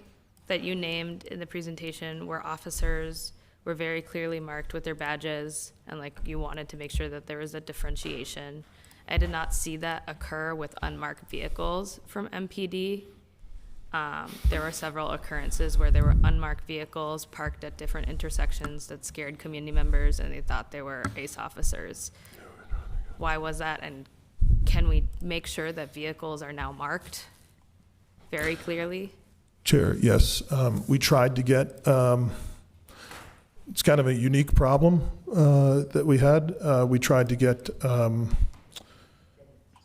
that you named in the presentation where officers were very clearly marked with their badges, and like you wanted to make sure that there was a differentiation. I did not see that occur with unmarked vehicles from MPD. There were several occurrences where there were unmarked vehicles parked at different intersections that scared community members, and they thought they were ACE officers. Why was that? And can we make sure that vehicles are now marked very clearly? Chair, yes. We tried to get, it's kind of a unique problem that we had. We tried to get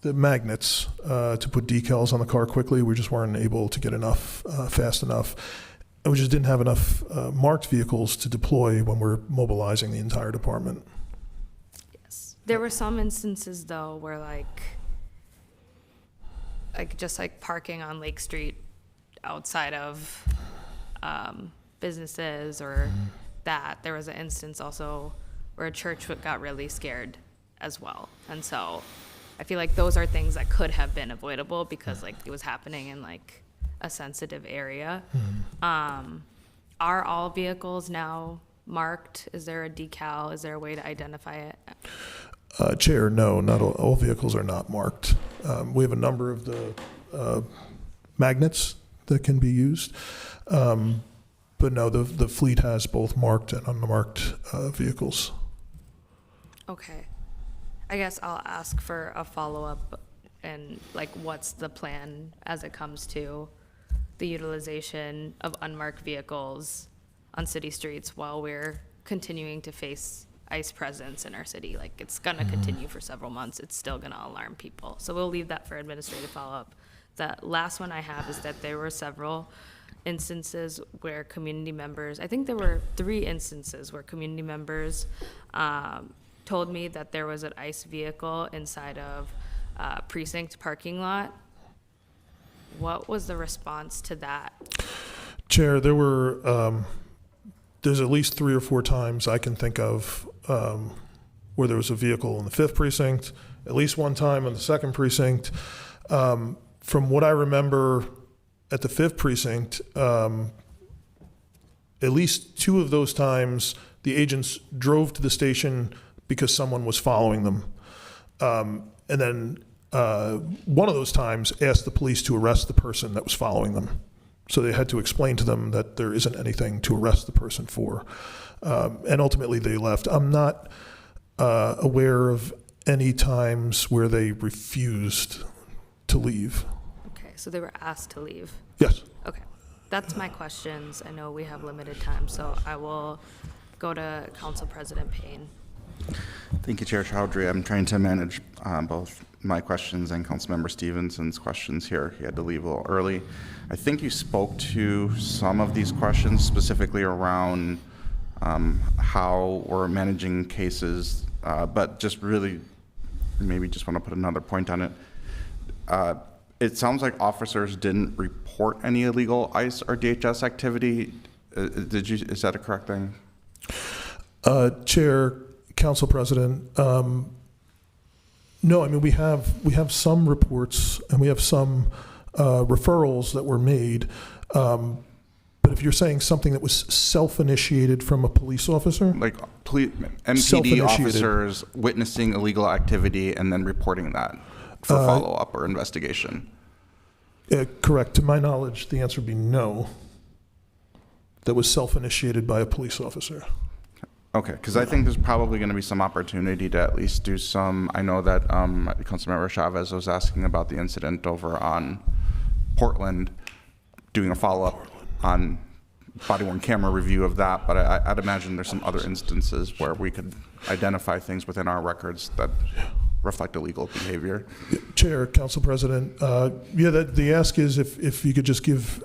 the magnets to put decals on the car quickly. We just weren't able to get enough fast enough. And we just didn't have enough marked vehicles to deploy when we're mobilizing the entire department. Yes. There were some instances though where like just like parking on Lake Street outside of businesses or that. There was an instance also where a church got really scared as well. And so I feel like those are things that could have been avoidable because like it was happening in like a sensitive area. Are all vehicles now marked? Is there a decal? Is there a way to identify it? Chair, no, not all vehicles are not marked. We have a number of the magnets that can be used. But no, the fleet has both marked and unmarked vehicles. Okay. I guess I'll ask for a follow-up, and like what's the plan as it comes to the utilization of unmarked vehicles on city streets while we're continuing to face ICE presence in our city. Like, it's gonna continue for several months. It's still gonna alarm people. So we'll leave that for administrative follow-up. The last one I have is that there were several instances where community members, I think there were 3 instances where community members told me that there was an ICE vehicle inside of precinct parking lot. What was the response to that? Chair, there were, there's at least 3 or 4 times I can think of where there was a vehicle in the 5th precinct, at least one time in the 2nd precinct. From what I remember at the 5th precinct, at least 2 of those times, the agents drove to the station because someone was following them. And then one of those times asked the police to arrest the person that was following them. So they had to explain to them that there isn't anything to arrest the person for. And ultimately they left. I'm not aware of any times where they refused to leave. Okay, so they were asked to leave. Yes. Okay, that's my questions. I know we have limited time, so I will go to Council President Payne. Thank you, Chair Chowdhury. I'm trying to manage both my questions and Councilmember Stevenson's questions here. He had to leave a little early. I think you spoke to some of these questions specifically around how we're managing cases, but just really maybe just want to put another point on it. It sounds like officers didn't report any illegal ICE or DHS activity. Is that a correct thing? Chair, Council President, no, I mean, we have some reports and we have some referrals that were made. But if you're saying something that was self-initiated from a police officer? Like MPD officers witnessing illegal activity and then reporting that for follow-up or investigation? Correct. To my knowledge, the answer would be no. That was self-initiated by a police officer. Okay, because I think there's probably going to be some opportunity to at least do some. I know that Councilmember Chavez was asking about the incident over on Portland, doing a follow-up on body-worn camera review of that, but I'd imagine there's some other instances where we could identify things within our records that reflect illegal behavior. Chair, Council President, the ask is if you could just give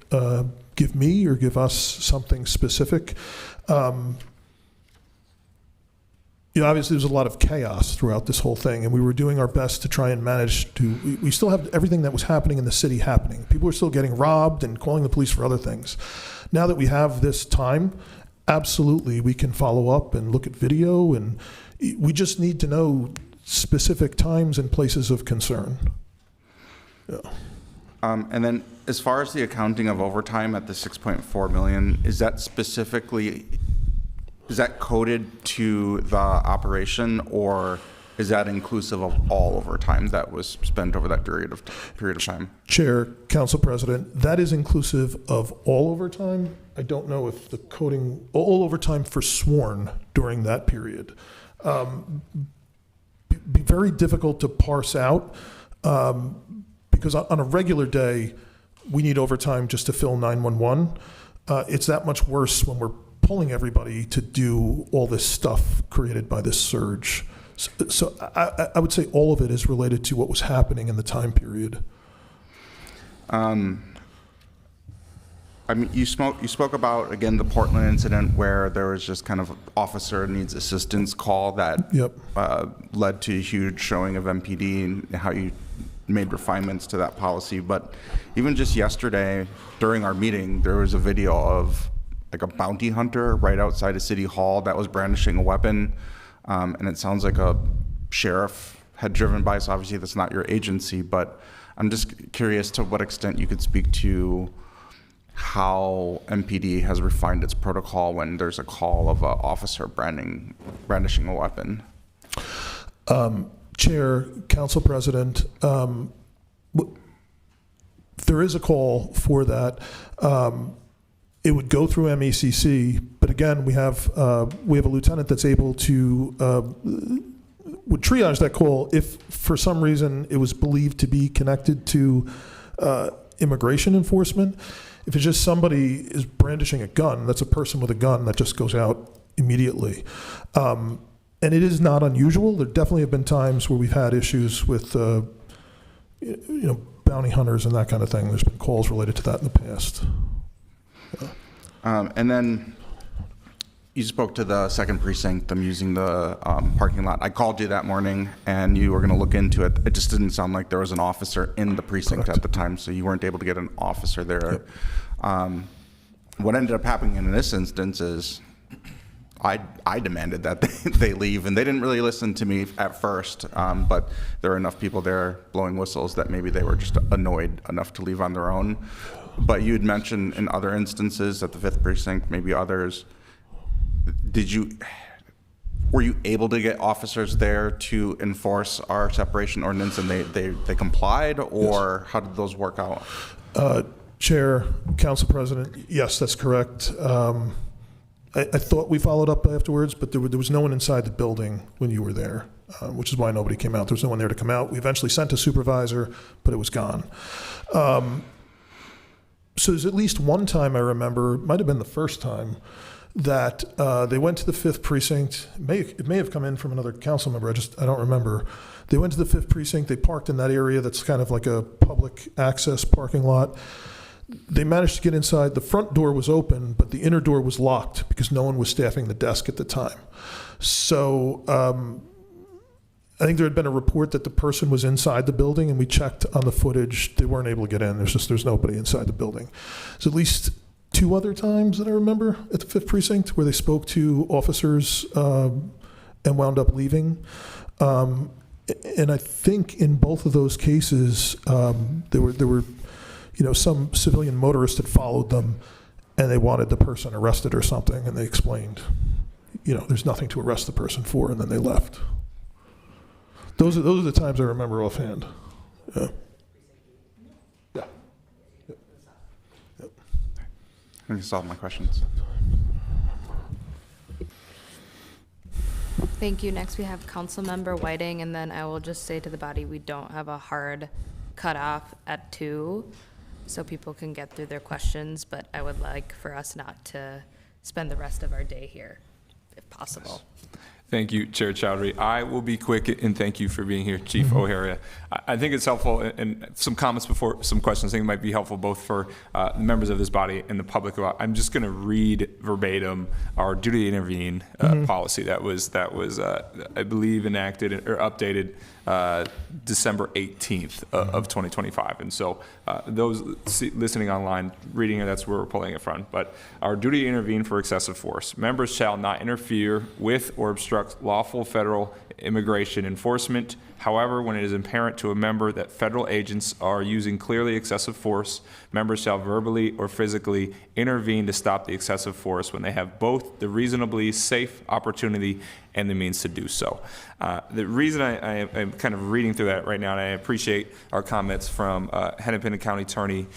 me or give us something specific. Obviously there's a lot of chaos throughout this whole thing, and we were doing our best to try and manage to, we still have everything that was happening in the city happening. People are still getting robbed and calling the police for other things. Now that we have this time, absolutely, we can follow up and look at video, and we just need to know specific times and places of concern. Yeah. And then as far as the accounting of overtime at the 6.4 million, is that specifically, is that coded to the operation, or is that inclusive of all overtime that was spent over that period of time? Chair, Council President, that is inclusive of all overtime. I don't know if the coding, all overtime for sworn during that period. Be very difficult to parse out because on a regular day, we need overtime just to fill 911. It's that much worse when we're pulling everybody to do all this stuff created by this surge. So I would say all of it is related to what was happening in the time period. I mean, you spoke about, again, the Portland incident where there was just kind of officer needs assistance call that led to a huge showing of MPD and how you made refinements to that policy. But even just yesterday during our meeting, there was a video of like a bounty hunter right outside of City Hall that was brandishing a weapon. And it sounds like a sheriff had driven by, so obviously that's not your agency, but I'm just curious to what extent you could speak to how MPD has refined its protocol when there's a call of an officer brandishing a weapon. Chair, Council President, there is a call for that. It would go through MECC, but again, we have a lieutenant that's able to would triage that call if for some reason it was believed to be connected to immigration enforcement. If it's just somebody is brandishing a gun, that's a person with a gun that just goes out immediately. And it is not unusual. There definitely have been times where we've had issues with, bounty hunters and that kind of thing. There's been calls related to that in the past. And then you spoke to the second precinct, them using the parking lot. I called you that morning, and you were going to look into it. It just didn't sound like there was an officer in the precinct at the time, so you weren't able to get an officer there. What ended up happening in this instance is I demanded that they leave, and they didn't really listen to me at first, but there were enough people there blowing whistles that maybe they were just annoyed enough to leave on their own. But you had mentioned in other instances at the 5th precinct, maybe others, were you able to get officers there to enforce our separation ordinance, and they complied, or how did those work out? Chair, Council President, yes, that's correct. I thought we followed up afterwards, but there was no one inside the building when you were there, which is why nobody came out. There was no one there to come out. We eventually sent a supervisor, but it was gone. So there's at least one time I remember, it might have been the first time, that they went to the 5th precinct. It may have come in from another council member. I don't remember. They went to the 5th precinct. They parked in that area that's kind of like a public access parking lot. They managed to get inside. The front door was open, but the inner door was locked because no one was staffing the desk at the time. So I think there had been a report that the person was inside the building, and we checked on the footage. They weren't able to get in. There's nobody inside the building. So at least 2 other times that I remember at the 5th precinct where they spoke to officers and wound up leaving. And I think in both of those cases, there were some civilian motorist had followed them, and they wanted the person arrested or something, and they explained, there's nothing to arrest the person for, and then they left. Those are the times I remember offhand. Yeah. Yeah. I think that's all my questions. Thank you. Next, we have Councilmember Whiting, and then I will just say to the body, we don't have a hard cutoff at 2, so people can get through their questions, but I would like for us not to spend the rest of our day here, if possible. Thank you, Chair Chowdhury. I will be quick, and thank you for being here, Chief O'Hara. I think it's helpful, and some comments before some questions I think might be helpful both for the members of this body and the public. I'm just going to read verbatim our duty to intervene policy that was I believe enacted or updated December 18th of 2025. And so those listening online, reading it, that's where we're pulling it from. But our duty to intervene for excessive force. Members shall not interfere with or obstruct lawful federal immigration enforcement. However, when it is apparent to a member that federal agents are using clearly excessive force, members shall verbally or physically intervene to stop the excessive force when they have both the reasonably safe opportunity and the means to do so. The reason I'm kind of reading through that right now, and I appreciate our comments from Hennepin County Attorney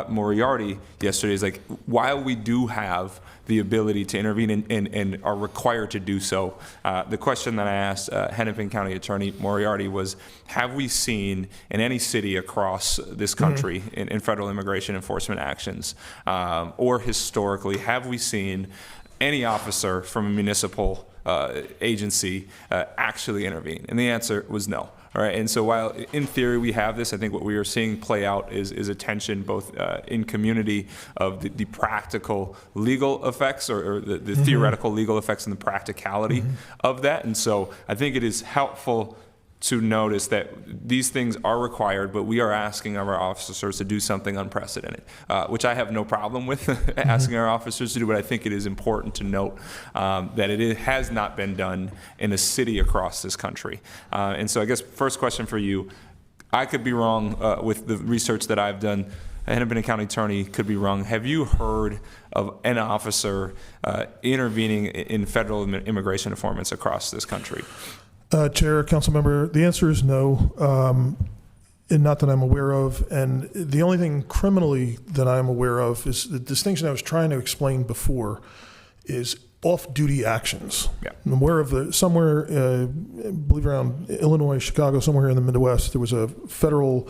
Moriarty yesterday, is like, while we do have the ability to intervene and are required to do so, the question that I asked Hennepin County Attorney Moriarty was, have we seen in any city across this country in federal immigration enforcement actions, or historically, have we seen any officer from a municipal agency actually intervene? And the answer was no. All right, and so while in theory we have this, I think what we are seeing play out is a tension both in community of the practical legal effects or the theoretical legal effects and the practicality of that. And so I think it is helpful to notice that these things are required, but we are asking of our officers to do something unprecedented, which I have no problem with asking our officers to do, but I think it is important to note that it has not been done in a city across this country. And so I guess first question for you, I could be wrong with the research that I've done. Hennepin County Attorney could be wrong. Have you heard of an officer intervening in federal immigration enforcement across this country? Chair, council member, the answer is no, and not that I'm aware of. And the only thing criminally that I'm aware of is the distinction I was trying to explain before is off-duty actions. Yeah. I'm aware of somewhere, I believe around Illinois, Chicago, somewhere in the Midwest, there was a federal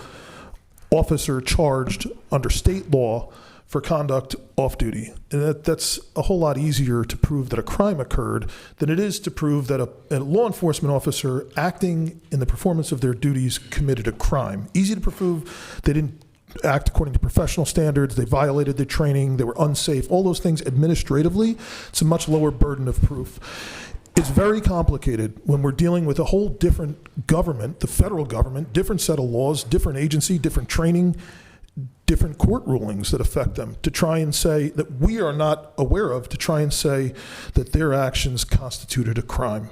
officer charged under state law for conduct off duty. And that's a whole lot easier to prove that a crime occurred than it is to prove that a law enforcement officer acting in the performance of their duties committed a crime. Easy to prove they didn't act according to professional standards, they violated their training, they were unsafe, all those things administratively. It's a much lower burden of proof. It's very complicated when we're dealing with a whole different government, the federal government, different set of laws, different agency, different training, different court rulings that affect them, to try and say that we are not aware of, to try and say that their actions constituted a crime.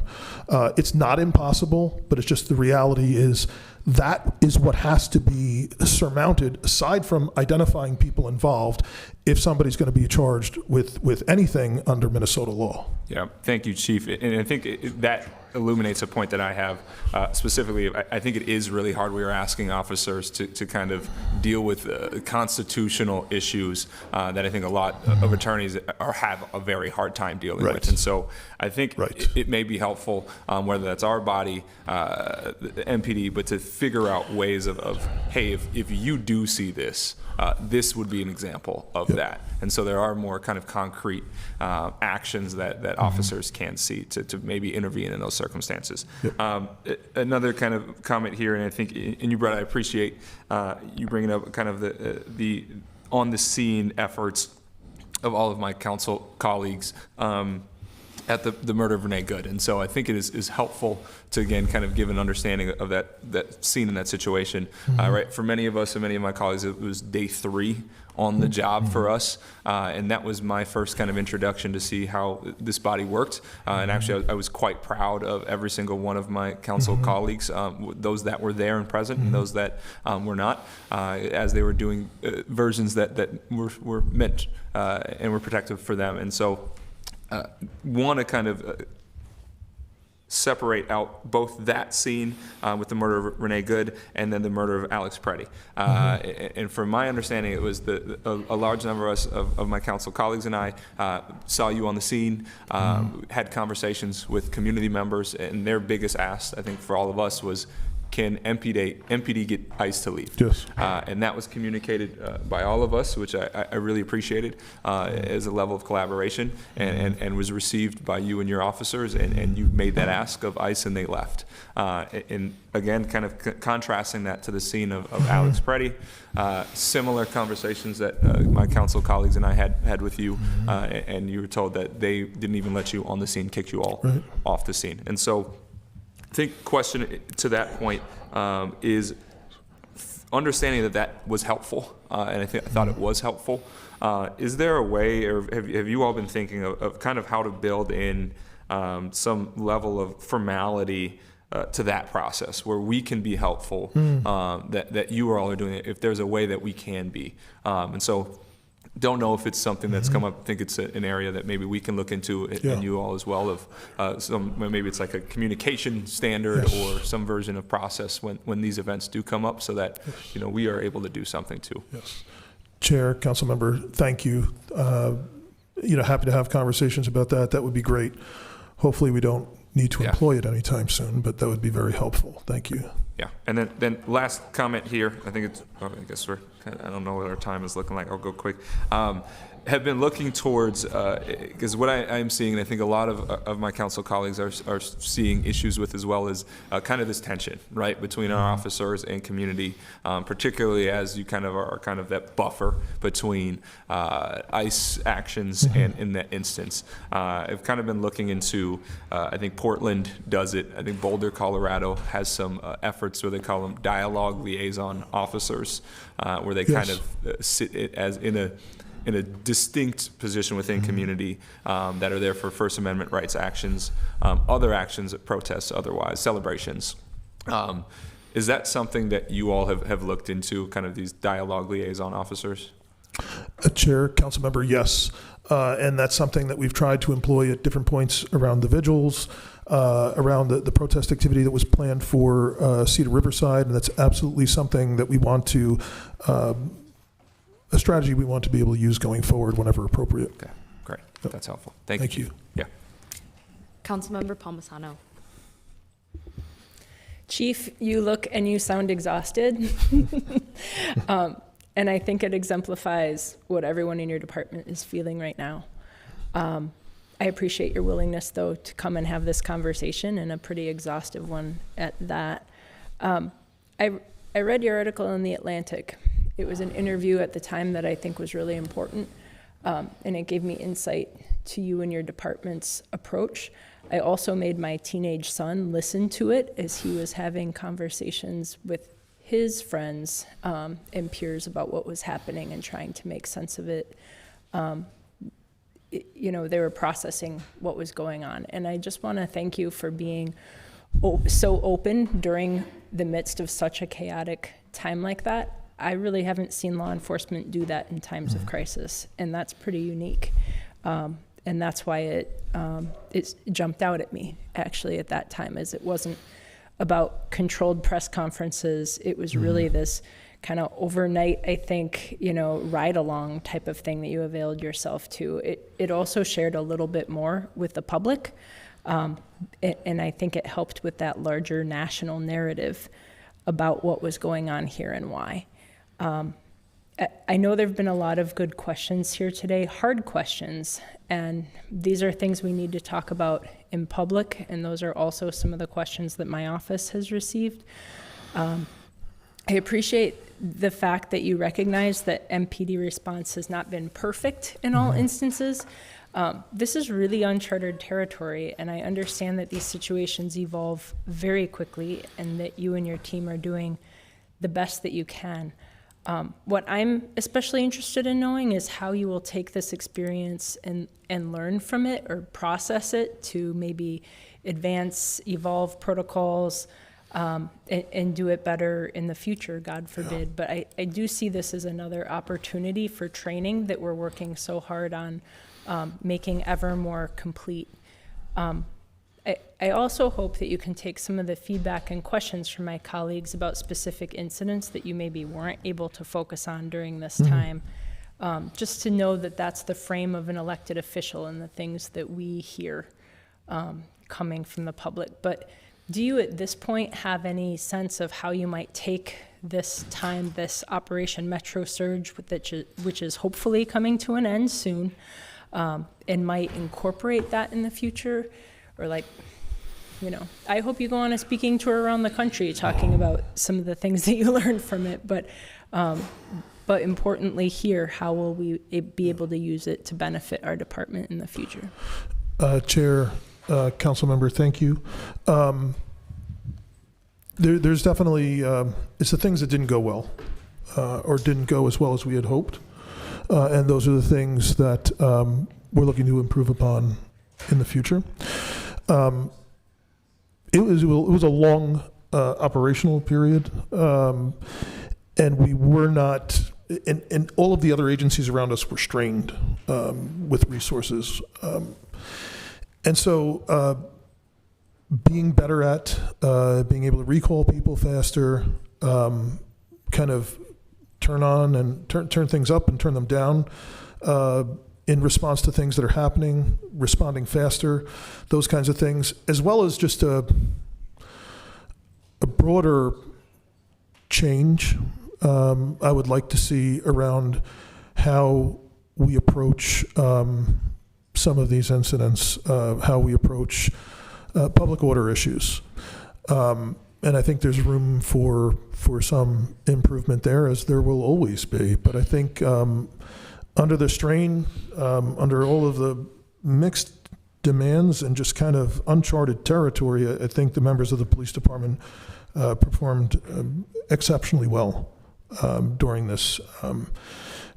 It's not impossible, but it's just the reality is that is what has to be surmounted, aside from identifying people involved, if somebody's going to be charged with anything under Minnesota law. Yeah, thank you, Chief. And I think that illuminates a point that I have specifically. I think it is really hard. We are asking officers to kind of deal with constitutional issues that I think a lot of attorneys have a very hard time dealing with. And so I think it may be helpful, whether that's our body, the MPD, but to figure out ways of hey, if you do see this, this would be an example of that. And so there are more kind of concrete actions that officers can see to maybe intervene in those circumstances. Another kind of comment here, and I think, and you, Brett, I appreciate you bringing up kind of the on the scene efforts of all of my council colleagues at the murder of Renee Good. And so I think it is helpful to, again, kind of give an understanding of that scene and that situation. Right, for many of us and many of my colleagues, it was day 3 on the job for us, and that was my first kind of introduction to see how this body worked. And actually, I was quite proud of every single one of my council colleagues, those that were there and present, and those that were not, as they were doing versions that were meant and were protective for them. And so want to kind of separate out both that scene with the murder of Renee Good and then the murder of Alex Preddy. And from my understanding, it was a large number of my council colleagues and I saw you on the scene, had conversations with community members, and their biggest ask, I think, for all of us was, can MPD get ICE to leave? Yes. And that was communicated by all of us, which I really appreciated as a level of collaboration, and was received by you and your officers, and you made that ask of ICE and they left. And again, kind of contrasting that to the scene of Alex Preddy, similar conversations that my council colleagues and I had with you, and you were told that they didn't even let you on the scene, kicked you all off the scene. And so I think question to that point is understanding that was helpful, and I thought it was helpful. Is there a way, or have you all been thinking of kind of how to build in some level of formality to that process where we can be helpful, that you all are doing it, if there's a way that we can be? And so don't know if it's something that's come up. I think it's an area that maybe we can look into, and you all as well, of maybe it's like a communication standard or some version of process when these events do come up, so that we are able to do something too. Yes. Chair, council member, thank you. Happy to have conversations about that. That would be great. Hopefully we don't need to employ it anytime soon, but that would be very helpful. Thank you. Yeah, and then last comment here. I think I guess I don't know what our time is looking like. I'll go quick. Have been looking towards, because what I'm seeing, and I think a lot of my council colleagues are seeing issues with as well, is kind of this tension, right, between our officers and community, particularly as you kind of are kind of that buffer between ICE actions and in that instance. I've kind of been looking into, I think Portland does it. I think Boulder, Colorado has some efforts where they call them dialogue liaison officers, where they kind of sit as in a distinct position within community that are there for First Amendment rights actions, other actions, protests, otherwise, celebrations. Is that something that you all have looked into, kind of these dialogue liaison officers? Chair, council member, yes. And that's something that we've tried to employ at different points around the vigils, around the protest activity that was planned for Cedar Riverside, and that's absolutely something that we want to a strategy we want to be able to use going forward whenever appropriate. Okay, great. That's helpful. Thank you. Yeah. Councilmember Palmisano. Chief, you look and you sound exhausted. And I think it exemplifies what everyone in your department is feeling right now. I appreciate your willingness, though, to come and have this conversation, and a pretty exhaustive one at that. I read your article in The Atlantic. It was an interview at the time that I think was really important, and it gave me insight to you and your department's approach. I also made my teenage son listen to it as he was having conversations with his friends and peers about what was happening and trying to make sense of it. You know, they were processing what was going on. And I just want to thank you for being so open during the midst of such a chaotic time like that. I really haven't seen law enforcement do that in times of crisis, and that's pretty unique. And that's why it jumped out at me, actually, at that time, as it wasn't about controlled press conferences. It was really this kind of overnight, I think, you know, ride-along type of thing that you availed yourself to. It also shared a little bit more with the public, and I think it helped with that larger national narrative about what was going on here and why. I know there have been a lot of good questions here today, hard questions, and these are things we need to talk about in public, and those are also some of the questions that my office has received. I appreciate the fact that you recognize that MPD response has not been perfect in all instances. This is really uncharted territory, and I understand that these situations evolve very quickly and that you and your team are doing the best that you can. What I'm especially interested in knowing is how you will take this experience and learn from it or process it to maybe advance, evolve protocols, and do it better in the future, God forbid. But I do see this as another opportunity for training that we're working so hard on making ever more complete. I also hope that you can take some of the feedback and questions from my colleagues about specific incidents that you maybe weren't able to focus on during this time, just to know that that's the frame of an elected official and the things that we hear coming from the public. But do you at this point have any sense of how you might take this time, this Operation Metro Surge, which is hopefully coming to an end soon, and might incorporate that in the future? Or, like, you know, I hope you go on a speaking tour around the country talking about some of the things that you learned from it. But importantly here, how will we be able to use it to benefit our department in the future? Chair, council member, thank you. There's definitely, it's the things that didn't go well or didn't go as well as we had hoped. And those are the things that we're looking to improve upon in the future. It was a long operational period, and we were not, and all of the other agencies around us were strained with resources. And so being better at being able to recall people faster, kind of turn on and turn things up and turn them down, in response to things that are happening, responding faster, those kinds of things, as well as just a broader change I would like to see around how we approach some of these incidents, how we approach public order issues. And I think there's room for some improvement there, as there will always be. But I think under the strain, under all of the mixed demands and just kind of uncharted territory, I think the members of the police department performed exceptionally well during this.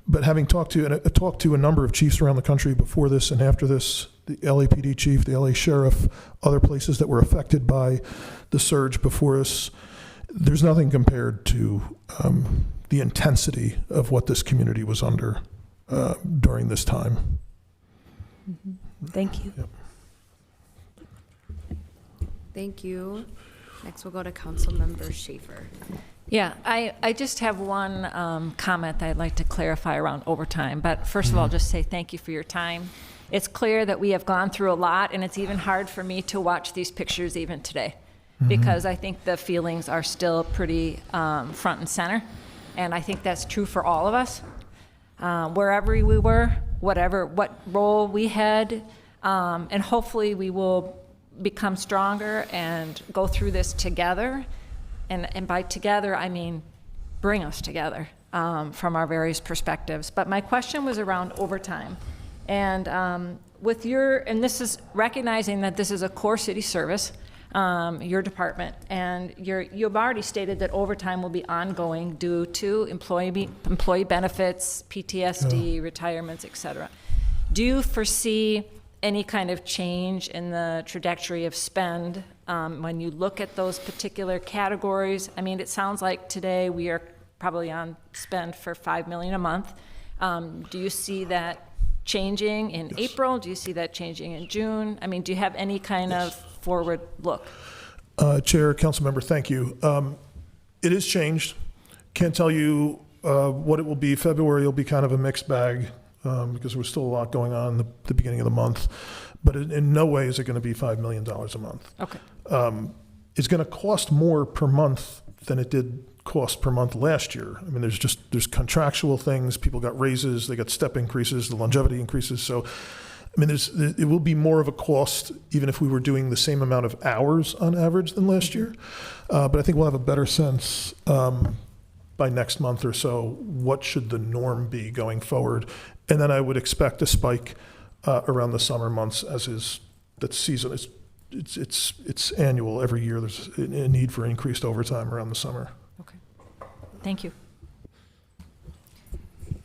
But having talked to a number of chiefs around the country before this and after this, the LAPD chief, the LA sheriff, other places that were affected by the surge before us, there's nothing compared to the intensity of what this community was under during this time. Thank you. Yep. Thank you. Next, we'll go to Councilmember Schaefer. Yeah, I just have one comment that I'd like to clarify around overtime. But first of all, just say thank you for your time. It's clear that we have gone through a lot, and it's even hard for me to watch these pictures even today, because I think the feelings are still pretty front and center. And I think that's true for all of us, wherever we were, what role we had, and hopefully we will become stronger and go through this together. And by together, I mean bring us together from our various perspectives. But my question was around overtime. And and this is recognizing that this is a core city service, your department, and you've already stated that overtime will be ongoing due to employee benefits, PTSD, retirements, et cetera. Do you foresee any kind of change in the trajectory of spend when you look at those particular categories? I mean, it sounds like today we are probably on spend for $5 million a month. Do you see that changing in April? Do you see that changing in June? I mean, do you have any kind of forward look? Chair, council member, thank you. It has changed. Can't tell you what it will be. February will be kind of a mixed bag because there's still a lot going on in the beginning of the month. But in no way is it going to be $5 million a month. Okay. It's going to cost more per month than it did cost per month last year. I mean, there's contractual things. People got raises, they got step increases, the longevity increases. So, I mean, it will be more of a cost even if we were doing the same amount of hours on average than last year. But I think we'll have a better sense by next month or so what should the norm be going forward. And then I would expect a spike around the summer months, as is that season. It's annual every year. There's a need for increased overtime around the summer. Okay. Thank you.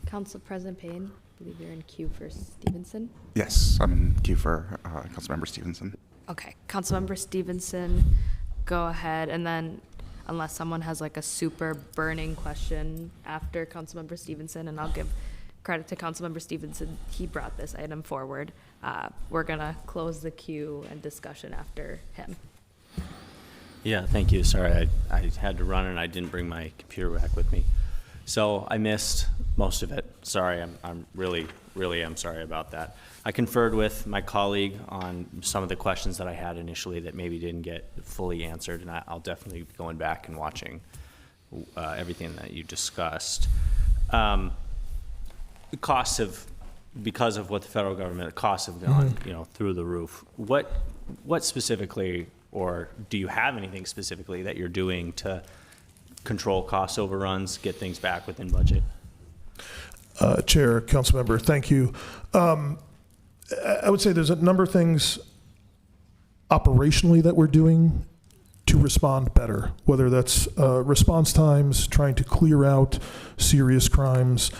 Council President Payne, I believe you're in queue for Stevenson. Yes, I'm in queue for Councilmember Stevenson. Okay, Councilmember Stevenson, go ahead, and then unless someone has like a super burning question after Councilmember Stevenson, and I'll give credit to Councilmember Stevenson, he brought this item forward. We're gonna close the queue and discussion after him. Yeah, thank you. Sorry, I had to run and I didn't bring my computer back with me. So I missed most of it. Sorry, I'm really am sorry about that. I conferred with my colleague on some of the questions that I had initially that maybe didn't get fully answered, and I'll definitely be going back and watching everything that you discussed. The costs have, because of what the federal government, the costs have gone, through the roof. What specifically, or do you have anything specifically that you're doing to control cost overruns, get things back within budget? Chair, council member, thank you. I would say there's a number of things operationally that we're doing to respond better, whether that's response times, trying to clear out serious crimes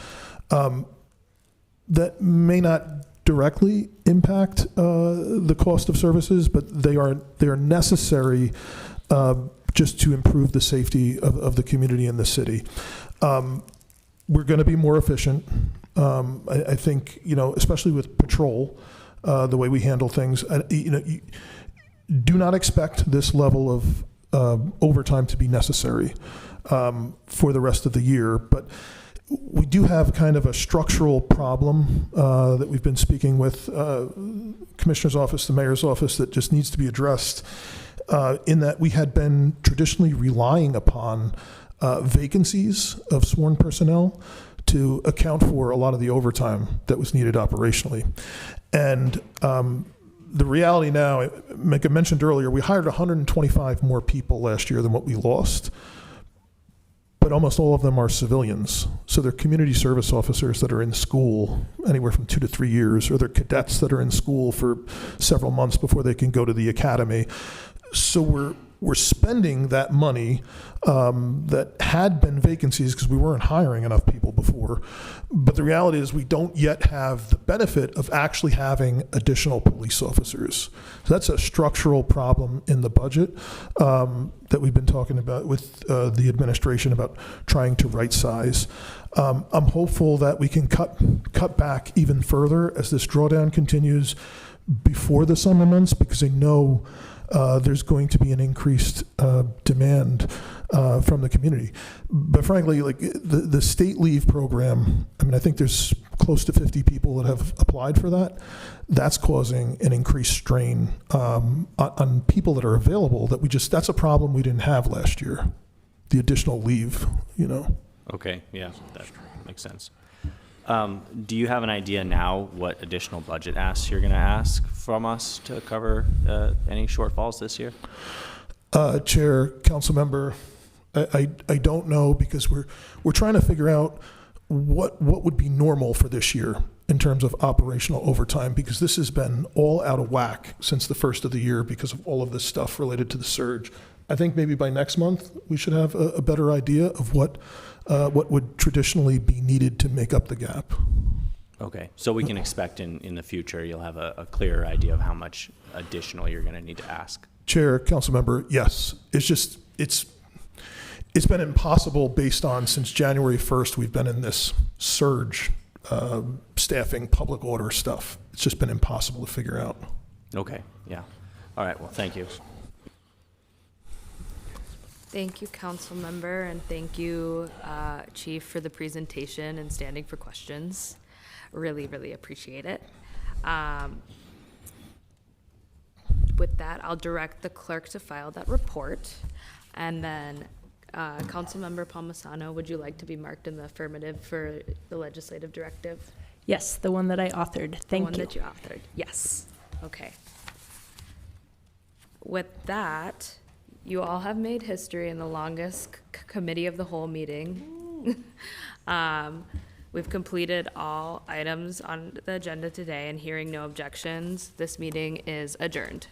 that may not directly impact the cost of services, but they are necessary just to improve the safety of the community and the city. We're going to be more efficient. I think, especially with patrol, the way we handle things, you do not expect this level of overtime to be necessary for the rest of the year. But we do have kind of a structural problem that we've been speaking with Commissioner's office, the mayor's office, that just needs to be addressed in that we had been traditionally relying upon vacancies of sworn personnel to account for a lot of the overtime that was needed operationally. And the reality now, like I mentioned earlier, we hired 125 more people last year than what we lost, but almost all of them are civilians. So they're community service officers that are in school anywhere from 2 to 3 years, or they're cadets that are in school for several months before they can go to the academy. So we're spending that money that had been vacancies because we weren't hiring enough people before. But the reality is we don't yet have the benefit of actually having additional police officers. So that's a structural problem in the budget that we've been talking about with the administration about trying to right size. I'm hopeful that we can cut back even further as this drawdown continues before the summer months, because I know there's going to be an increased demand from the community. But frankly, like the state leave program, I mean, I think there's close to 50 people that have applied for that. That's causing an increased strain on people that are available that's a problem we didn't have last year, the additional leave, Okay, yeah, that makes sense. Do you have an idea now what additional budget asks you're going to ask from us to cover any shortfalls this year? Chair, council member, I don't know, because we're trying to figure out what would be normal for this year in terms of operational overtime, because this has been all out of whack since the first of the year because of all of this stuff related to the surge. I think maybe by next month we should have a better idea of what would traditionally be needed to make up the gap. Okay, so we can expect in the future you'll have a clearer idea of how much additional you're going to need to ask. Chair, council member, yes. It's been impossible based on since January 1st we've been in this surge staffing public order stuff. It's just been impossible to figure out. Okay, yeah. All right, well, thank you. Thank you, council member, and thank you, Chief, for the presentation and standing for questions. Really, really appreciate it. With that, I'll direct the clerk to file that report. And then, Councilmember Palmisano, would you like to be marked in the affirmative for the legislative directive? Yes, the one that I authored. Thank you. The one that you authored, yes. Okay. With that, you all have made history in the longest committee of the whole meeting. We've completed all items on the agenda today, and hearing no objections, this meeting is adjourned.